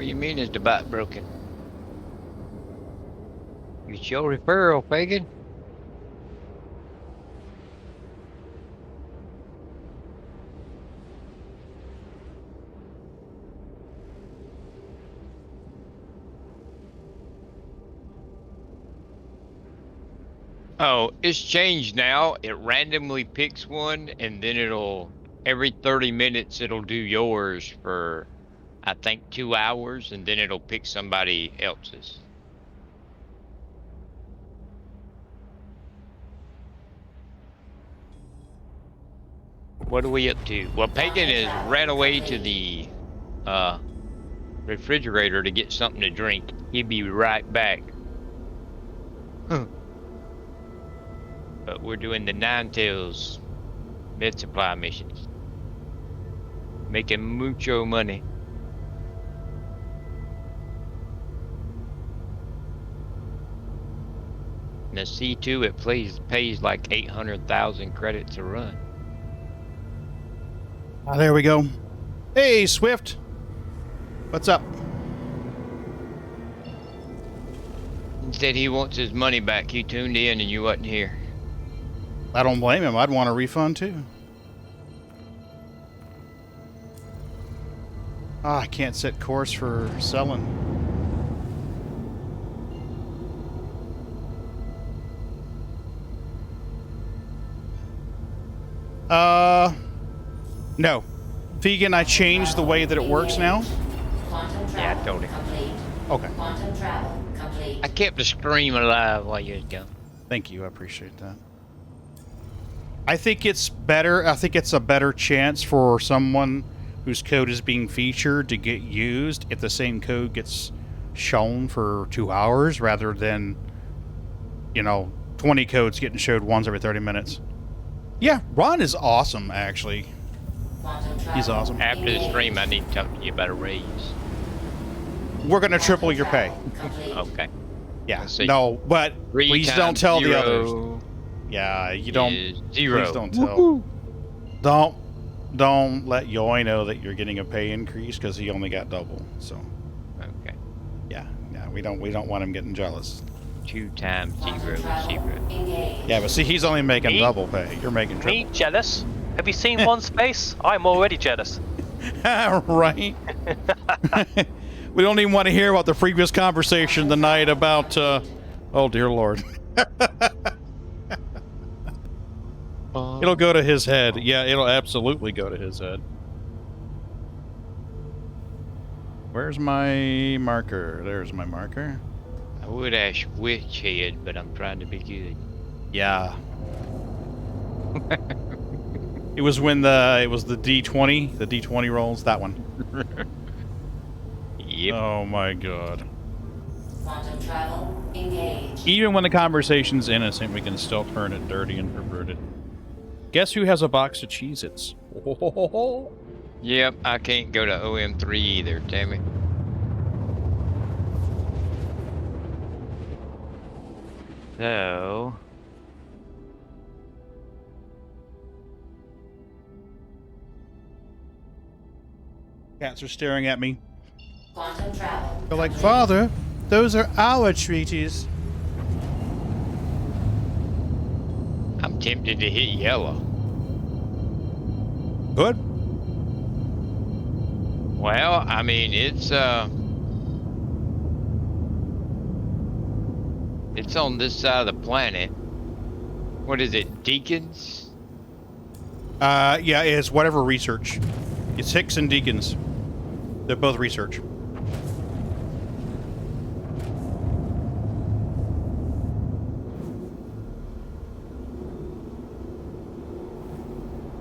What do you mean is the bot broken? It's your referral, Fagan. Oh, it's changed now. It randomly picks one, and then every 30 minutes, it'll do yours for, I think, 2 hours, and then it'll pick somebody else's. What are we up to? Well, Pagan has ran away to the refrigerator to get something to drink. He'll be right back. But we're doing the Ninetales med supply missions. Making mucho money. And the C2, it pays like 800,000 credits a run. Ah, there we go. Hey, Swift. What's up? He said he wants his money back. He tuned in and you wasn't here. I don't blame him. I'd want a refund too. Ah, I can't set course for selling. No. Vegan, I changed the way that it works now. Yeah, I told him. Okay. Quantum travel complete. I kept the stream alive while you was gone. Thank you. I appreciate that. I think it's better. I think it's a better chance for someone whose code is being featured to get used if the same code gets shown for 2 hours rather than, 20 codes getting showed once every 30 minutes. Yeah, Ron is awesome, actually. He's awesome. After the stream, I need to talk to you about a raise. We're going to triple your pay. Okay. Yeah, no, but please don't tell the others. Yeah, you don't. Zero. Please don't tell. Don't let Yoy know that you're getting a pay increase because he only got double. So. Okay. Yeah, we don't want him getting jealous. 2 times 0 is 0. Yeah, but see, he's only making double pay. You're making triple. Me jealous? Have you seen one space? I'm already jealous. Right. We don't even want to hear about the previous conversation tonight about. Oh dear Lord. It'll go to his head. Yeah, it'll absolutely go to his head. Where's my marker? There's my marker. I would ask which head, but I'm trying to be good. Yeah. It was when it was the D20, the D20 rolls, that one. Yep. Oh my god. Quantum travel engaged. Even when the conversation's innocent, we can still turn it dirty and pervert it. Guess who has a box of Cheez-Its? Yep, I can't go to OM3 either, damn it. So... Cats are staring at me. Quantum travel. They're like, Father, those are our treaties. I'm tempted to hit yellow. Good. Well, I mean, it's on this side of the planet. What is it, Deacons? Yeah, it's whatever research. It's Hicks and Deacons. They're both research.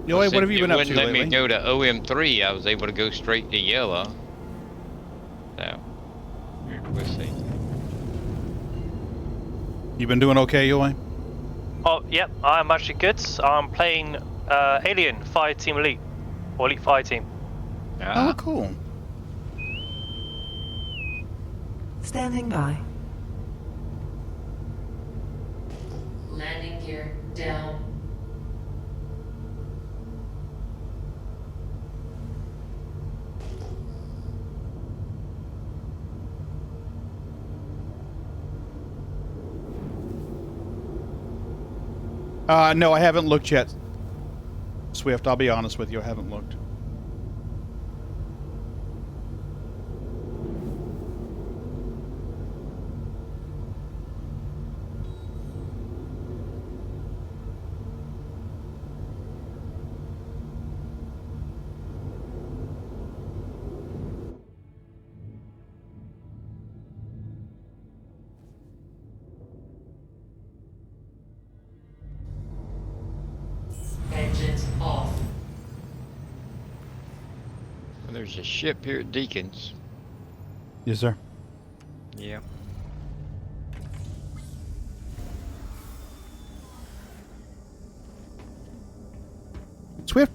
Yoy, what have you been up to lately? It wouldn't let me go to OM3. I was able to go straight to yellow. So, we'll see. You been doing okay, Yoy? Oh, yep, I'm actually good. I'm playing Alien Fireteam Elite. Or Elite Fireteam. Oh, cool. Standing by. Landing gear down. No, I haven't looked yet. Swift, I'll be honest with you, I haven't looked. Engines off. Well, there's a ship here at Deacons. Yes, sir. Yeah. Swift.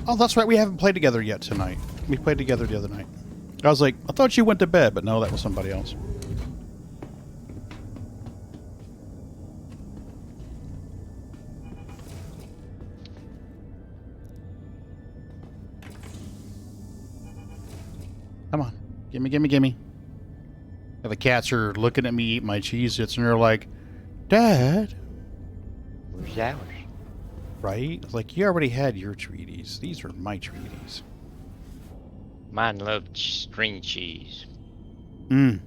Oh, that's right. We haven't played together yet tonight. We played together the other night. I was like, I thought you went to bed, but no, that was somebody else. Come on. Gimme, gimme, gimme. And the cats are looking at me eat my Cheez-Its, and they're like, Dad. Where's ours? Right? It's like, you already had your treaties. These are my treaties. Mine love string cheese. No.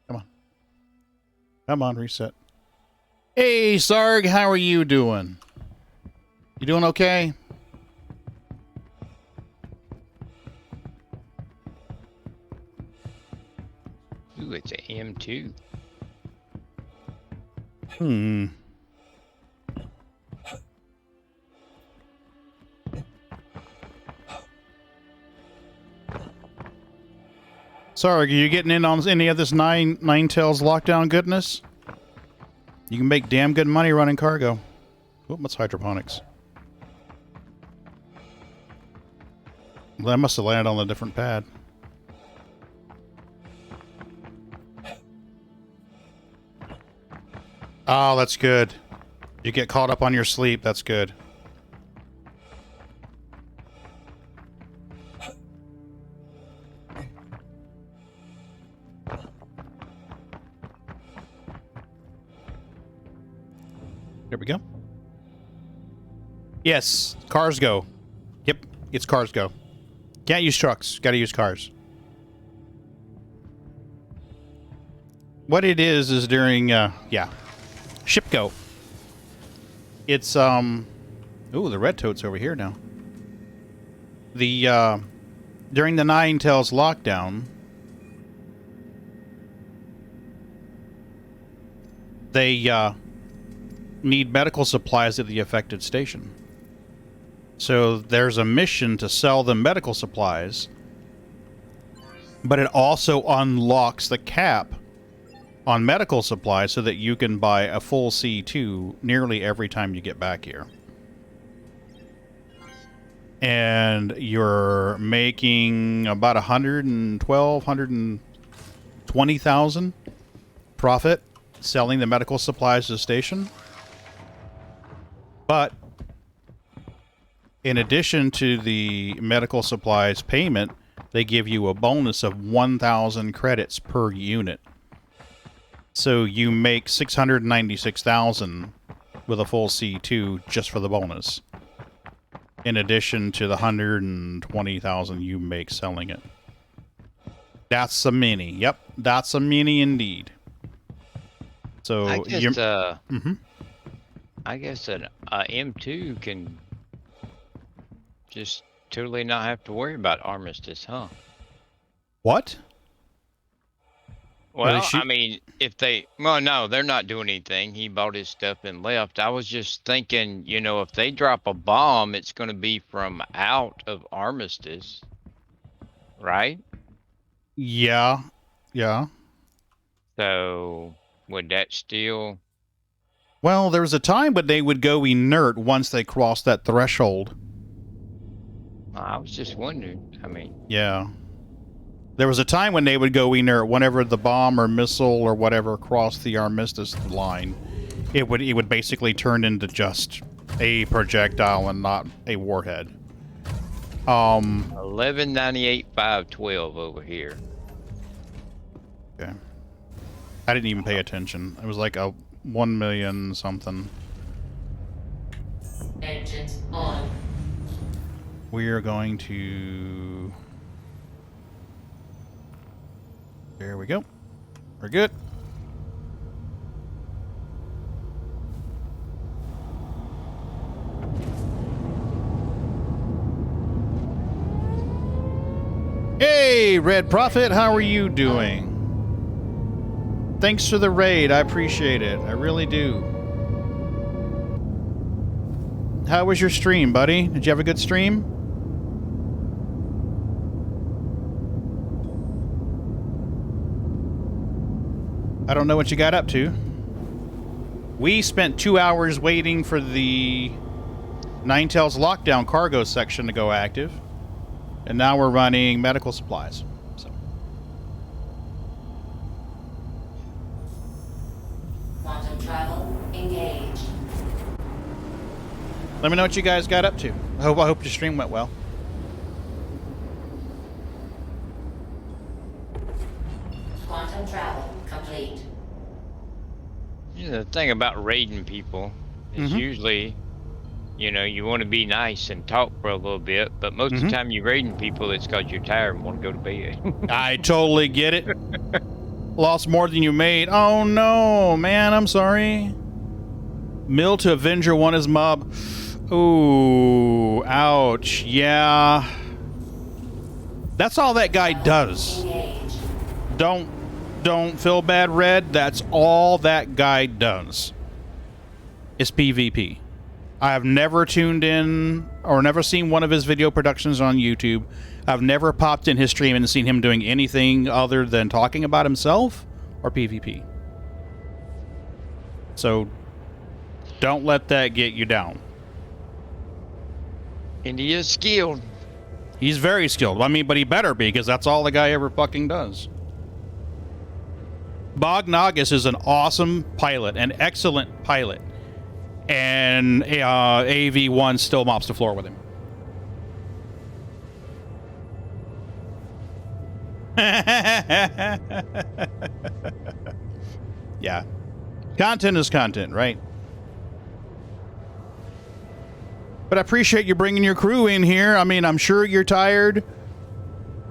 Come on. Come on, reset. Hey, Sarg, how are you doing? You doing okay? Ooh, it's an M2. Sarg, are you getting in on any of this Nine Tails lockdown goodness? You can make damn good money running cargo. Oop, what's hydroponics? Well, that must have landed on a different pad. Oh, that's good. You get caught up on your sleep. That's good. There we go. Yes, cars go. Yep, it's cars go. Can't use trucks. Got to use cars. What it is during, yeah, ship go. It's, ooh, the red toad's over here now. The, during the Nine Tails lockdown, they, need medical supplies at the affected station. So there's a mission to sell them medical supplies, but it also unlocks the cap on medical supplies so that you can buy a full C2 nearly every time you get back here. And you're making about 120,000 profit selling the medical supplies to the station. But in addition to the medical supplies payment, they give you a bonus of 1,000 credits per unit. So you make 696,000 with a full C2 just for the bonus. In addition to the 120,000 you make selling it. That's a mini. Yep, that's a mini indeed. So I guess, mm-hmm. I guess an M2 can just totally not have to worry about Armistice, huh? What? Well, I mean, if they... Well, no, they're not doing anything. He bought his stuff and left. I was just thinking, you know, if they drop a bomb, it's going to be from out of Armistice. Right? Yeah. Yeah. So, would that still... Well, there was a time when they would go inert once they crossed that threshold. I was just wondering. I mean... Yeah. There was a time when they would go inert whenever the bomb or missile or whatever crossed the Armistice line. It would basically turn into just a projectile and not a warhead. 1198,512 over here. Okay. I didn't even pay attention. It was like a 1 million something. Engines on. We are going to... There we go. We're good. Hey, Red Prophet, how are you doing? Thanks for the raid. I appreciate it. I really do. How was your stream, buddy? Did you have a good stream? I don't know what you got up to. We spent 2 hours waiting for the Ninetales lockdown cargo section to go active. And now we're running medical supplies. So. Quantum travel engaged. Let me know what you guys got up to. I hope your stream went well. Quantum travel complete. You know, the thing about raiding people is usually, you know, you want to be nice and talk for a little bit, but most of the time you're raiding people, it's because you're tired and want to go to bed. I totally get it. Lost more than you made. Oh no, man, I'm sorry. Mill to Avenger 1 is mob. Ooh, ouch. Yeah. That's all that guy does. Don't feel bad, Red. That's all that guy does. Is PvP. I have never tuned in or never seen one of his video productions on YouTube. I've never popped in his stream and seen him doing anything other than talking about himself or PvP. So don't let that get you down. And he is skilled. He's very skilled. I mean, but he better be, because that's all the guy ever fucking does. Bog Nagus is an awesome pilot, an excellent pilot. And AV1 still mops the floor with him. Yeah. Content is content, right? But I appreciate you bringing your crew in here. I mean, I'm sure you're tired.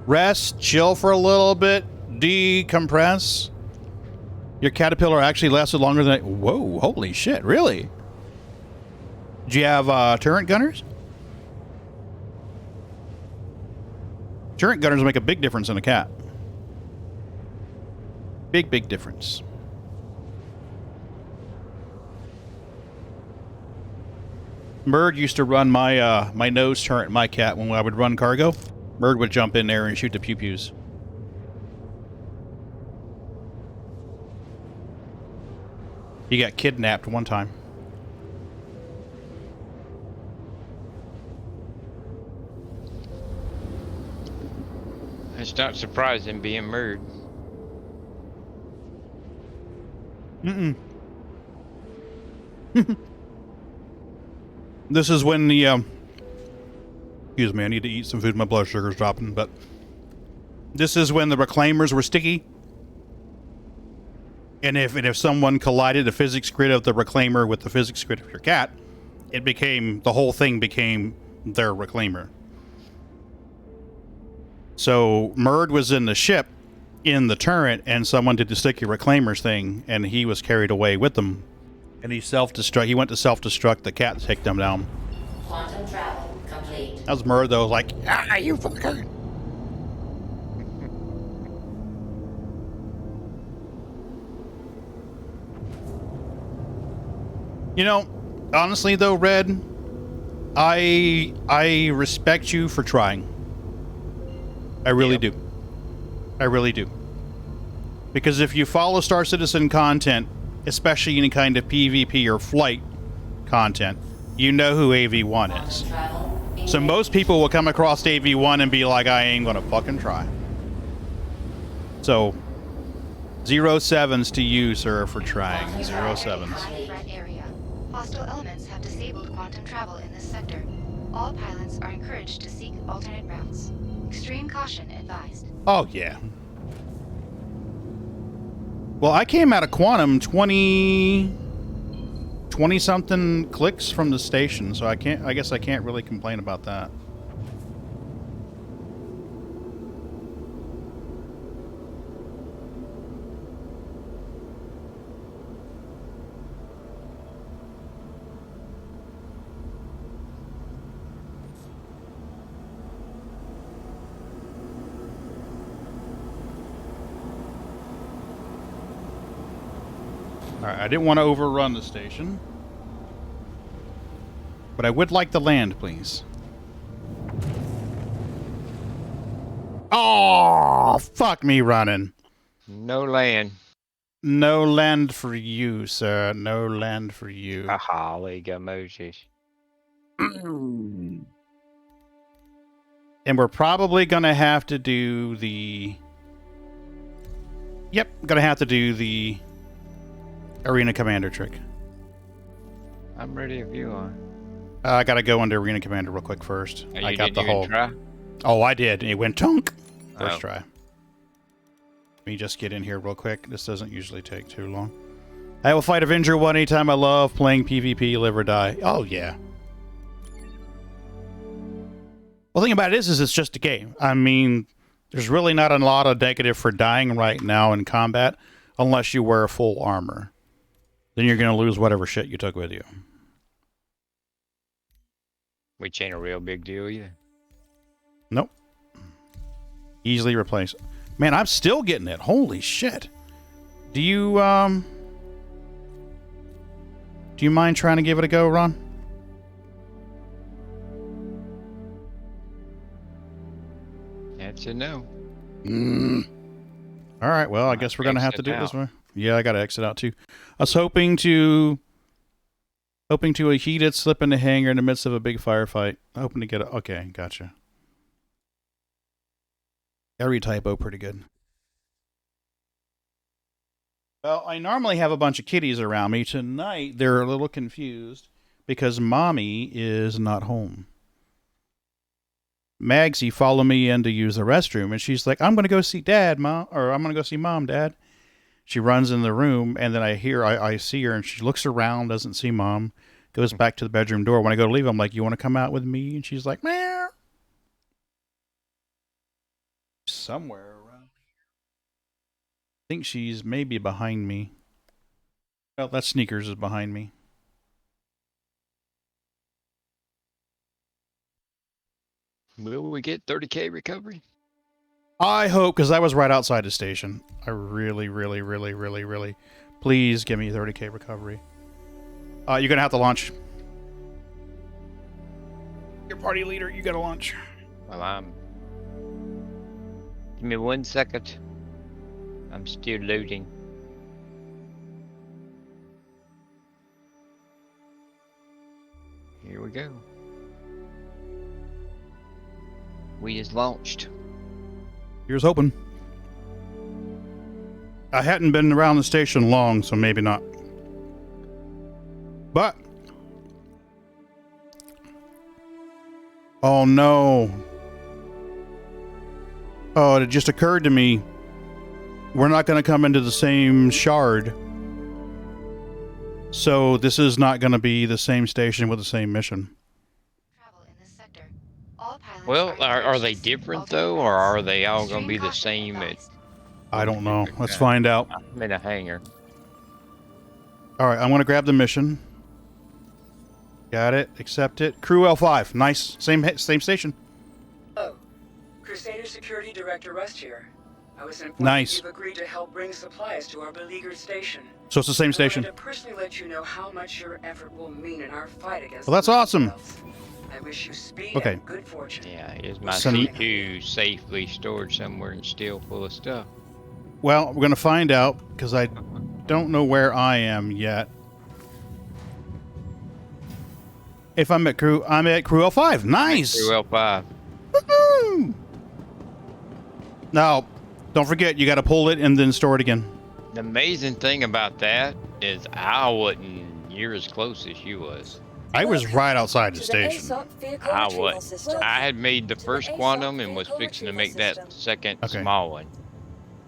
Rest, chill for a little bit, decompress. Your caterpillar actually lasted longer than... Whoa, holy shit, really? Do you have turret gunners? Turret gunners make a big difference in a cat. Big, big difference. Bird used to run my my nose turret in my cat when I would run cargo. Bird would jump in there and shoot the pew-pews. He got kidnapped one time. It's not surprising being murdered. Mm-mm. This is when the, excuse me, I need to eat some food. My blood sugar's dropping, but this is when the reclaimers were sticky. And if someone collided the physics grid of the reclaimer with the physics grid of your cat, it became, the whole thing became their reclaimer. So Murd was in the ship, in the turret, and someone did the sticky reclaimers thing, and he was carried away with them. And he self-destruct. He went to self-destruct. The cat took them down. Quantum travel complete. That was Murd, though. Like, ah, you fucker. You know, honestly, though, Red, I respect you for trying. I really do. I really do. Because if you follow Star Citizen content, especially any kind of PvP or flight content, you know who AV1 is. So most people will come across AV1 and be like, I ain't gonna fucking try. So, 07s to you, sir, for trying. 07s. Area. Hostile elements have disabled quantum travel in this sector. All pilots are encouraged to seek alternate routes. Extreme caution advised. Oh, yeah. Well, I came out of Quantum 20-something clicks from the station, so I guess I can't really complain about that. Alright, I didn't want to overrun the station. But I would like to land, please. Oh, fuck me running. No land. No land for you, sir. No land for you. Aha, there you go, Moses. And we're probably going to have to do the... Yep, going to have to do the Arena Commander trick. I'm ready if you are. I got to go into Arena Commander real quick first. Oh, I you got the didn't even whole... try? Oh, I did. It went tunk. First Oh. try. Let me just get in here real quick. This doesn't usually take too long. I will fight Avenger 1 anytime. I love playing PvP, live or die. Oh, yeah. Well, the thing about it is it's just a game. I mean, there's really not a lot of negative for dying right now in combat unless you wear full armor. Then you're going to lose whatever shit you took with you. Which ain't a real big deal either. Nope. Easily replace. Man, I'm still getting it. Holy shit. Do you mind trying to give it a go, Ron? That's a no. All right, well, I guess we're going to have to do it this way. Yeah, I got to exit out too. I was hoping to a heated slip in the hangar in the midst of a big firefight. Hoping to get a... Okay, gotcha. Every typo pretty good. Well, I normally have a bunch of kitties around me. Tonight, they're a little confused because Mommy is not home. Magsy followed me in to use the restroom, and she's like, I'm going to go see Dad, Mom, or I'm going to go see Mom, Dad. She runs in the room, and then I see her, and she looks around, doesn't see Mom, goes back to the bedroom door. When I go to leave, I'm like, you want to come out with me? And she's like, meow. Somewhere around here. I think she's maybe behind me. Well, that Sneakers is behind me. Will we get 30K recovery? I hope, because I was right outside the station. I really, really, really, really, really... Please give me 30K recovery. You're going to have to launch. Your party leader, you got to launch. Well, give me 1 second. I'm still loading. Here we go. We is launched. Here's hoping. I hadn't been around the station long, so maybe not. But... Oh no. Oh, it just occurred to me. We're not going to come into the same shard. So this is not going to be the same station with the same mission. Well, are they different though, or are they all going to be the same? I don't know. Let's find out. I'm in a hangar. All right, I'm going to grab the mission. Got it. Accept it. Crew L5. Nice. Same station. Oh, Crusader Security Director Rust here. I was informed Nice. you've agreed to help bring supplies to our beleaguered station. So it's the same station. I wanted to personally let you know how much your effort will mean in our fight against. Well, that's awesome. I wish you speed Okay. and good fortune. Yeah, is my Send- C2 safely stored somewhere and still full of stuff? Well, we're going to find out, because I don't know where I am yet. If I'm at Crew L5. Nice! Crew L5. Woohoo! Now, don't forget, you got to pull it and then store it again. The amazing thing about that is I wasn't near as close as you was. I was right outside the station. ASOP vehicle I retrieval was. system. I had made the first quantum and was fixing to make that second small one.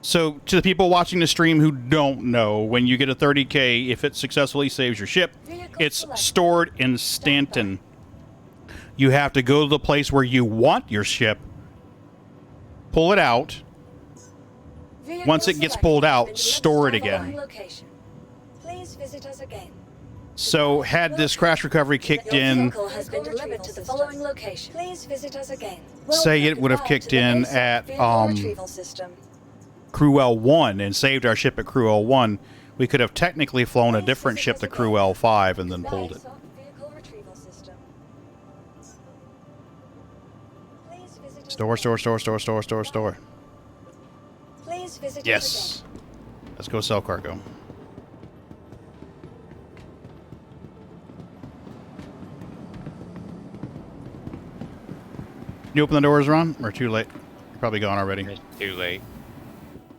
So, to the people watching the stream who don't know, when you get a 30K, if it successfully saves your ship, it's stored in Stanton. You have to go to the place where you want your ship, pull it out. Once it gets pulled out, store it again. Please visit us again. So, had this crash recovery kicked in, Vehicle has been delivered to the following location. Please visit us again. say it would have kicked in at Retrieval system. Crew L1 and saved our ship at Crew L1, we could have technically flown a different ship to Crew L5 and then pulled it. Vehicle retrieval system. Store. Please visit Yes. Let's go sell cargo. You open the doors, Ron? Or too late? You're probably gone already. It's too late.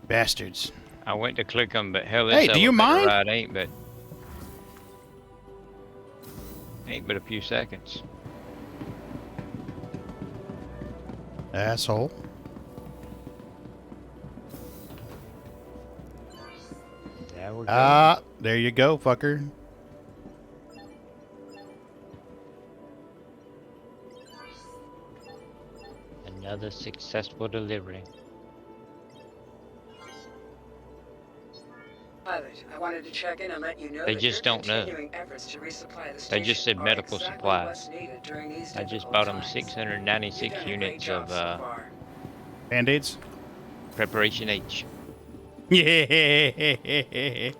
Bastards. I went to click them, but hell, this Hey, do you mind? ride ain't but a few seconds. Asshole. There we go. Ah, there you go, fucker. Another successful delivery. Pilot, I wanted to check in and let you know They that just your don't know. continuing efforts to resupply the They just station said are medical exactly supplies. what's needed during these I just difficult bought them times. 696 You've done a great units job of so far. Band-Aids? Preparation H. Yeah.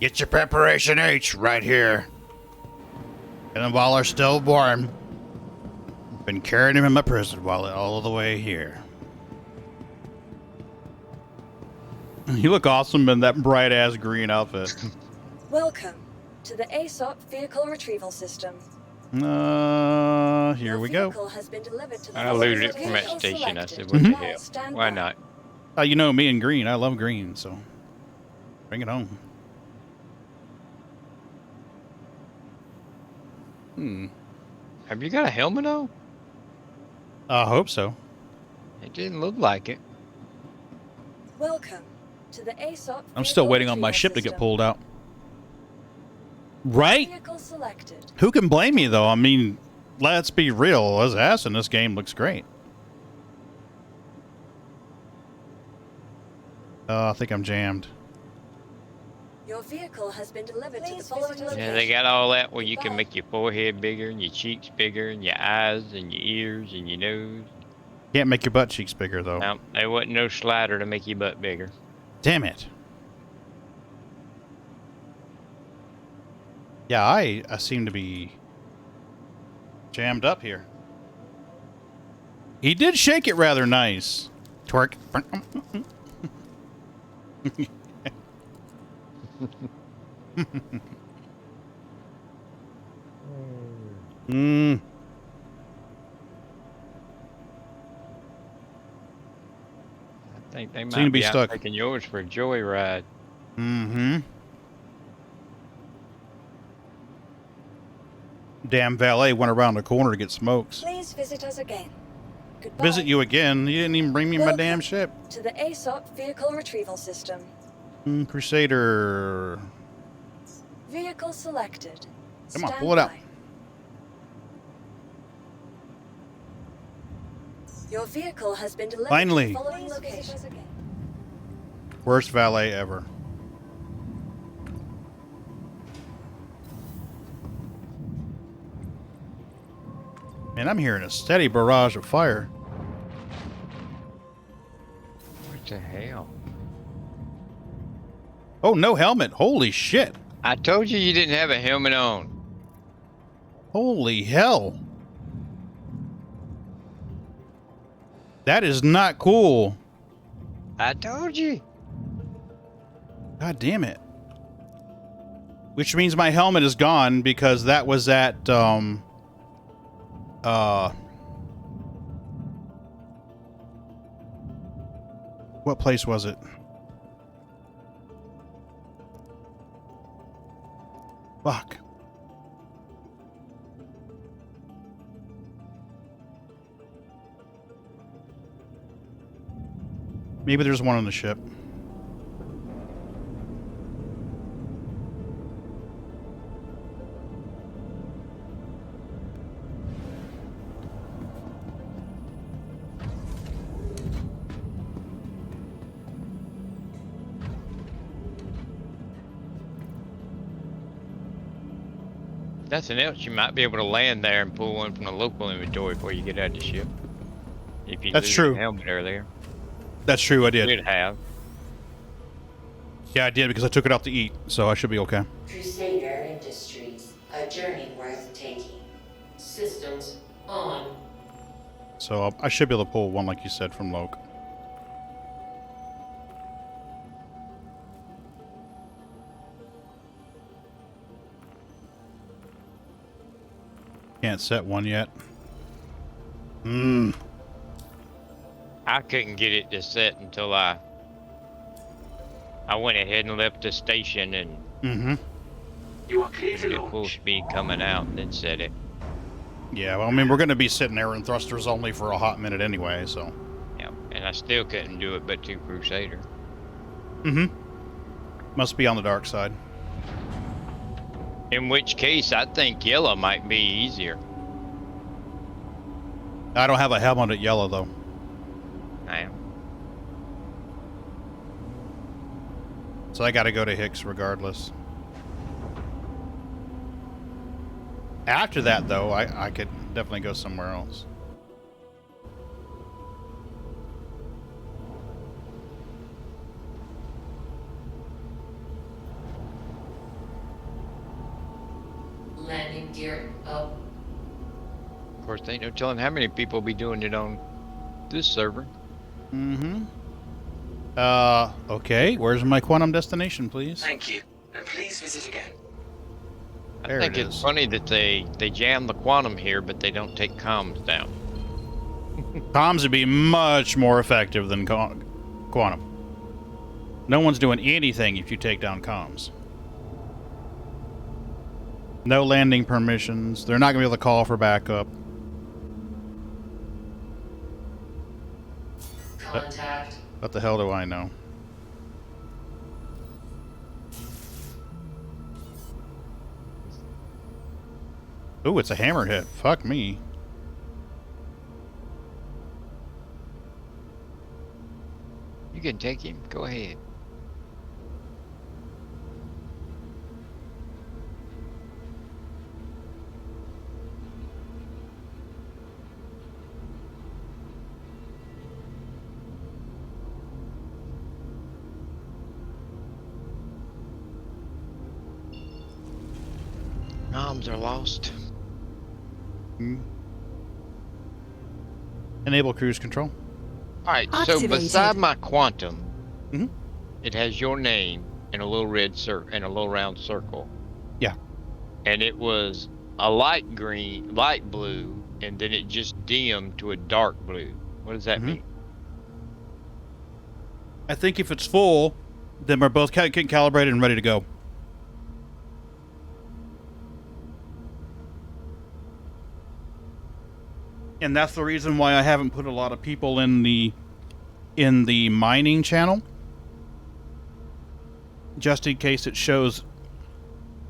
Get your preparation H right here. And while they're still warm, been carrying him in my prison while all the way here. You look awesome in that bright ass green outfit. Welcome to the ASOP vehicle retrieval system. Here we go. Vehicle has been delivered to the I following looted it from that location. station. I said, Selected. what the hell? Stand Why by. not? You know me and green. I love green, so bring it on. Have you got a helmet on? I hope so. It didn't look like it. Welcome to the ASOP. I'm still waiting on my ship to get pulled out. Right? Vehicle selected. Who can blame me, though? I mean, let's be real. As ass in this game looks great. I think I'm jammed. Your vehicle has been delivered to the following location. Yeah, they got all that where you can make your forehead bigger and your cheeks bigger and your eyes and your ears and your nose. Can't make your butt cheeks bigger, though. No, there wasn't no slider to make your butt bigger. Damn it. Yeah, I seem to be jammed up here. He did shake it rather nice. Twerk. I think they Seem might to be be out stuck. taking yours for a joyride. Mm-hmm. Damn valet went around the corner to get smokes. Please visit us again. Goodbye. Visit you again? You didn't even bring me my damn ship. To the ASOP vehicle retrieval system. Crusader. Vehicle selected. Come on, Stand pull it out. by. Your vehicle has been delivered Finally. to the following location. Worst valet ever. Man, I'm hearing a steady barrage of fire. What the hell? Oh, no helmet. Holy shit. I told you you didn't have a helmet on. Holy hell. That is not cool. I told you. God damn it. Which means my helmet is gone because that was at, what place was it? Fuck. Maybe there's one on the ship. Nothing else, you might be able to land there and pull one from the local inventory before you get out of the ship. If you That's lose true. your helmet earlier. That's true, I did. Should have. Yeah, I did because I took it out to eat, so I should be okay. Crusader Industries, a journey worth taking. Systems on. So I should be able to pull one, like you said, from Loke. Can't set one yet. I couldn't get it to set until I went ahead and left the station and You are clear to did launch. full speed coming out and then set it. Yeah, well, I mean, we're going to be sitting there in thrusters only for a hot minute anyway, so. Yeah, and I still couldn't do it but to Crusader. Must be on the dark side. In which case, I think yellow might be easier. I don't have a helmet at yellow, though. I am. So I got to go to Hicks regardless. After that, though, I could definitely go somewhere else. Landing gear up. Of course, there ain't no telling how many people will be doing it on this server. Okay, where's my quantum destination, please? Thank you. And please visit again. There I think it it's is. funny that they jam the quantum here, but they don't take comms down. Comms would be much more effective than quantum. No one's doing anything if you take down comms. No landing permissions. They're not going to be able to call for backup. Contact. What the hell do I know? Ooh, it's a hammerhead. Fuck me. You can take him. Go ahead. Comms are lost. Enable cruise control. Alright, so Activated. beside my quantum, it has your name and a little red and a little round circle. Yeah. And it was a light green, light blue, and then it just dimmed to a dark blue. What does that mean? I think if it's full, then we're both getting calibrated and ready to go. And that's the reason why I haven't put a lot of people in the mining channel. Just in case it shows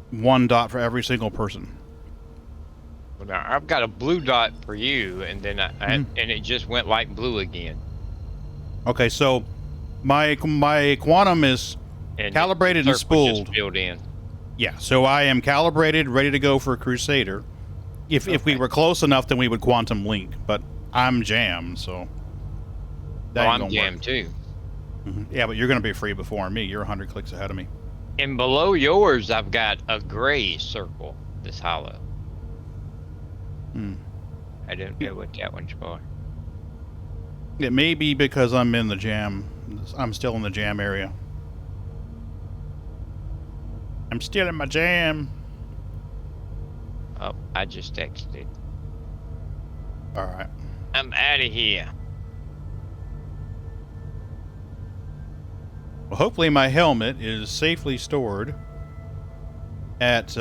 one dot for every single person. Well, now I've got a blue dot for you, and then and it just went light blue again. Okay, so my quantum is And calibrated the and circle just spooled. filled in. Yeah, so I am calibrated, ready to go for Crusader. If we were close enough, then we would quantum link. But I'm jammed, so that Well, ain't I'm gonna jammed work. too. Yeah, but you're going to be free before me. You're 100 clicks ahead of me. And below yours, I've got a gray circle that's hollow. I don't know what that one's for. It may be because I'm in the jam. I'm still in the jam area. I'm still in my jam. Oh, I just texted. All right. I'm out of here. Well, hopefully my helmet is safely stored at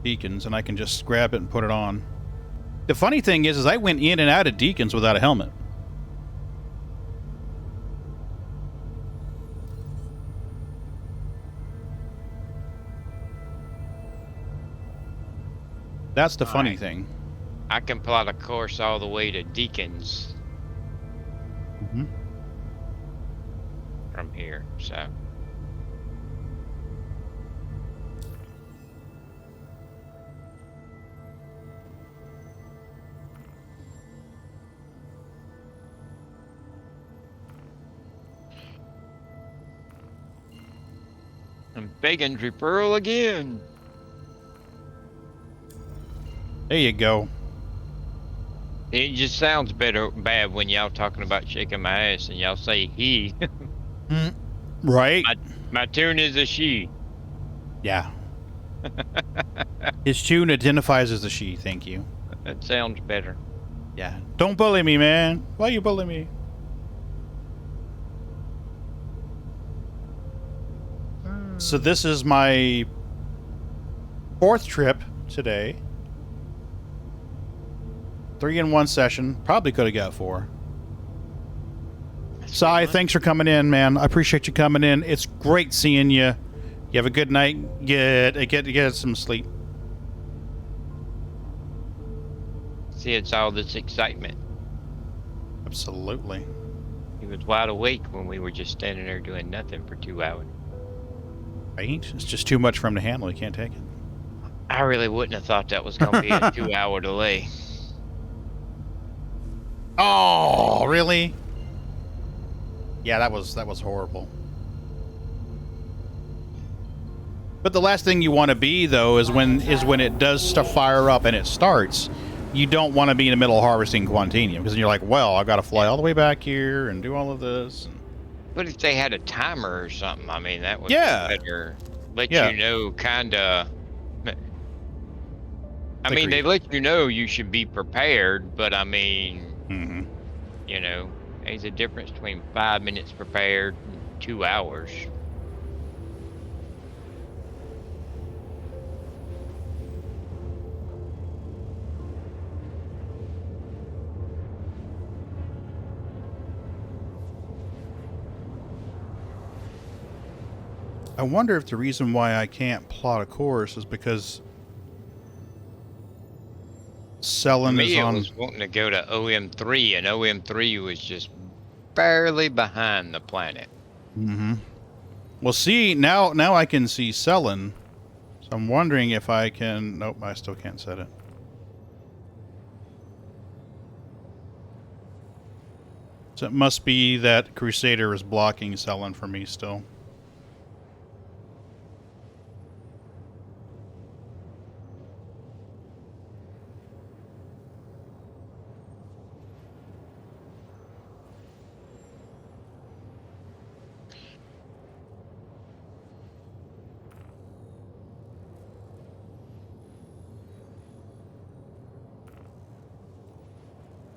Deacons, and I can just grab it and put it on. The funny thing is I went in and out of Deacons without a helmet. That's the funny thing. I can plot a course all the way to Deacons from here, so. I'm begging referral again. There you go. It just sounds bad when y'all talking about shaking my ass and y'all say he. Right. My tune is a she. Yeah. His tune identifies as a she, thank you. That sounds better. Yeah. Don't bully me, man. Why you bully me? So this is my 4th trip today. 3 in 1 session. Probably could have got 4. Sai, thanks for coming in, man. I appreciate you coming in. It's great seeing you. You have a good night. Get some sleep. See, it's all this excitement. Absolutely. He was wide awake when we were just standing there doing nothing for 2 hours. Right? It's just too much for him to handle. He can't take it. I really wouldn't have thought that was going to be a 2-hour delay. Oh, really? Yeah, that was horrible. But the last thing you want to be though is when it does stuff fire up and it starts. You don't want to be in the middle of harvesting Quantinium because you're like, well, I got to fly all the way back here and do all of this. But if they had a timer or something, I mean, that would Yeah. be better. Let Yeah. you know, kind of. I mean, Agreed. they let you know you should be prepared, but I mean, you know, there's a difference between 5 minutes prepared and 2 hours. I wonder if the reason why I can't plot a course is because Selen Me, is it on. was wanting to go to OM3, and OM3 was just barely behind the planet. Well, see, now I can see Selen. So I'm wondering if I can... Nope, I still can't set it. So it must be that Crusader is blocking Selen for me still.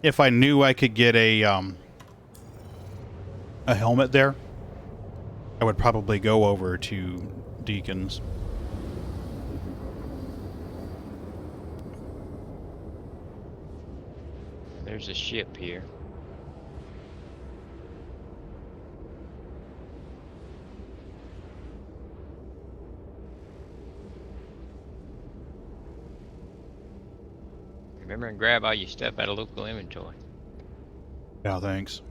If I knew I could get a helmet there, I would probably go over to Deacons. There's a ship here. Remember and grab all your stuff out of local inventory. Yeah, thanks.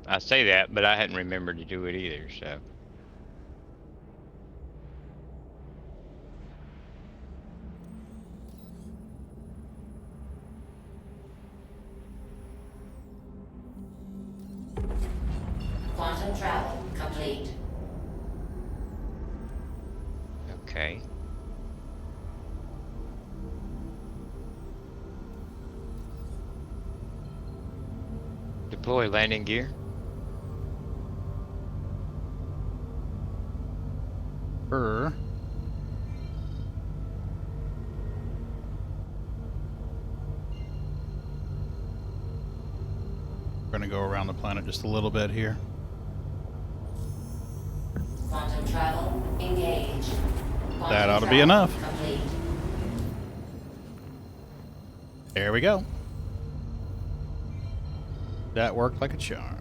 I say that, but I hadn't remembered to do it either, so. Quantum travel complete. Okay. Deploy landing gear. We're going to go around the planet just a little bit here. Quantum travel engaged. That ought to be enough. Complete. There we go. That worked like a charm.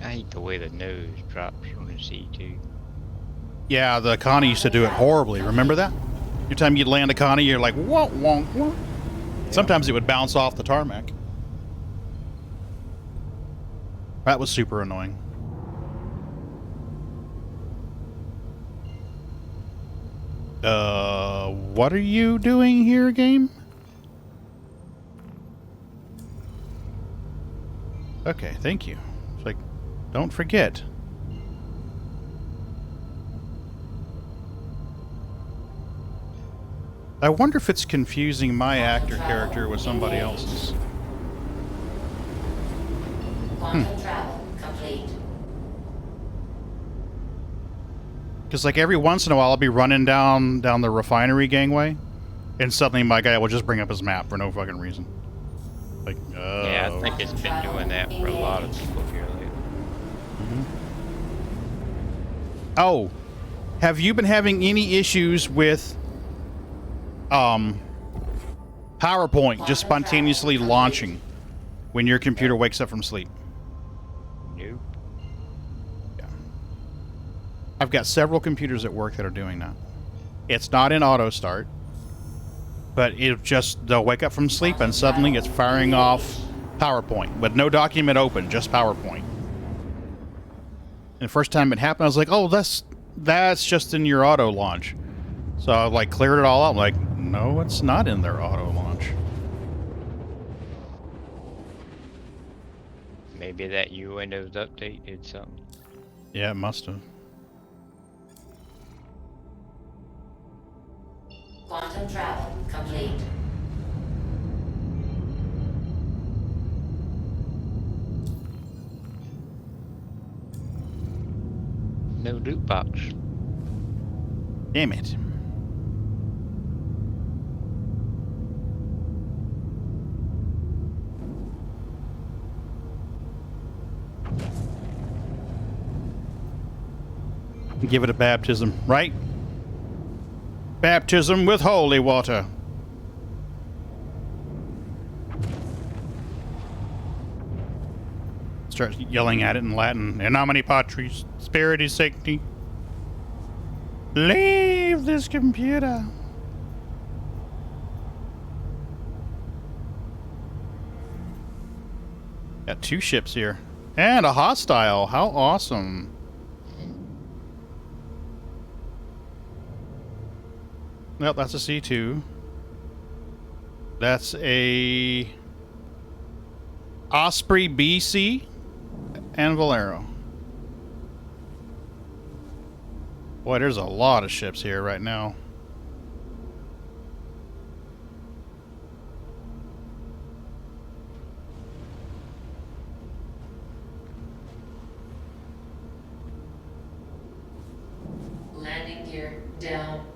I hate the way the nose drops from the C2. Yeah, the Connie used to do it horribly. Remember that? Every time you'd land a Connie, you're like, wonk, wonk, wonk. Sometimes it would bounce off the tarmac. That was super annoying. What are you doing here, game? Okay, thank you. It's like, don't forget. I wonder if it's confusing my actor character with somebody else's. Quantum travel complete. Because like every once in a while I'll be running down the refinery gangway, and suddenly my guy will just bring up his map for no fucking reason. Like, Yeah, I think it's been doing that for a lot of people here lately. Oh, have you been having any issues with PowerPoint just spontaneously launching when your computer wakes up from sleep? Nope. Yeah. I've got several computers at work that are doing that. It's not in auto start, but they'll wake up from sleep and suddenly it's firing off PowerPoint with no document open, just PowerPoint. And the first time it happened, I was like, oh, that's just in your auto launch. So I like cleared it all out. I'm like, no, it's not in their auto launch. Maybe that Windows update did something. Yeah, it must have. Quantum travel complete. No loot box. Damn it. Give it a baptism, right? Baptism with holy water. Start yelling at it in Latin. In nomine Patris, Spiritus Sancti. Leave this computer. Got 2 ships here. And a hostile. How awesome. Nope, that's a C2. That's a Osprey BC and Valero. Boy, there's a lot of ships here right now. Landing gear down.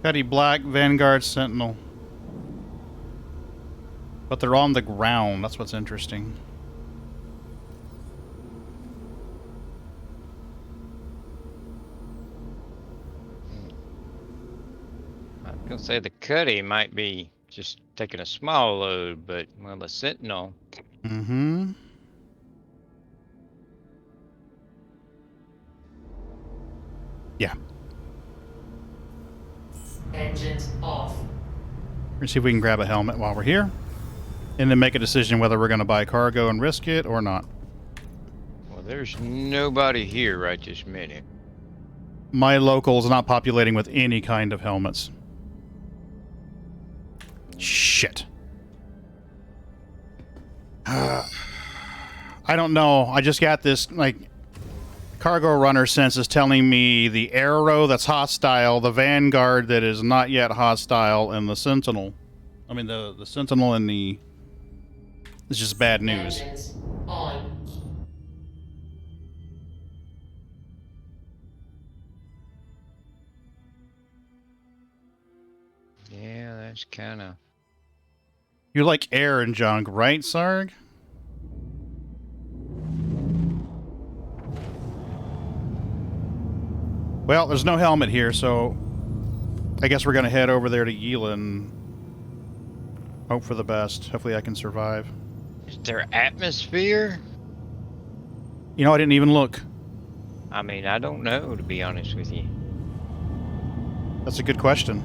Cuddy Black, Vanguard, Sentinel. But they're on the ground. That's what's interesting. I was gonna say the Cuddy might be just taking a small load, but well, the Sentinel. Mm-hmm. Yeah. Engines off. Let's see if we can grab a helmet while we're here. And then make a decision whether we're going to buy cargo and risk it or not. Well, there's nobody here right this minute. My local is not populating with any kind of helmets. Shit. I don't know. I just got this, like, cargo runner sense is telling me the Arrow that's hostile, the Vanguard that is not yet hostile, and the Sentinel. I mean, the Sentinel and the... It's just bad news. Engines on. Yeah, that's kind of... You like air and junk, right, Sarg? Well, there's no helmet here, so I guess we're going to head over there to Yela and hope for the best. Hopefully I can survive. Is there atmosphere? You know, I didn't even look. I mean, I don't know, to be honest with you. That's a good question.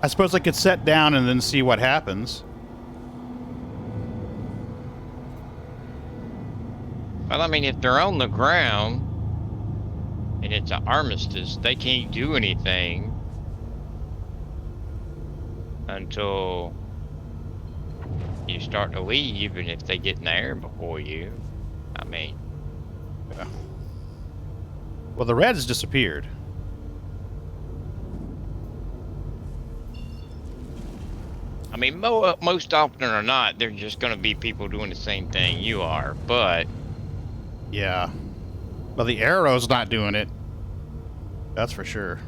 I suppose I could set down and then see what happens. Well, I mean, if they're on the ground and it's an armistice, they can't do anything until you start to leave, and if they get in the air before you, I mean... Yeah. Well, the Reds disappeared. I mean, most often or not, there's just going to be people doing the same thing you are, but... Yeah. Well, the Arrow's not doing it. That's for sure.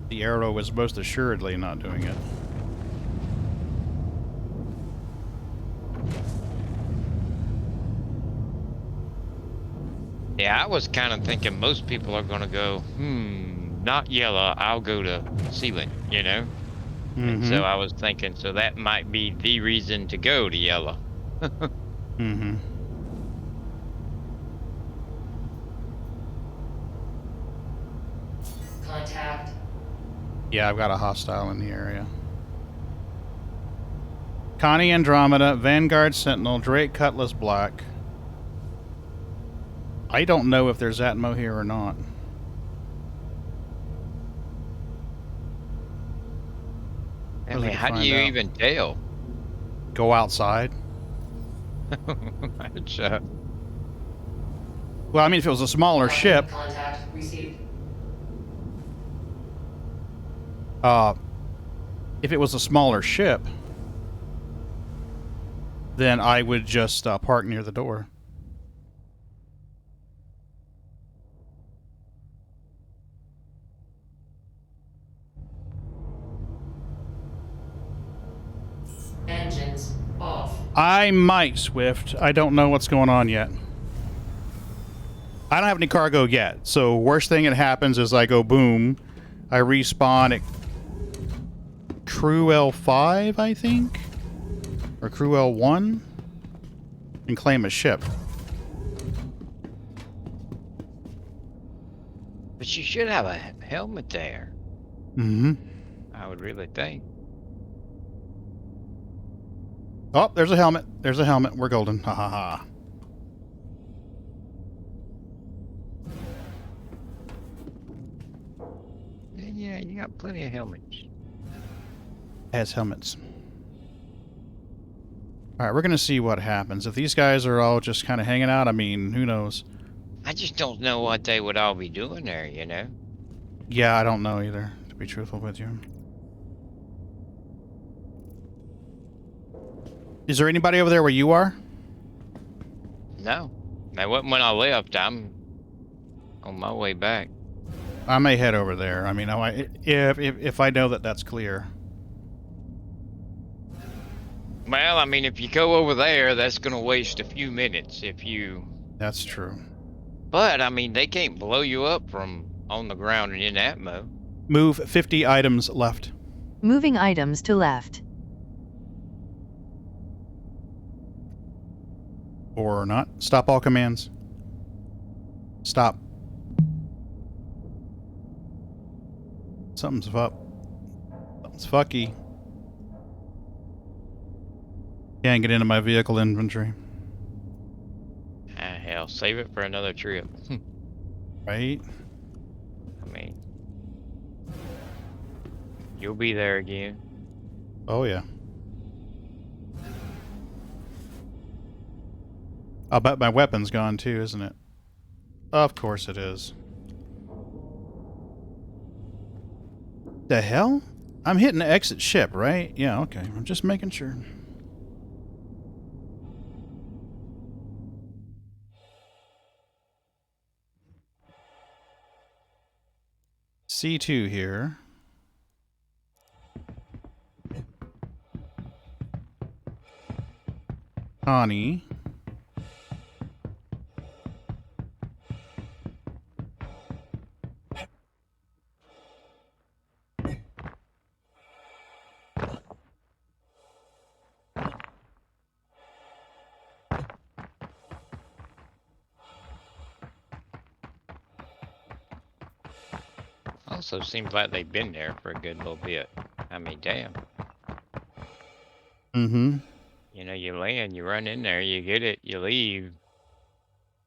The Arrow was most assuredly not doing it. Yeah, I was kind of thinking most people are going to go, not Yela, I'll go to Sealant, you know? And so I was thinking, so that might be the reason to go to Yela. Mm-hmm. Contact. Yeah, I've got a hostile in the area. Connie Andromeda, Vanguard Sentinel, Drake Cutlass Black. I don't know if there's Atmo here or not. I mean, how do you even tell? Go outside. Well, I mean, if it was a smaller ship. Contact received. If it was a smaller ship, then I would just park near the door. Engines off. I might, Swift. I don't know what's going on yet. I don't have any cargo yet, so worst thing that happens is I go boom, I respawn at Crew L5, I think? Or Crew L1? And claim a ship. But you should have a helmet there. Mm-hmm. I would really think. Oh, there's a helmet. There's a helmet. We're golden. Ha ha ha. Yeah, you got plenty of helmets. Has helmets. Alright, we're gonna see what happens. If these guys are all just kind of hanging out, I mean, who knows? I just don't know what they would all be doing there, you know? Yeah, I don't know either, to be truthful with you. Is there anybody over there where you are? No. That wasn't when I left. I'm on my way back. I may head over there. I mean, if I know that that's clear. Well, I mean, if you go over there, that's going to waste a few minutes if you... That's true. But, I mean, they can't blow you up from on the ground and in Atmo. Move 50 items left. Moving items to left. Or not. Stop all commands. Stop. Something's up. Something's fucky. Can't get into my vehicle inventory. Ah, hell, save it for another trip. Right? I mean, you'll be there again. Oh, yeah. I'll bet my weapon's gone too, isn't it? Of course it is. The hell? I'm hitting the exit ship, right? Yeah, okay. I'm just making sure. C2 here. Connie. Also seems like they've been there for a good little bit. I mean, damn. Mm-hmm. You know, you land, you run in there, you get it, you leave.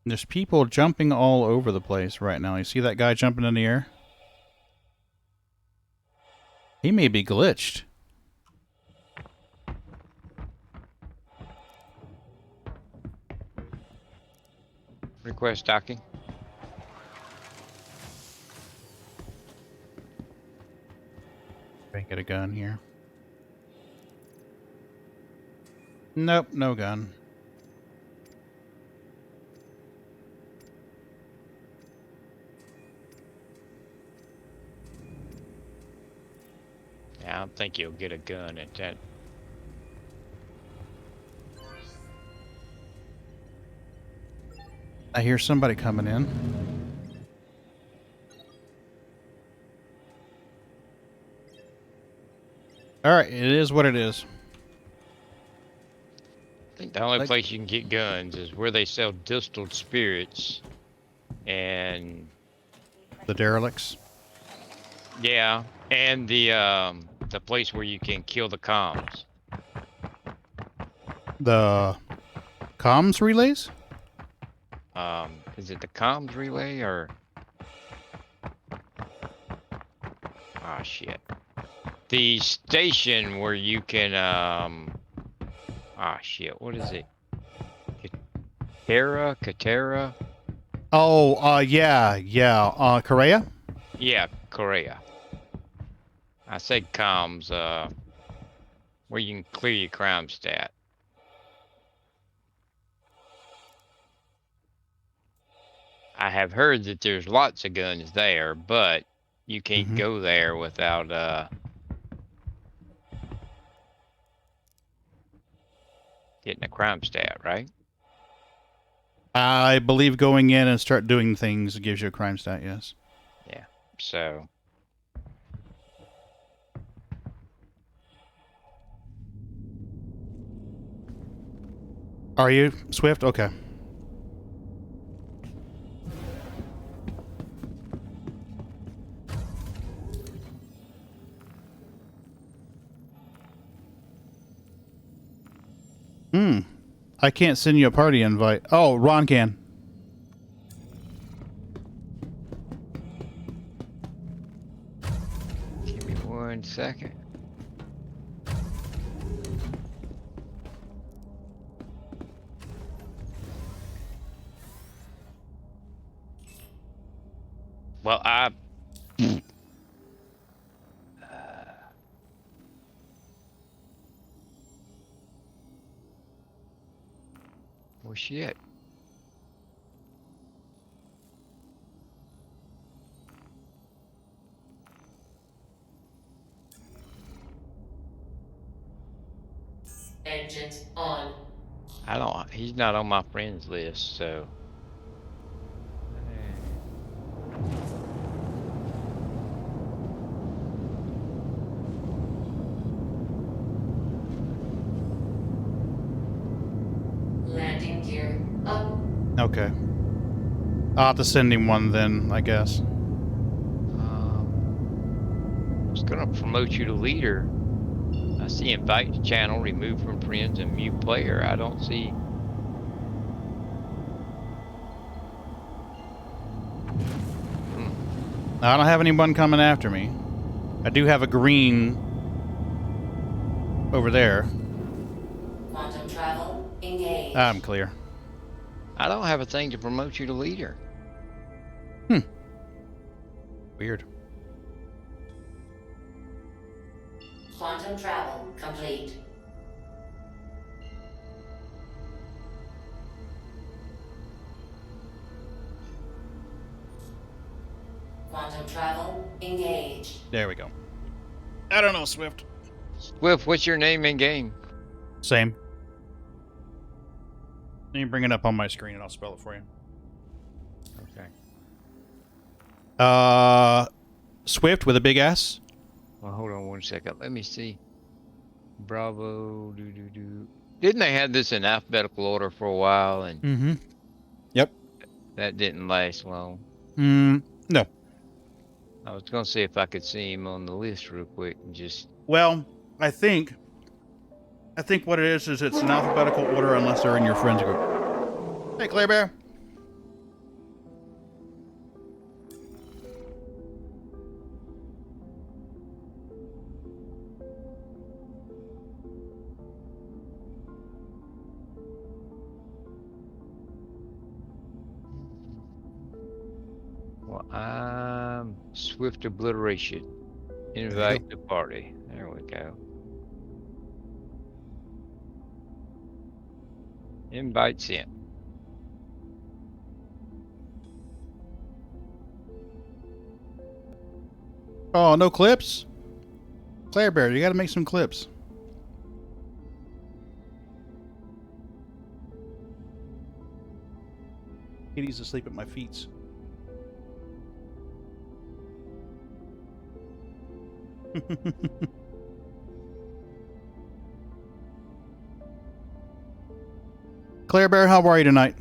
There's people jumping all over the place right now. You see that guy jumping in the air? He may be glitched. Request docking. Can't get a gun here. Nope, no gun. Yeah, I don't think you'll get a gun at that. I hear somebody coming in. Alright, it is what it is. I think the only place you can get guns is where they sell distilled spirits. And the derelicts. Yeah, and the place where you can kill the comms. The comms relays? Is it the comms relay or? Ah, shit. The station where you can ah, shit. What is it? Katera? Oh, yeah. Korea? Yeah, Korea. I said comms, where you can clear your crime stat. I have heard that there's lots of guns there, but you can't go there without, getting a crime stat, right? I believe going in and start doing things gives you a crime stat, yes. Yeah, so. Are you Swift? Okay. I can't send you a party invite. Oh, Ron can. Give me 1 second. Well, well, shit. Engines on. I don't. He's not on my friends list, so. Landing gear up. Okay. I'll have to send him one then, I guess. I was gonna promote you to leader. I see invite to channel, remove from friends, and mute player. I don't see. I don't have anyone coming after me. I do have a green over there. Quantum travel engaged. I'm clear. I don't have a thing to promote you to leader. Weird. Quantum travel complete. Quantum travel engaged. There we go. I don't know, Swift. Swift, what's your name in game? Same. Let me bring it up on my screen and I'll spell it for you. Okay. Swift with a big S. Well, hold on 1 second. Let me see. Bravo. Didn't they have this in alphabetical order for a while? And Yep. that didn't last long. No. I was gonna see if I could see him on the list real quick and just. Well, I think what it is it's in alphabetical order unless they're in your friends group. Hey, Claire Bear. Well, I'm Swift Obliteration. Invite the party. There we go. Invite sent. Oh, no clips? Claire Bear, you gotta make some clips. Kitty's asleep at my feet. Claire Bear, how are you tonight?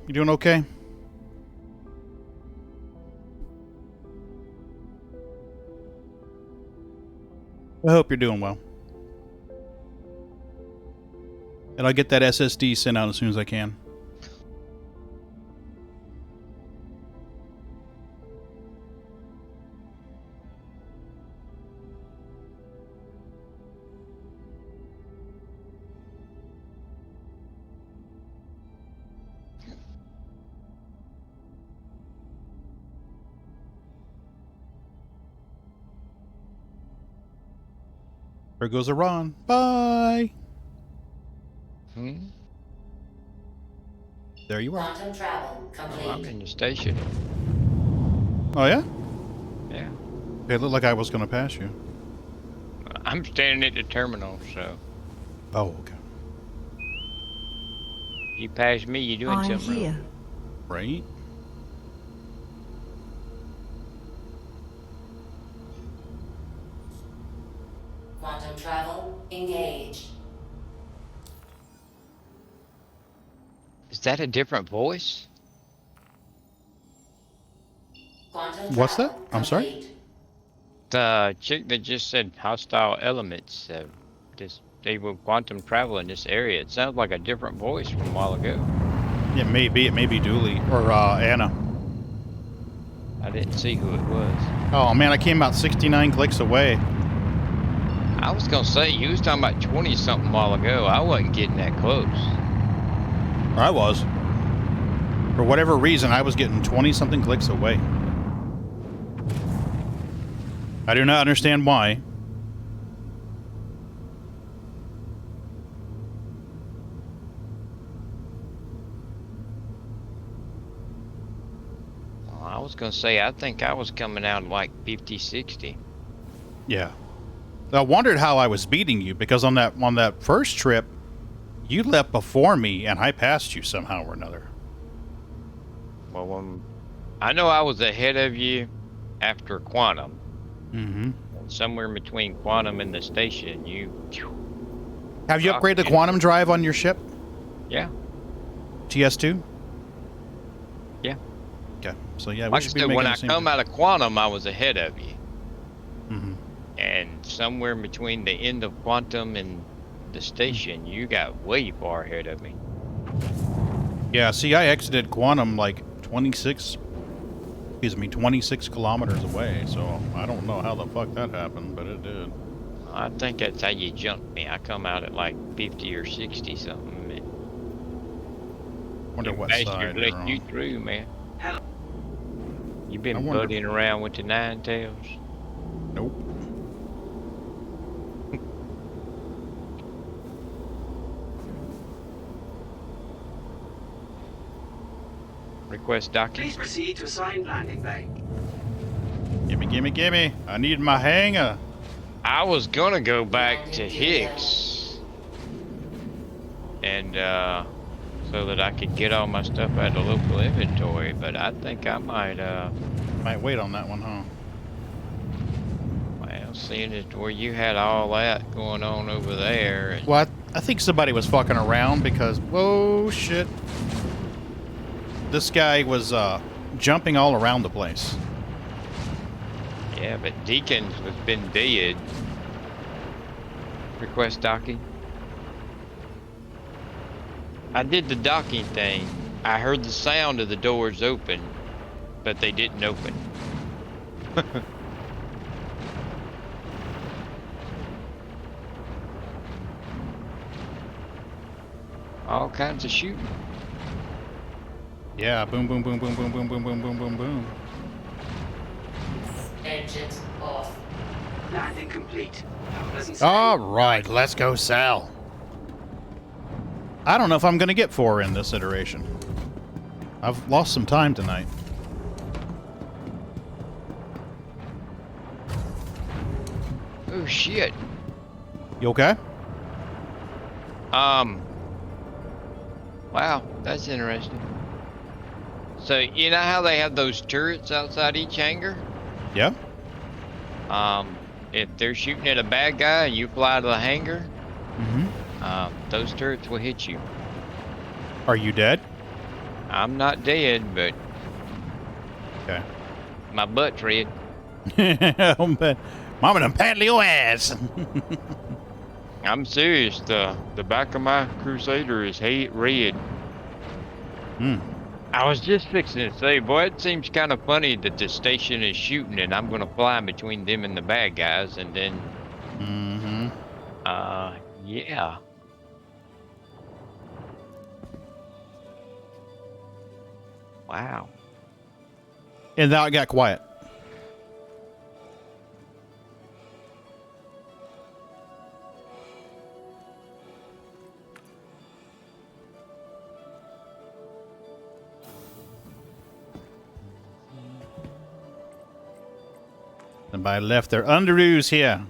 You doing okay? I hope you're doing well. And I'll get that SSD sent out as soon as I can. There goes Iran. Bye. There you are. Quantum travel complete. I'm in the station. Oh yeah? Yeah. It looked like I was going to pass you. I'm standing at the terminal, so. Oh, okay. You pass me, you're doing I'm something here. wrong. Right? Quantum travel engaged. Is that a different voice? Quantum What's that? travel I'm sorry? complete. The chick that just said hostile elements, they were quantum travel in this area. It sounds like a different voice from a while ago. It may be Dooley or Anna. I didn't see who it was. Oh man, I came out 69 clicks away. I was gonna say, you was talking about 20 something a while ago. I wasn't getting that close. I was. For whatever reason, I was getting 20 something clicks away. I do not understand why. Well, I was gonna say, I think I was coming out like 50, 60. Yeah. I wondered how I was beating you because on that first trip, you left before me and I passed you somehow or another. Well, I know I was ahead of you after Quantum. Mm-hmm. And somewhere in between Quantum and the station, you. Have you upgraded the quantum drive on your ship? Yeah. TS2? Yeah. Okay. So yeah, we Like I should be said, making when the I same come out of Quantum, I was ahead of you. Mm-hmm. And somewhere in between the end of Quantum and the station, you got way far ahead of me. Yeah, see, I exited quantum like 26 kilometers away, so I don't know how the fuck that happened, but it did. I think that's how you jumped me. I come out at like 50 or 60 something. And Wonder what bastard side let you're on. you through, man. You I been wonder- buddying around with the Nine Tails? Nope. Request document. Please proceed to assigned landing bay. Gimme. I need my hanger. I was gonna go back to Hicks and so that I could get all my stuff out of local inventory, but I think I might wait on that one, huh? Well, seeing as where you had all that going on over there. And Well, I think somebody was fucking around because, whoa, shit. This guy was jumping all around the place. Yeah, but Deacons has been dead. Request docking. I did the docking thing. I heard the sound of the doors open, but they didn't open. All kinds of shooting. Yeah, boom, boom, boom, boom, boom, boom, boom, boom, boom, boom, boom. Engines off. Landing complete. Have a pleasant stay. All right, let's go, Sal. I don't know if I'm going to get 4 in this iteration. I've lost some time tonight. Oh shit. You okay? Wow, that's interesting. So you know how they have those turrets outside each hangar? Yeah. If they're shooting at a bad guy and you fly to the hangar, those turrets will hit you. Are you dead? I'm not dead, but okay. My butt's red. But Mama done paddle your ass. I'm serious. The back of my Crusader is red. I was just fixing to say, boy, it seems kind of funny that the station is shooting and I'm gonna fly between them and the bad guys, and then, yeah. Wow. And now it got quiet. Somebody left their underoos here.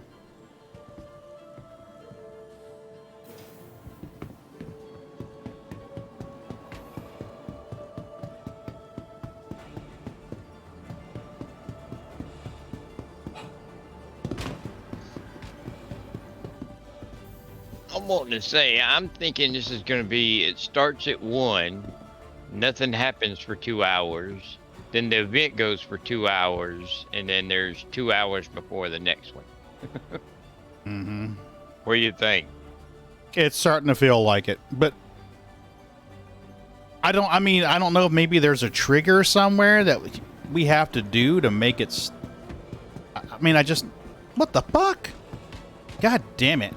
I'm wanting to say, I'm thinking this is going to be, it starts at 1, nothing happens for 2 hours, then the event goes for 2 hours, and then there's 2 hours before the next one. What do you think? It's starting to feel like it, but I don't know if maybe there's a trigger somewhere that we have to do to make it. What the fuck? God damn it.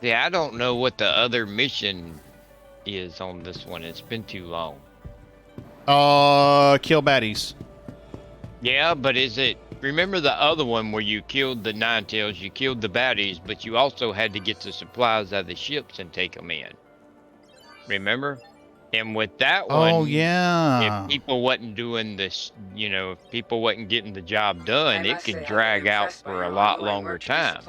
Yeah, I don't know what the other mission is on this one. It's been too long. Kill baddies. Yeah, but is it... Remember the other one where you killed the Ninetales, you killed the baddies, but you also had to get the supplies out of the ships and take them in. Remember? And with that one... Oh, yeah. If people wasn't doing this, if people wasn't getting the job done, it could drag out for a lot longer time.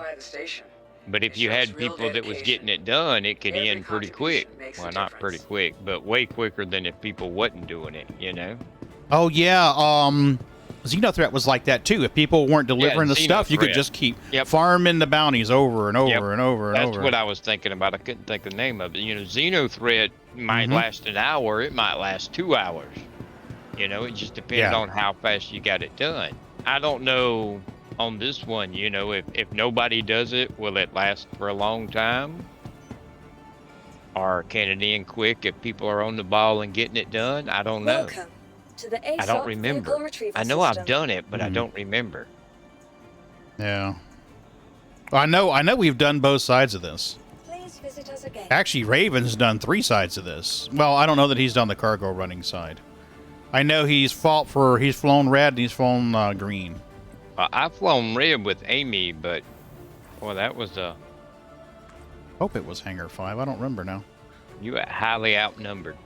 But if you had people that was getting it done, it could end pretty quick. Well, not pretty quick, but way quicker than if people wasn't doing it, Oh, yeah. Xenothreat was like that, too. If people weren't delivering the stuff, you could just keep farming the bounties over and over and over and over. That's what I was thinking about. I couldn't think of the name of it. Xenothreat might last an hour. It might last 2 hours. It just depends on how fast you got it done. I don't know on this one, if nobody does it, will it last for a long time? Or can it end quick if people are on the ball and getting it done? I don't know. Welcome to the I don't remember. I know I've done it, but I don't remember. Yeah. I know we've done both sides of this. Please visit us again. Actually, Raven's done 3 sides of this. Well, I don't know that he's done the cargo running side. I know he's flown red and he's flown green. I've flown red with Amy, but boy, that was a... Hope it was Hangar 5. I don't remember now. You were highly outnumbered.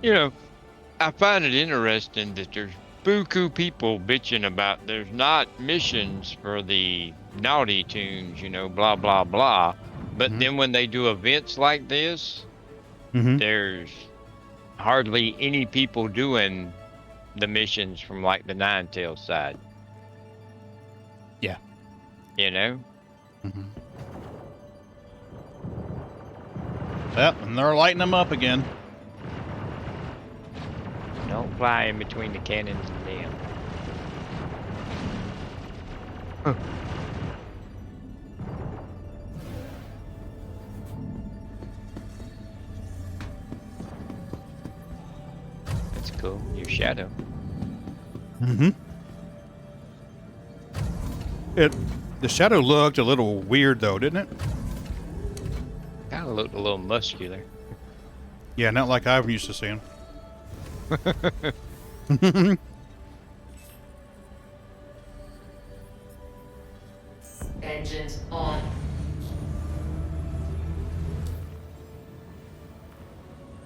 I find it interesting that there's buku people bitching about there's not missions for the naughty tunes, blah, blah, blah. But then when they do events like this, there's hardly any people doing the missions from like the Ninetales side. Yeah. Yep, and they're lighting them up again. Don't fly in between the cannons and them. That's cool. Your shadow. Mm-hmm. The shadow looked a little weird though, didn't it? Kind of looked a little muscular. Yeah, not like I'm used to seeing. Engines on.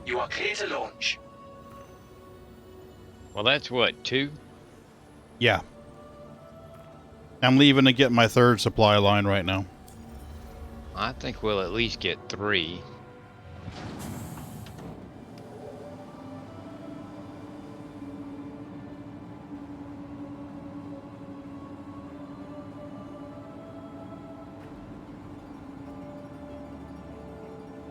You are clear to launch. Well, that's what, 2? Yeah. I'm leaving to get my 3rd supply line right now. I think we'll at least get 3.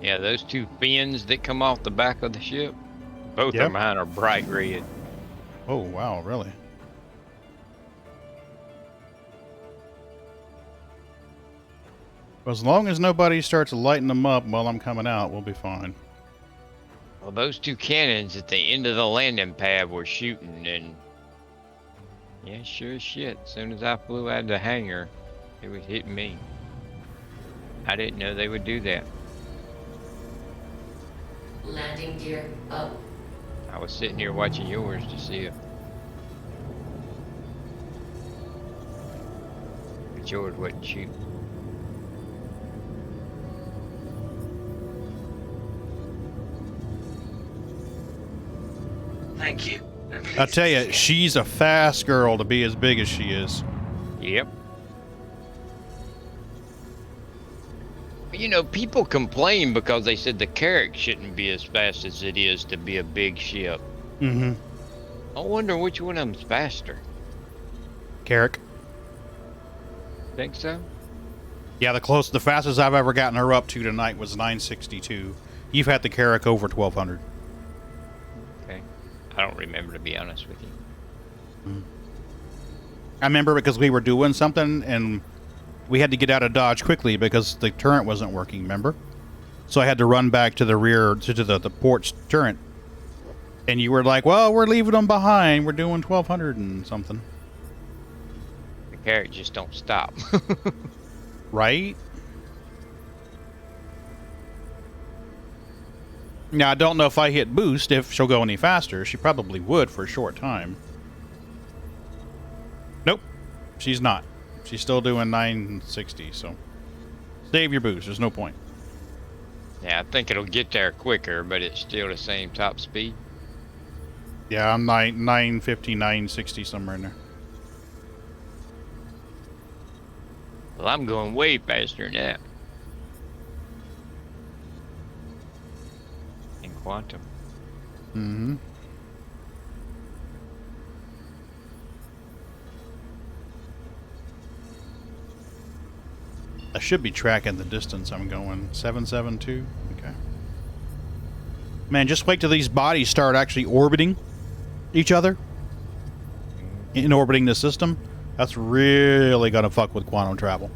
Yeah, those 2 fins that come off the back of the ship, both Yep. of mine are bright red. Oh, wow, really? As long as nobody starts lighting them up while I'm coming out, we'll be fine. Well, those 2 cannons at the end of the landing pad were shooting, and yeah, sure as shit. As soon as I flew out of the hangar, it was hitting me. I didn't know they would do that. Landing gear up. I was sitting here watching yours to see if yours wasn't shooting. Thank you. I tell you, she's a fast girl to be as big as she is. Yep. You know, people complain because they said the Carrack shouldn't be as fast as it is to be a big ship. Mm-hmm. I wonder which one of them's faster. Carrack. Think so? Yeah, the fastest I've ever gotten her up to tonight was 962. You've had the Carrack over 1200. Okay. I don't remember, to be honest with you. I remember because we were doing something and we had to get out of Dodge quickly because the turret wasn't working, remember? So I had to run back to the rear, to the port's turret. And you were like, well, we're leaving them behind. We're doing 1200 and something. The Carrack just don't stop. Right? Now, I don't know if I hit boost, if she'll go any faster. She probably would for a short time. Nope. She's not. She's still doing 960, so save your boost. There's no point. Yeah, I think it'll get there quicker, but it's still the same top speed. Yeah, I'm 950, 960, somewhere in there. Well, I'm going way faster than that. In quantum. Mm-hmm. I should be tracking the distance I'm going. 772? Okay. Man, just wait till these bodies start actually orbiting each other. In orbiting the system. That's really gonna fuck with quantum travel.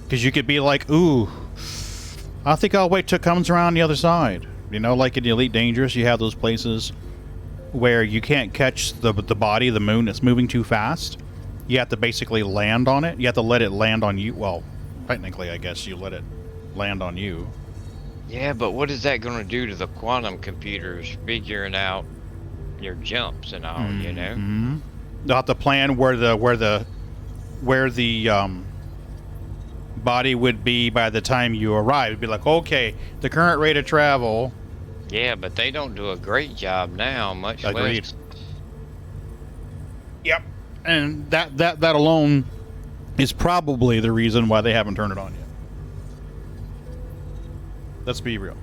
Because you could be like, ooh, I think I'll wait till it comes around the other side. You know, like in Elite Dangerous, you have those places where you can't catch the body, the moon, that's moving too fast. You have to basically land on it. You have to let it land on you. Well, technically, I guess you let it land on you. Yeah, but what is that going to do to the quantum computers figuring out your jumps and all, you know? Mm-hmm. They'll have to plan where the body would be by the time you arrive. It'd be like, okay, the current rate of travel. Yeah, but they don't do a great job now, much Agreed. less. Yep. And that alone is probably the reason why they haven't turned it on yet. Let's be real.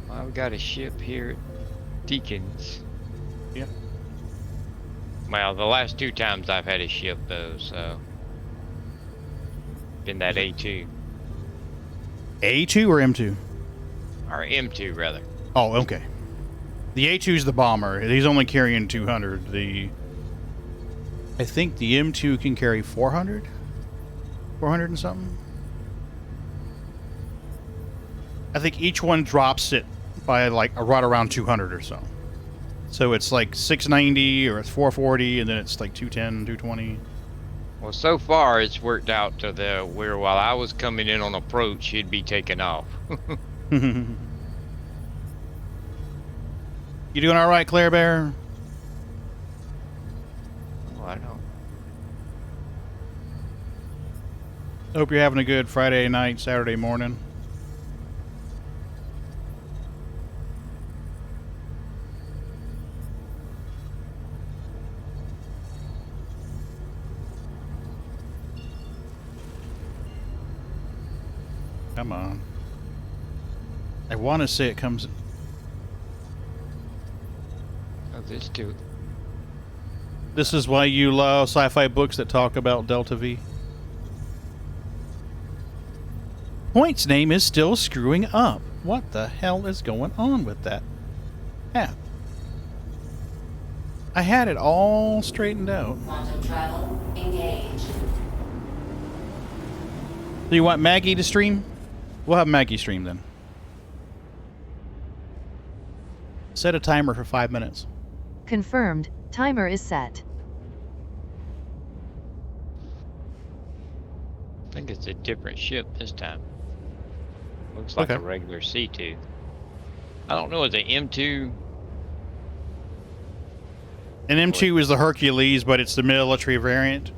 Well, I've got a ship here at Deacons. Yeah. Well, the last 2 times I've had a ship, though, so. Been that A2. A2 or M2? Or M2 rather. Oh, okay. The A2 is the bomber. He's only carrying 200. I think the M2 can carry 400? 400 and something? I think each one drops it by like right around 200 or so. So it's like 690 or it's 440 and then it's like 210, 220. Well, so far it's worked out to where while I was coming in on approach, he'd be taking off. You doing all right, Claire Bear? Oh, I know. Hope you're having a good Friday night, Saturday morning. Come on. I want to say it comes... Oh, this too. This is why you love sci-fi books that talk about Delta V. Point's name is still screwing up. What the hell is going on with that app? I had it all straightened out. Quantum travel engaged. Do you want Maggie to stream? We'll have Maggie stream then. Set a timer for 5 minutes. Confirmed. Timer is set. I think it's a different ship this time. Looks like a regular C2. I don't know, is it M2? And M2 is the Hercules, but it's the military variant.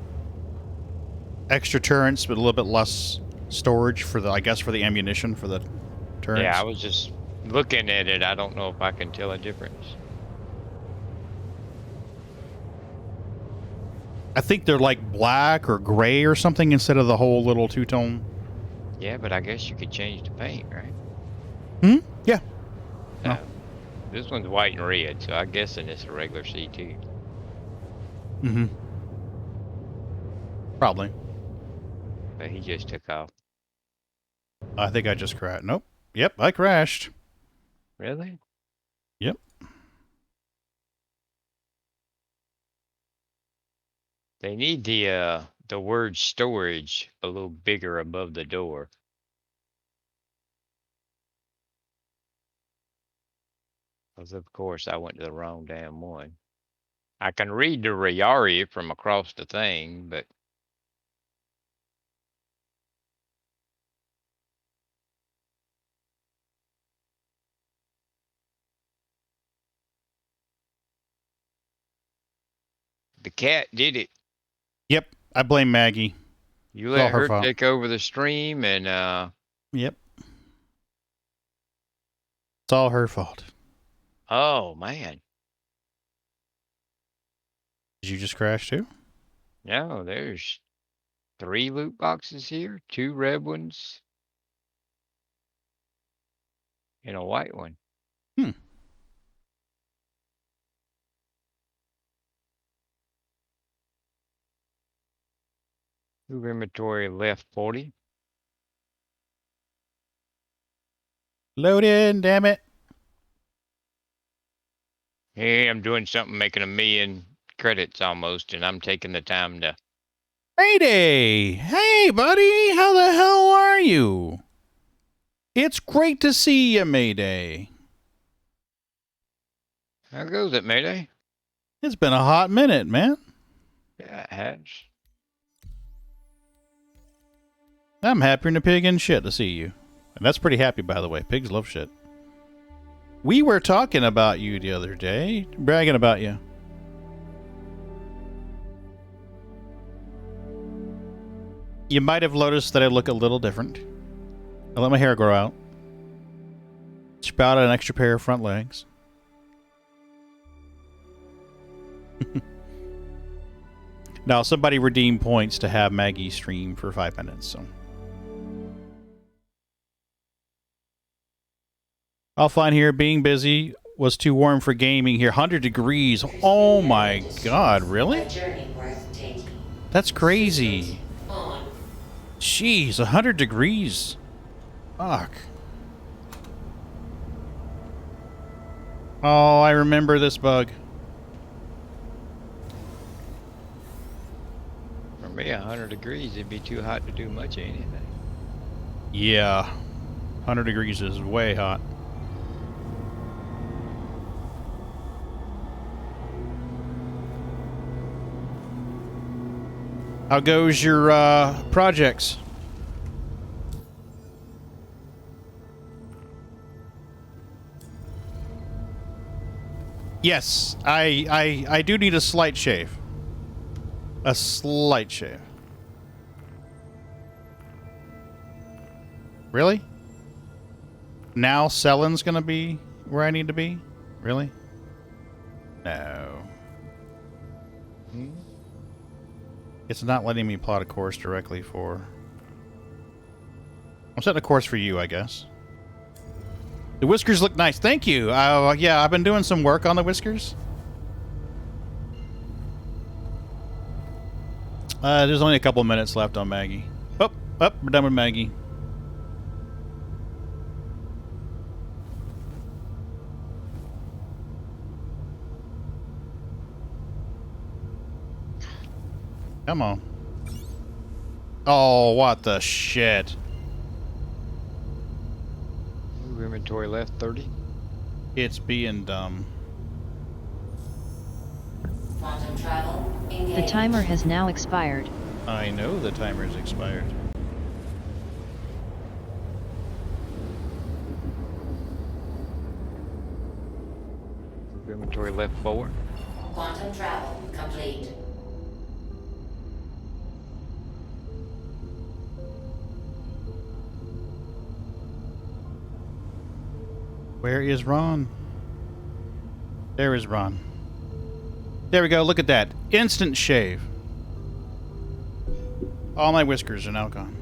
Extra turrets, but a little bit less storage for the, I guess, for the ammunition for the turrets. Yeah, I was just looking at it. I don't know if I can tell a difference. I think they're like black or gray or something instead of the whole little two-tone. Yeah, but I guess you could change the paint, right? Hmm? Yeah. No. This one's white and red, so I'm guessing it's a regular C2. Mm-hmm. Probably. But he just took off. I think I just crashed. Nope. Yep, I crashed. Really? Yep. They need the word storage a little bigger above the door. Because of course I went to the wrong damn one. I can read the Rayari from across the thing, but the cat did it. Yep, I blame Maggie. You It's all let her her fault. take over the stream and Yep. It's all her fault. oh man. Did you just crash too? No, there's 3 loot boxes here, 2 red ones, and a white one. Hmm. Move inventory left 40. Load in, damn it. Hey, I'm doing something making 1 million credits almost, and I'm taking the time to... Mayday! Hey, buddy! How the hell are you? It's great to see you, Mayday. How goes it, Mayday? It's been a hot minute, man. Yeah, it has. I'm happier than a pig in shit to see you. And that's pretty happy, by the way. Pigs love shit. We were talking about you the other day. Bragging about you. You might have noticed that I look a little different. I let my hair grow out. Sprouted an extra pair of front legs. Now, somebody redeemed points to have Maggie stream for 5 minutes, so... I'll find here being busy was too warm for gaming here. 100 degrees. Oh my god, really? That's crazy. Jeez, 100 degrees. Fuck. Oh, I remember this bug. For me, 100 degrees, it'd be too hot to do much of anything. Yeah. 100 degrees is way hot. How goes your projects? Yes, I do need a slight shave. A slight shave. Really? Now Sellen's gonna be where I need to be? Really? No. It's not letting me plot a course directly for... I'm setting a course for you, I guess. The whiskers look nice. Thank you. Yeah, I've been doing some work on the whiskers. There's only a couple minutes left on Maggie. Oh, we're done with Maggie. Come on. Oh, what the shit. Ooh, inventory left 30. It's being dumb. Quantum travel engaged. The timer has now expired. I know the timer's expired. Inventory left 4. Quantum travel complete. Where is Ron? There is Ron. There we go. Look at that. Instant shave. All my whiskers are now gone.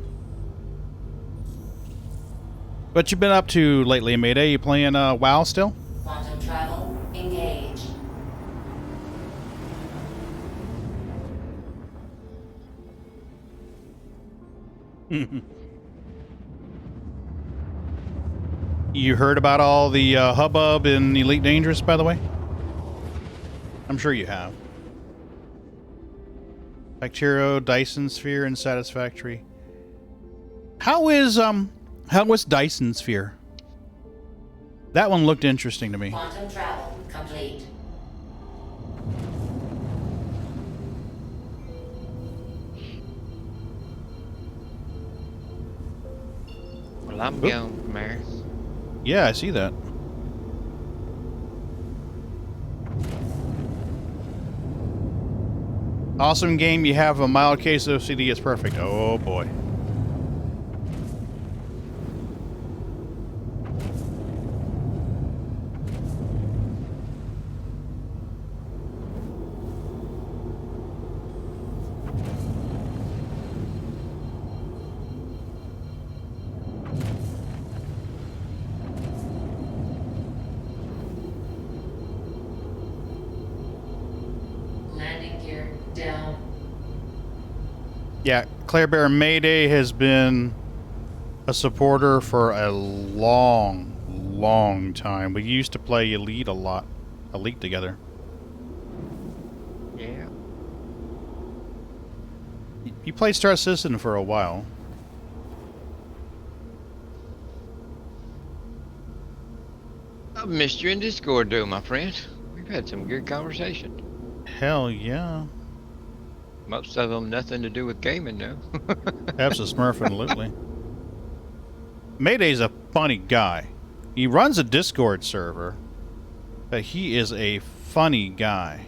What you been up to lately, Mayday? You playing WoW still? Quantum travel engaged. You heard about all the hubbub in Elite Dangerous, by the way? I'm sure you have. Bacterio, Dyson Sphere, and Satisfactory. How was Dyson Sphere? That one looked interesting to me. Quantum travel complete. Well, I'm going, Mary. Yeah, I see that. Awesome game. You have a mild case of OCD. It's perfect. Oh boy. Landing gear down. Yeah, Claire Bear Mayday has been a supporter for a long time. We used to play Elite a lot. Elite together. Yeah. You played Star Citizen for a while. I've missed you in Discord, though, my friend. We've had some good conversation. Hell yeah. Most of them nothing to do with gaming, though. Absolutely. Mayday's a funny guy. He runs a Discord server, but he is a funny guy.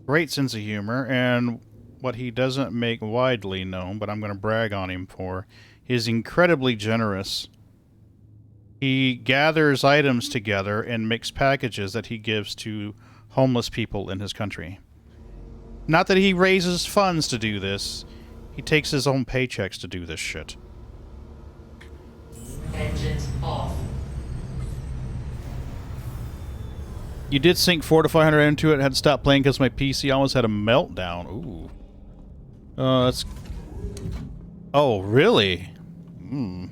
Great sense of humor, and what he doesn't make widely known, but I'm going to brag on him for, is incredibly generous. He gathers items together and makes packages that he gives to homeless people in his country. Not that he raises funds to do this. He takes his own paychecks to do this shit. Engines off. You did sink 400 to 500 into it. Had to stop playing because my PC almost had a meltdown. Ooh. That's... Oh, really? Hmm.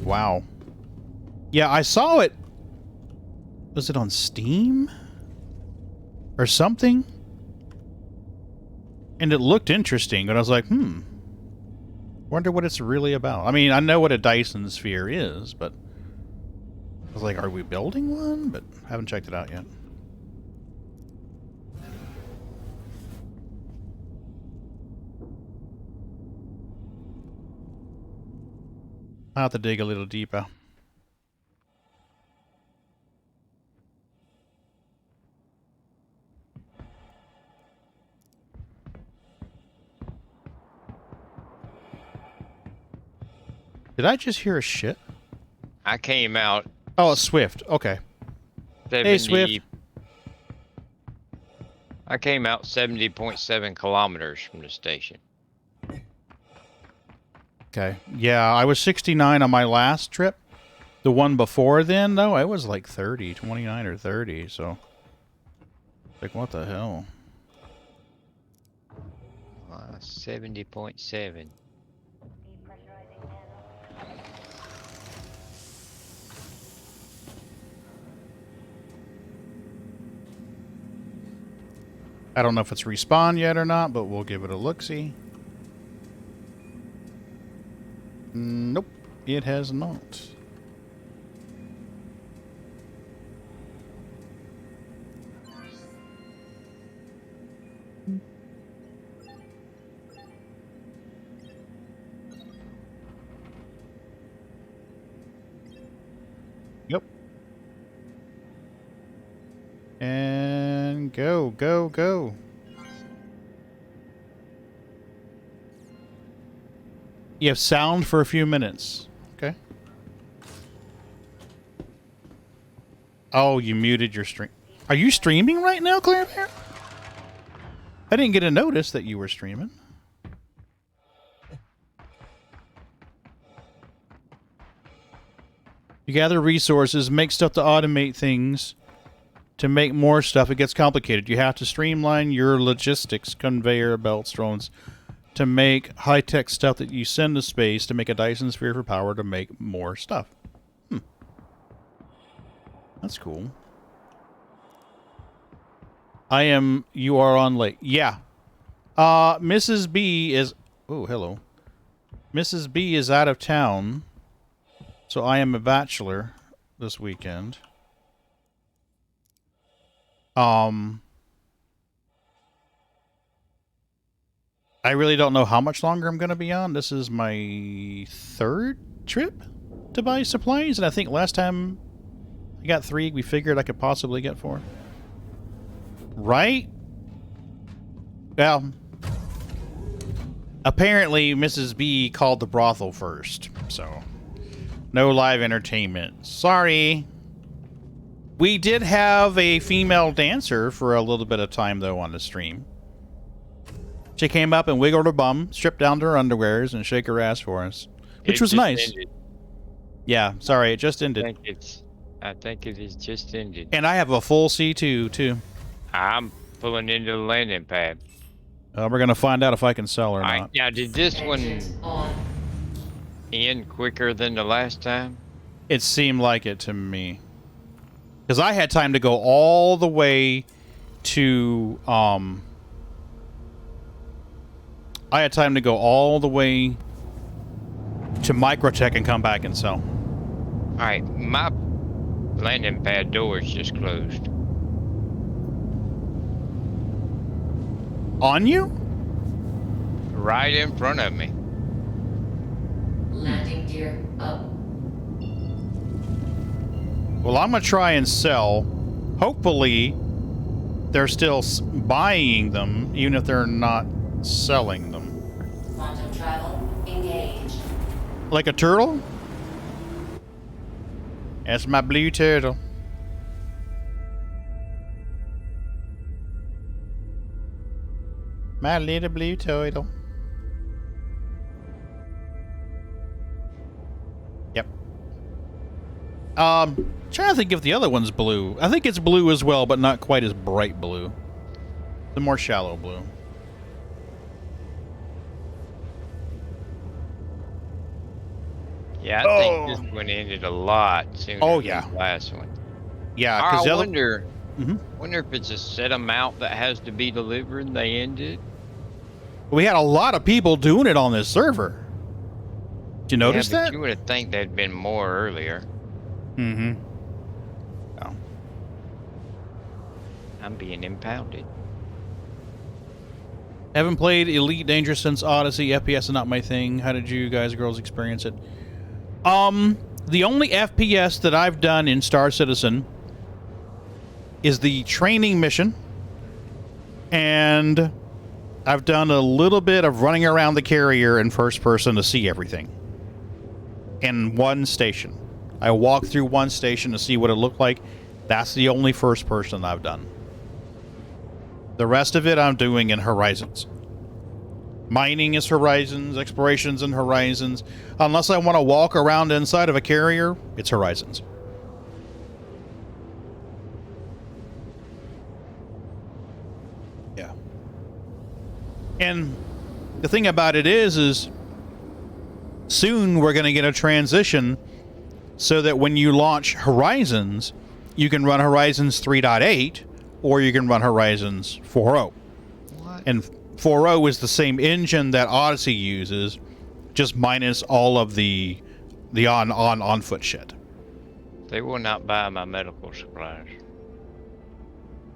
Wow. Yeah, I saw it. Was it on Steam? Or something? And it looked interesting, but I was like, wonder what it's really about. I mean, I know what a Dyson Sphere is, but I was like, are we building one? But I haven't checked it out yet. I'll have to dig a little deeper. Did I just hear a shit? I came out. Oh, it's Swift. Okay. 70, Hey, Swift. I came out 70.7 kilometers from the station. Okay. Yeah, I was 69 on my last trip. The one before then, though, I was like 30, 29 or 30, so... Like, what the hell? 70.7. I don't know if it's respawned yet or not, but we'll give it a look-see. Nope, it has not. Yep. And go, go, go. You have sound for a few minutes. Okay. Oh, you muted your stream. Are you streaming right now, Claire Bear? I didn't get a notice that you were streaming. You gather resources, make stuff to automate things. To make more stuff, it gets complicated. You have to streamline your logistics, conveyor belts, drones, to make high-tech stuff that you send to space, to make a Dyson Sphere for power, to make more stuff. That's cool. You are on late. Yeah. Mrs. B is... Oh, hello. Mrs. B is out of town, so I am a bachelor this weekend. I really don't know how much longer I'm going to be on. This is my third trip to buy supplies, and I think last time I got 3, we figured I could possibly get 4. Right? Well, apparently Mrs. B called the brothel first, so no live entertainment. Sorry. We did have a female dancer for a little bit of time, though, on the stream. She came up and wiggled her bum, stripped down to her underwears, and shake her ass for us, which was nice. Ended. Yeah, sorry, it just ended. I think it is just ended. And I have a full C2, too. I'm pulling into the landing pad. We're going to find out if I can sell or not. Now, did this one end quicker than the last time? It seemed like it to me. Because I had time to go all the way to, I had time to go all the way to Microtech and come back and sell. Alright, my landing pad door is just closed. On you? Right in front of me. Landing gear up. Well, I'm going to try and sell. Hopefully, they're still buying them, even if they're not selling them. Quantum travel engaged. Like a turtle? That's my blue turtle. My little blue turtle. Yep. Trying to think if the other one's blue. I think it's blue as well, but not quite as bright blue. The more shallow blue. Yeah, I think this one ended a lot sooner than the last one. Yeah, I because wonder if it's a set amount that has to be delivered and they ended. we had a lot of people doing it on this server. Did you notice yeah, but that? You would have think there'd been more earlier. Mm-hmm. Oh. I'm being impounded. Haven't played Elite Dangerous since Odyssey. FPS is not my thing. How did you guys, girls, experience it? The only FPS that I've done in Star Citizen is the training mission, and I've done a little bit of running around the carrier in first person to see everything. In one station. I walked through one station to see what it looked like. That's the only first person I've done. The rest of it I'm doing in Horizons. Mining is Horizons, exploration's in Horizons. Unless I want to walk around inside of a carrier, it's Horizons. Yeah. And the thing about it is soon we're going to get a transition so that when you launch Horizons, you can run Horizons 3.8 or you can run Horizons 4.0. And 4.0 is the same engine that Odyssey uses, just minus all of the on-foot shit. They will not buy my medical supplies.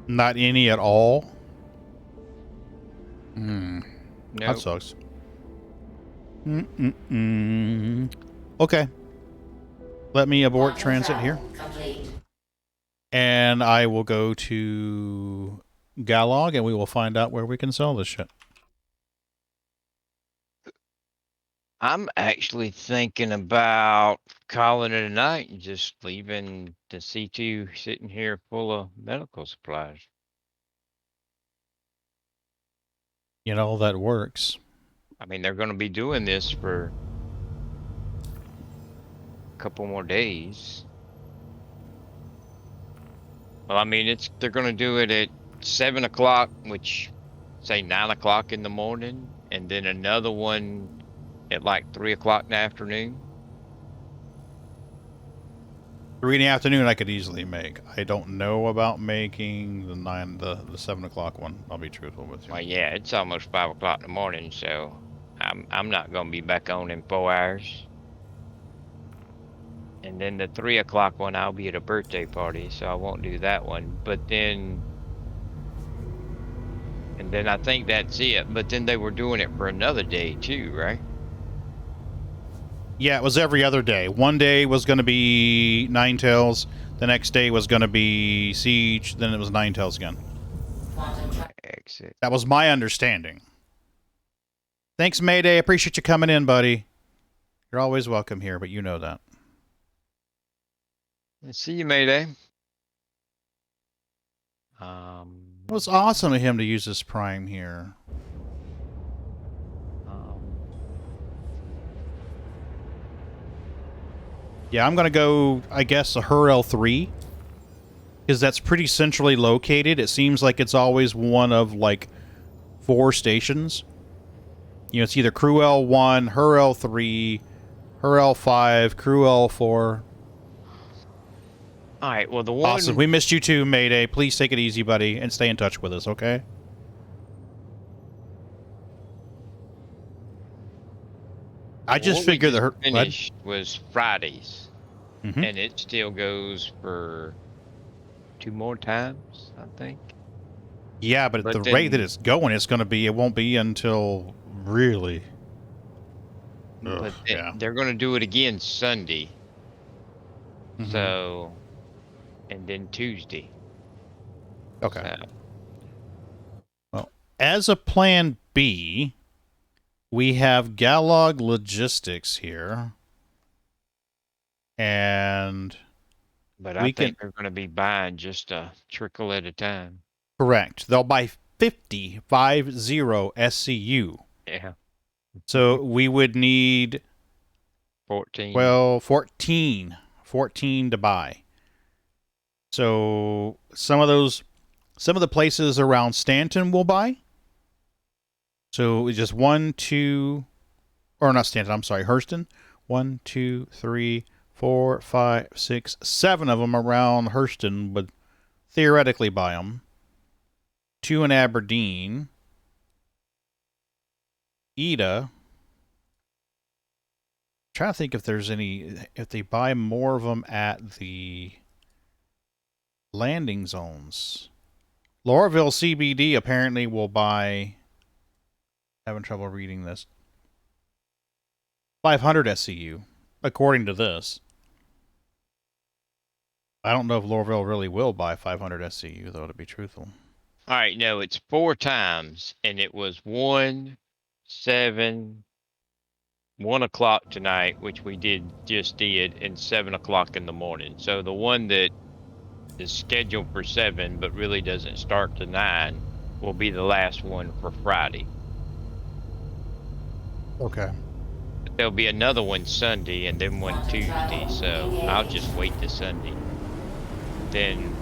Not any at all? Hmm. Nope. That sucks. Okay. Let me abort transit here. Complete. And I will go to Galog and we will find out where we can sell this shit. I'm actually thinking about calling it a night and just leaving the C2 sitting here full of medical supplies. You know, that works. I mean, they're going to be doing this for a couple more days. Well, I mean, they're going to do it at 7 o'clock, which say 9 o'clock in the morning, and then another one at like 3 o'clock in the afternoon. 3 in the afternoon I could easily make. I don't know about making the 7 o'clock one. I'll be truthful with you. Well, yeah, it's almost 5 o'clock in the morning, so I'm not going to be back on in 4 hours. And then the 3 o'clock one, I'll be at a birthday party, so I won't do that one. But then, and then I think that's it. But then they were doing it for another day too, right? Yeah, it was every other day. One day was going to be Ninetales. The next day was going to be Siege. Then it was Ninetales again. Exit. That was my understanding. Thanks, Mayday. Appreciate you coming in, buddy. You're always welcome here, but you know that. See you, Mayday. It was awesome of him to use this Prime here. Yeah, I'm going to go, I guess, a Hurl 3. Because that's pretty centrally located. It seems like it's always one of, like, 4 stations. You know, it's either Crew L1, Hurl 3, Hurl 5, Crew L4. Alright, well, the one... Awesome. We missed you too, Mayday. Please take it easy, buddy, and stay in touch with us, okay? I just figured that her finished was Fridays, and it still goes for 2 more times, I think. Yeah, but at the rate that it's going, it's going to be. It won't be until really. But they're going to do it again Sunday. So, and then Tuesday. Okay. Well, as a plan B, we have Galog Logistics here. And but I think they're going to be buying just a trickle at a time. Correct. They'll buy 50 SCU. Yeah. So we would need 14. Well, 14 to buy. So some of those Some of the places around Stanton will buy. So it's just 1, 2, or not Stanton, I'm sorry, Hurston. 1, 2, 3, 4, 5, 6, 7 of them around Hurston would theoretically buy them. 2 in Aberdeen. Ida. Trying to think if there's any, if they buy more of them at the landing zones. Lauraville CBD apparently will buy, having trouble reading this, 500 SCU, according to this. I don't know if Lauraville really will buy 500 SCU, though, to be truthful. All right, no, it's 4 times, and it was 1, 7, 1 o'clock tonight, which we just did, and 7 o'clock in the morning. So the one that is scheduled for 7, but really doesn't start to 9, will be the last one for Friday. Okay. But there'll be another one Sunday, and then one Tuesday. So I'll just wait to Sunday. Then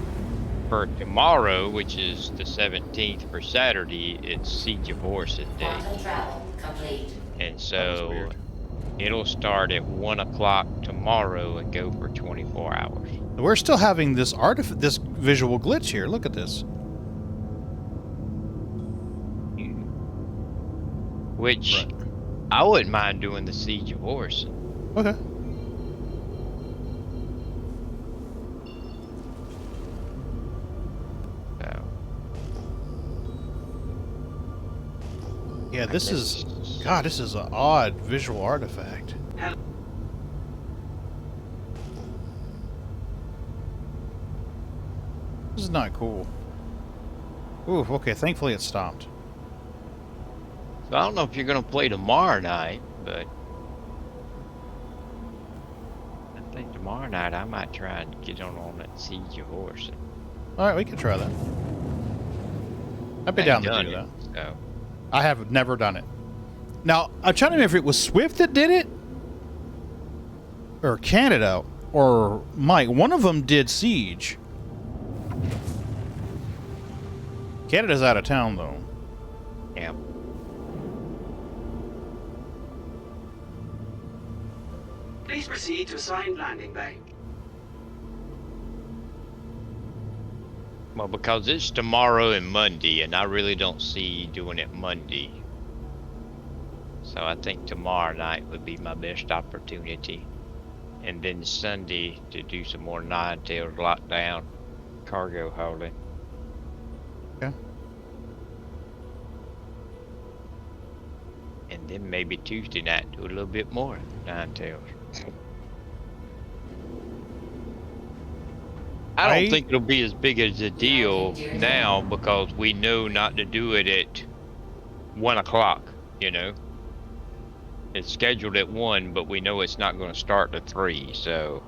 for tomorrow, which is the 17th for Saturday, it's Siege of Orson Day. And so it'll start at 1 o'clock tomorrow and go for 24 hours. We're still having this this visual glitch here. Look at this. Which I wouldn't mind doing the Siege of Orson. Okay. Yeah, this is, God, this is an odd visual artifact. This is not cool. Ooh, okay, thankfully it stopped. So I don't know if you're going to play tomorrow night, but I think tomorrow night I might try and get on that Siege of Orson. Alright, we can try that. I'd be down to do that. So. I have never done it. Now, I'm trying to remember if it was Swift that did it, or Canada, or Mike. One of them did Siege. Canada's out of town, though. Yeah. Please proceed to assigned landing bay. Well, because it's tomorrow and Monday, and I really don't see doing it Monday. So I think tomorrow night would be my best opportunity. And then Sunday to do some more Nine-Tails lockdown cargo hauling. Okay. And then maybe Tuesday night do a little bit more Nine-Tails. I don't think it'll be as big as a deal now because we know not to do it at 1 o'clock, you know. It's scheduled at 1, but we know it's not going to start at 3, so.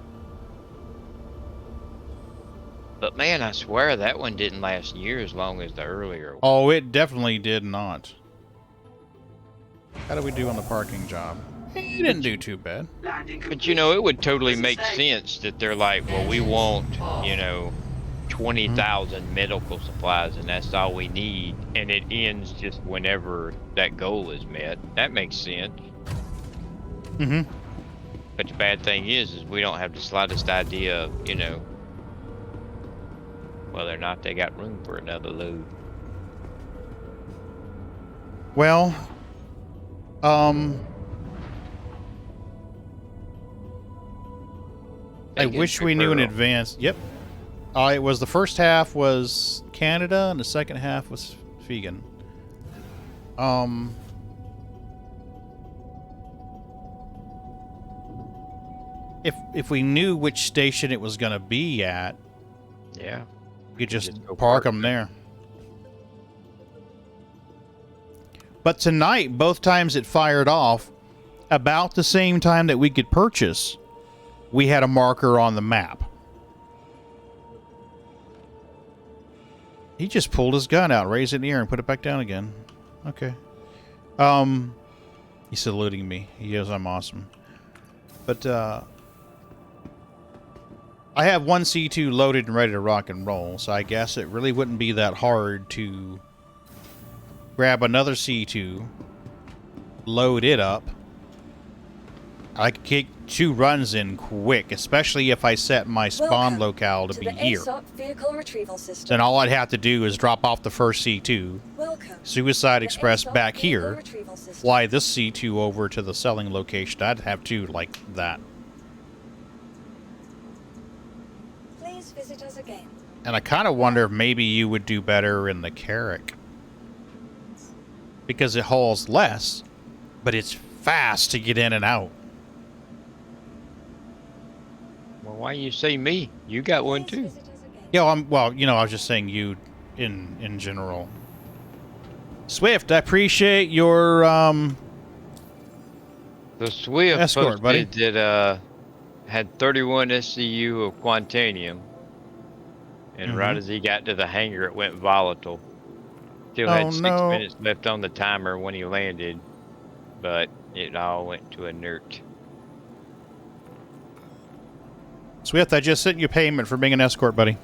But man, I swear that one didn't last near as long as the earlier one. Oh, it definitely did not. How do we do on the parking job? He didn't do too bad. But you know, it would totally make sense that they're like, well, we want, you know, 20,000 medical supplies and that's all we need. And it ends just whenever that goal is met. That makes sense. Mm-hmm. But the bad thing is we don't have the slightest idea of, you know, whether or not they got room for another load. Well, I wish we knew in advance. Yep. It was the first half was Canada and the second half was Fegan. If we knew which station it was going to be at, yeah, we could just park them there. But tonight, both times it fired off, about the same time that we could purchase, we had a marker on the map. He just pulled his gun out, raised it in the air, and put it back down again. Okay. He's saluting me. He goes, I'm awesome. But, I have one C2 loaded and ready to rock and roll, so I guess it really wouldn't be that hard to grab another C2, load it up. I could kick 2 runs in quick, especially if I set my spawn locale to be the here. ASOP vehicle retrieval system. Then all I'd have to do is drop off the first C2, Welcome. Suicide Express ASOP back vehicle here, retrieval system. fly this C2 over to the selling location. I'd have 2 like that. Please visit us again. And I kind of wonder if maybe you would do better in the Carrack. Because it hauls less, but it's fast to get in and out. Well, why you say me? You got one too. Yeah, well, you know, I was just saying you in general. Swift, I appreciate your The Swift escort, buddy. posted that had 31 SCU of Quantanium, and right as he got to the hangar, it went volatile. Still had 6 minutes left on the timer when he landed, but it all went to inert. Swift, I just sent you payment for being an escort, buddy.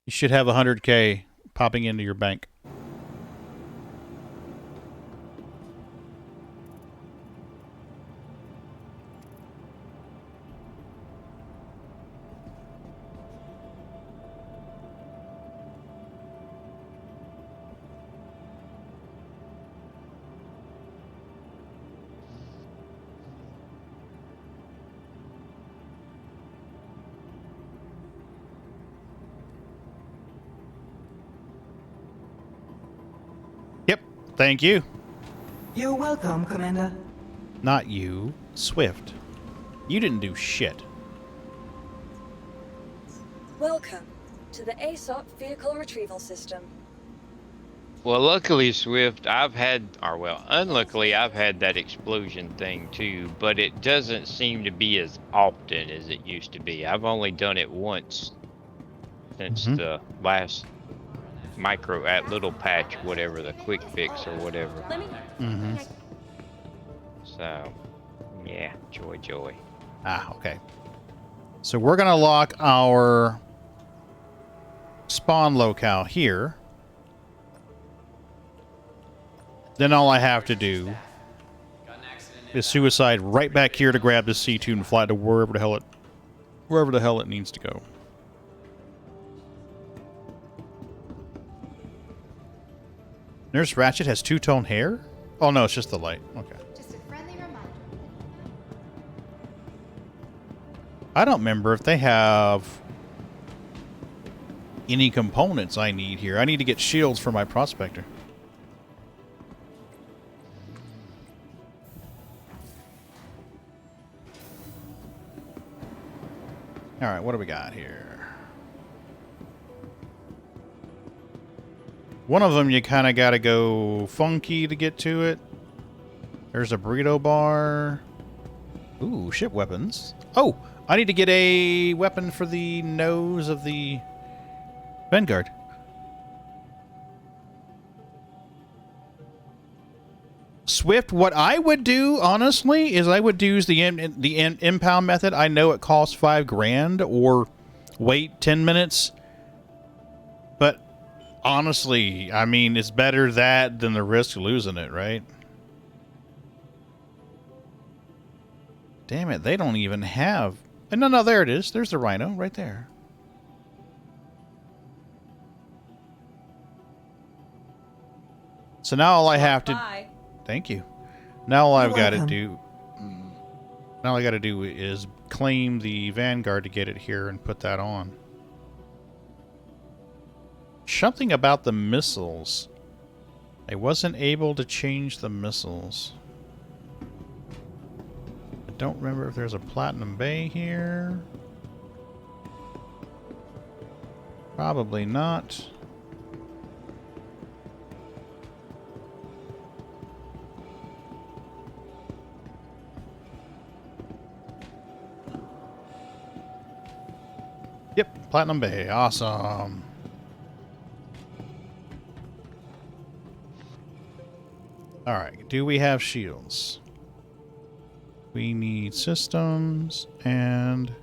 You should have 100K popping into your bank. Thank you. You're welcome, Commander. Not you, Swift. You didn't do shit. Welcome to the ASOP vehicle retrieval system. Well, luckily, Swift, unluckily, I've had that explosion thing too, but it doesn't seem to be as often as it used to be. I've only done it once since the last little patch, whatever, the quick fix or whatever. So, yeah, joy. Ah, okay. So we're going to lock our spawn locale here. Then all I have to do is suicide right back here to grab the C2 and fly to wherever the hell it needs to go. Nurse Ratchet has 2-tone hair? Oh no, it's just the light. Okay. Just a friendly reminder. I don't remember if they have any components I need here. I need to get shields for my prospector. Alright, what do we got here? One of them you kind of got to go funky to get to it. There's a burrito bar. Ooh, ship weapons. Oh, I need to get a weapon for the nose of the Vanguard. Swift, what I would do, honestly, is I would use the impound method. I know it costs $5,000 or wait 10 minutes. But honestly, I mean, it's better that than the risk of losing it, right? Damn it, they don't even have... No, there it is. There's the Rhino right there. So now all I have to... Thank you. Now all I've got to do... Now all I got to do is claim the Vanguard to get it here and put that on. Something about the missiles. I wasn't able to change the missiles. I don't remember if there's a Platinum Bay here. Probably not. Yep, Platinum Bay. Awesome. Alright, do we have shields? We need systems and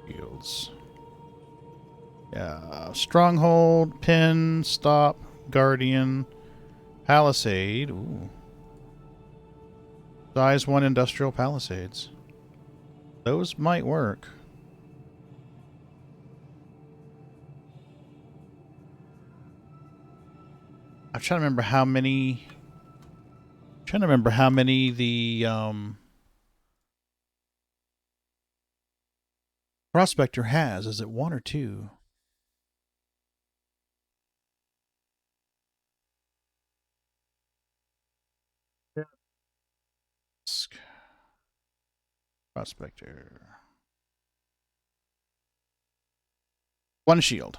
fields. Yeah, stronghold, pin, stop, guardian, palisade. Ooh. Size 1 industrial palisades. Those might work. I'm trying to remember how many. The Prospector has. Is it 1 or 2? Prospector. 1 shield.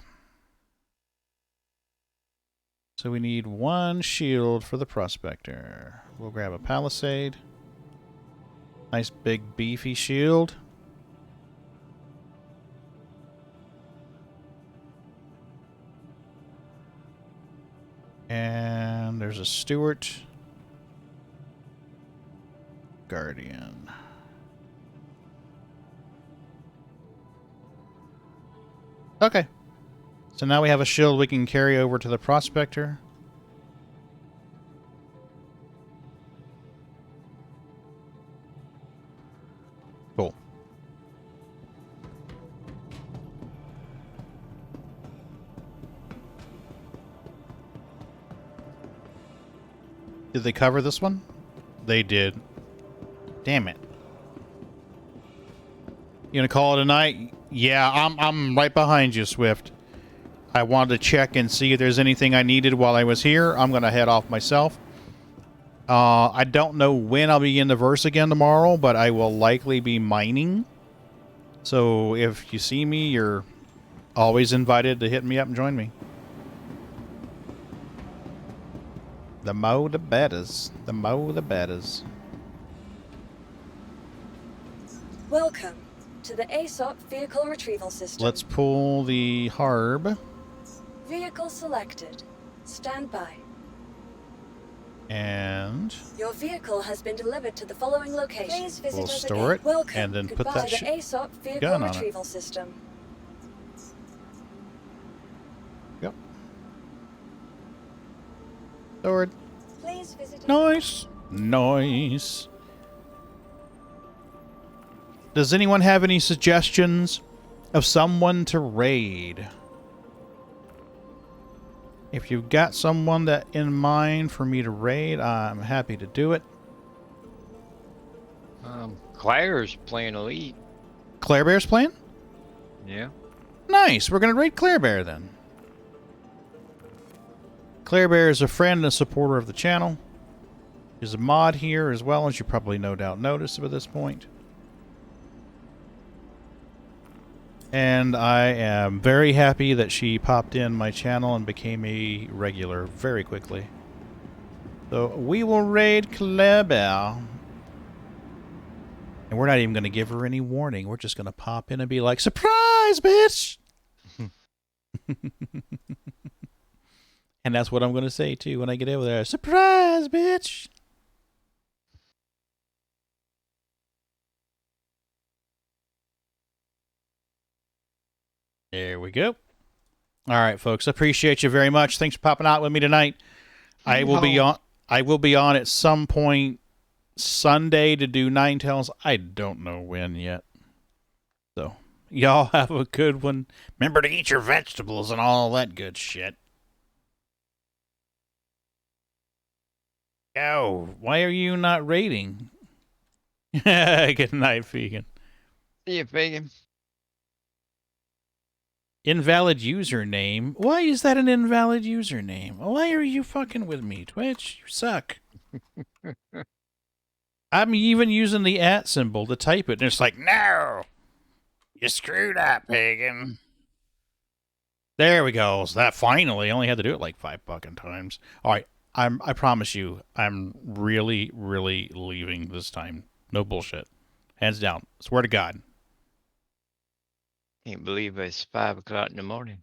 So we need 1 shield for the Prospector. We'll grab a palisade. Nice big beefy shield. And there's a Stewart. Guardian. Okay. So now we have a shield we can carry over to the Prospector. Cool. Did they cover this one? They did. Damn it. You gonna call it a night? Yeah, I'm right behind you, Swift. I wanted to check and see if there's anything I needed while I was here. I'm gonna head off myself. I don't know when I'll be in the verse again tomorrow, but I will likely be mining. So if you see me, you're always invited to hit me up and join me. The more the betters. The more the betters. Welcome to the ASOP Vehicle Retrieval System. Let's pull the Harb. Vehicle selected. Stand by. And Your vehicle has been delivered to the following location. Please visit we'll us store again. it Welcome. and then put Goodbye that to the ASOP Vehicle gun on it. Retrieval System. Yep. Stored. Please visit us. Nice. Nice. Does anyone have any suggestions of someone to raid? If you've got someone that in mind for me to raid, I'm happy to do it. Claire's playing Elite. Claire Bear's playing? Yeah. Nice. We're going to raid Claire Bear then. Claire Bear is a friend and a supporter of the channel. She's a mod here as well, as you probably no doubt noticed at this point. And I am very happy that she popped in my channel and became a regular very quickly. So we will raid Claire Bear. And we're not even going to give her any warning. We're just going to pop in and be like, surprise, bitch! And that's what I'm going to say, too, when I get over there. Surprise, bitch! There we go. All right, folks. Appreciate you very much. Thanks for popping out with me tonight. I will be on at some point Sunday to do Nine Tails. I don't know when yet. So, y'all have a good one. Remember to eat your vegetables and all that good shit. Yo, why are you not raiding? Good night, Vegan. See you, Vegan. Invalid username? Why is that an invalid username? Why are you fucking with me, Twitch? You suck. I'm even using the @ symbol to type it, and it's like, no! You screwed up, pagan. There we go. So that finally, I only had to do it like 5 fucking times. All right, I promise you, I'm really, really leaving this time. No bullshit. Hands down. Swear to God. Can't believe it's 5 o'clock in the morning.